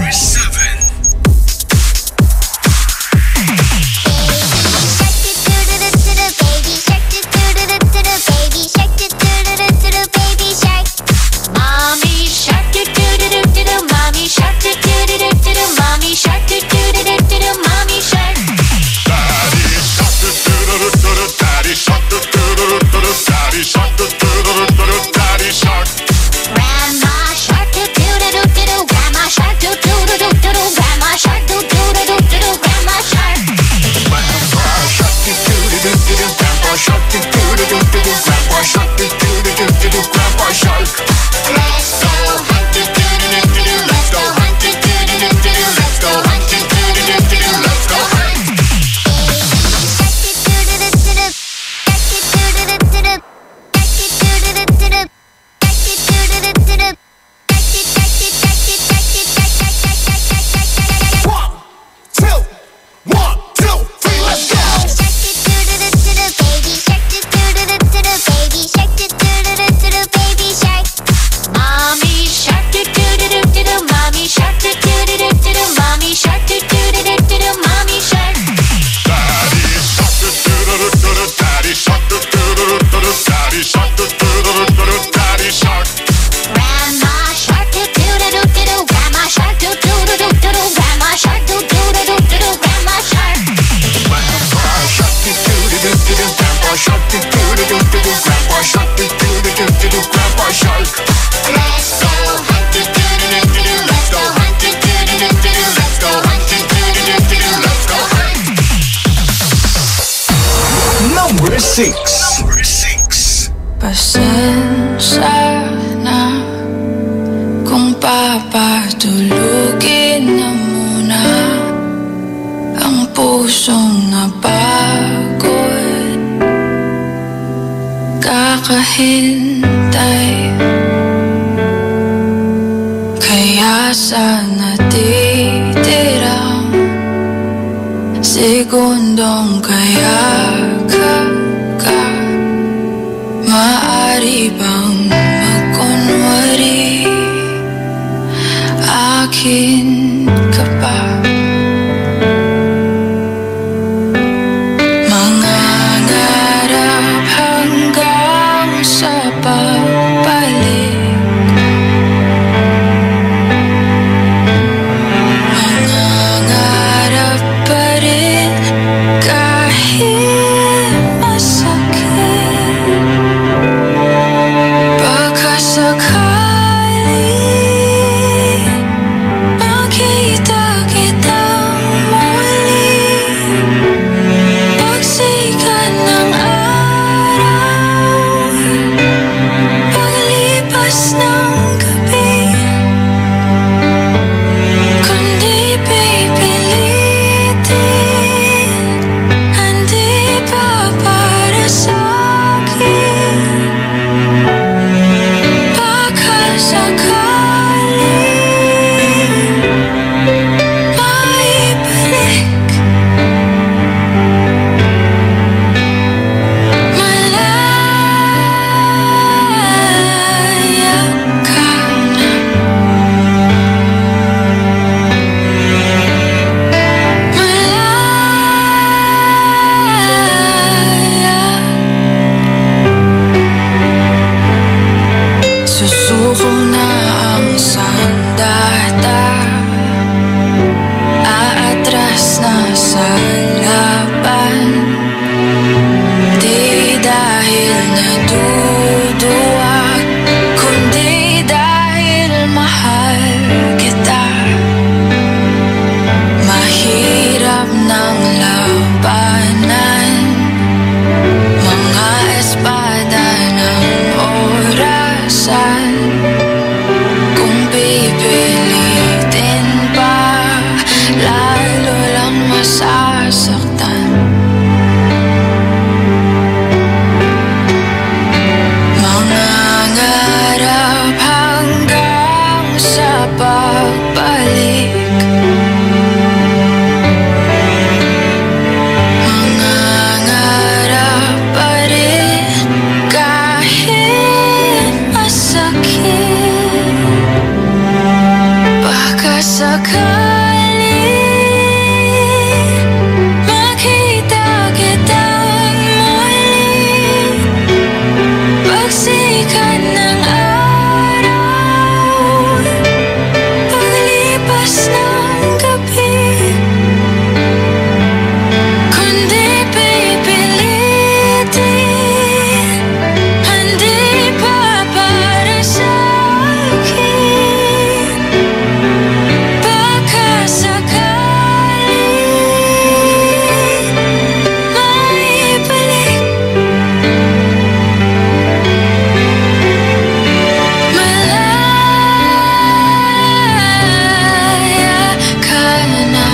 Grandma shark, do do do do do do. Grandma shark, do do do do to grab our shark. Let's go hunting, let's go hunting, let's go hunting, let's go hunting. Number 6. Pasensya na kung papatulugin na muna ang pusong napagod. Kakahintay, kaya sa natitirang segundong kayakap ka, maaari bang magkunwari akin ka pa? Mangangarap hanggang sa pagbalik, mangangarap pa rin kahit masakit. Pagkasakali makita kitang muli, pagsikat ng araw, paglipas ng gabi, kundi pipilitin, hindi pa para sa'kin. Pagkasakali maibalik, malaya ka na. Susuko na ang sandata, aatras na sa laban. Di dahil naduduwag, kundi dahil mahal kita. Mahirap ng labanan, mga espada ng orasan. Kung pipilitin pa, lalo lang masasaktan. Mangangarap hanggang sa pagbalik, mangangarap pa rin kahit masakit. Pagkasakali makita kitang muli, pagsikat ng araw, paglipas ng gabi, kundi pipilitin, hindi pa para sa'kin. Pagkasakali maibalik, malaya ka na.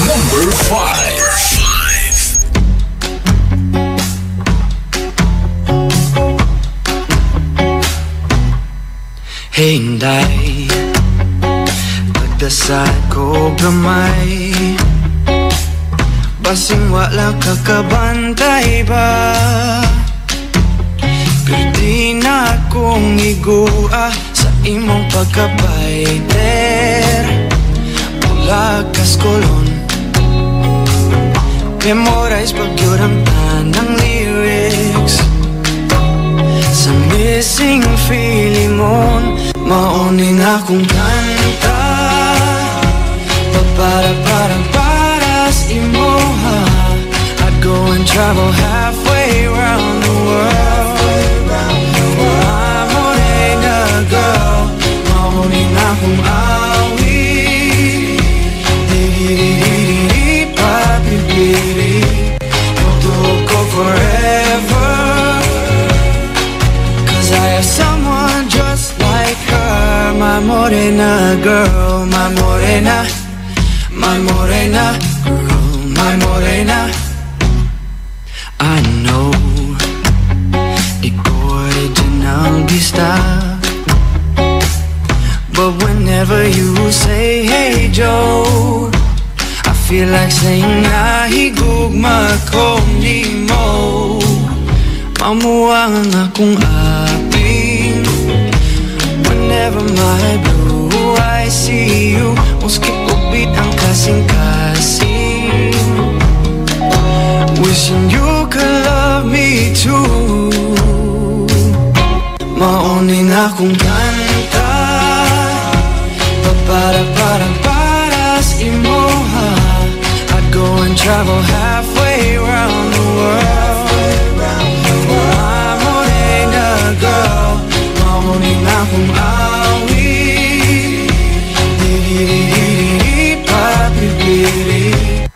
Number 5. Hinday, pagdasal ko gamay, basing wala kakabantay ba? Pero di na akong igua sa imong pagkabaiter. Bulagas kolon, memorize pagyurang tanang lyrics. Sa missing feeling mon, mauning akong kanta. travel halfway around the world. My morena girl, mahuning akong awi. Di-di-di-di-di, papi-pili, magtuhog ko forever. Cause I have someone just like her. My morena girl, my morena, my morena girl, my morena. I know ikaw ay dyan ang bista, but whenever you say hey Joe, I feel like saying nahigugma ko ni mo. Mamuwang ang akong aping whenever my blue eyes see you. Muski upit ang kasing-kasing, wishing you could love me too. Mauning akong kanta, para sa imoha. I'd go and travel halfway around the world. My morena girl, mauning akong awi. Di-di-di-di-di, papi-pili,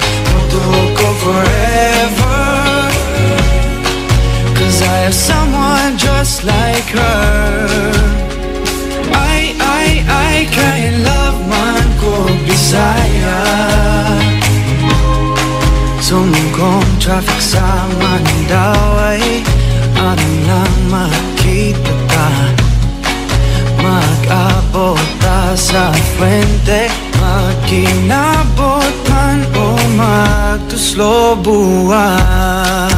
magtuhog ko forever. Cause I have someone just like her. I can't love man ko Bisaya. Sumugong traffic sa Mandawi, ano lang makita ka. Mag-abot ta sa Fuente, magkinabot man o magtuslo buwan.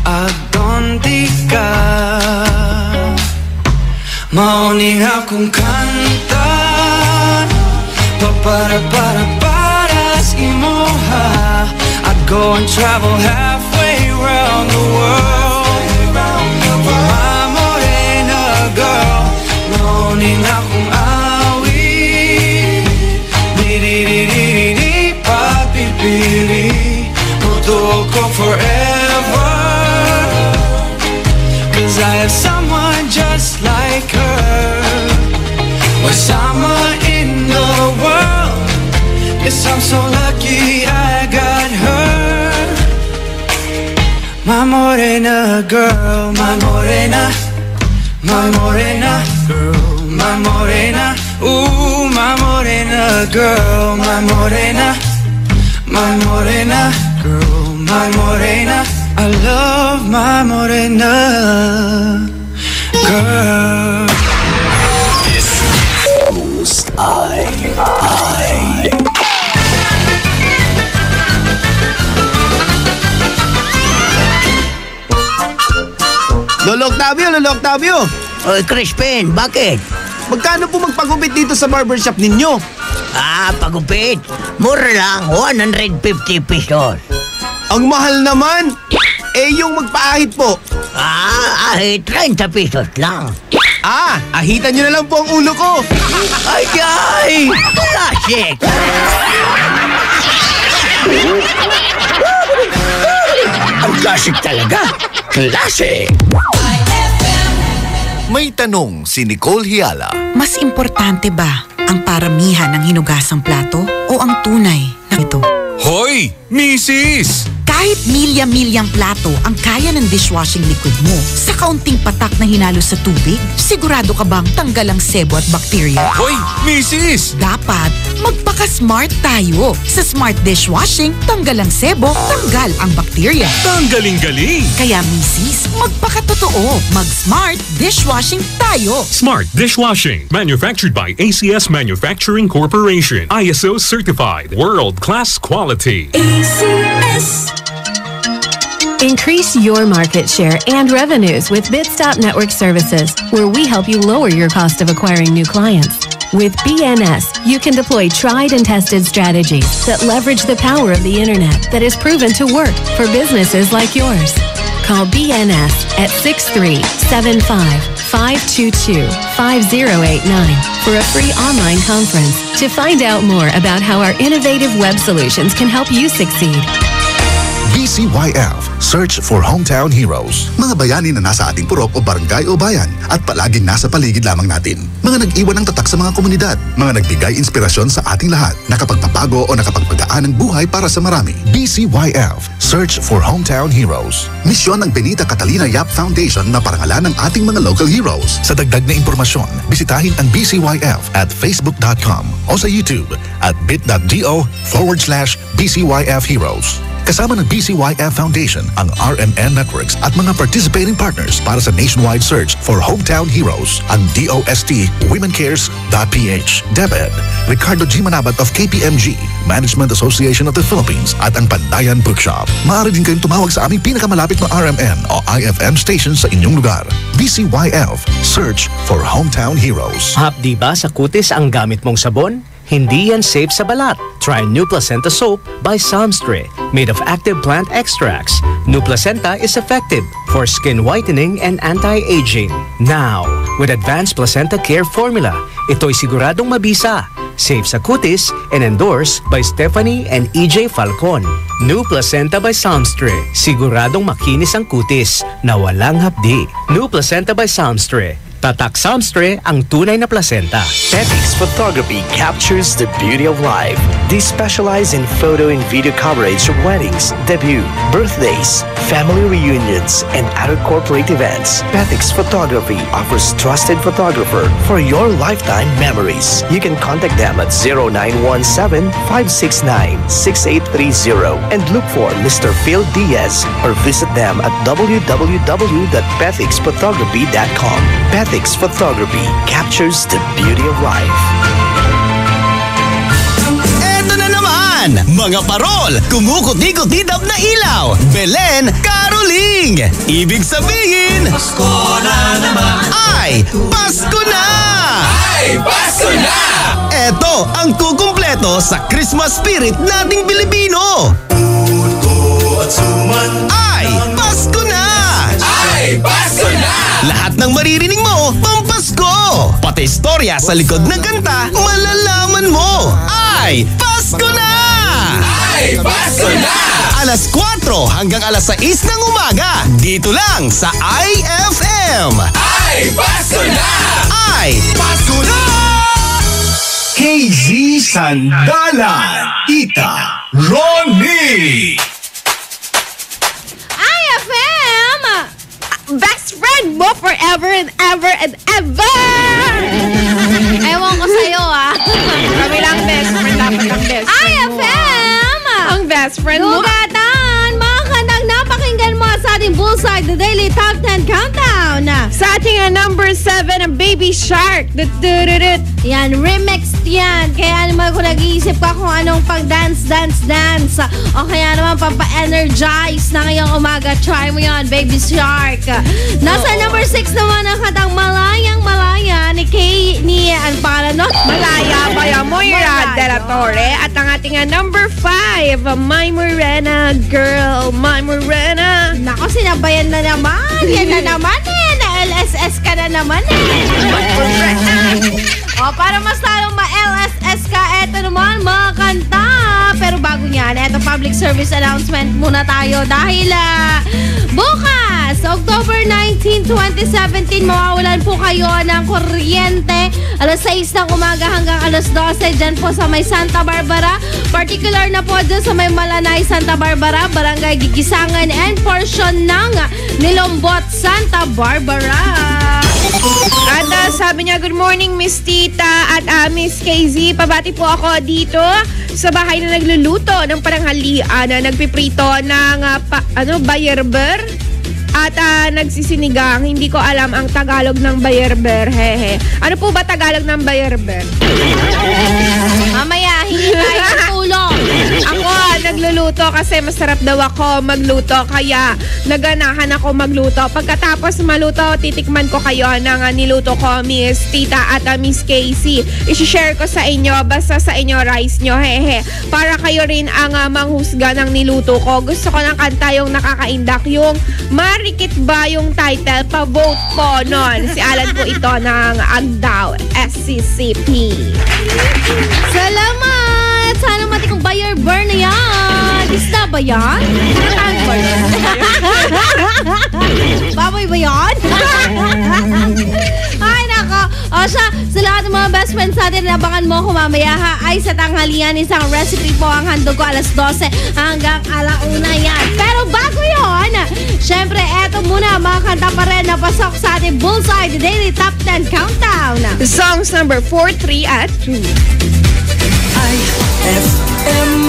Agdonti ka, mauning akong kanta, para sa imoha. I'd go and travel halfway around the world. My morena girl, mauning akong awi. Di-di-di-di-di, papi-pili, magtuhog ko forever. Cause I have someone just like her. Wasama in the world. Yes, I'm so lucky I got her. My morena girl, my morena, my morena girl, my morena. Ooh, my morena girl, my morena, my morena girl, my morena. I love my morena girl. This is I. Lolo Octavio! Oy, Crispin, bakit? Magkano po magpagupit dito sa barbershop ninyo? Pagupit. Mura lang, 150 pesos. Ang mahal naman! Yung magpaahit po? Ahit, 30 pesos lang. Ahitan nyo na lang po ang ulo ko. Ay! Classic! Ang classic talaga. Classic! May tanong si Nicole Hiala. Mas importante ba ang paramihan ng hinugasang plato o ang tunay na ito? Hoy, Mrs. Kahit milya-milyang plato ang kaya ng dishwashing liquid mo, sa kaunting patak na hinalo sa tubig, sigurado ka bang tanggal ang sebo at bakterya? Hoy, Mrs. Dapat magpaka-smart tayo. Sa smart dishwashing, tanggal ang sebo, tanggal ang bakterya. Tanggaling-galing! Kaya Mrs., magpakatotoo. Mag-smart dishwashing tayo. Smart Dishwashing. Manufactured by ACS Manufacturing Corporation. ISO certified. World-class quality. ACS. Increase your market share and revenues with Bitstop Network Services, where we help you lower your cost of acquiring new clients. With BNS, you can deploy tried and tested strategies that leverage the power of the internet that is proven to work for businesses like yours. Call BNS at 6375-522-5089 for a free online conference to find out more about how our innovative web solutions can help you succeed. BCYF, Search for Hometown Heroes. Mga bayani na nasa ating purok o barangay o bayan at palaging nasa paligid lamang natin. Mga nag-iwan ng tatak sa mga komunidad. Mga nagbigay inspirasyon sa ating lahat. Nakapagpapago o nakapagpagaan ng buhay para sa marami. BCYF, Search for Hometown Heroes. Misyon ng Benita Catalina Yap Foundation na parangalan ng ating mga local heroes. Sa dagdag na impormasyon, bisitahin ang BCYF at facebook.com o sa YouTube at bit.do/BCYF Heroes. Kasama ng BCYF Foundation ang RMN Networks at mga participating partners para sa nationwide search for hometown heroes. Ang DOST WomenCares.ph, DepEd, Ricardo G. Manabat of KPMG, Management Association of the Philippines at ang Pandayan Bookshop. Maaari din kayong tumawag sa aming pinakamalapit na RMN o IFM station sa inyong lugar. BCYF, Search for Hometown Heroes. Hapdi ba sa kutis ang gamit mong sabon? Hindi yan safe sa balat. Try New Placenta Soap by Samstre, made of active plant extracts. New Placenta is effective for skin whitening and anti-aging. Now, with Advanced Placenta Care Formula, ito'y siguradong mabisa, safe sa kutis, and endorsed by Stephanie and EJ Falcon. New Placenta by Samstre, siguradong makinis ang kutis na walang hapdi. New Placenta by Samstre. Tatak Samstre ang tunay na placenta. Petix Photography captures the beauty of life. They specialize in photo and video coverage of weddings, debut, birthdays, family reunions, and other corporate events. Petix Photography offers trusted photographer for your lifetime memories. You can contact them at 0917-569-6830 and look for Mr. Phil Diaz or visit them at www.petixphotography.com. Petix Photography captures the beauty of life. Eto na naman! Mga parol! Kumukuti-kutidap na ilaw! Belen Caroling! Ibig sabihin... Pasko na naman! Ay! Pasko na! Ay! Pasko na! Eto ang kukumpleto sa Christmas spirit nating Pilipino! Puto at suman! Ay! Pasko na! Ay! Pasko na! Lahat ng maririnig mo, pampasko! Pati istorya sa likod ng kanta, malalaman mo! Ay, Pasko na! Ay, Pasko na! Alas 4 hanggang alas 6 ng umaga, dito lang sa IFM! Ay, Pasko na! Ay, Pasko na! KZ Sandalan, Tita Ronnie! IFM! Best friend mo forever and ever and ever! Ewan ko sa'yo, ah. Kami lang best friend, dapat ang best friend IFM! Ang best friend mo. Lugatan! Mga kandang napakinggan mo sa ating Bullseye, the Daily Top 10 Countdown. Sa ating number 7, ang Baby Shark. Dut-dut-dut. Yan, remixed yan. Kaya naman kung nag-iisip ka kung anong pag-dance. O kaya naman pampa-energize na ngayong umaga, try mo yan, Baby Shark. Nasa number 6 naman ang katang Malayang Malaya ni ang pangalan no? Malaya by Moira De La Torre. At ang ating number 5, My Morena Girl. My Morena. Nako, sinabayan na naman. Yan na naman eh. Na-LSS ka na naman eh. O, para mas lalong ma-LSS ka, eto naman, mga kanta. Pero bago niyan, eto public service announcement muna tayo dahil bukas, October 19, 2017, mawawalan po kayo ng kuryente alas 6 ng umaga hanggang alas 12 dyan po sa may Santa Barbara. Particular na po dyan sa may Malanay, Santa Barbara, Barangay Gigisangan and portion ng Nilombot, Santa Barbara. At sabi niya, good morning Miss Tita at Miss KZ. Pabati po ako dito sa bahay na nagluluto ng pananghalian na nagpiprito ng bayerber at nagsisinigang. Hindi ko alam ang Tagalog ng bayerber. Hehe. Ano po ba Tagalog ng bayerber? Mamaya, hindi tayo tutulong. Ako nagluluto kasi masarap daw ako magluto, kaya naganahan ako magluto. Pagkatapos maluto, titikman ko kayo ng niluto ko, Miss Tita at Miss Casey. I-share ko sa inyo, basta sa inyo rice nyo, hehe. Para kayo rin ang manghusga ng niluto ko. Gusto ko ng kanta yung nakakaindak, yung Marikit ba yung title? Pa-vote po nun. Si Alan po ito ng Agdao, SCCP. Salamat! sana matikong buyer burn na yan. Isda ba yan? Kinakain ba yan? Baboy ba yan? Ay, nako. O siya, sa lahat ng mga best friends natin, nabangan mo ko mamaya ha, ay sa tanghalian, isang recipe po ang handog ko alas 12 hanggang 1:00 yan. Pero bago yon, syempre, eto muna mga kanta pa rin na pasok sa ating Bullseye, the Daily Top 10 Countdown. Songs number 4, 3 at 2. IFM,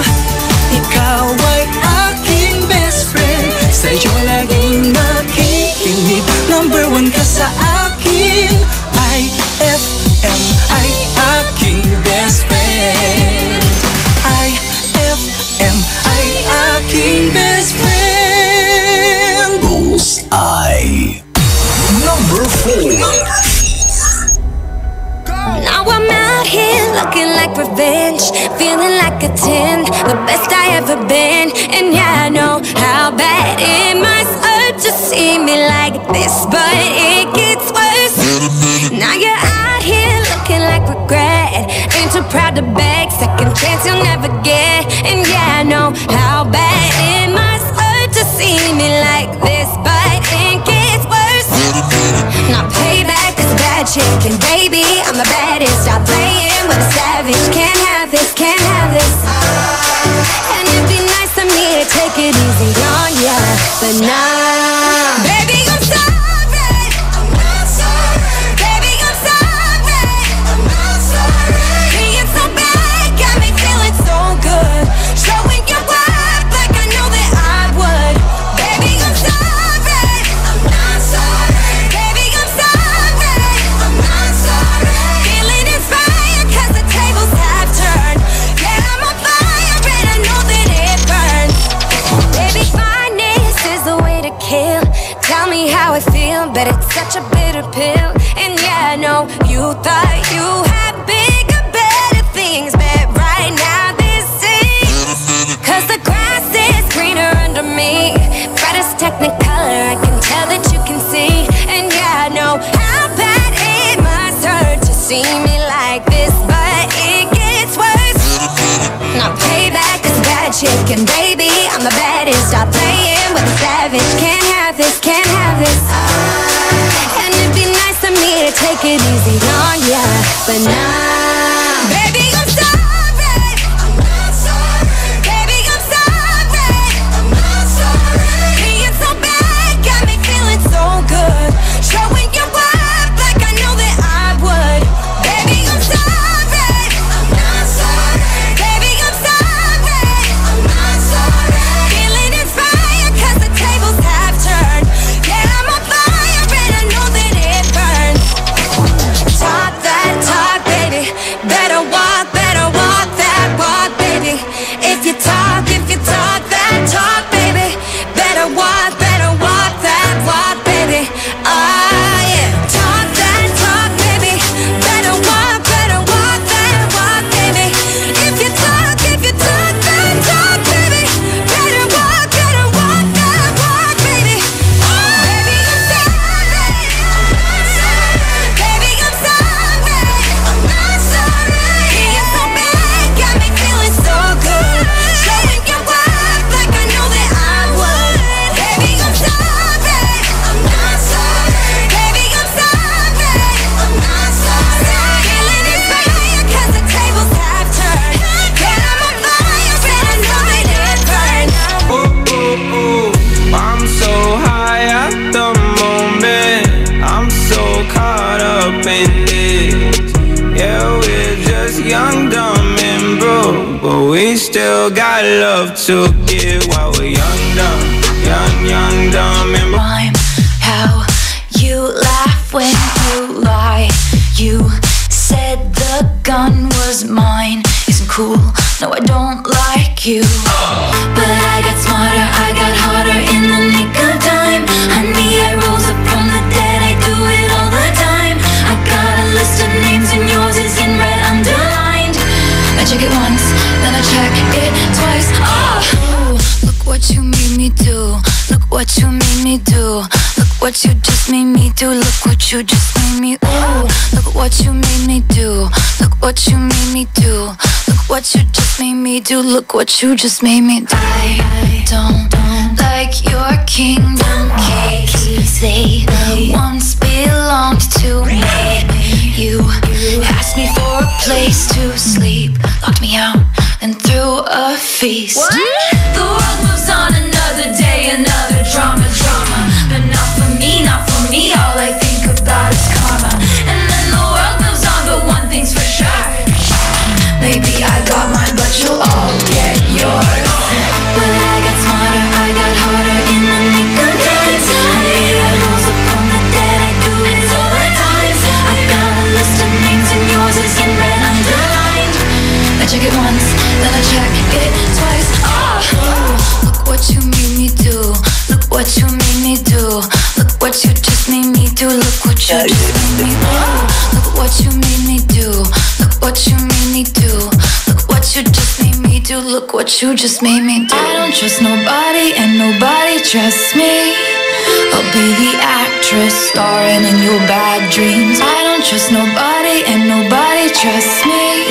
ikaw ay aking best friend. Sa'yo laging nakikinig, number 1 ka sa akin. IFM ay aking best friend. IFM ay aking best friend. Bullseye. Number 4. Now I'm out here looking like revenge, feeling like a 10, the best I ever been. And yeah, I know how bad it must hurt to see me like this, but it gets worse. Now you're out here looking like regret, ain't too proud to beg, second chance you'll never get. And yeah, I know how bad it must hurt to see me like this, but it gets worse. Now payback is bad chicken, baby, I'm the baddest. Stop playing with a savage, can't have this, can't have this. And it'd be nice of me to take it easy on ya, but nah, baby, I'm sorry, I'm not sorry. Baby, I'm sorry, I'm not sorry. Being so bad got me feeling so good, showing your worth like I know that I would. Baby, I'm sorry, I'm not sorry. Baby, I'm sorry, I'm not sorry. Feeling inspired 'cause the tables have turned. Yeah, I'm on fire and I know that it burns. Baby, fineness is the way to kill. Tell me how I feel, but it's such a bitter pill. And yeah, I know you thought you had bigger, better things, but right now this is 'cause the grass is greener under me. Brightest technicolor, I can tell that you can see. And yeah, I know how bad it must hurt to see me like this, but it gets worse. Now payback is bad chicken, baby, I'm the baddest. Stop playing with a savage, can't have this, can't have this. And it'd be nice of me to take it easy on ya, but nah, baby, I'm sorry, I'm not sorry. Baby, I'm sorry, I'm not sorry. Being so bad got me feeling so good, showing your worth like I know that I would. Baby, I'm sorry, I'm not sorry. Baby, I'm sorry, I'm not sorry. Feeling inspired 'cause the tables have turned. Yeah, I'm on fire and I know that it burns. Talk that talk, baby. Better walk that walk, baby. If you talk that talk, baby. Better walk that walk, baby. Oh yeah. Talk that talk, baby. Better walk that walk, baby. If you talk that talk, baby. Better walk that walk, baby. Oh, baby, I'm sorry. Baby, I'm sorry. I'm not sorry. Being so bad got me feeling so good, showing your worth like I know that I would. Baby, I'm sorry. I'm not sorry. Baby, I'm sorry. I'm not sorry. Feeling inspired 'cause the tables have turned. Yeah, I'm on fire and I know that it burns. Ooh, ooh, ooh. I'm so high at the moment. I'm so caught up in this. Yeah, we're just young, dumb, and broke, but we still got love to give while we're young, dumb, young, dumb, and broke. Rhyme how you laugh when you lie. You said the gun was mine. Isn't cool, no, I don't like you. But I got smarter, I got harder in the nick of time. Honey, I rose up from the dead, I do it all the time. I got a list of names and yours is in red underlined. I check it once, then I check it twice. Oh, look what you made me do. Look what you made me do. Look what you just made me do. Look what you just made me. Ooh, look what you made me do. Look what you made me do. Look what you just made me do. Look what you just made me do. I don't like your kingdom keys. They once belonged to me. You asked me for a place to sleep, locked me out and threw a feast. What? The world moves on another day, another drama. But not for me, not for me. All I think about is karma. And then the world moves on, but one thing's for sure. Maybe I got mine, but you'll all get yours. But I got smarter, I got harder in the nick of time. I rose up from the dead, I do it all the time. I got a list of names and yours is in red underlined. I check it once, then I check it twice. Oh, look what you made me do. Look what you made me do. Look what you just made me do. Look what you just made me do. Look what you made me do. Look what you made me do. Look what you just made me do. Look what you just made me do. I don't trust nobody and nobody trusts me. I'll be the actress starring in your bad dreams. I don't trust nobody and nobody trusts me.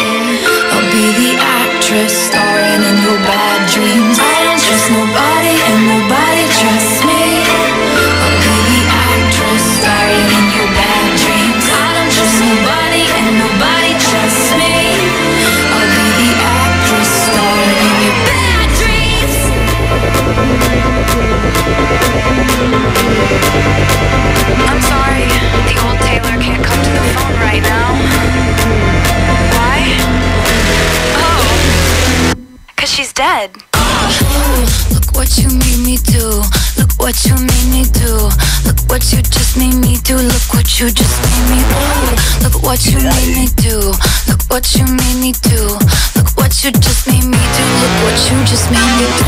I'll be the actress starring in your bad dreams. I don't trust nobody and nobody trusts me. I'll be the actress starring in your bad dreams. I don't trust nobody and nobody trusts me. I'll be the actress starring in your bad dreams. I'm sorry, the old Taylor can't come to the phone right now. Why? Oh, 'cause she's dead. Look what you made me do. Look what you made me do. Look what you just made me do. Look what you just made me do. Look what you made me do. Look what you made me do. Look what you just made me do. Look what you just made me do.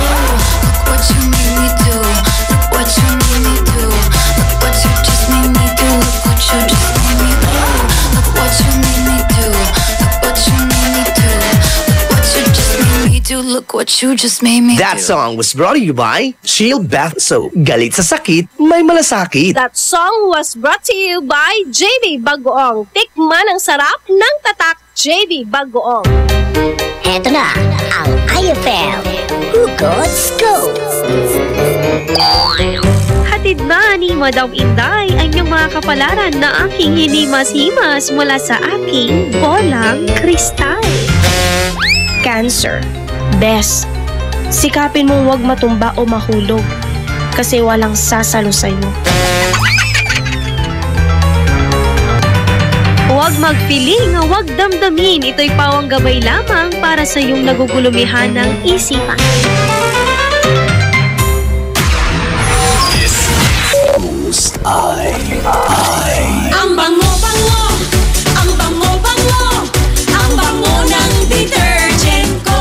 Look what you made me do. Look what you made me do. Look what you just made me do. Look what you just made me do. Look what you made me do. Look what you made me do. Look what you just made me do. Look what you just made me do. That song was brought to you by Shield Bath Soap. Galit sa sakit, may malasakit. That song was brought to you by JV Bagoong. Tikman ang sarap ng tatak JV Bagoong. Heto na ang IFL Hugot Scoop. Hatid ba ni Madam Inday ang inyong mga kapalaran na aking hinimas-himas mula sa aking bolang kristal? Cancer. Bes, sikapin mong huwag matumba o mahulog kasi walang sasalo sa'yo. Huwag magpiling, huwag damdamin. Ito'y pawang gabay lamang para sa iyong nagugulumihan ng isipan. Ang bango-bango, ang bango-bango, ang bango ng detergent ko.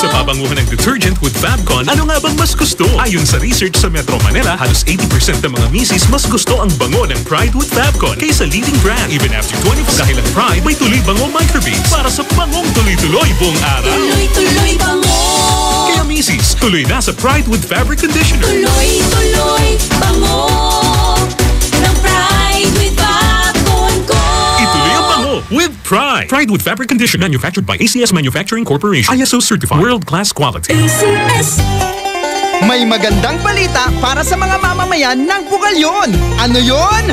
Sa pabanguhan ng detergent with Fabcon, ano nga bang mas gusto? Ayon sa research sa Metro Manila, halos 80% ng mga misis mas gusto ang bango ng Pride with Fabcon kaysa leading brand. Even after 24 dahil ang Pride may tuloy bango microbeads para sa bangong tuloy-tuloy buong araw. Tuloy-tuloy bango. Kaya misis, tuloy na sa Pride with Fabric Conditioner. Tuloy-tuloy bango ng Pride with Fabcon ko. Ituloy ang bango with Pride. Pride with Fabric Conditioner manufactured by ACS Manufacturing Corporation. ISO certified. World-class quality. ACS. May magandang balita para sa mga mamamayan ng Bukalyon. Ano yon?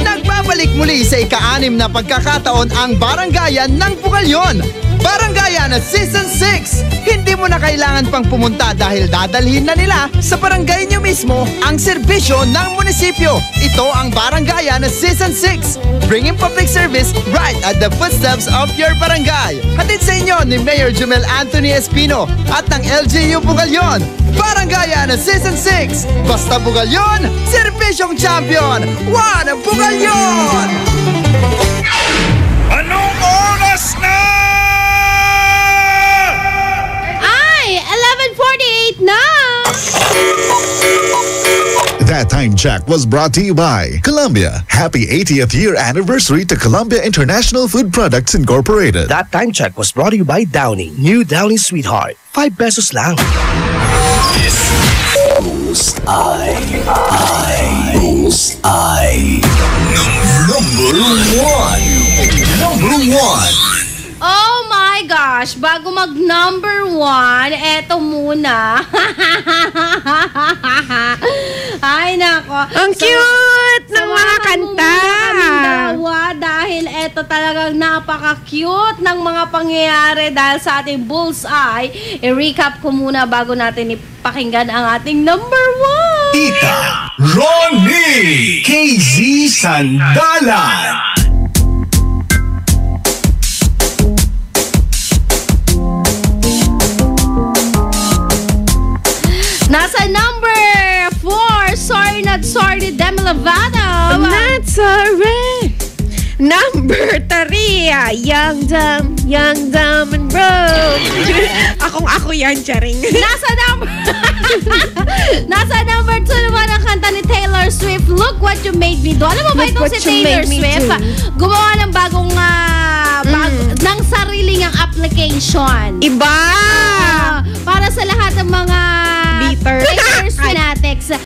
Nagbabalik muli sa ika-6 na pagkakataon ang Barangayan ng Bukalyon. Barangayan na Season 6! Hindi mo na kailangan pang pumunta dahil dadalhin na nila sa barangay nyo mismo ang serbisyo ng munisipyo. Ito ang Barangayan na Season 6, bringing public service right at the footsteps of your barangay. Hatid sa inyo ni Mayor Jumel Anthony Espino at ng LGU Bukalyon. Barangayan na Season 6, basta Bukalyon, serbisyong champion, one Bukalyon! Anong oras na? 11:48 na! That time check was brought to you by Columbia. Happy 80th year anniversary to Columbia International Food Products Incorporated. That time check was brought to you by Downy. New Downy Sweetheart. 5 pesos lang. This is I. mag-number 1, eto muna. Ay, nako. Ang cute ng mga kanta. Dahil eto talagang napaka-cute ng mga pangyayari dahil sa ating bullseye. I-recap ko muna bago natin ipakinggan ang ating number 1. Tita Ronnie KZ Sandalan. Nasa number 4, Sorry Not Sorry, Demi Lovato. Not sorry. Number 3, Young, Dumb, and Broke. Ako yan, charing. Nasa number 2 naman ang kanta ni Taylor Swift, Look What You Made Me Do. Alam mo ba itong si Taylor Swift? Gumawa ng bagong ng sarili niyang application. Iba!